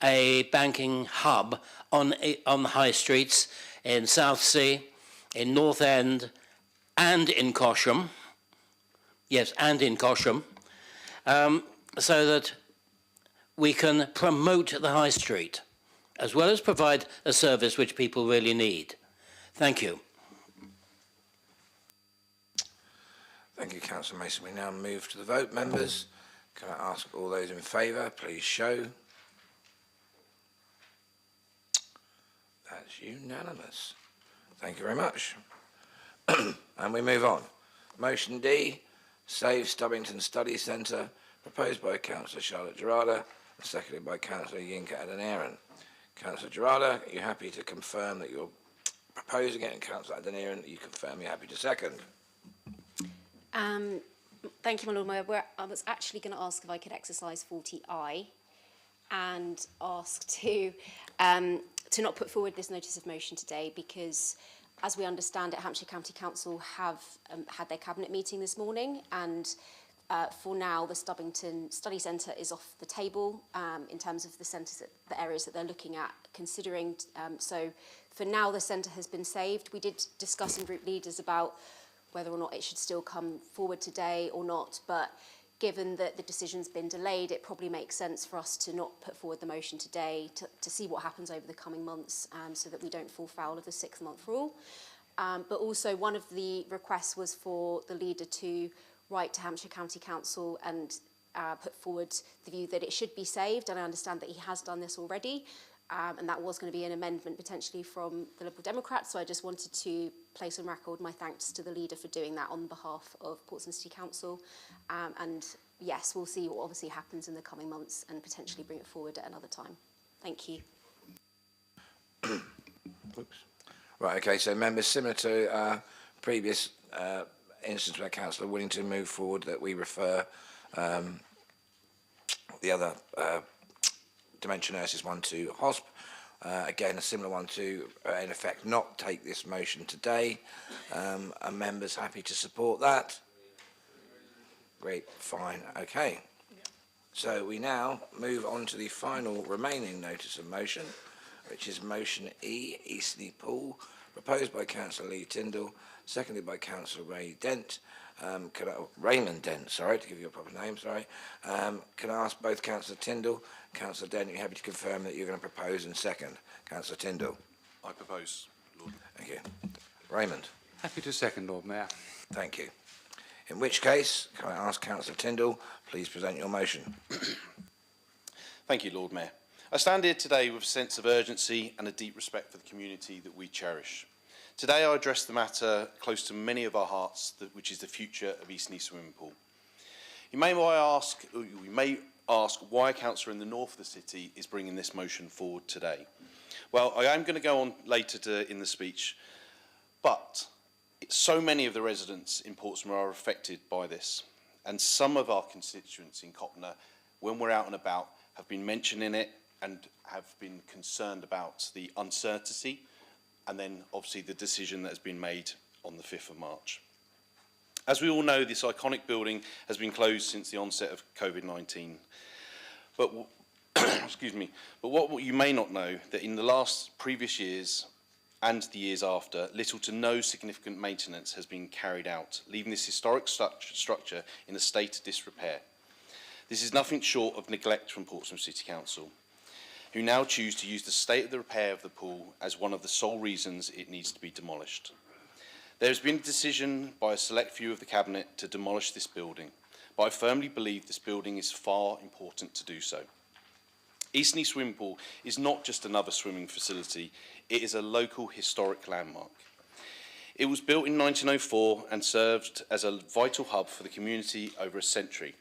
a banking hub on the high streets in Southsea, in North End, and in Cosham. Yes, and in Cosham, so that we can promote the high street, as well as provide a service which people really need. Thank you. Thank you, Councillor Mason. We now move to the vote, members. Can I ask all those in favour, please show. That's unanimous. Thank you very much. And we move on. Motion D, Save Stubbington Study Centre, proposed by Councillor Charlotte Gerarda and seconded by Councillor Yinka Adeniran. Councillor Gerarda, are you happy to confirm that you're proposing it? And Councillor Adeniran, you confirm you're happy to second? Thank you, my Lord Mayor. I was actually going to ask if I could exercise 40I and ask to not put forward this notice of motion today because, as we understand it, Hampshire County Council have had their cabinet meeting this morning, and for now the Stubbington Study Centre is off the table in terms of the centres, the areas that they're looking at considering. So for now the centre has been saved. We did discuss in group leaders about whether or not it should still come forward today or not, but given that the decision's been delayed, it probably makes sense for us to not put forward the motion today to see what happens over the coming months so that we don't fall foul of the 6-month rule. But also one of the requests was for the leader to write to Hampshire County Council and put forward the view that it should be saved, and I understand that he has done this already. And that was going to be an amendment potentially from the Liberal Democrats, so I just wanted to place on record my thanks to the leader for doing that on behalf of Portsmouth City Council. And yes, we'll see what obviously happens in the coming months and potentially bring it forward at another time. Thank you. Oops. Right, okay, so members, similar to previous instance where Councillor willing to move forward, that we refer the other dementia nurses one to HOSP. Again, a similar one to, in effect, not take this motion today. Are members happy to support that? Great, fine, okay. So we now move on to the final remaining notice of motion, which is motion E, Eastleigh Pool, proposed by Councillor Lee Tyndall, seconded by Councillor Raymond Dent, sorry, to give you a proper name, sorry. Can I ask both Councillor Tyndall, Councillor Dent, are you happy to confirm that you're going to propose and second? Councillor Tyndall. I propose, Lord. Thank you. Raymond. Happy to second, Lord Mayor. Thank you. In which case, can I ask Councillor Tyndall, please present your motion. Thank you, Lord Mayor. I stand here today with a sense of urgency and a deep respect for the community that we cherish. Today I address the matter close to many of our hearts, which is the future of Eastleigh Swimming Pool. You may ask why a councillor in the north of the city is bringing this motion forward today. Well, I am going to go on later in the speech, but so many of the residents in Portsmouth are affected by this, and some of our constituents in Copner, when we're out and about, have been mentioning it and have been concerned about the uncertainty and then obviously the decision that has been made on the 5th of March. As we all know, this iconic building has been closed since the onset of COVID-19. But, excuse me, but what you may not know, that in the previous years and the years after, little to no significant maintenance has been carried out, leaving this historic structure in a state of disrepair. This is nothing short of neglect from Portsmouth City Council, who now choose to use the state of the repair of the pool as one of the sole reasons it needs to be demolished. There has been a decision by a select few of the Cabinet to demolish this building, but I firmly believe this building is far important to do so. Eastleigh Swimming Pool is not just another swimming facility, it is a local historic landmark. It was built in 1904 and served as a vital hub for the community over a century.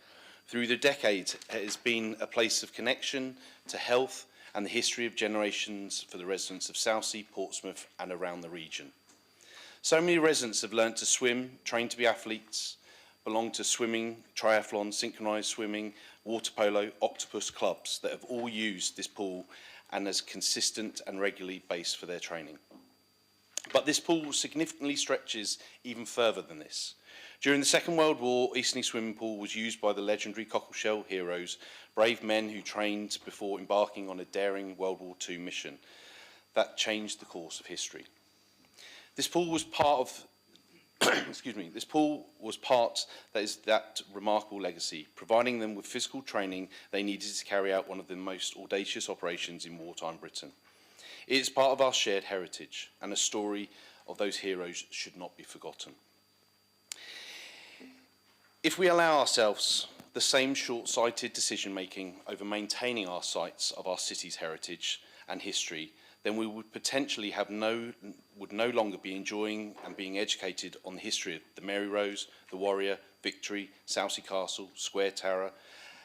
Through the decades, it has been a place of connection to health and the history of generations for the residents of Southsea, Portsmouth and around the region. So many residents have learnt to swim, trained to be athletes, belong to swimming, triathlon, synchronised swimming, water polo, octopus clubs that have all used this pool and as consistent and regularly base for their training. But this pool significantly stretches even further than this. During the Second World War, Eastleigh Swimming Pool was used by the legendary Cockleshell heroes, brave men who trained before embarking on a daring World War II mission that changed the course of history. This pool was part of this pool was part that remarkable legacy, providing them with physical training they needed to carry out one of the most audacious operations in wartime Britain. It is part of our shared heritage, and a story of those heroes should not be forgotten. If we allow ourselves the same short-sighted decision-making over maintaining our sites of our city's heritage and history, then we would potentially would no longer be enjoying and being educated on the history of the Mary Rose, the Warrior, Victory, Southsea Castle, Square Tower,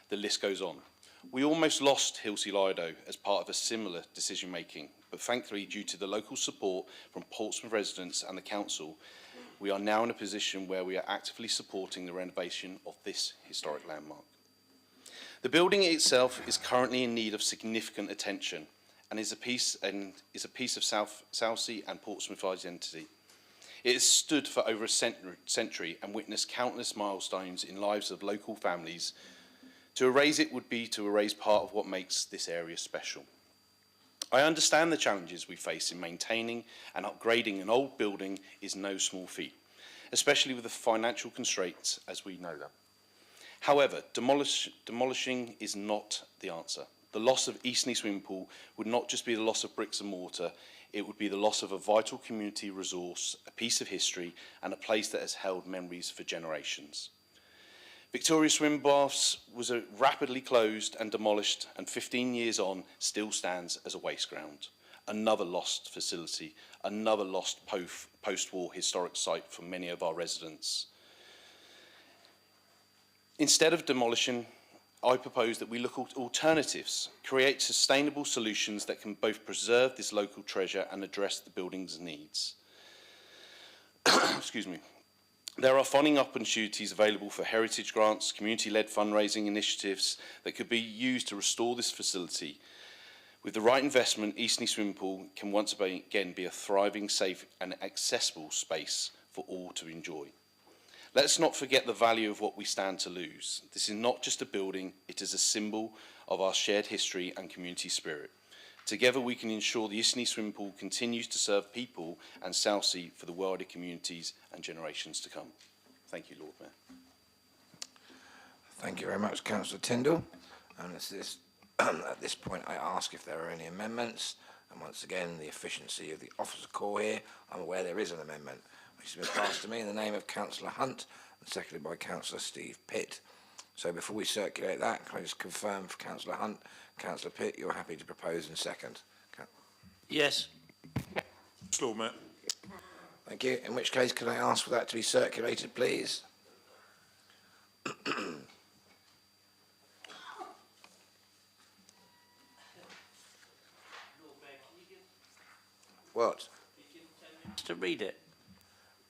the list goes on. We almost lost Hilsey Lido as part of a similar decision-making, but thankfully, due to the local support from Portsmouth residents and the council, we are now in a position where we are actively supporting the renovation of this historic landmark. The building itself is currently in need of significant attention and is a piece of Southsea and Portsmouth identity. It has stood for over a century and witnessed countless milestones in lives of local families. To erase it would be to erase part of what makes this area special. I understand the challenges we face in maintaining and upgrading an old building is no small feat, especially with the financial constraints as we know them. However, demolishing is not the answer. The loss of Eastleigh Swimming Pool would not just be the loss of bricks and mortar, it would be the loss of a vital community resource, a piece of history, and a place that has held memories for generations. Victoria Swim Baths was rapidly closed and demolished, and 15 years on still stands as a waste ground. Another lost facility, another lost post-war historic site for many of our residents. Instead of demolishing, I propose that we look at alternatives, create sustainable solutions that can both preserve this local treasure and address the building's needs. Excuse me. There are funding opportunities available for heritage grants, community-led fundraising initiatives that could be used to restore this facility. With the right investment, Eastleigh Swimming Pool can once again be a thriving, safe and accessible space for all to enjoy. Let's not forget the value of what we stand to lose. This is not just a building, it is a symbol of our shared history and community spirit. Together we can ensure the Isney swimming pool continues to serve people and Southsea for the wider communities and generations to come. Thank you, Lord Mayor. Thank you very much, Councillor Tyndall. And at this point, I ask if there are any amendments. And once again, the efficiency of the officer corps here, I'm aware there is an amendment, which has been passed to me in the name of Councillor Hunt and seconded by Councillor Steve Pitt. So before we circulate that, can I just confirm for Councillor Hunt, Councillor Pitt, you're happy to propose and second? Yes. Lord Mayor. Thank you. In which case, can I ask for that to be circulated, please? What? To read it.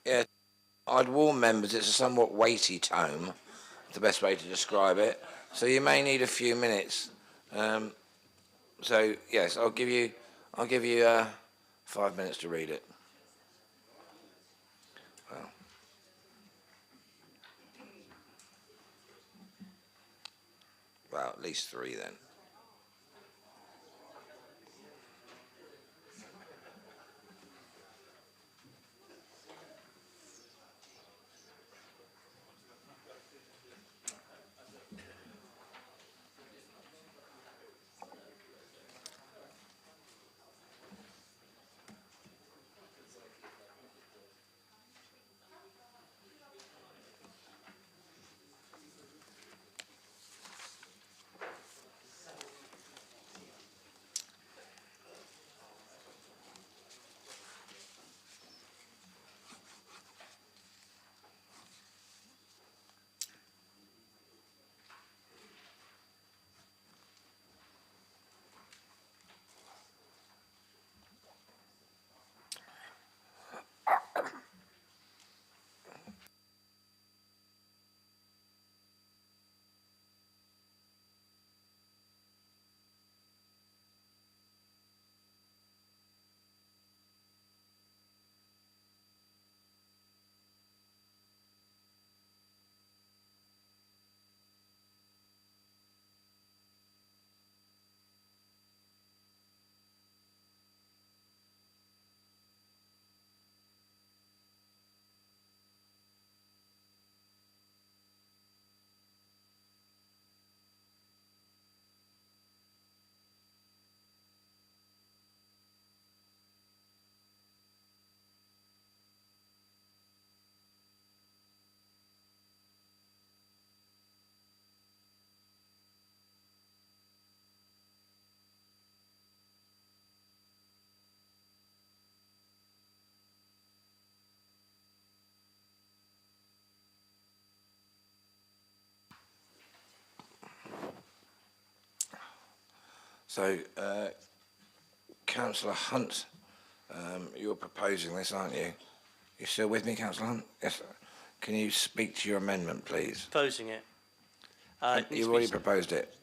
Yeah, I'd warn members it's a somewhat weighty tome, the best way to describe it. So you may need a few minutes. So yes, I'll give you 5 minutes to read it. Well, at least 3 then. So, Councillor Hunt, you're proposing this, aren't you? You still with me, Councillor Hunt? Yes. Can you speak to your amendment, please? Proposing it. You've already proposed it.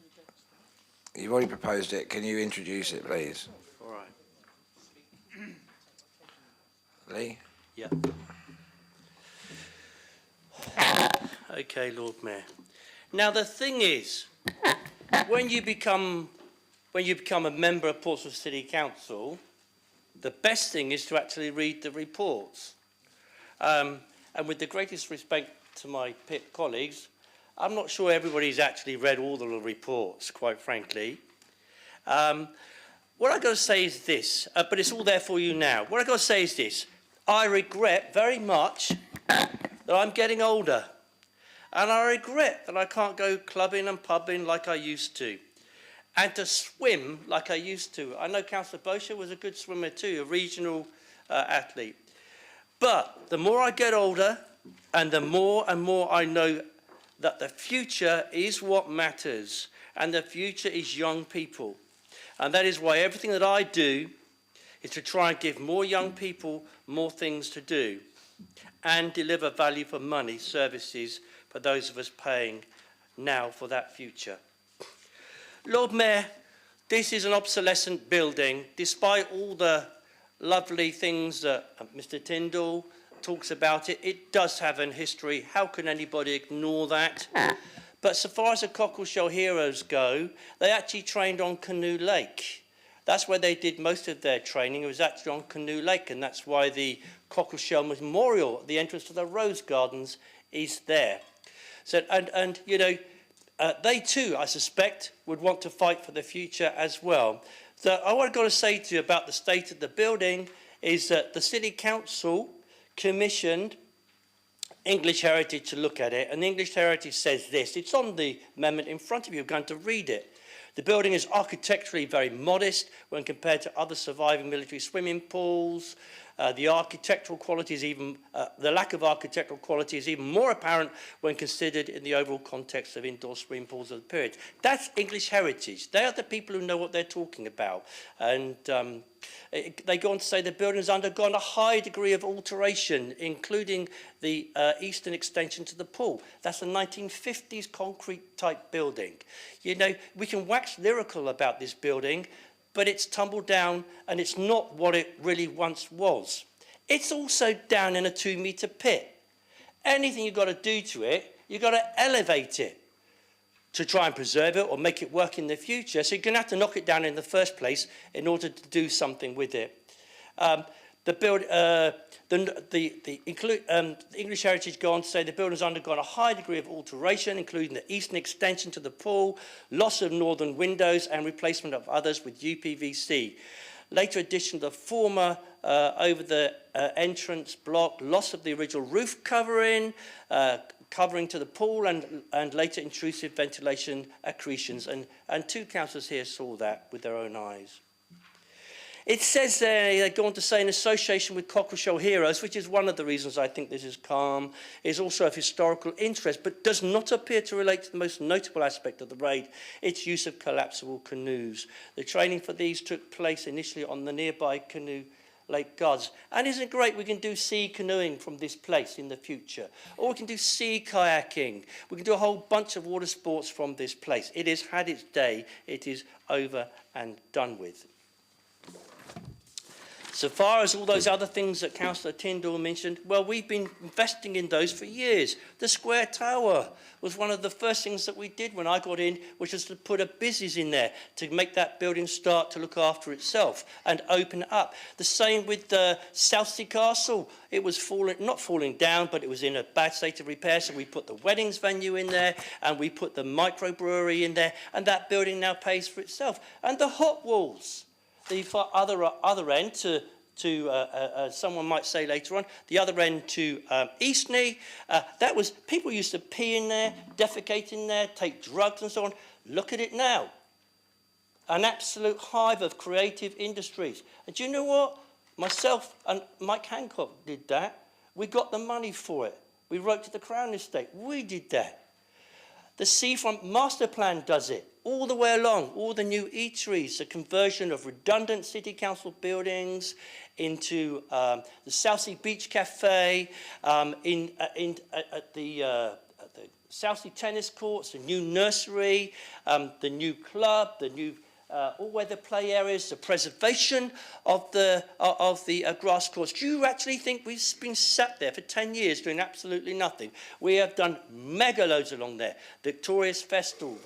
You've already proposed it. Can you introduce it, please? All right. Lee? Yeah. Okay, Lord Mayor. Now the thing is, when you become a member of Portsmouth City Council, the best thing is to actually read the reports. And with the greatest respect to my PIP colleagues, I'm not sure everybody's actually read all the reports, quite frankly. What I've got to say is this, but it's all there for you now. What I've got to say is this. I regret very much that I'm getting older. And I regret that I can't go clubbing and pubbing like I used to. And to swim like I used to. I know Councillor Bosher was a good swimmer too, a regional athlete. But the more I get older, and more I know that the future is what matters, and the future is young people. And that is why everything that I do is to try and give more young people more things to do and deliver value for money, services for those of us paying now for that future. Lord Mayor, this is an obsolescent building, despite all the lovely things that Mr. Tyndall talks about it. It does have an history. How can anybody ignore that? But so far as the Cockleshell Heroes go, they actually trained on Canoe Lake. That's where they did most of their training. It was actually on Canoe Lake, and that's why the Cockleshell Memorial, the entrance to the Rose Gardens, is there. So, and you know, they too, I suspect, would want to fight for the future as well. So what I've got to say to you about the state of the building is that the City Council commissioned English Heritage to look at it, and English Heritage says this. It's on the amendment in front of you. I'm going to read it. The building is architecturally very modest when compared to other surviving military swimming pools. The architectural quality is the lack of architectural quality is even more apparent when considered in the overall context of indoor swimming pools of the period. That's English Heritage. They are the people who know what they're talking about. And they go on to say the building has undergone a high degree of alteration, including the eastern extension to the pool. That's a 1950s concrete type building. You know, we can wax lyrical about this building, but it's tumbled down and it's not what it really once was. It's also down in a 2-metre pit. Anything you've got to do to it, you've got to elevate it to try and preserve it or make it work in the future. So you're going to have to knock it down in the first place in order to do something with it. The English Heritage go on to say the building has undergone a high degree of alteration, including the eastern extension to the pool, loss of northern windows and replacement of others with UPVC. Later addition to the former over the entrance block, loss of the original roof covering to the pool and later intrusive ventilation accretions. And two councillors here saw that with their own eyes. It says there, they go on to say, in association with Cockleshell Heroes, which is one of the reasons I think this is calm, is also of historical interest, but does not appear to relate to the most notable aspect of the raid, its use of collapsible canoes. The training for these took place initially on the nearby Canoe Lake Gardens. And isn't it great we can do sea canoeing from this place in the future? Or we can do sea kayaking. We can do a whole bunch of water sports from this place. It has had its day. It is over and done with. So far as all those other things that Councillor Tyndall mentioned, well, we've been investing in those for years. The Square Tower was one of the first things that we did when I got in, which was to put a business in there to make that building start to look after itself and open up. The same with Southsea Castle. It was not falling down, but it was in a bad state of repair, so we put the weddings venue in there and we put the microbrewery in there, and that building now pays for itself. And the Hot Walls. The other end to someone might say later on, the other end to Eastney, that was, people used to pee in there, defecate in there, take drugs and so on. Look at it now. An absolute hive of creative industries. And do you know what? Myself and Mike Hancock did that. We got the money for it. We wrote to the Crown Estate. We did that. The Seafront Master Plan does it. All the way along, all the new eateries, the conversion of redundant city council buildings into the Southsea Beach Cafe, at the Southsea Tennis Courts, the new nursery, the new club, the new all-weather play areas, the preservation of the grass courts. Do you actually think we've been sat there for 10 years doing absolutely nothing? We have done mega loads along there. Victorious Festival,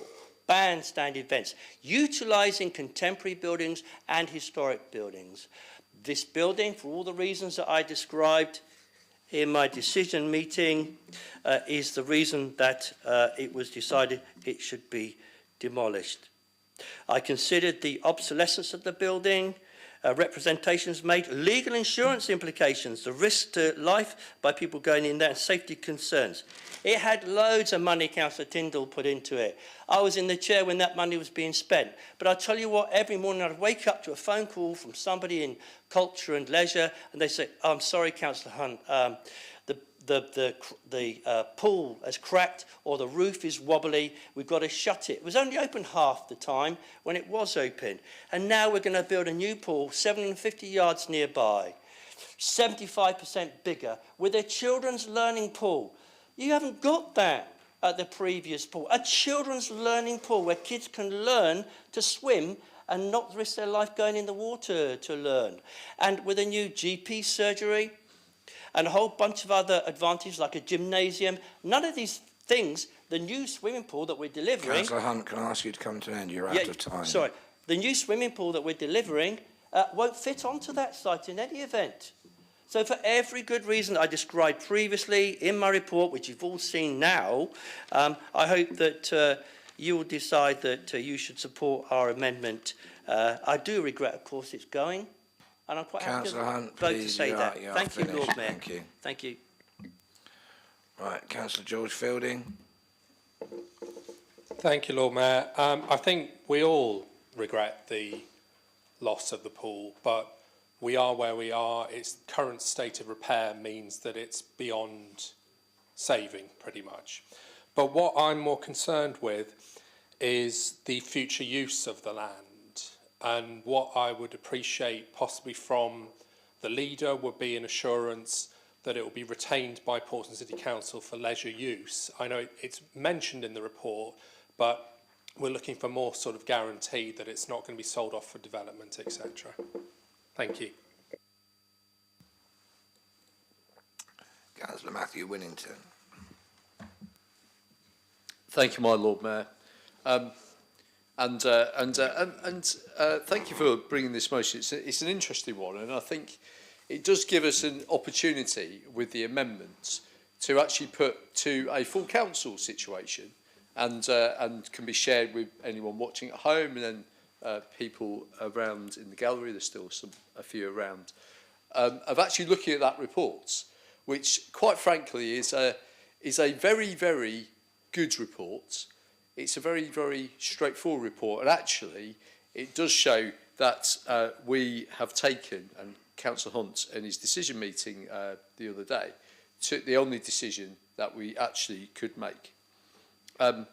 bandstand events, utilising contemporary buildings and historic buildings. This building, for all the reasons that I described in my decision meeting, is the reason that it was decided it should be demolished. I considered the obsolescence of the building, representations made, legal insurance implications, the risk to life by people going in there, and safety concerns. It had loads of money Councillor Tyndall put into it. I was in the chair when that money was being spent. But I'll tell you what, every morning I'd wake up to a phone call from somebody in culture and leisure, and they say, oh, I'm sorry, Councillor Hunt, the pool has cracked or the roof is wobbly, we've got to shut it. It was only open half the time when it was open. And now we're going to build a new pool 750 yards nearby, 75% bigger, with a children's learning pool. You haven't got that at the previous pool. A children's learning pool where kids can learn to swim and not risk their life going in the water to learn. And with a new GP surgery, and a whole bunch of other advantages like a gymnasium. None of these things, the new swimming pool that we're delivering... Councillor Hunt, can I ask you to come to an end? You're out of time. Sorry. the new swimming pool that we're delivering won't fit onto that site in any event. So for every good reason I described previously in my report, which you've all seen now, I hope that you will decide that you should support our amendment. I do regret, of course, it's going, and I'm quite happy to Councillor Hunt, vote to please, say you that. are Thank you, finished. Lord Mayor. Thank you. Thank you. Right, Councillor George Fielding. Thank you, Lord Mayor. I think we all regret the loss of the pool, but we are where we are. Its current state of repair means that it's beyond saving, pretty much. But what I'm more concerned with is the future use of the land. And what I would appreciate possibly from the leader would be an assurance that it will be retained by Portsmouth City Council for leisure use. I know it's mentioned in the report, but we're looking for more sort of guarantee that it's not going to be sold off for development, etc. Thank you. Councillor Matthew Winnington. Thank you, my Lord Mayor. Thank you for bringing this motion. It's an interesting one, and I think it does give us an opportunity with the amendments to actually put to a full council situation, and can be shared with anyone watching at home, and then people around in the gallery. There's still a few around, of actually looking at that report, which, quite frankly, is a very, very good report. It's a very, very straightforward report, and actually it does show that we have taken, and Councillor Hunt in his decision meeting the other day took the only decision that we actually could make. And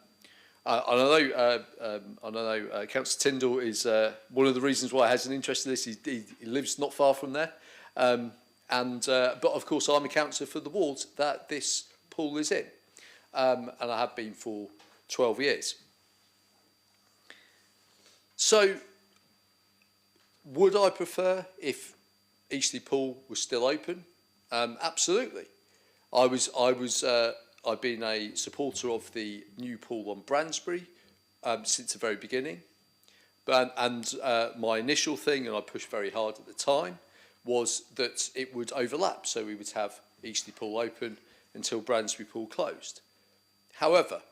I know Councillor Tyndall is one of the reasons why he has an interest in this. He lives not far from there, but of course I'm a councillor for the ward that this pool is in, and I have been for 12 years. So, would I prefer if Eastleigh Pool was still open? Absolutely. I've been a supporter of the new pool on Bransbury since the very beginning. My initial thing, and I pushed very hard at the time, was that it would overlap. So we would have Eastleigh Pool open until Bransbury Pool closed. However,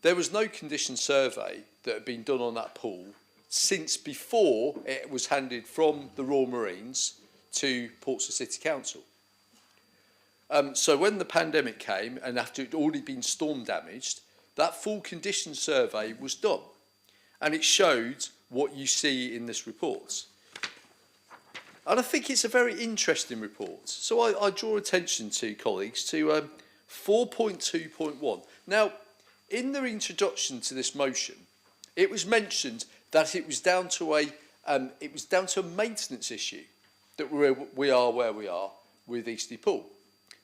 there was no condition survey that had been done on that pool since before it was handed from the Royal Marines to Portsmouth City Council. So when the pandemic came, and after it had already been storm damaged, that full condition survey was done. And it showed what you see in this report. And I think it's a very interesting report. So I draw attention to colleagues to 4.2.1. Now, in the introduction to this motion, it was mentioned that it was down to a maintenance issue that we are where we are with Eastleigh Pool.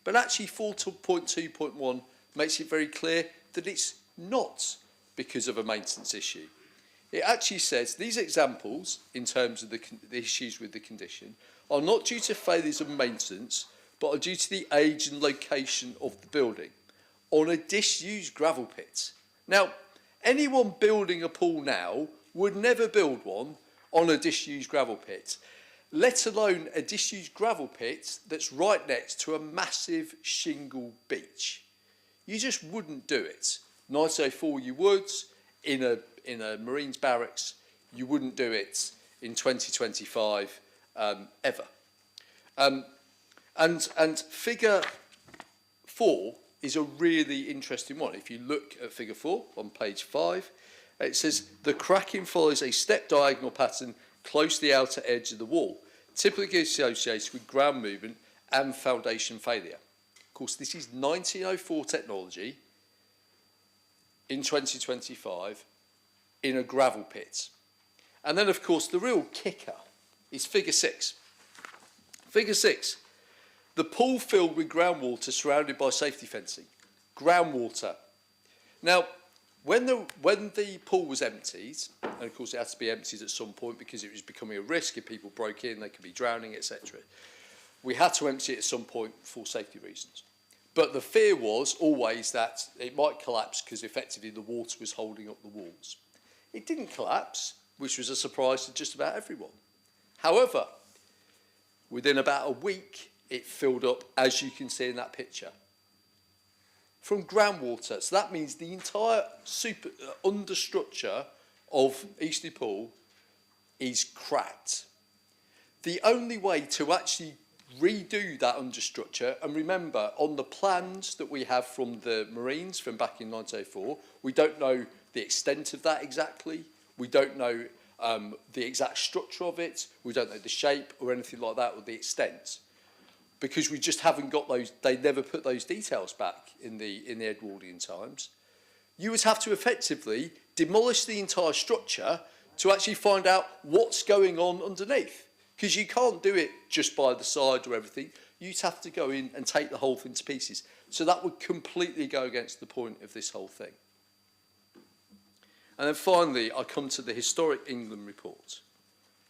But actually 4.2.1 makes it very clear that it's not because of a maintenance issue. It actually says these examples, in terms of the issues with the condition, are not due to failures of maintenance, but are due to the age and location of the building on a disused gravel pit. Now, anyone building a pool now would never build one on a disused gravel pit, let alone a disused gravel pit that's right next to a massive shingle beach. You just wouldn't do it. 1904 you would, in a Marines barracks, you wouldn't do it in 2025 ever. And figure 4 is a really interesting one. If you look at figure 4 on page 5, it says the cracking follows a step diagonal pattern close to the outer edge of the wall, typically associated with ground movement and foundation failure. Of course, this is 1904 technology in 2025 in a gravel pit. And then, of course, the real kicker is figure 6. Figure 6. The pool filled with groundwater surrounded by safety fencing. Groundwater. Now, when the pool was emptied, and of course it had to be emptied at some point because it was becoming a risk, if people broke in, they could be drowning, etc. We had to empty it at some point for safety reasons. But the fear was always that it might collapse because effectively the water was holding up the walls. It didn't collapse. which was a surprise to just about everyone. However, within about a week, it filled up, as you can see in that picture, from groundwater. So that means the entire understructure of Eastleigh Pool is cracked. The only way to actually redo that understructure, and remember, on the plans that we have from the Marines from back in 1904, we don't know the extent of that exactly. We don't know the exact structure of it. We don't know the shape or anything like that or the extent, because we just haven't got those. They never put those details back in the Edwardian times. You would have to effectively demolish the entire structure to actually find out what's going on underneath, because you can't do it just by the side or everything. You'd have to go in and take the whole thing to pieces. So that would completely go against the point of this whole thing. And then finally, I come to the Historic England report.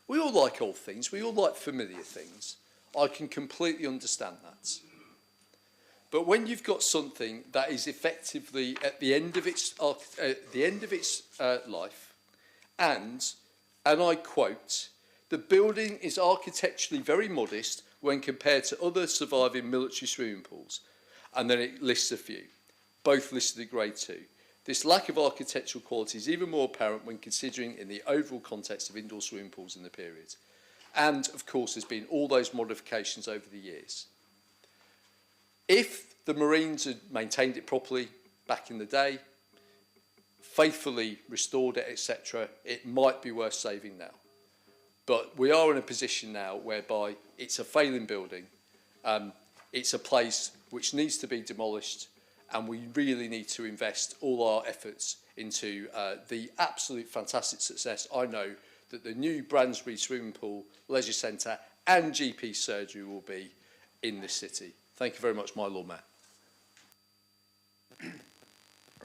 We all like old things. We all like familiar things. I can completely understand that. But when you've got something that is effectively at the end of its life, and I quote, "The building is architecturally very modest when compared to other surviving military swimming pools," and then it lists a few, both listed at grade 2. "This lack of architectural quality is even more apparent when considering in the overall context of indoor swimming pools in the period." And, of course, there's been all those modifications over the years. If the Marines had maintained it properly back in the day, faithfully restored it, etc., it might be worth saving now. But we are in a position now whereby it's a failing building. It's a place which needs to be demolished, and we really need to invest all our efforts into the absolute fantastic success I know that the new Bransbury Swimming Pool, Leisure Centre and GP surgery will be in this city. Thank you very much, my Lord Mayor.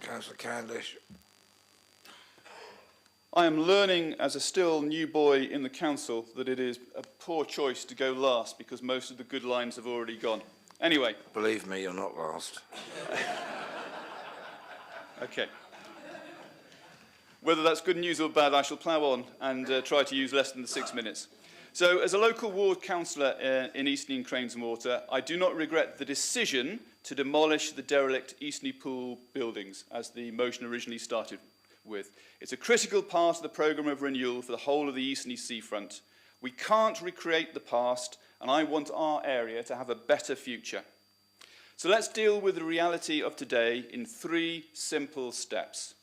Councillor Candish. I am learning as a still new boy in the council that it is a poor choice to go last because most of the good lines have already gone. Anyway. Believe me, you're not last. Okay. Whether that's good news or bad, I shall plough on and try to use less than the 6 minutes. So, as a local ward councillor in Eastleigh and Cranes and Water, I do not regret the decision to demolish the derelict Eastleigh Pool buildings, as the motion originally started with. It's a critical part of the programme of renewal for the whole of the Eastleigh seafront. We can't recreate the past, and I want our area to have a better future. So let's deal with the reality of today in 3 simple steps.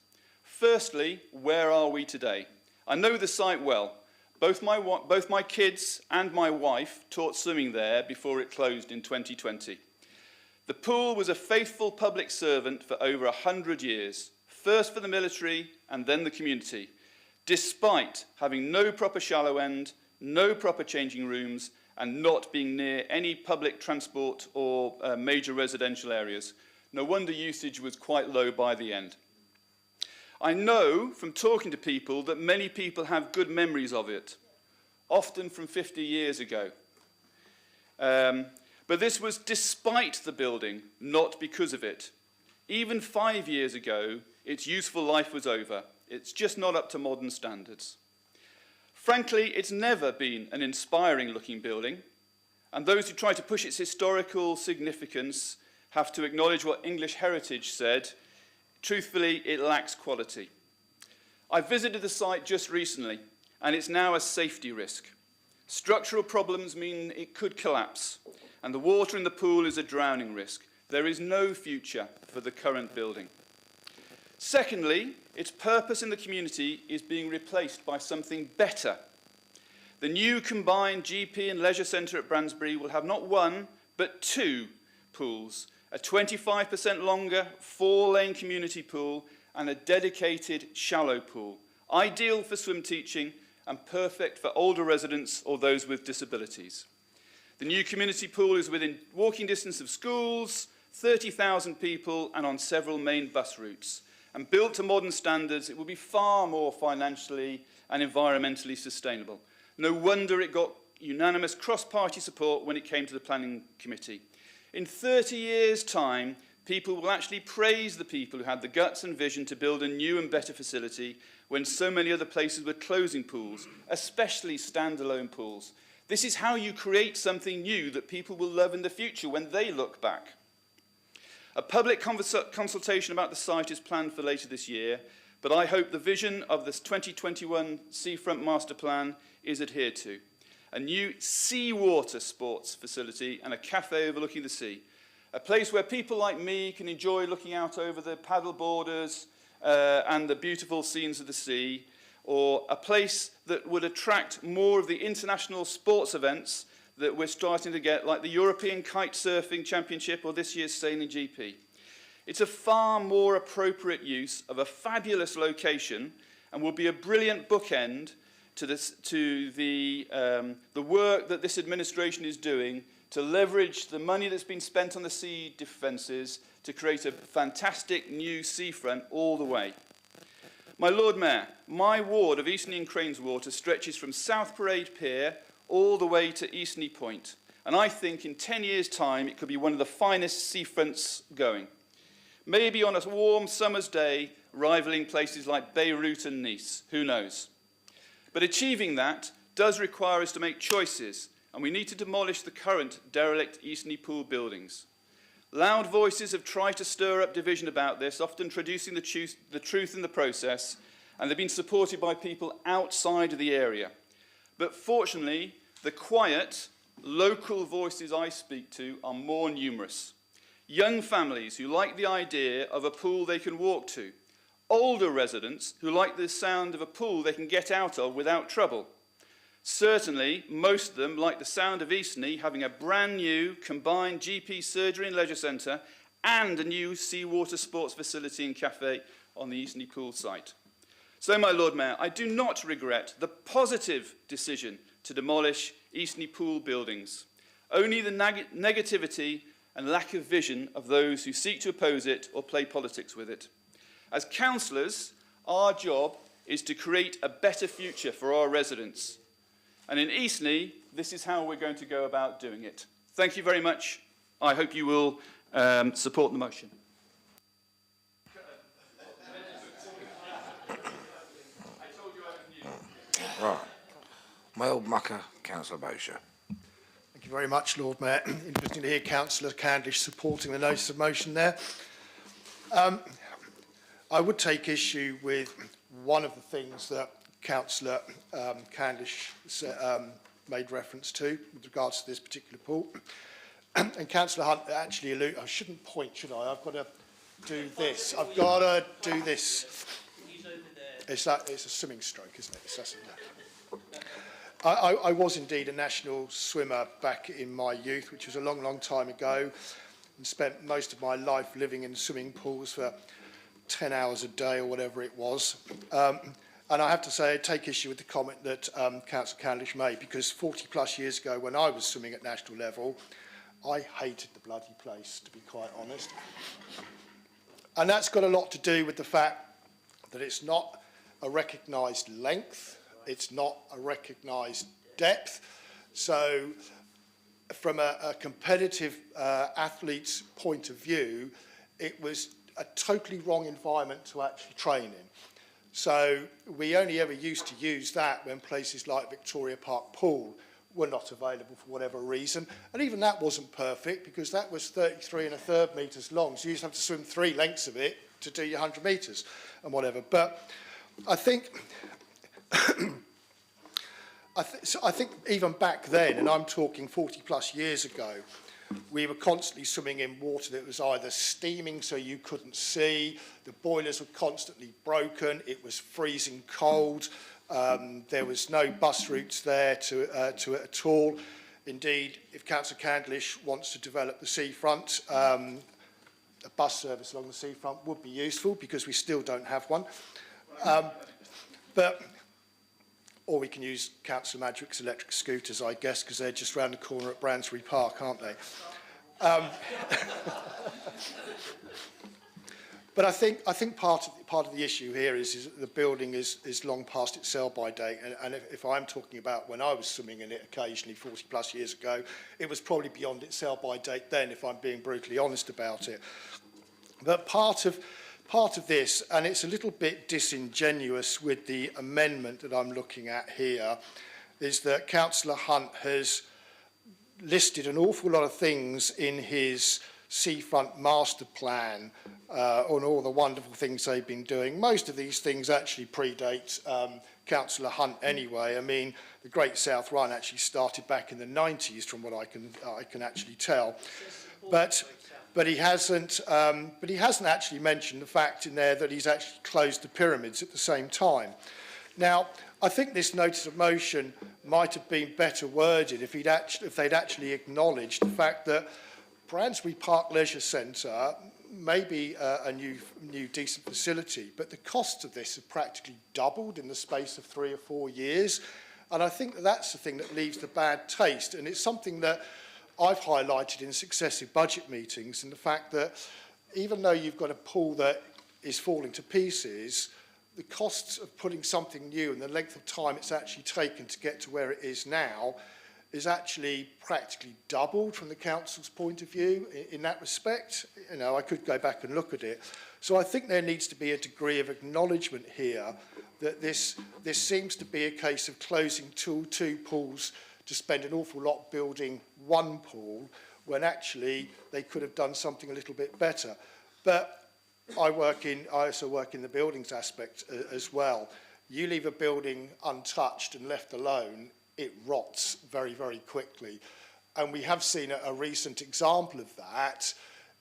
Firstly, where are we today? I know the site well. Both my kids and my wife taught swimming there before it closed in 2020. The pool was a faithful public servant for over 100 years, first for the military and then the community, despite having no proper shallow end, no proper changing rooms, and not being near any public transport or major residential areas. No wonder usage was quite low by the end. I know from talking to people that many people have good memories of it, often from 50 years ago. But this was despite the building, not because of it. Even 5 years ago, its useful life was over. It's just not up to modern standards. Frankly, it's never been an inspiring looking building, and those who try to push its historical significance have to acknowledge what English Heritage said. Truthfully, it lacks quality. I visited the site just recently, and it's now a safety risk. Structural problems mean it could collapse, and the water in the pool is a drowning risk. There is no future for the current building. Secondly, its purpose in the community is being replaced by something better. The new combined GP and leisure centre at Bransbury will have not 1, but 2 pools, a 25% longer 4-lane community pool and a dedicated shallow pool, ideal for swim teaching and perfect for older residents or those with disabilities. The new community pool is within walking distance of schools, 30,000 people and on several main bus routes. And built to modern standards, it will be far more financially and environmentally sustainable. No wonder it got unanimous cross-party support when it came to the planning committee. In 30 years' time, people will actually praise the people who had the guts and vision to build a new and better facility when so many other places were closing pools, especially standalone pools. This is how you create something new that people will love in the future when they look back. A public consultation about the site is planned for later this year, but I hope the vision of this 2021 Seafront Master Plan is adhered to. A new seawater sports facility and a cafe overlooking the sea. A place where people like me can enjoy looking out over the paddle boarders and the beautiful scenes of the sea, or a place that would attract more of the international sports events that we're starting to get, like the European Kite Surfing Championship or this year's Sailing GP. It's a far more appropriate use of a fabulous location and will be a brilliant bookend to the work that this administration is doing to leverage the money that's been spent on the sea defences to create a fantastic new seafront all the way. My Lord Mayor, my ward of Eastney and Craneswater stretches from South Parade Pier all the way to Eastney Point, and I think in 10 years' time it could be one of the finest seafronts going. Maybe on a warm summer's day, rivaling places like Beirut and Nice, who knows? But achieving that does require us to make choices, and we need to demolish the current derelict Eastney Pool buildings. Loud voices have tried to stir up division about this, often traducing the truth in the process, and they've been supported by people outside of the area. But fortunately, the quiet, local voices I speak to are more numerous. Young families who like the idea of a pool they can walk to. Older residents who like the sound of a pool they can get out of without trouble. Certainly, most of them like the sound of Eastney having a brand new combined GP surgery and leisure centre and a new seawater sports facility and cafe on the Eastney Pool site. So, my Lord Mayor, I do not regret the positive decision to demolish Eastney Pool buildings. Only the negativity and lack of vision of those who seek to oppose it or play politics with it. As councillors, our job is to create a better future for our residents. And in Eastney, this is how we're going to go about doing it. Thank you very much. I hope you will support the motion. Right. My old mucker, Councillor Bosher. Thank you very much, Lord Mayor. Interesting to hear Councillor Candish supporting the notice of motion there. I would take issue with one of the things that Councillor Candish made reference to with regards to this particular pool. And Councillor Hunt actually alluded, I shouldn't point, should I? I've got to do this. I've got to do this. It's a swimming stroke, isn't it? I was indeed a national swimmer back in my youth, which was a long, long time ago, and spent most of my life living in swimming pools for 10 hours a day or whatever it was. And I have to say, I take issue with the comment that Councillor Candish made, because 40 plus years ago when I was swimming at national level, I hated the bloody place, to be quite honest. And that's got a lot to do with the fact that it's not a recognised length, it's not a recognised depth. So from a competitive athlete's point of view, it was a totally wrong environment to actually train in. So we only ever used to use that when places like Victoria Park Pool were not available for whatever reason. And even that wasn't perfect, because that was 33 1/3 metres long. So you used to have to swim 3 lengths of it to do your 100 metres and whatever. But I think I think even back then, and I'm talking 40 plus years ago, we were constantly swimming in water that was either steaming so you couldn't see, the boilers were constantly broken, it was freezing cold, there was no bus routes there to it at all. Indeed, if Councillor Candish wants to develop the seafront, a bus service along the seafront would be useful, because we still don't have one. Or we can use Councillor Madrick's electric scooters, I guess, because they're just round the corner at Bransbury Park, aren't they? But I think part of the issue here is that the building is long past its sell-by date, and if I'm talking about when I was swimming in it occasionally 40 plus years ago, it was probably beyond its sell-by date then, if I'm being brutally honest about it. But part of part of this, and it's a little bit disingenuous with the amendment that I'm looking at here, is that Councillor Hunt has listed an awful lot of things in his seafront master plan on all the wonderful things they've been doing. Most of these things actually predate Councillor Hunt anyway. I mean, the Great South Run actually started back in the 90s, from what I can actually tell. But he hasn't actually mentioned the fact in there that he's actually closed the pyramids at the same time. Now, I think this notice of motion might have been better worded if they'd actually acknowledged the fact that Bransbury Park Leisure Centre may be a new decent facility, but the costs of this have practically doubled in the space of 3 or 4 years. And I think that that's the thing that leaves the bad taste. And it's something that I've highlighted in successive budget meetings, and the fact that even though you've got a pool that is falling to pieces, the costs of putting something new and the length of time it's actually taken to get to where it is now is actually practically doubled from the council's point of view in that respect. You know, I could go back and look at it. So I think there needs to be a degree of acknowledgement here that this seems to be a case of closing two pools to spend an awful lot building one pool when actually they could have done something a little bit better. But I also work in the buildings aspect as well. You leave a building untouched and left alone, it rots very, very quickly. And we have seen a recent example of that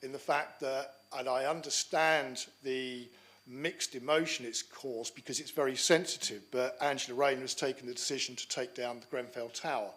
in the fact that, and I understand the mixed emotion it's caused because it's very sensitive, but Angela Rayner has taken the decision to take down the Grenfell Tower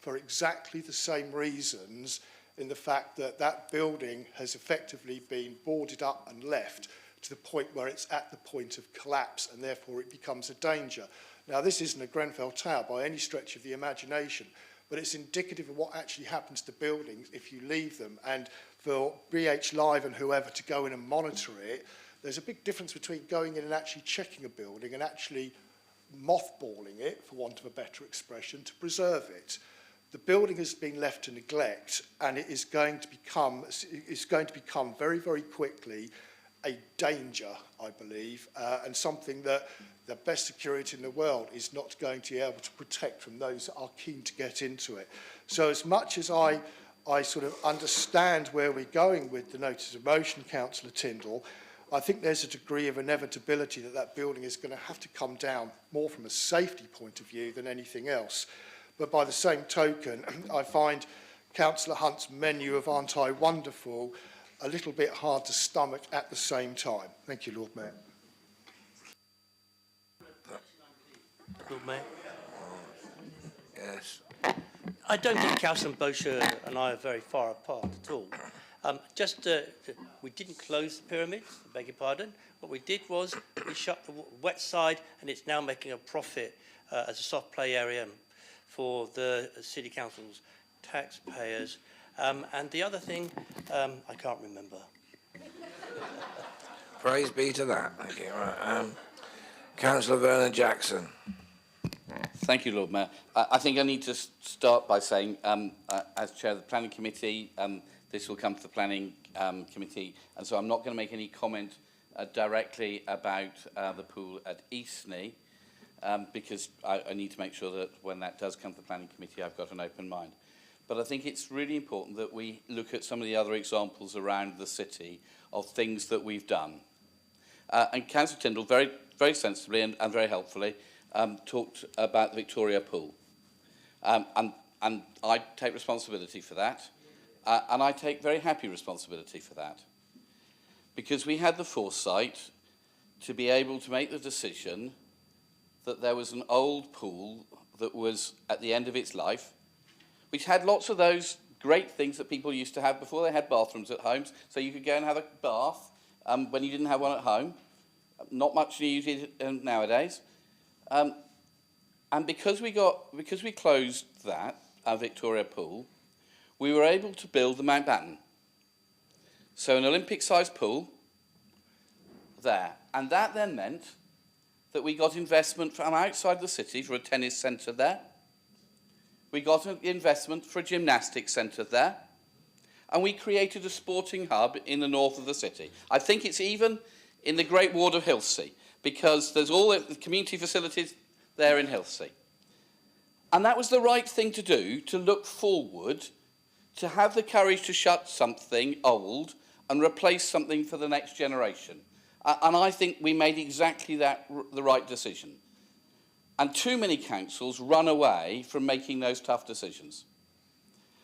for exactly the same reasons, in the fact that that building has effectively been boarded up and left to the point where it's at the point of collapse, and therefore it becomes a danger. Now, this isn't a Grenfell Tower by any stretch of the imagination, but it's indicative of what actually happens to buildings if you leave them. And for BH Live and whoever to go in and monitor it, there's a big difference between going in and actually checking a building and actually mothballing it, for want of a better expression, to preserve it. The building has been left to neglect, and it is going to become very, very quickly a danger, I believe, and something that the best security in the world is not going to be able to protect from those that are keen to get into it. So as much as I sort of understand where we're going with the notice of motion, Councillor Tindall, I think there's a degree of inevitability that that building is going to have to come down more from a safety point of view than anything else. But by the same token, I find Councillor Hunt's menu of Aren't I Wonderful a little bit hard to stomach at the same time. Thank you, Lord Mayor. Lord Mayor. Yes. I don't think Councillor Bosher and I are very far apart at all. We didn't close the pyramids, I beg your pardon. What we did was we shut the wet side, and it's now making a profit as a soft play area for the City Council's taxpayers. And the other thing, I can't remember. Praise be to that. Thank you. Right. Councillor Vernon Jackson. Thank you, Lord Mayor. I think I need to start by saying, as Chair of the Planning Committee, this will come to the Planning Committee, and so I'm not going to make any comment directly about the pool at Eastney, because I need to make sure that when that does come to the Planning Committee, I've got an open mind. But I think it's really important that we look at some of the other examples around the city of things that we've done. And Councillor Tindall, very, very sensibly and very helpfully, talked about the Victoria Pool. And I take responsibility for that. And I take very happy responsibility for that. Because we had the foresight to be able to make the decision that there was an old pool that was at the end of its life, which had lots of those great things that people used to have before they had bathrooms at homes. So you could go and have a bath when you didn't have one at home. Not much needed nowadays. And because we closed that, our Victoria Pool, we were able to build the Mountbatten. So an Olympic-sized pool there. And that then meant that we got investment from outside the city for a tennis centre there. We got an investment for a gymnastics centre there. And we created a sporting hub in the north of the city. I think it's even in the Great Ward of Hilsea, because there's all the community facilities there in Hilsea. And that was the right thing to do, to look forward, to have the courage to shut something old and replace something for the next generation. And I think we made exactly that the right decision. And too many councils run away from making those tough decisions.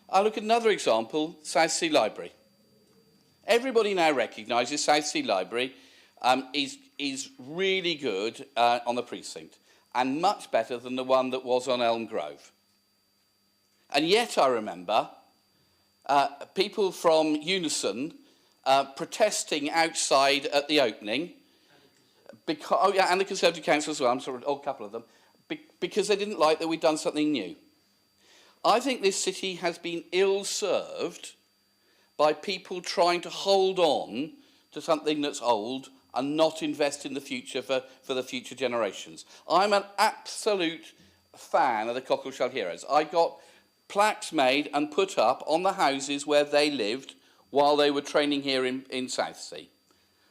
I look at another example, South Sea Library. Everybody now recognises South Sea Library is really good on the precinct, and much better than the one that was on Elm Grove. And yet I remember people from Unison protesting outside at the opening, and the Conservative Council as well, I'm sorry, a couple of them, because they didn't like that we'd done something new. I think this city has been ill-served by people trying to hold on to something that's old and not invest in the future for the future generations. I'm an absolute fan of the Cockleshell Heroes. I got plaques made and put up on the houses where they lived while they were training here in Southsea.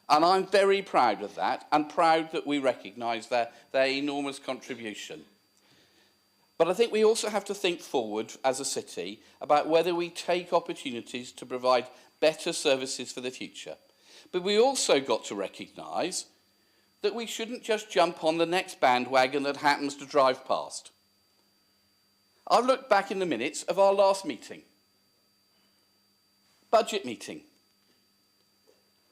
And I'm very proud of that, and proud that we recognise their enormous contribution. But I think we also have to think forward as a city about whether we take opportunities to provide better services for the future. But we also got to recognise that we shouldn't just jump on the next bandwagon that happens to drive past. I've looked back in the minutes of our last meeting, budget meeting,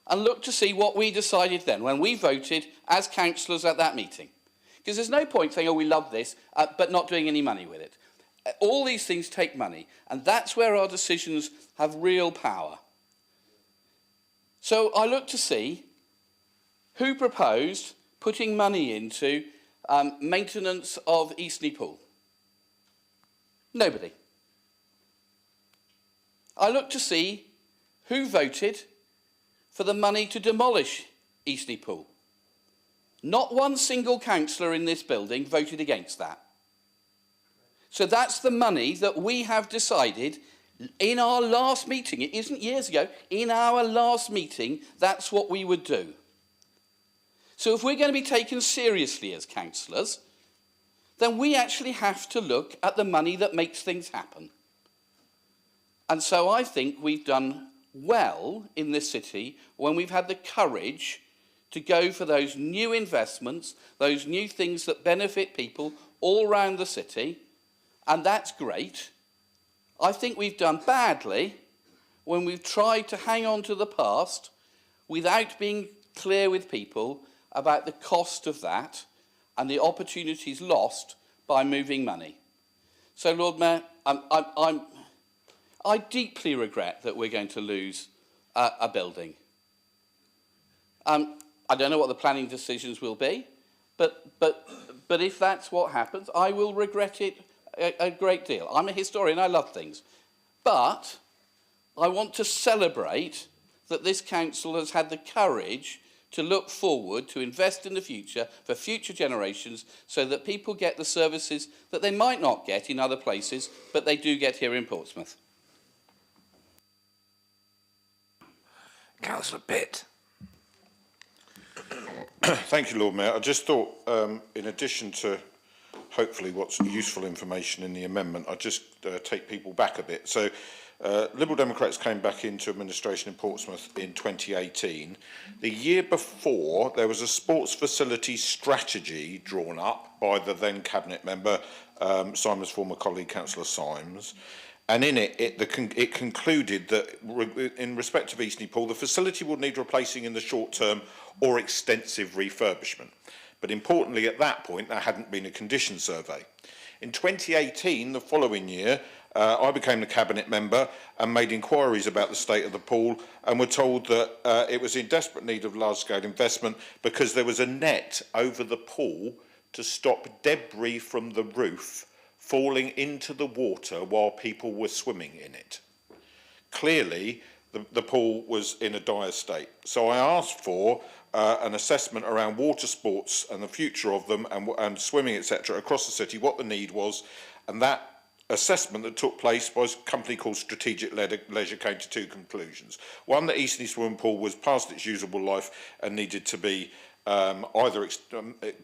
and looked to see what we decided then when we voted as councillors at that meeting. Because there's no point saying, oh, we love this, but not doing any money with it. All these things take money, and that's where our decisions have real power. So I looked to see who proposed putting money into maintenance of Eastney Pool. Nobody. I looked to see who voted for the money to demolish Eastney Pool. Not one single councillor in this building voted against that. So that's the money that we have decided in our last meeting. It isn't years ago. In our last meeting, that's what we would do. So if we're going to be taken seriously as councillors, then we actually have to look at the money that makes things happen. And so I think we've done well in this city when we've had the courage to go for those new investments, those new things that benefit people all around the city, and that's great. I think we've done badly when we've tried to hang on to the past without being clear with people about the cost of that and the opportunities lost by moving money. So, Lord Mayor, I deeply regret that we're going to lose a building. I don't know what the planning decisions will be, but if that's what happens, I will regret it a great deal. I'm a historian, I love things. But I want to celebrate that this council has had the courage to look forward, to invest in the future for future generations so that people get the services that they might not get in other places, but they do get here in Portsmouth. Councillor Pitt. Thank you, Lord Mayor. I just thought, in addition to hopefully what's useful information in the amendment, I'd just take people back a bit. So, Liberal Democrats came back into administration in Portsmouth in 2018. The year before, there was a sports facility strategy drawn up by the then Cabinet member, Simon's former colleague, Councillor Symes. And in it, it concluded that in respect of Eastney Pool, the facility would need replacing in the short term or extensive refurbishment. But importantly, at that point, there hadn't been a condition survey. In 2018, the following year, I became the Cabinet member and made inquiries about the state of the pool and were told that it was in desperate need of large-scale investment because there was a net over the pool to stop debris from the roof falling into the water while people were swimming in it. Clearly, the pool was in a dire state. So I asked for an assessment around water sports and the future of them and swimming, etc., across the city, what the need was, and that assessment that took place by a company called Strategic Leisure came to two conclusions. One, that Eastney Swimming Pool was past its usable life and needed to be either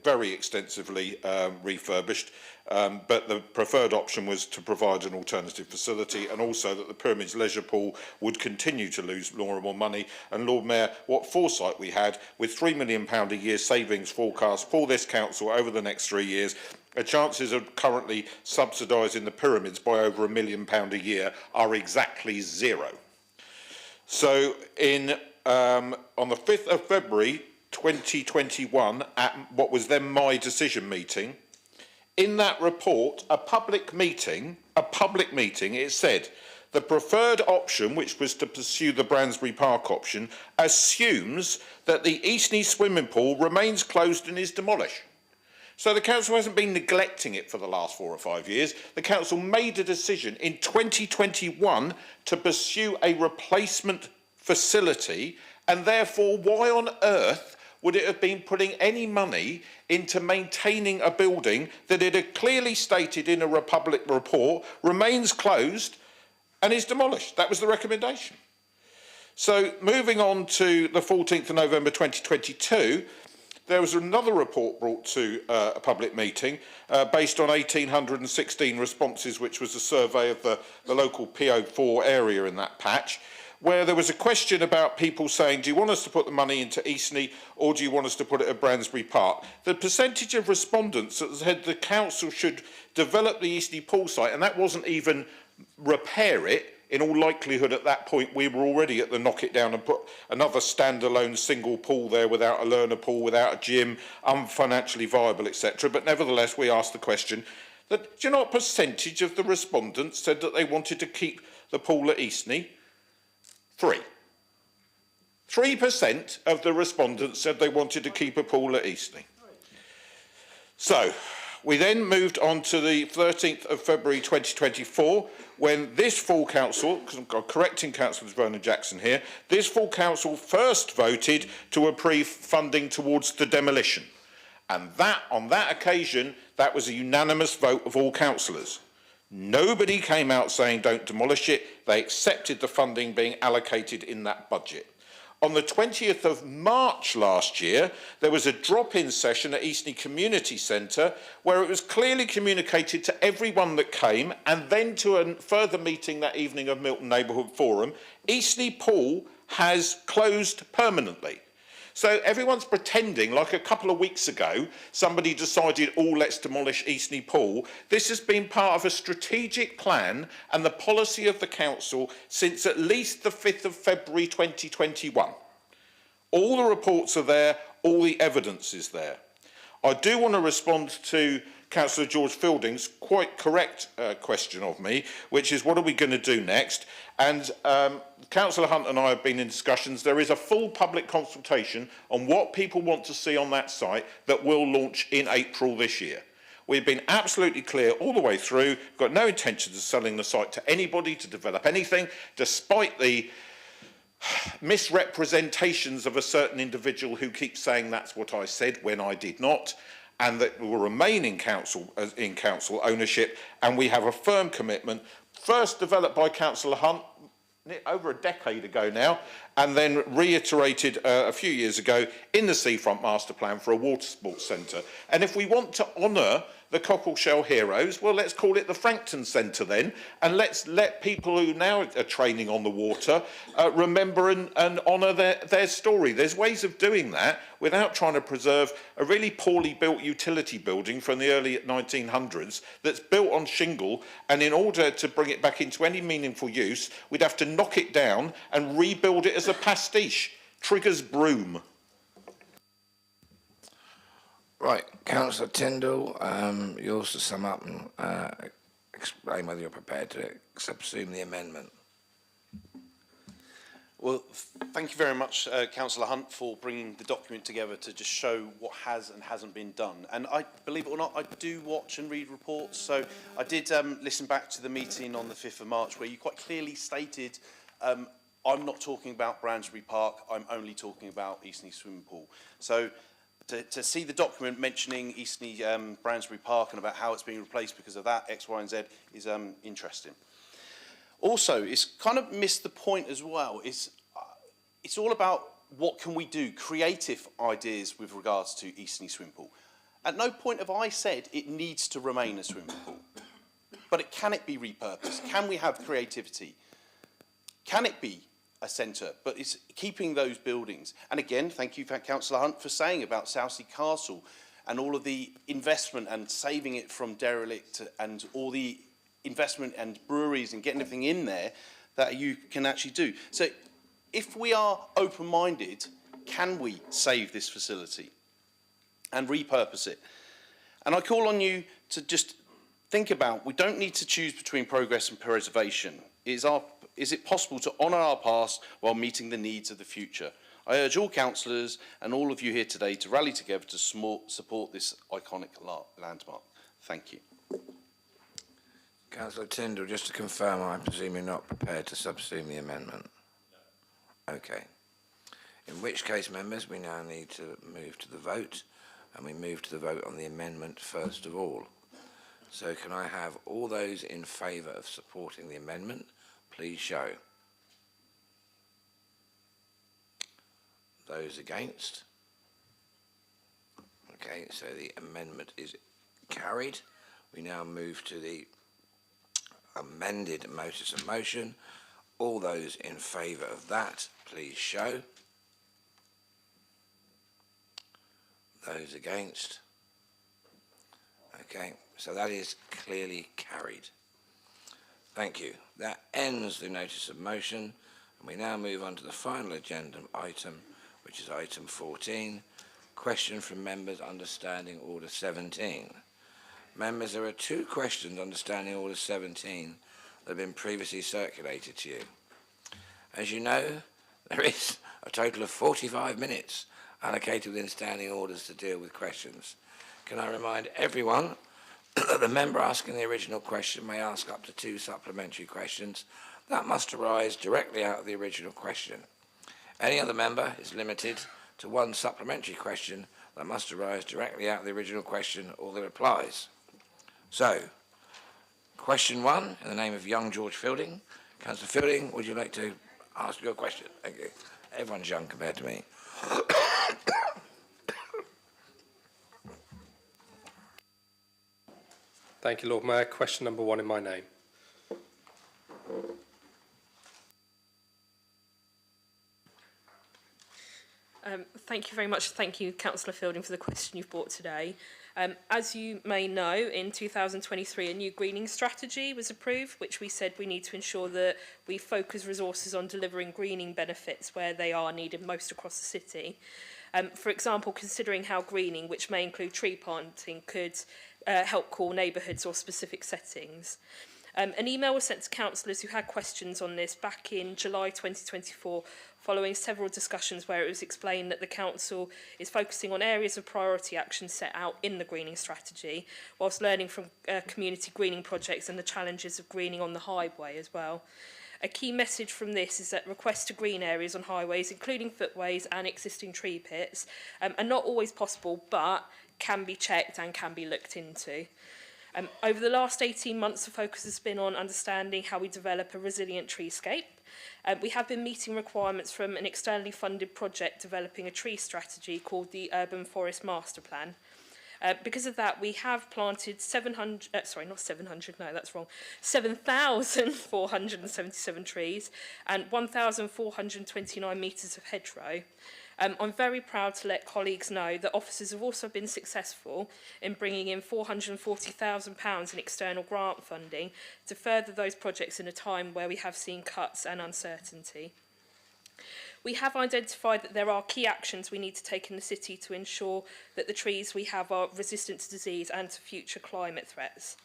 very extensively refurbished, but the preferred option was to provide an alternative facility, and also that the Pyramids Leisure Pool would continue to lose more and more money. And Lord Mayor, what foresight we had with £3 million a year savings forecast for this council over the next 3 years. The chances of currently subsidising the Pyramids by over £1 million a year are exactly zero. So on the 5th of February 2021, at what was then my decision meeting, in that report, a public meeting, it said the preferred option, which was to pursue the Bransbury Park option, assumes that the Eastney Swimming Pool remains closed and is demolished. So the council hasn't been neglecting it for the last 4 or 5 years. The council made a decision in 2021 to pursue a replacement facility, and therefore why on earth would it have been putting any money into maintaining a building that it had clearly stated in a Republic report remains closed and is demolished? That was the recommendation. So moving on to the 14th of November 2022, there was another report brought to a public meeting based on 1,816 responses, which was a survey of the local PO4 area in that patch, where there was a question about people saying, do you want us to put the money into Eastney or do you want us to put it at Bransbury Park? The percentage of respondents that said the council should develop the Eastney pool site, and that wasn't even repair it. In all likelihood, at that point, we were already at the knock it down and put another standalone single pool there without a learner pool, without a gym, unfinancially viable, etc. But nevertheless, we asked the question that, do you know what percentage of the respondents said that they wanted to keep the pool at Eastney? 3% of the respondents said they wanted to keep a pool at Eastney. So we then moved on to the 13th of February 2024, when this full council, because I'm correcting Councillor Vernon Jackson here, this full council first voted to approve funding towards the demolition. And that, on that occasion, that was a unanimous vote of all councillors. Nobody came out saying don't demolish it. They accepted the funding being allocated in that budget. On the 20th of March last year, there was a drop-in session at Eastney Community Centre where it was clearly communicated to everyone that came, and then to a further meeting that evening of Milton Neighbourhood Forum, Eastney Pool has closed permanently. So everyone's pretending like a couple of weeks ago somebody decided, oh, let's demolish Eastney Pool. This has been part of a strategic plan and the policy of the council since at least the 5th of February 2021. All the reports are there, all the evidence is there. I do want to respond to Councillor George Fielding's quite correct question of me, which is what are we going to do next? And Councillor Hunt and I have been in discussions. There is a full public consultation on what people want to see on that site that will launch in April this year. We've been absolutely clear all the way through, got no intention of selling the site to anybody to develop anything, despite the misrepresentations of a certain individual who keeps saying that's what I said when I did not, and that will remain in council ownership, and we have a firm commitment, first developed by Councillor Hunt over a decade ago now, and then reiterated a few years ago in the Seafront Master Plan for a water sports centre. And if we want to honour the Cockleshell heroes, well, let's call it the Frankton Centre then, and let's let people who now are training on the water remember and honour their story. There's ways of doing that without trying to preserve a really poorly built utility building from the early 1900s that's built on shingle, and in order to bring it back into any meaningful use, we'd have to knock it down and rebuild it as a pastiche. Triggers Broom. Right, Councillor Tyndall, yours to sum up and explain whether you're prepared to subsume the amendment. Well, thank you very much, Councillor Hunt, for bringing the document together to just show what has and hasn't been done. And I, believe it or not, I do watch and read reports. So I did listen back to the meeting on the 5th of March where you quite clearly stated, I'm not talking about Bransbury Park, I'm only talking about Eastney Swimming Pool. So to see the document mentioning Eastney Bransbury Park and about how it's being replaced because of that, X, Y and Z, is interesting. Also, it's kind of missed the point as well. It's all about what can we do, creative ideas with regards to Eastney Swimming Pool. At no point have I said it needs to remain a swimming pool. But can it be repurposed? Can we have creativity? Can it be a centre? But it's keeping those buildings. And again, thank you, Councillor Hunt, for saying about Southsea Castle and all of the investment and saving it from derelict and all the investment and breweries and getting everything in there that you can actually do. So if we are open-minded, can we save this facility and repurpose it? And I call on you to just think about, we don't need to choose between progress and preservation. Is it possible to honour our past while meeting the needs of the future? I urge all councillors and all of you here today to rally together to support this iconic landmark. Thank you. Councillor Tyndall, just to confirm, I presume you're not prepared to subsume the amendment? No. Okay. In which case, members, we now need to move to the vote, and we move to the vote on the amendment first of all. So can I have all those in favour of supporting the amendment, please show. Those against? Okay, so the amendment is carried. We now move to the amended notice of motion. All those in favour of that, please show. Those against? Okay, so that is clearly carried. Thank you. That ends the notice of motion, and we now move on to the final agenda item, which is item 14, question from members understanding Order 17. Members, there are two questions understanding Order 17 that have been previously circulated to you. As you know, there is a total of 45 minutes allocated within standing orders to deal with questions. Can I remind everyone that the member asking the original question may ask up to 2 supplementary questions that must arise directly out of the original question. Any other member is limited to 1 supplementary question that must arise directly out of the original question or the replies. So, question 1, in the name of young George Fielding. Councillor Fielding, would you like to ask your question? Thank you. Everyone's young compared to me. Thank you, Lord Mayor. Question number 1 in my name. Thank you very much. Thank you, Councillor Fielding, for the question you've brought today. As you may know, in 2023, a new greening strategy was approved, which we said we need to ensure that we focus resources on delivering greening benefits where they are needed most across the city. For example, considering how greening, which may include tree planting, could help cool neighbourhoods or specific settings. An email was sent to councillors who had questions on this back in July 2024, following several discussions where it was explained that the council is focusing on areas of priority action set out in the greening strategy, whilst learning from community greening projects and the challenges of greening on the highway as well. A key message from this is that requests to green areas on highways, including footways and existing tree pits, are not always possible, but can be checked and can be looked into. Over the last 18 months, the focus has been on understanding how we develop a resilient treescape. We have been meeting requirements from an externally funded project developing a tree strategy called the Urban Forest Master Plan. Because of that, we have planted 7,477 trees and 1,429 metres of hedgerow. I'm very proud to let colleagues know that officers have also been successful in bringing in £440,000 in external grant funding to further those projects in a time where we have seen cuts and uncertainty. We have identified that there are key actions we need to take in the city to ensure that the trees we have are resistant to disease and to future climate threats.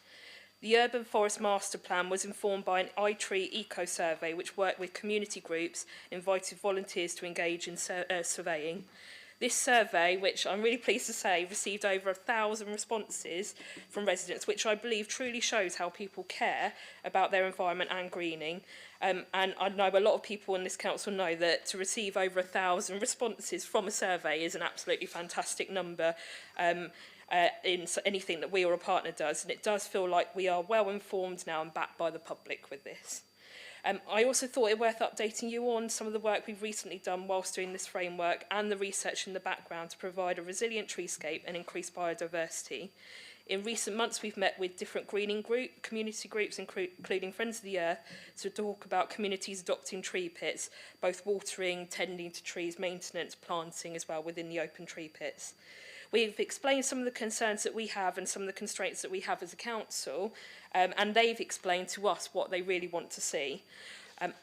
The Urban Forest Master Plan was informed by an iTree eco-survey which worked with community groups, invited volunteers to engage in surveying. This survey, which I'm really pleased to say, received over 1,000 responses from residents, which I believe truly shows how people care about their environment and greening. And I know a lot of people in this council know that to receive over 1,000 responses from a survey is an absolutely fantastic number in anything that we or a partner does. And it does feel like we are well informed now and backed by the public with this. I also thought it worth updating you on some of the work we've recently done whilst doing this framework and the research in the background to provide a resilient treescape and increase biodiversity. In recent months, we've met with different greening community groups, including Friends of the Earth, to talk about communities adopting tree pits, both watering, tending to trees, maintenance, planting as well within the open tree pits. We've explained some of the concerns that we have and some of the constraints that we have as a council, and they've explained to us what they really want to see.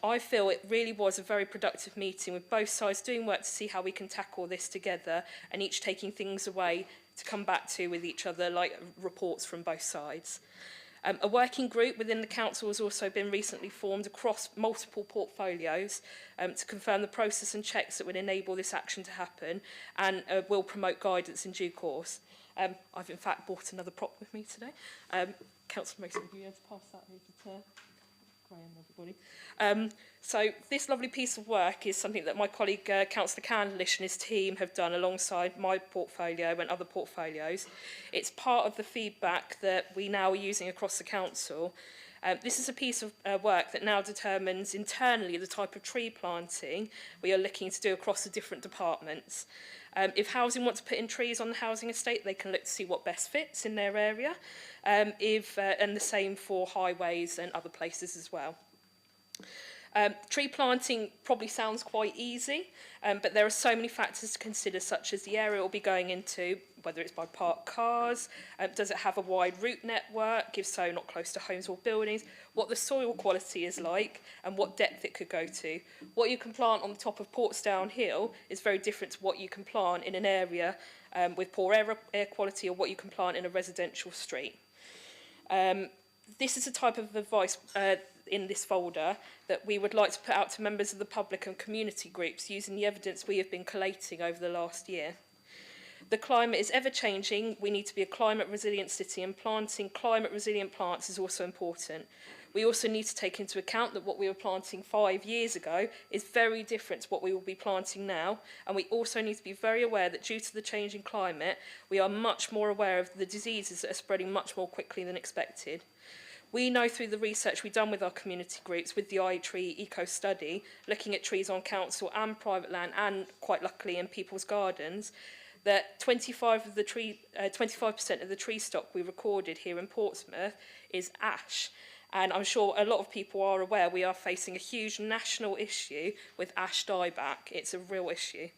I feel it really was a very productive meeting with both sides doing work to see how we can tackle this together and each taking things away to come back to with each other, like reports from both sides. A working group within the council has also been recently formed across multiple portfolios to confirm the process and checks that would enable this action to happen and will promote guidance in due course. I've in fact brought another prop with me today. Councillor Mason, will you be able to pass that over to Graham, everybody? So this lovely piece of work is something that my colleague Councillor Candlish and his team have done alongside my portfolio and other portfolios. It's part of the feedback that we now are using across the council. This is a piece of work that now determines internally the type of tree planting we are looking to do across the different departments. If housing want to put in trees on the housing estate, they can look to see what best fits in their area, and the same for highways and other places as well. Tree planting probably sounds quite easy, but there are so many factors to consider, such as the area it will be going into, whether it's by parked cars, does it have a wide route network, if so not close to homes or buildings, what the soil quality is like and what depth it could go to. What you can plant on the top of Portsdown Hill is very different to what you can plant in an area with poor air quality or what you can plant in a residential street. This is a type of advice in this folder that we would like to put out to members of the public and community groups using the evidence we have been collating over the last year. The climate is ever changing. We need to be a climate resilient city, and planting climate resilient plants is also important. We also need to take into account that what we were planting 5 years ago is very different to what we will be planting now, and we also need to be very aware that due to the changing climate, we are much more aware of the diseases that are spreading much more quickly than expected. We know through the research we've done with our community groups, with the iTree Eco Study, looking at trees on council and private land, and quite luckily in people's gardens, that 25% of the tree stock we recorded here in Portsmouth is ash. And I'm sure a lot of people are aware we are facing a huge national issue with ash dieback. It's a real issue.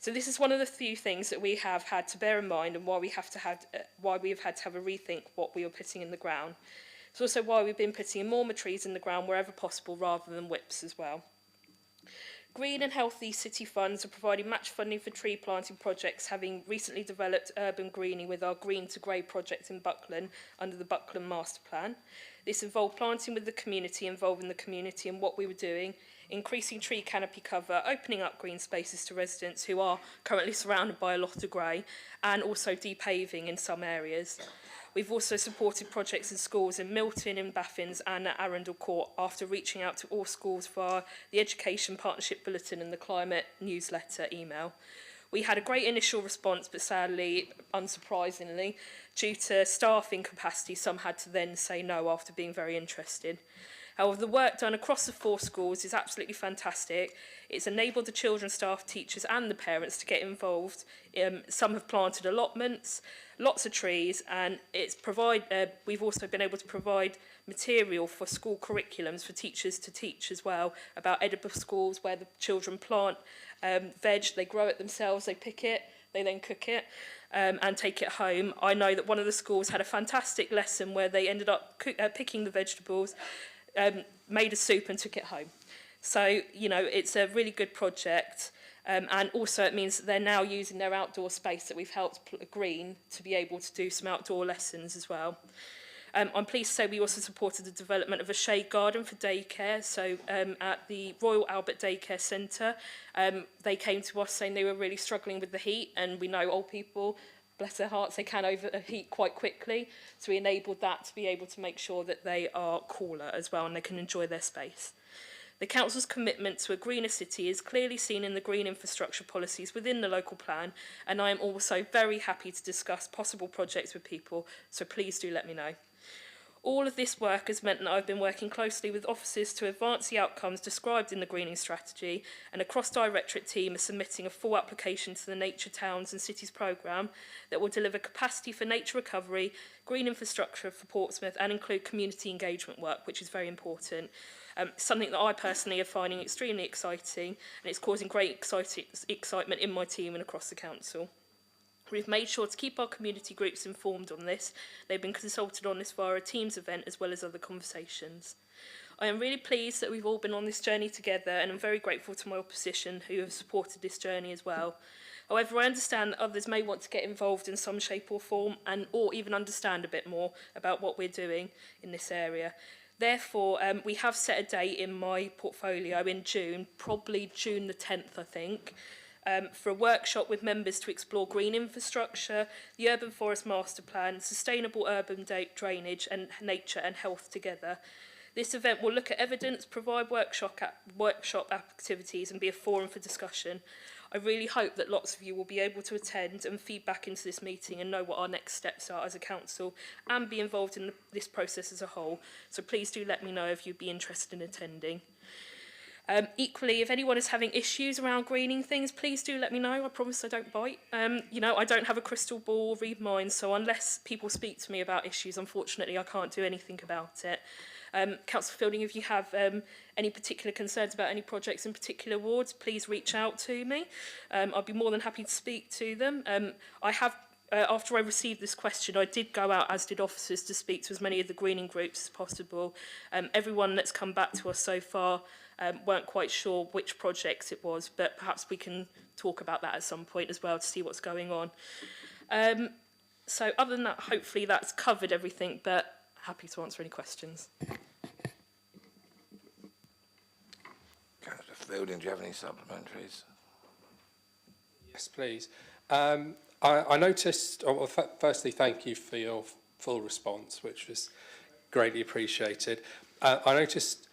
So this is one of the few things that we have had to bear in mind, and why we have had to have a rethink what we are putting in the ground. It's also why we've been putting more trees in the ground wherever possible rather than whips as well. Green and Healthy City Funds are providing match funding for tree planting projects, having recently developed urban greening with our Green to Grey project in Buckland under the Buckland Master Plan. This involved planting with the community, involving the community in what we were doing, increasing tree canopy cover, opening up green spaces to residents who are currently surrounded by a lot of grey, and also depaving in some areas. We've also supported projects in schools in Milton, in Baffins and at Arundel Court after reaching out to all schools via the Education Partnership Bulletin and the Climate Newsletter email. We had a great initial response, but sadly, unsurprisingly, due to staffing capacity, some had to then say no after being very interested. However, the work done across the 4 schools is absolutely fantastic. It's enabled the children, staff, teachers and the parents to get involved. Some have planted allotments, lots of trees, and we've also been able to provide material for school curriculums for teachers to teach as well about edible schools where the children plant veg, they grow it themselves, they pick it, they then cook it and take it home. I know that one of the schools had a fantastic lesson where they ended up picking the vegetables, made a soup and took it home. So, you know, it's a really good project. And also it means that they're now using their outdoor space that we've helped green to be able to do some outdoor lessons as well. I'm pleased to say we also supported the development of a shade garden for daycare. So at the Royal Albert Daycare Centre, they came to us saying they were really struggling with the heat, and we know old people, bless their hearts, they can overheat quite quickly. So we enabled that to be able to make sure that they are cooler as well and they can enjoy their space. The Council's commitment to a greener city is clearly seen in the green infrastructure policies within the local plan, and I am also very happy to discuss possible projects with people, so please do let me know. All of this work has meant that I've been working closely with officers to advance the outcomes described in the greening strategy, and a cross-directorate team is submitting a full application to the Nature Towns and Cities programme that will deliver capacity for nature recovery, green infrastructure for Portsmouth, and include community engagement work, which is very important. Something that I personally are finding extremely exciting, and it's causing great excitement in my team and across the council. We've made sure to keep our community groups informed on this. They've been consulted on this via a Teams event as well as other conversations. I am really pleased that we've all been on this journey together, and I'm very grateful to my opposition who have supported this journey as well. However, I understand that others may want to get involved in some shape or form or even understand a bit more about what we're doing in this area. Therefore, we have set a date in my portfolio in June, probably June the 10th, I think, for a workshop with members to explore green infrastructure, the Urban Forest Master Plan, sustainable urban drainage and nature and health together. This event will look at evidence, provide workshop activities and be a forum for discussion. I really hope that lots of you will be able to attend and feed back into this meeting and know what our next steps are as a council and be involved in this process as a whole. So please do let me know if you'd be interested in attending. Equally, if anyone is having issues around greening things, please do let me know. I promise I don't bite. I don't have a crystal ball or read minds, so unless people speak to me about issues, unfortunately, I can't do anything about it. Councillor Fielding, if you have any particular concerns about any projects in particular wards, please reach out to me. I'd be more than happy to speak to them. After I received this question, I did go out, as did officers, to speak to as many of the greening groups as possible. Everyone that's come back to us so far weren't quite sure which projects it was, but perhaps we can talk about that at some point as well to see what's going on. So other than that, hopefully that's covered everything, but happy to answer any questions. Councillor Fielding, do you have any supplementaries? Yes, please. I noticed, firstly, thank you for your full response, which was greatly appreciated. I noticed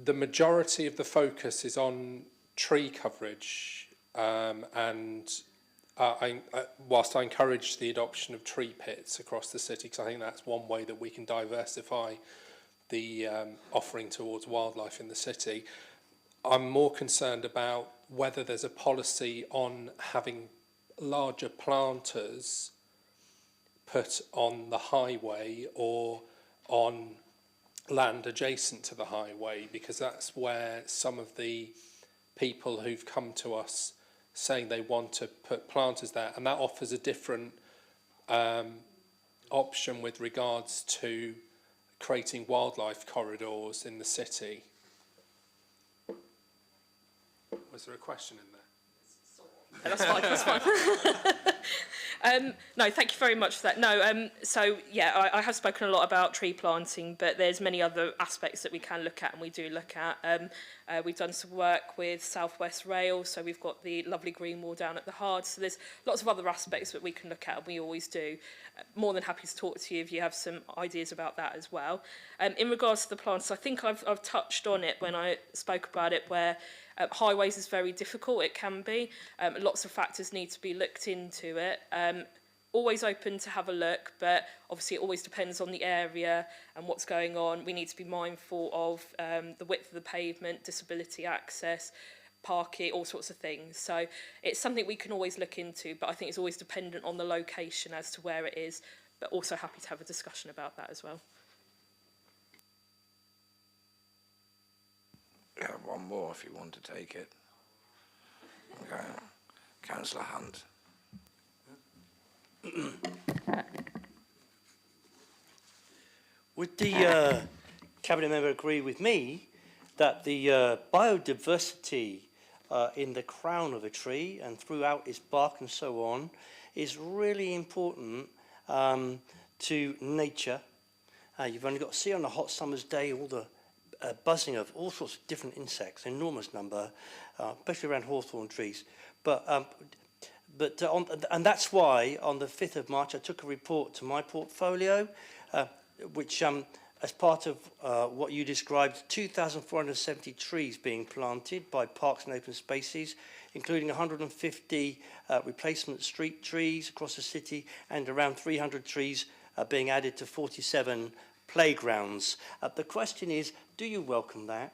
the majority of the focus is on tree coverage, whilst I encourage the adoption of tree pits across the city, because I think that's one way that we can diversify the offering towards wildlife in the city, I'm more concerned about whether there's a policy on having larger planters put on the highway or on land adjacent to the highway, because that's where some of the people who've come to us saying they want to put planters there, and that offers a different option with regards to creating wildlife corridors in the city. Was there a question in there? That's fine, that's fine. No, thank you very much for that. No, so yeah, I have spoken a lot about tree planting, but there's many other aspects that we can look at and we do look at. We've done some work with South West Rail, so we've got the lovely green wall down at the Hard, so there's lots of other aspects that we can look at, and we always do. More than happy to talk to you if you have some ideas about that as well. In regards to the plants, I think I've touched on it when I spoke about it, where highways is very difficult, it can be. Lots of factors need to be looked into it. Always open to have a look, but obviously it always depends on the area and what's going on. We need to be mindful of the width of the pavement, disability access, parking, all sorts of things. So it's something we can always look into, but I think it's always dependent on the location as to where it is, but also happy to have a discussion about that as well. Yeah, one more if you want to take it. Okay. Councillor Hunt. Would the Cabinet member agree with me that the biodiversity in the crown of a tree and throughout its bark and so on is really important to nature You've only got to see on a hot summer's day all the buzzing of all sorts of different insects, enormous number, especially around hawthorn trees. And that's why on the 5th of March I took a report to my portfolio, which as part of what you described, 2,470 trees being planted by Parks and Open Spaces, including 150 replacement street trees across the city and around 300 trees being added to 47 playgrounds. The question is, do you welcome that?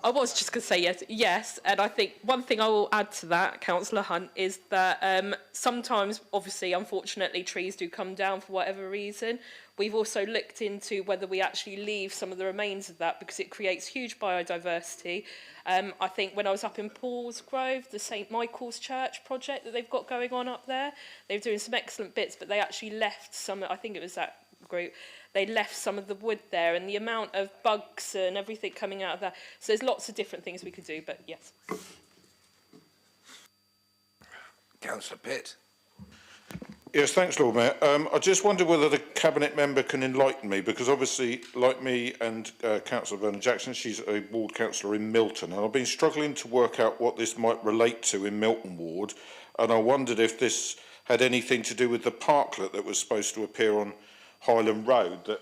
I was just going to say yes, and I think one thing I will add to that, Councillor Hunt, is that sometimes, obviously, unfortunately, trees do come down for whatever reason. We've also looked into whether we actually leave some of the remains of that because it creates huge biodiversity. I think when I was up in Paulsgrove, the St Michael's Church project that they've got going on up there, they're doing some excellent bits, but they actually left some, I think it was that group, they left some of the wood there and the amount of bugs and everything coming out of that. So there's lots of different things we could do, but yes. Councillor Pitt. Yes, thanks, Lord Mayor. I just wonder whether the Cabinet member can enlighten me, because obviously, like me and Councillor Vernon-Jackson, she's a ward councillor in Milton, and I've been struggling to work out what this might relate to in Milton Ward, and I wondered if this had anything to do with the parklet that was supposed to appear on Highland Road that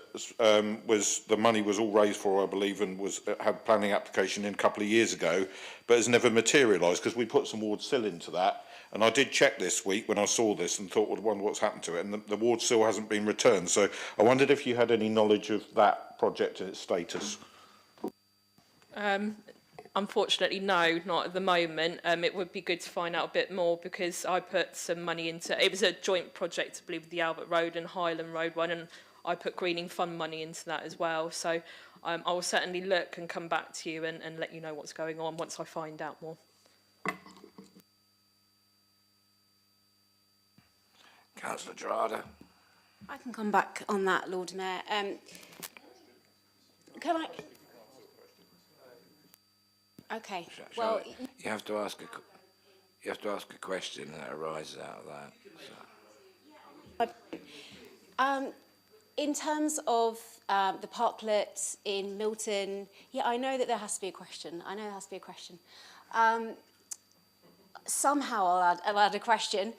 was the money was all raised for, I believe, and was had planning application in a couple of years ago, but has never materialised because we put some ward sill into that. And I did check this week when I saw this and thought, well, I wonder what's happened to it. And the ward sill hasn't been returned. So I wondered if you had any knowledge of that project and its status. Unfortunately, no, not at the moment. It would be good to find out a bit more because I put some money into it. Was a joint project, I believe, with the Albert Road and Highland Road one, and I put Greening Fund money into that as well. So I will certainly look and come back to you and let you know what's going on once I find out more. Councillor Gerarda. I can come back on that, Lord Mayor. Can I? Okay. Well, you have to ask a question that arises out of that. in terms of the parklets in Milton, yeah, I know that there has to be a question. Somehow I'll add a question.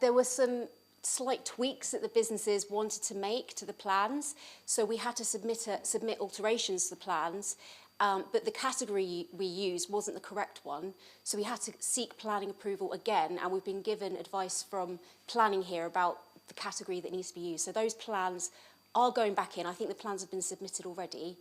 There were some slight tweaks that the businesses wanted to make to the plans, so we had to submit alterations to the plans, but the category we used wasn't the correct one, so we had to seek planning approval again, and we've been given advice from planning here about the category that needs to be used. So those plans are going back in. I think the plans have been submitted already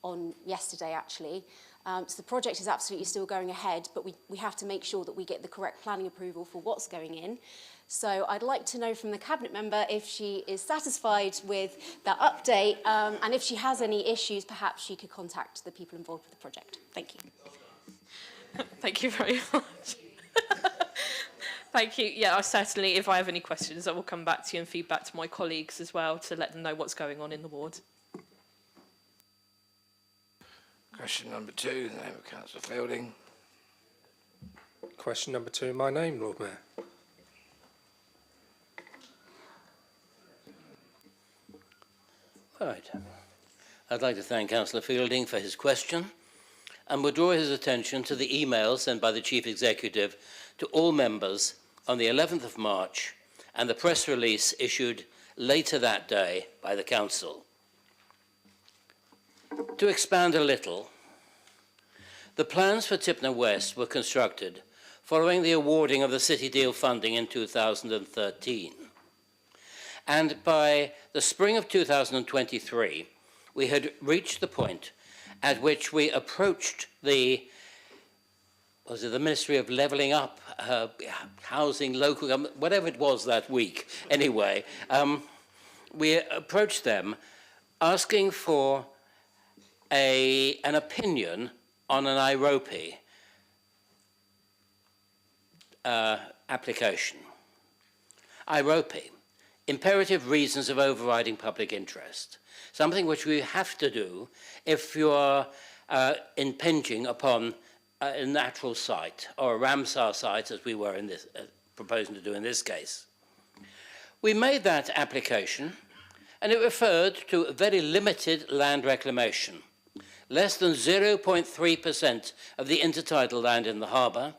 on yesterday, actually. So the project is absolutely still going ahead, but we have to make sure that we get the correct planning approval for what's going in. So I'd like to know from the Cabinet member if she is satisfied with that update, and if she has any issues, perhaps she could contact the people involved with the project. Thank you. Thank you very much. Thank you. Yeah, I certainly, if I have any questions, I will come back to you and feed back to my colleagues as well to let them know what's going on in the ward. Question number 2, in the name of Councillor Fielding. Question number 2 in my name, Lord Mayor. Right. I'd like to thank Councillor Fielding for his question and would draw his attention to the email sent by the Chief Executive to all members on the 11th of March and the press release issued later that day by the Council. To expand a little, the plans for Tipner West were constructed following the awarding of the City Deal funding in 2013. And by the spring of 2023, we had reached the point at which we approached the Ministry of Levelling Up, Housing, Local Government, whatever it was that week. Anyway, we approached them asking for an opinion on an IROPE application. IROPE, imperative reasons of overriding public interest, something which we have to do if you are impinging upon a natural site or a Ramsar site, as we were in this, proposing to do in this case. We made that application, and it referred to very limited land reclamation, less than 0.3% of the intertidal land in the harbour,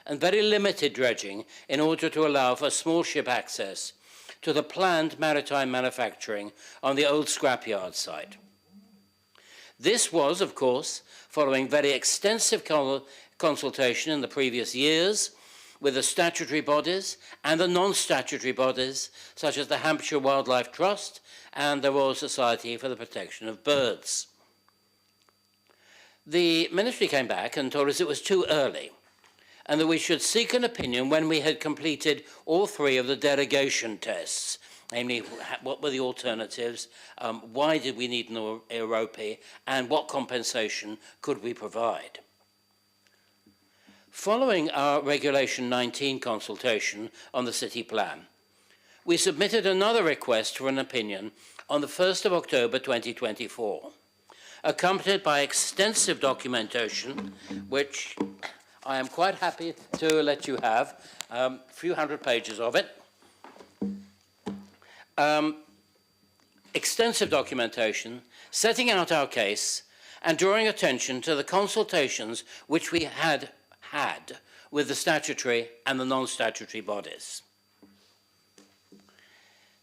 and very limited dredging in order to allow for small ship access to the planned maritime manufacturing on the old scrapyard site. This was, of course, following very extensive consultation in the previous years with the statutory bodies and the non-statutory bodies, such as the Hampshire Wildlife Trust and the Royal Society for the Protection of Birds. The Ministry came back and told us it was too early and that we should seek an opinion when we had completed all three of the derogation tests, namely what were the alternatives, why did we need an EROPI, and what compensation could we provide. Following our Regulation 19 consultation on the city plan, we submitted another request for an opinion on the 1st of October 2024, accompanied by extensive documentation, which I am quite happy to let you have, a few hundred pages of it. Extensive documentation, setting out our case and drawing attention to the consultations which we had with the statutory and the non-statutory bodies.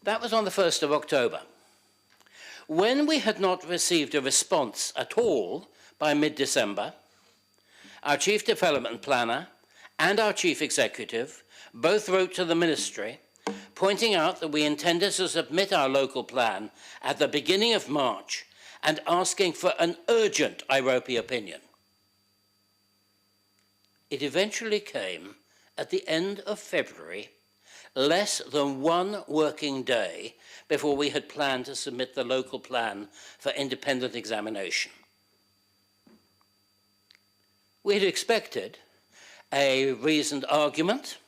That was on the 1st of October. When we had not received a response at all by mid-December, our Chief Development Planner and our Chief Executive both wrote to the Ministry pointing out that we intended to submit our local plan at the beginning of March and asking for an urgent IROPI opinion. It eventually came at the end of February, less than 1 working day before we had planned to submit the local plan for independent examination. We had expected a reasoned argument,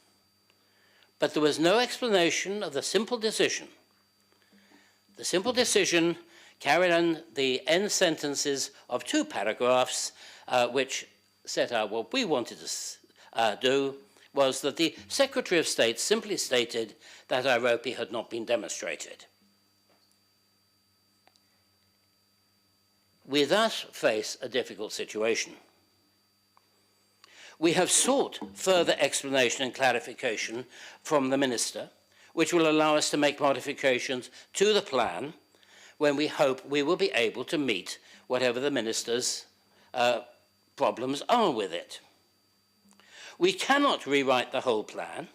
but there was no explanation of the simple decision. The simple decision carried on the end sentences of 2 paragraphs, which set out what we wanted to do, was that the Secretary of State simply stated that IROPI had not been demonstrated. We thus face a difficult situation. We have sought further explanation and clarification from the Minister, which will allow us to make modifications to the plan when we hope we will be able to meet whatever the Minister's problems are with it. We cannot rewrite the whole plan,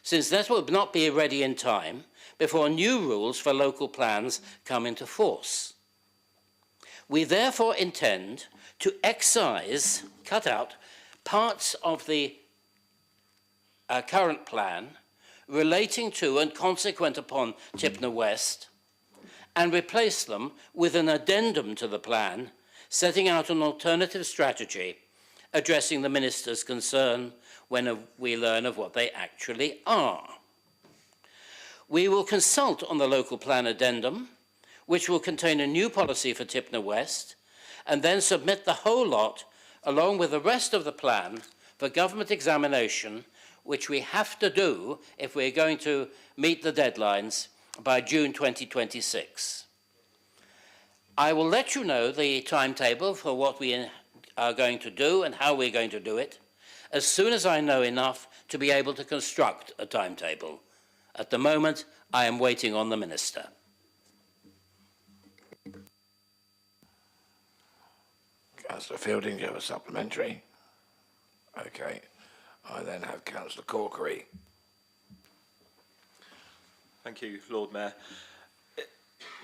since that will not be ready in time before new rules for local plans come into force. We therefore intend to excise, cut out, parts of the current plan relating to and consequent upon Tipner West and replace them with an addendum to the plan setting out an alternative strategy addressing the Minister's concern when we learn of what they actually are. We will consult on the local plan addendum, which will contain a new policy for Tipner West, and then submit the whole lot along with the rest of the plan for government examination, which we have to do if we're going to meet the deadlines by June 2026. I will let you know the timetable for what we are going to do and how we're going to do it as soon as I know enough to be able to construct a timetable. At the moment, I am waiting on the Minister. Councillor Fielding, do you have a supplementary? Okay. I then have Councillor Corkery. Thank you, Lord Mayor.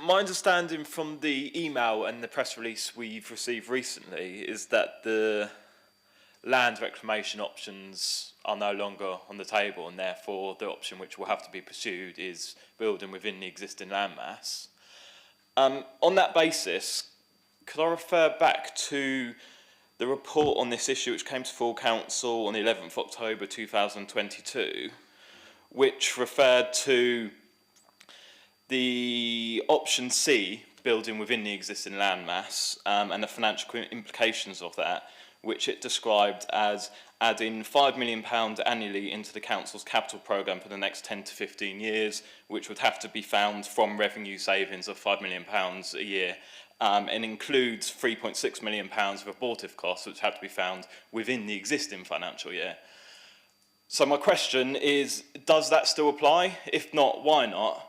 My understanding from the email and the press release we've received recently is that the land reclamation options are no longer on the table, and therefore the option which will have to be pursued is building within the existing landmass. On that basis, could I refer back to the report on this issue which came to full council on the 11th of October 2022, which referred to the option C, building within the existing landmass, and the financial implications of that, which it described as adding £5 million annually into the council's capital programme for the next 10 to 15 years, which would have to be found from revenue savings of £5 million a year, and includes £3.6 million of abortive costs, which have to be found within the existing financial year. So my question is, does that still apply? If not, why not?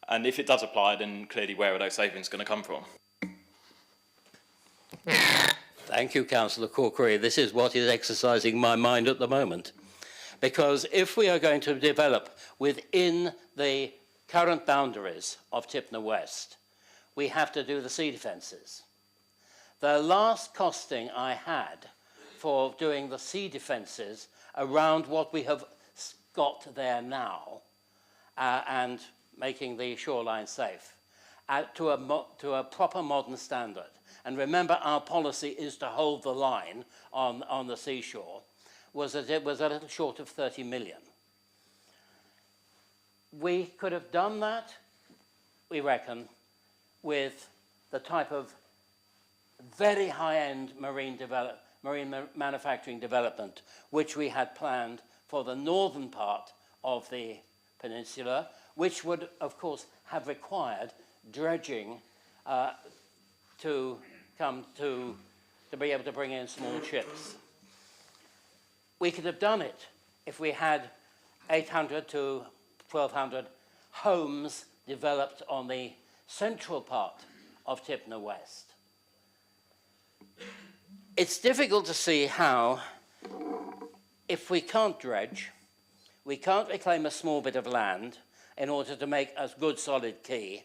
And if it does apply, then clearly where are those savings going to come from? Thank you, Councillor Corkery. This is what is exercising my mind at the moment. Because if we are going to develop within the current boundaries of Tipner West, we have to do the sea defences. The last costing I had for doing the sea defences around what we have got there now and making the shoreline safe to a proper modern standard. And remember, our policy is to hold the line on the seashore, was a little short of 30 million. We could have done that, we reckon, with the type of very high-end marine manufacturing development which we had planned for the northern part of the peninsula, which would, of course, have required dredging to be able to bring in small ships. We could have done it if we had 800 to 1,200 homes developed on the central part of Tipner West. It's difficult to see how, if we can't dredge, we can't reclaim a small bit of land in order to make a good solid quay,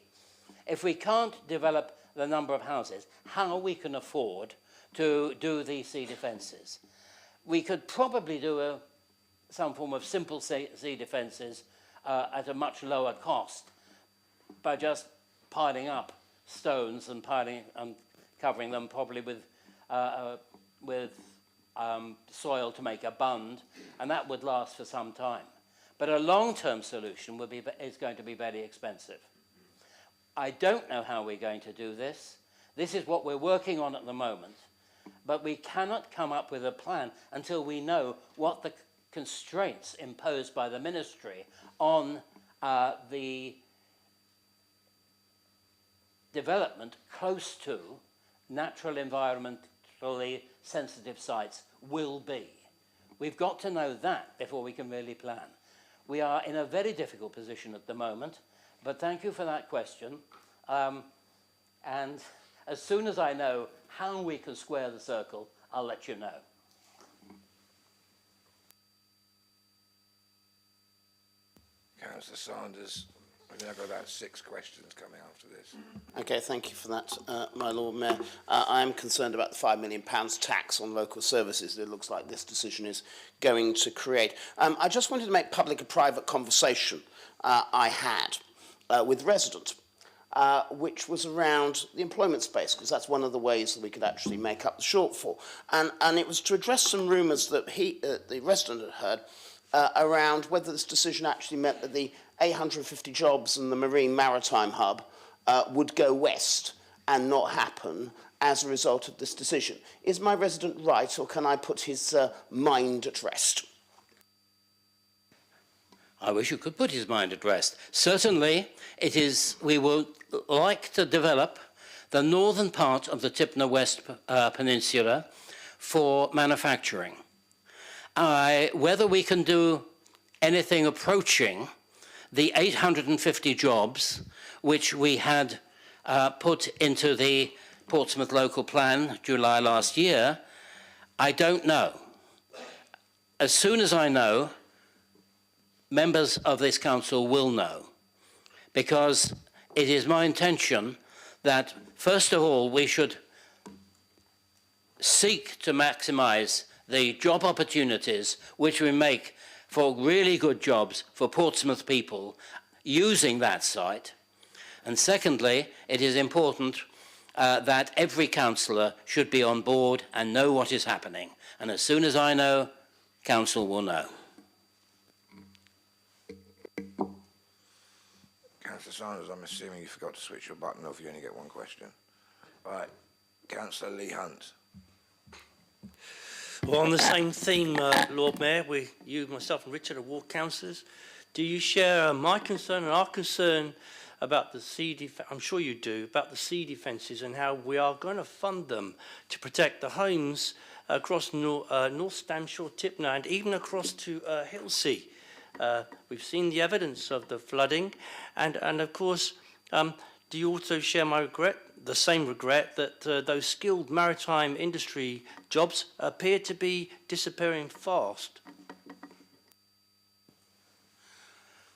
if we can't develop the number of houses, how we can afford to do these sea defences. We could probably do some form of simple sea defences at a much lower cost by just piling up stones and covering them probably with soil to make a bund, and that would last for some time. But a long-term solution is going to be very expensive. I don't know how we're going to do this. This is what we're working on at the moment, but we cannot come up with a plan until we know what the constraints imposed by the ministry on the development close to natural environmentally sensitive sites will be. We've got to know that before we can really plan. We are in a very difficult position at the moment, but thank you for that question. And as soon as I know how we can square the circle, I'll let you know. Councillor Sanders, we've now got about 6 questions coming after this. Okay, thank you for that, my Lord Mayor. I am concerned about the £5 million tax on local services that it looks like this decision is going to create. I just wanted to make public a private conversation I had with resident, which was around the employment space, because that's one of the ways that we could actually make up the shortfall. And it was to address some rumours that the resident had heard around whether this decision actually meant that the 850 jobs in the Marine Maritime Hub would go west and not happen as a result of this decision. Is my resident right, or can I put his mind at rest? I wish you could put his mind at rest. Certainly, we would like to develop the northern part of the Tipner West Peninsula for manufacturing. Whether we can do anything approaching the 850 jobs which we had put into the Portsmouth local plan July last year, I don't know. As soon as I know, members of this council will know, because it is my intention that, first of all, we should seek to maximise the job opportunities which we make for really good jobs for Portsmouth people using that site. And secondly, it is important that every councillor should be on board and know what is happening. And as soon as I know, council will know. Councillor Sanders, I'm assuming you forgot to switch your button off. You only get one question. Right, Councillor Lee Hunt. Well, on the same theme, Lord Mayor, you, myself and Richard are ward councillors. Do you share my concern and our concern about the I'm sure you do, about the sea defences and how we are going to fund them to protect the homes across North Stamshore, Tipner, and even across to Hillsea? We've seen the evidence of the flooding, and of course, do you also share my regret, the same regret, that those skilled maritime industry jobs appear to be disappearing fast?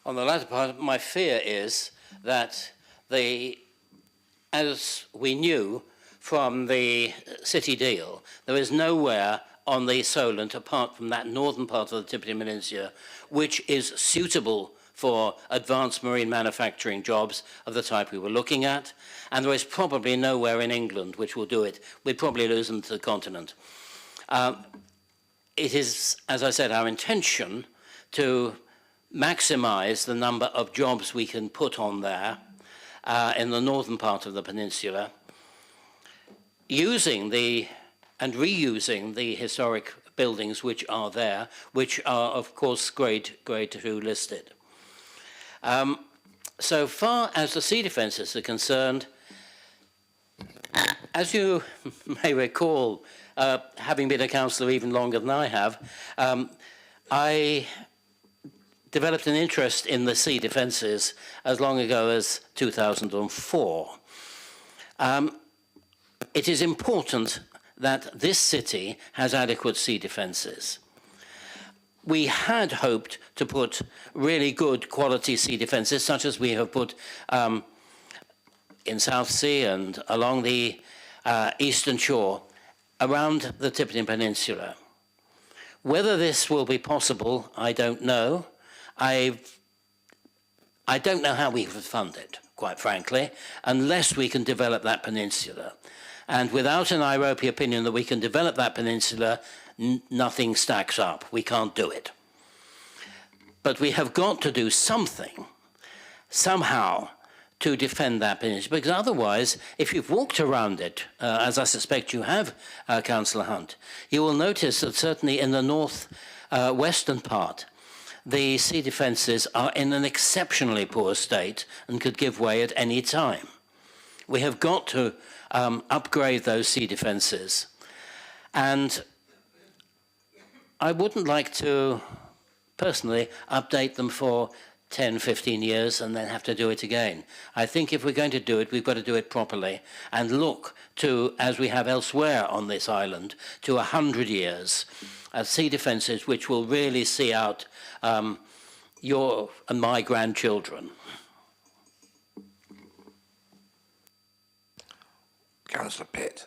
On the latter part, my fear is that as we knew from the city deal, there is nowhere on the Solent, apart from that northern part of the Tipperary Peninsula, which is suitable for advanced marine manufacturing jobs of the type we were looking at, and there is probably nowhere in England which will do it. We'd probably lose them to the continent. It is, as I said, our intention to maximise the number of jobs we can put on there in the northern part of the peninsula, using and reusing the historic buildings which are there, which are, of course, grade 2 listed. So far as the sea defences are concerned, as you may recall, having been a councillor even longer than I have, I developed an interest in the sea defences as long ago as 2004. It is important that this city has adequate sea defences. We had hoped to put really good quality sea defences, such as we have put in Southsea and along the eastern shore, around the Tipperary Peninsula. Whether this will be possible, I don't know. I don't know how we would fund it, quite frankly, unless we can develop that peninsula. And without an IROPE opinion that we can develop that peninsula, nothing stacks up. We can't do it. But we have got to do something, somehow, to defend that peninsula, because otherwise, if you've walked around it, as I suspect you have, Councillor Hunt, you will notice that certainly in the north-western part, the sea defences are in an exceptionally poor state and could give way at any time. We have got to upgrade those sea defences. And I wouldn't like to, personally, update them for 10, 15 years and then have to do it again. I think if we're going to do it, we've got to do it properly and look to, as we have elsewhere on this island, to 100 years of sea defences which will really see out your and my grandchildren. Councillor Pitt.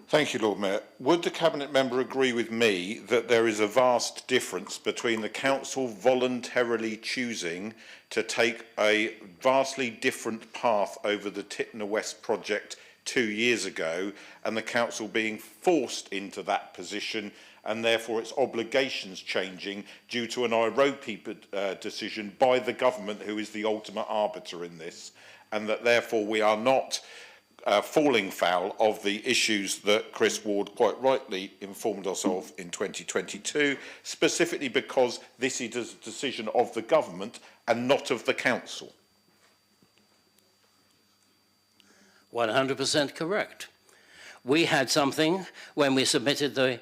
Thank you, Lord Mayor. Would the Cabinet member agree with me that there is a vast difference between the Council voluntarily choosing to take a vastly different path over the Tipner West project 2 years ago and the Council being forced into that position and therefore its obligations changing due to an IROPE decision by the government, who is the ultimate arbiter in this, and that therefore we are not falling foul of the issues that Chris Ward quite rightly informed us of in 2022, specifically because this is a decision of the government and not of the council? 100% correct. We had something when we submitted the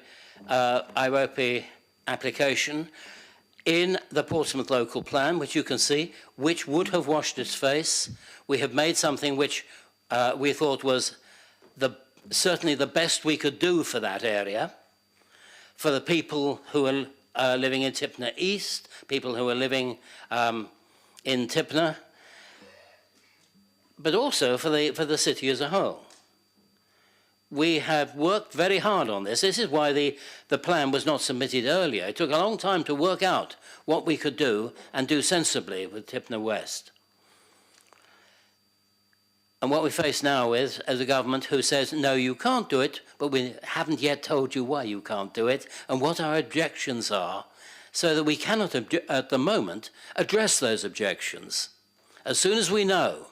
IROPE application in the Portsmouth local plan, which you can see, which would have washed its face. We have made something which we thought was certainly the best we could do for that area, for the people who are living in Tipner East, people who are living in Tipner, but also for the city as a whole. We have worked very hard on this. This is why the plan was not submitted earlier. It took a long time to work out what we could do and do sensibly with Tipner West. And what we face now is a government who says, no, you can't do it, but we haven't yet told you why you can't do it and what our objections are, so that we cannot, at the moment, address those objections. As soon as we know,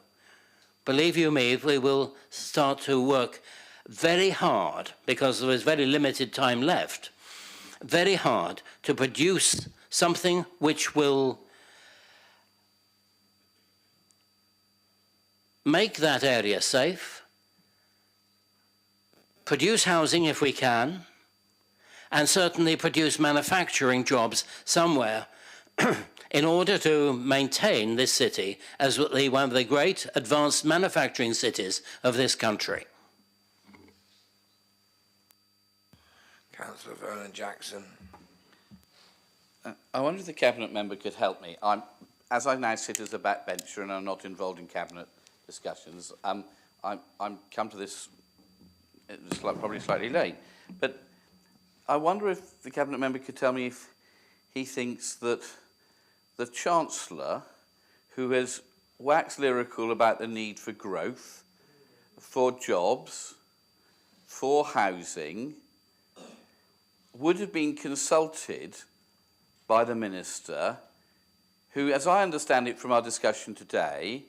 believe you me, we will start to work very hard, because there was very limited time left, very hard to produce something which will make that area safe, produce housing if we can, and certainly produce manufacturing jobs somewhere in order to maintain this city as one of the great advanced manufacturing cities of this country. Councillor Vernon Jackson. I wonder if the Cabinet member could help me. As I now sit as a backbencher and I'm not involved in Cabinet discussions, I'm come to this probably slightly late, but I wonder if the Cabinet member could tell me if he thinks that the Chancellor, who has waxed lyrical about the need for growth, for jobs, for housing, would have been consulted by the Minister, who, as I understand it from our discussion today,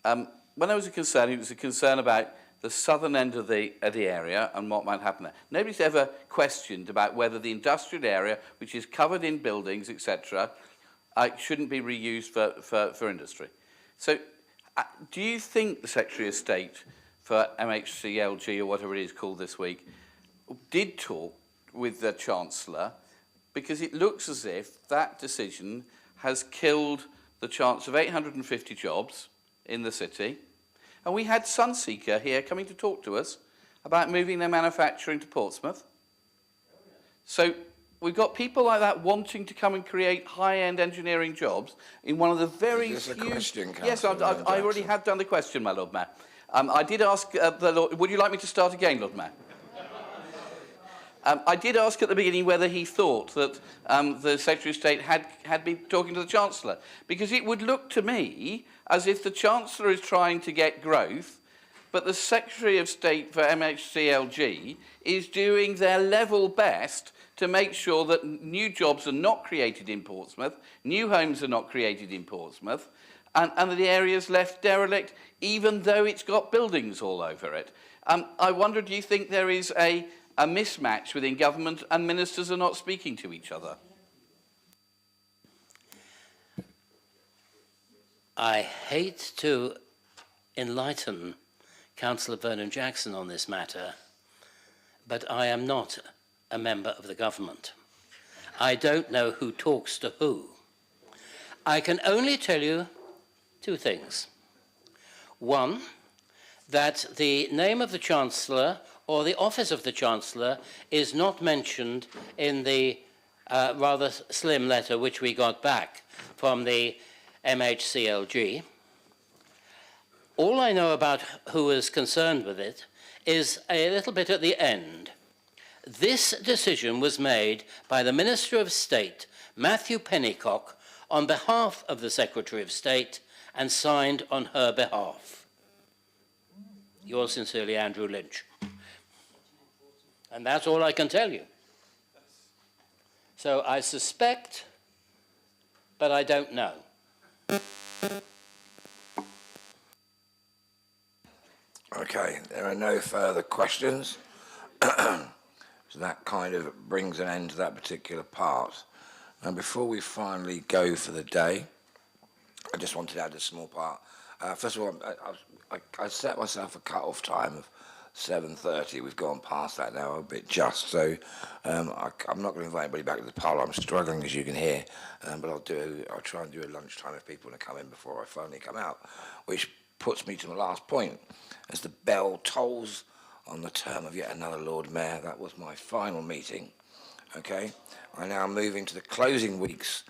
when there was a concern, it was a concern about the southern end of the area and what might happen there. Nobody's ever questioned about whether the industrial area, which is covered in buildings, etc., shouldn't be reused for industry. So do you think the Secretary of State for MHCLG, or whatever it is called this week, did talk with the Chancellor? Because it looks as if that decision has killed the chance of 850 jobs in the city. And we had Sunseeker here coming to talk to us about moving their manufacturing to Portsmouth. So we've got people like that wanting to come and create high-end engineering jobs in one of the very few... Is this a question, Yes, I Councillor already have done the question, my Lord Mayor. I did ask the Lord... Would you like me to start again, Lord Mayor? I did ask at the beginning whether he thought that the Secretary of State had been talking to the Chancellor, because it would look to me as if the Chancellor is trying to get growth, but the Secretary of State for MHCLG is doing their level best to make sure that new jobs are not created in Portsmouth, new homes are not created in Portsmouth, and that the area is left derelict, even though it's got buildings all over it. I wonder, do you think there is a mismatch within government and ministers are not speaking to each other? I hate to enlighten Councillor Vernon Jackson on this matter, but I am not a member of the government. I don't know who talks to who. I can only tell you two things. One, that the name of the Chancellor or the office of the Chancellor is not mentioned in the rather slim letter which we got back from the MHCLG. All I know about who is concerned with it is a little bit at the end. This decision was made by the Minister of State, Matthew Pennycock, on behalf of the Secretary of State and signed on her behalf. Yours sincerely, Andrew Lynch. And that's all I can tell you. So I suspect, but I don't know. Okay, there are no further questions. So that kind of brings an end to that particular part. And before we finally go for the day, I just wanted to add a small part. First of all, I set myself a cut-off time of 7:30. We've gone past that now a bit just, so I'm not going to invite anybody back to the parlour. I'm struggling, as you can hear, but I'll try and do a lunchtime if people want to come in before I finally come out, which puts me to my last point. As the bell tolls on the term of yet another Lord Mayor, that was my final meeting. Okay, I now move into the closing weeks,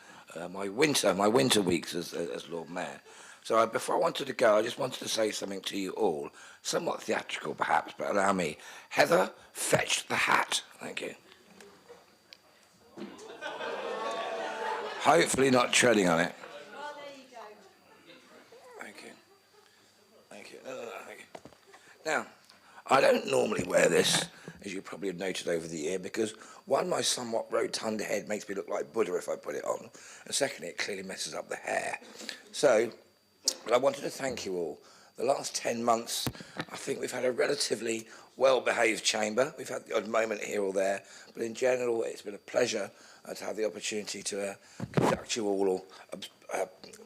my winter weeks as Lord Mayor. So before I wanted to go, I just wanted to say something to you all, somewhat theatrical perhaps, but allow me. Heather, fetch the hat. Thank you. Hopefully not treading on it. Thank you. Thank you. No, thank you. Now, I don't normally wear this, as you probably have noted over the year, because one, my somewhat rotund head makes me look like Buddha if I put it on, and secondly, it clearly messes up the hair. So, but I wanted to thank you all The last 10 months, I think we've had a relatively well-behaved chamber. We've had the odd moment here or there, but in general, it's been a pleasure to have the opportunity to conduct you all or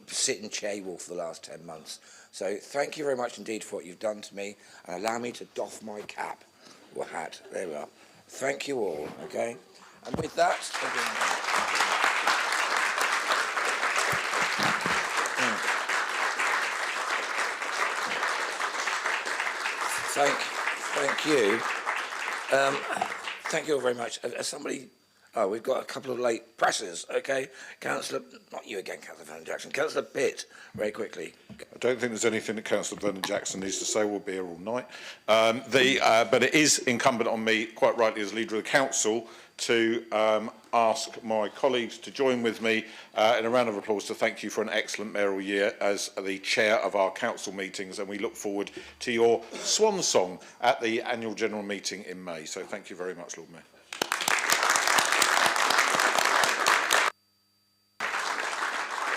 sit and chair you all for the last 10 months. So thank you very much indeed for what you've done to me, and allow me to doff my cap or hat. There we are. Thank you all, okay? And with that, Thank you. Thank you all very much. As somebody, we've got a couple of late pressers, okay? Councillor, not you again, Councillor Vernon Jackson. Councillor Pitt, very quickly. I don't think there's anything that Councillor Vernon Jackson needs to say. We'll be here all night. But it is incumbent on me, quite rightly, as Leader of the Council, to ask my colleagues to join with me in a round of applause to thank you for an excellent mayoral year as the chair of our council meetings, and we look forward to your swan song at the annual general meeting in May. So thank you very much, Lord Mayor.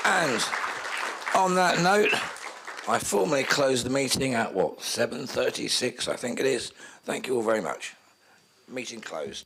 And on that note, I formally close the meeting at, 7:36, I think it is. Thank you all very much. Meeting closed.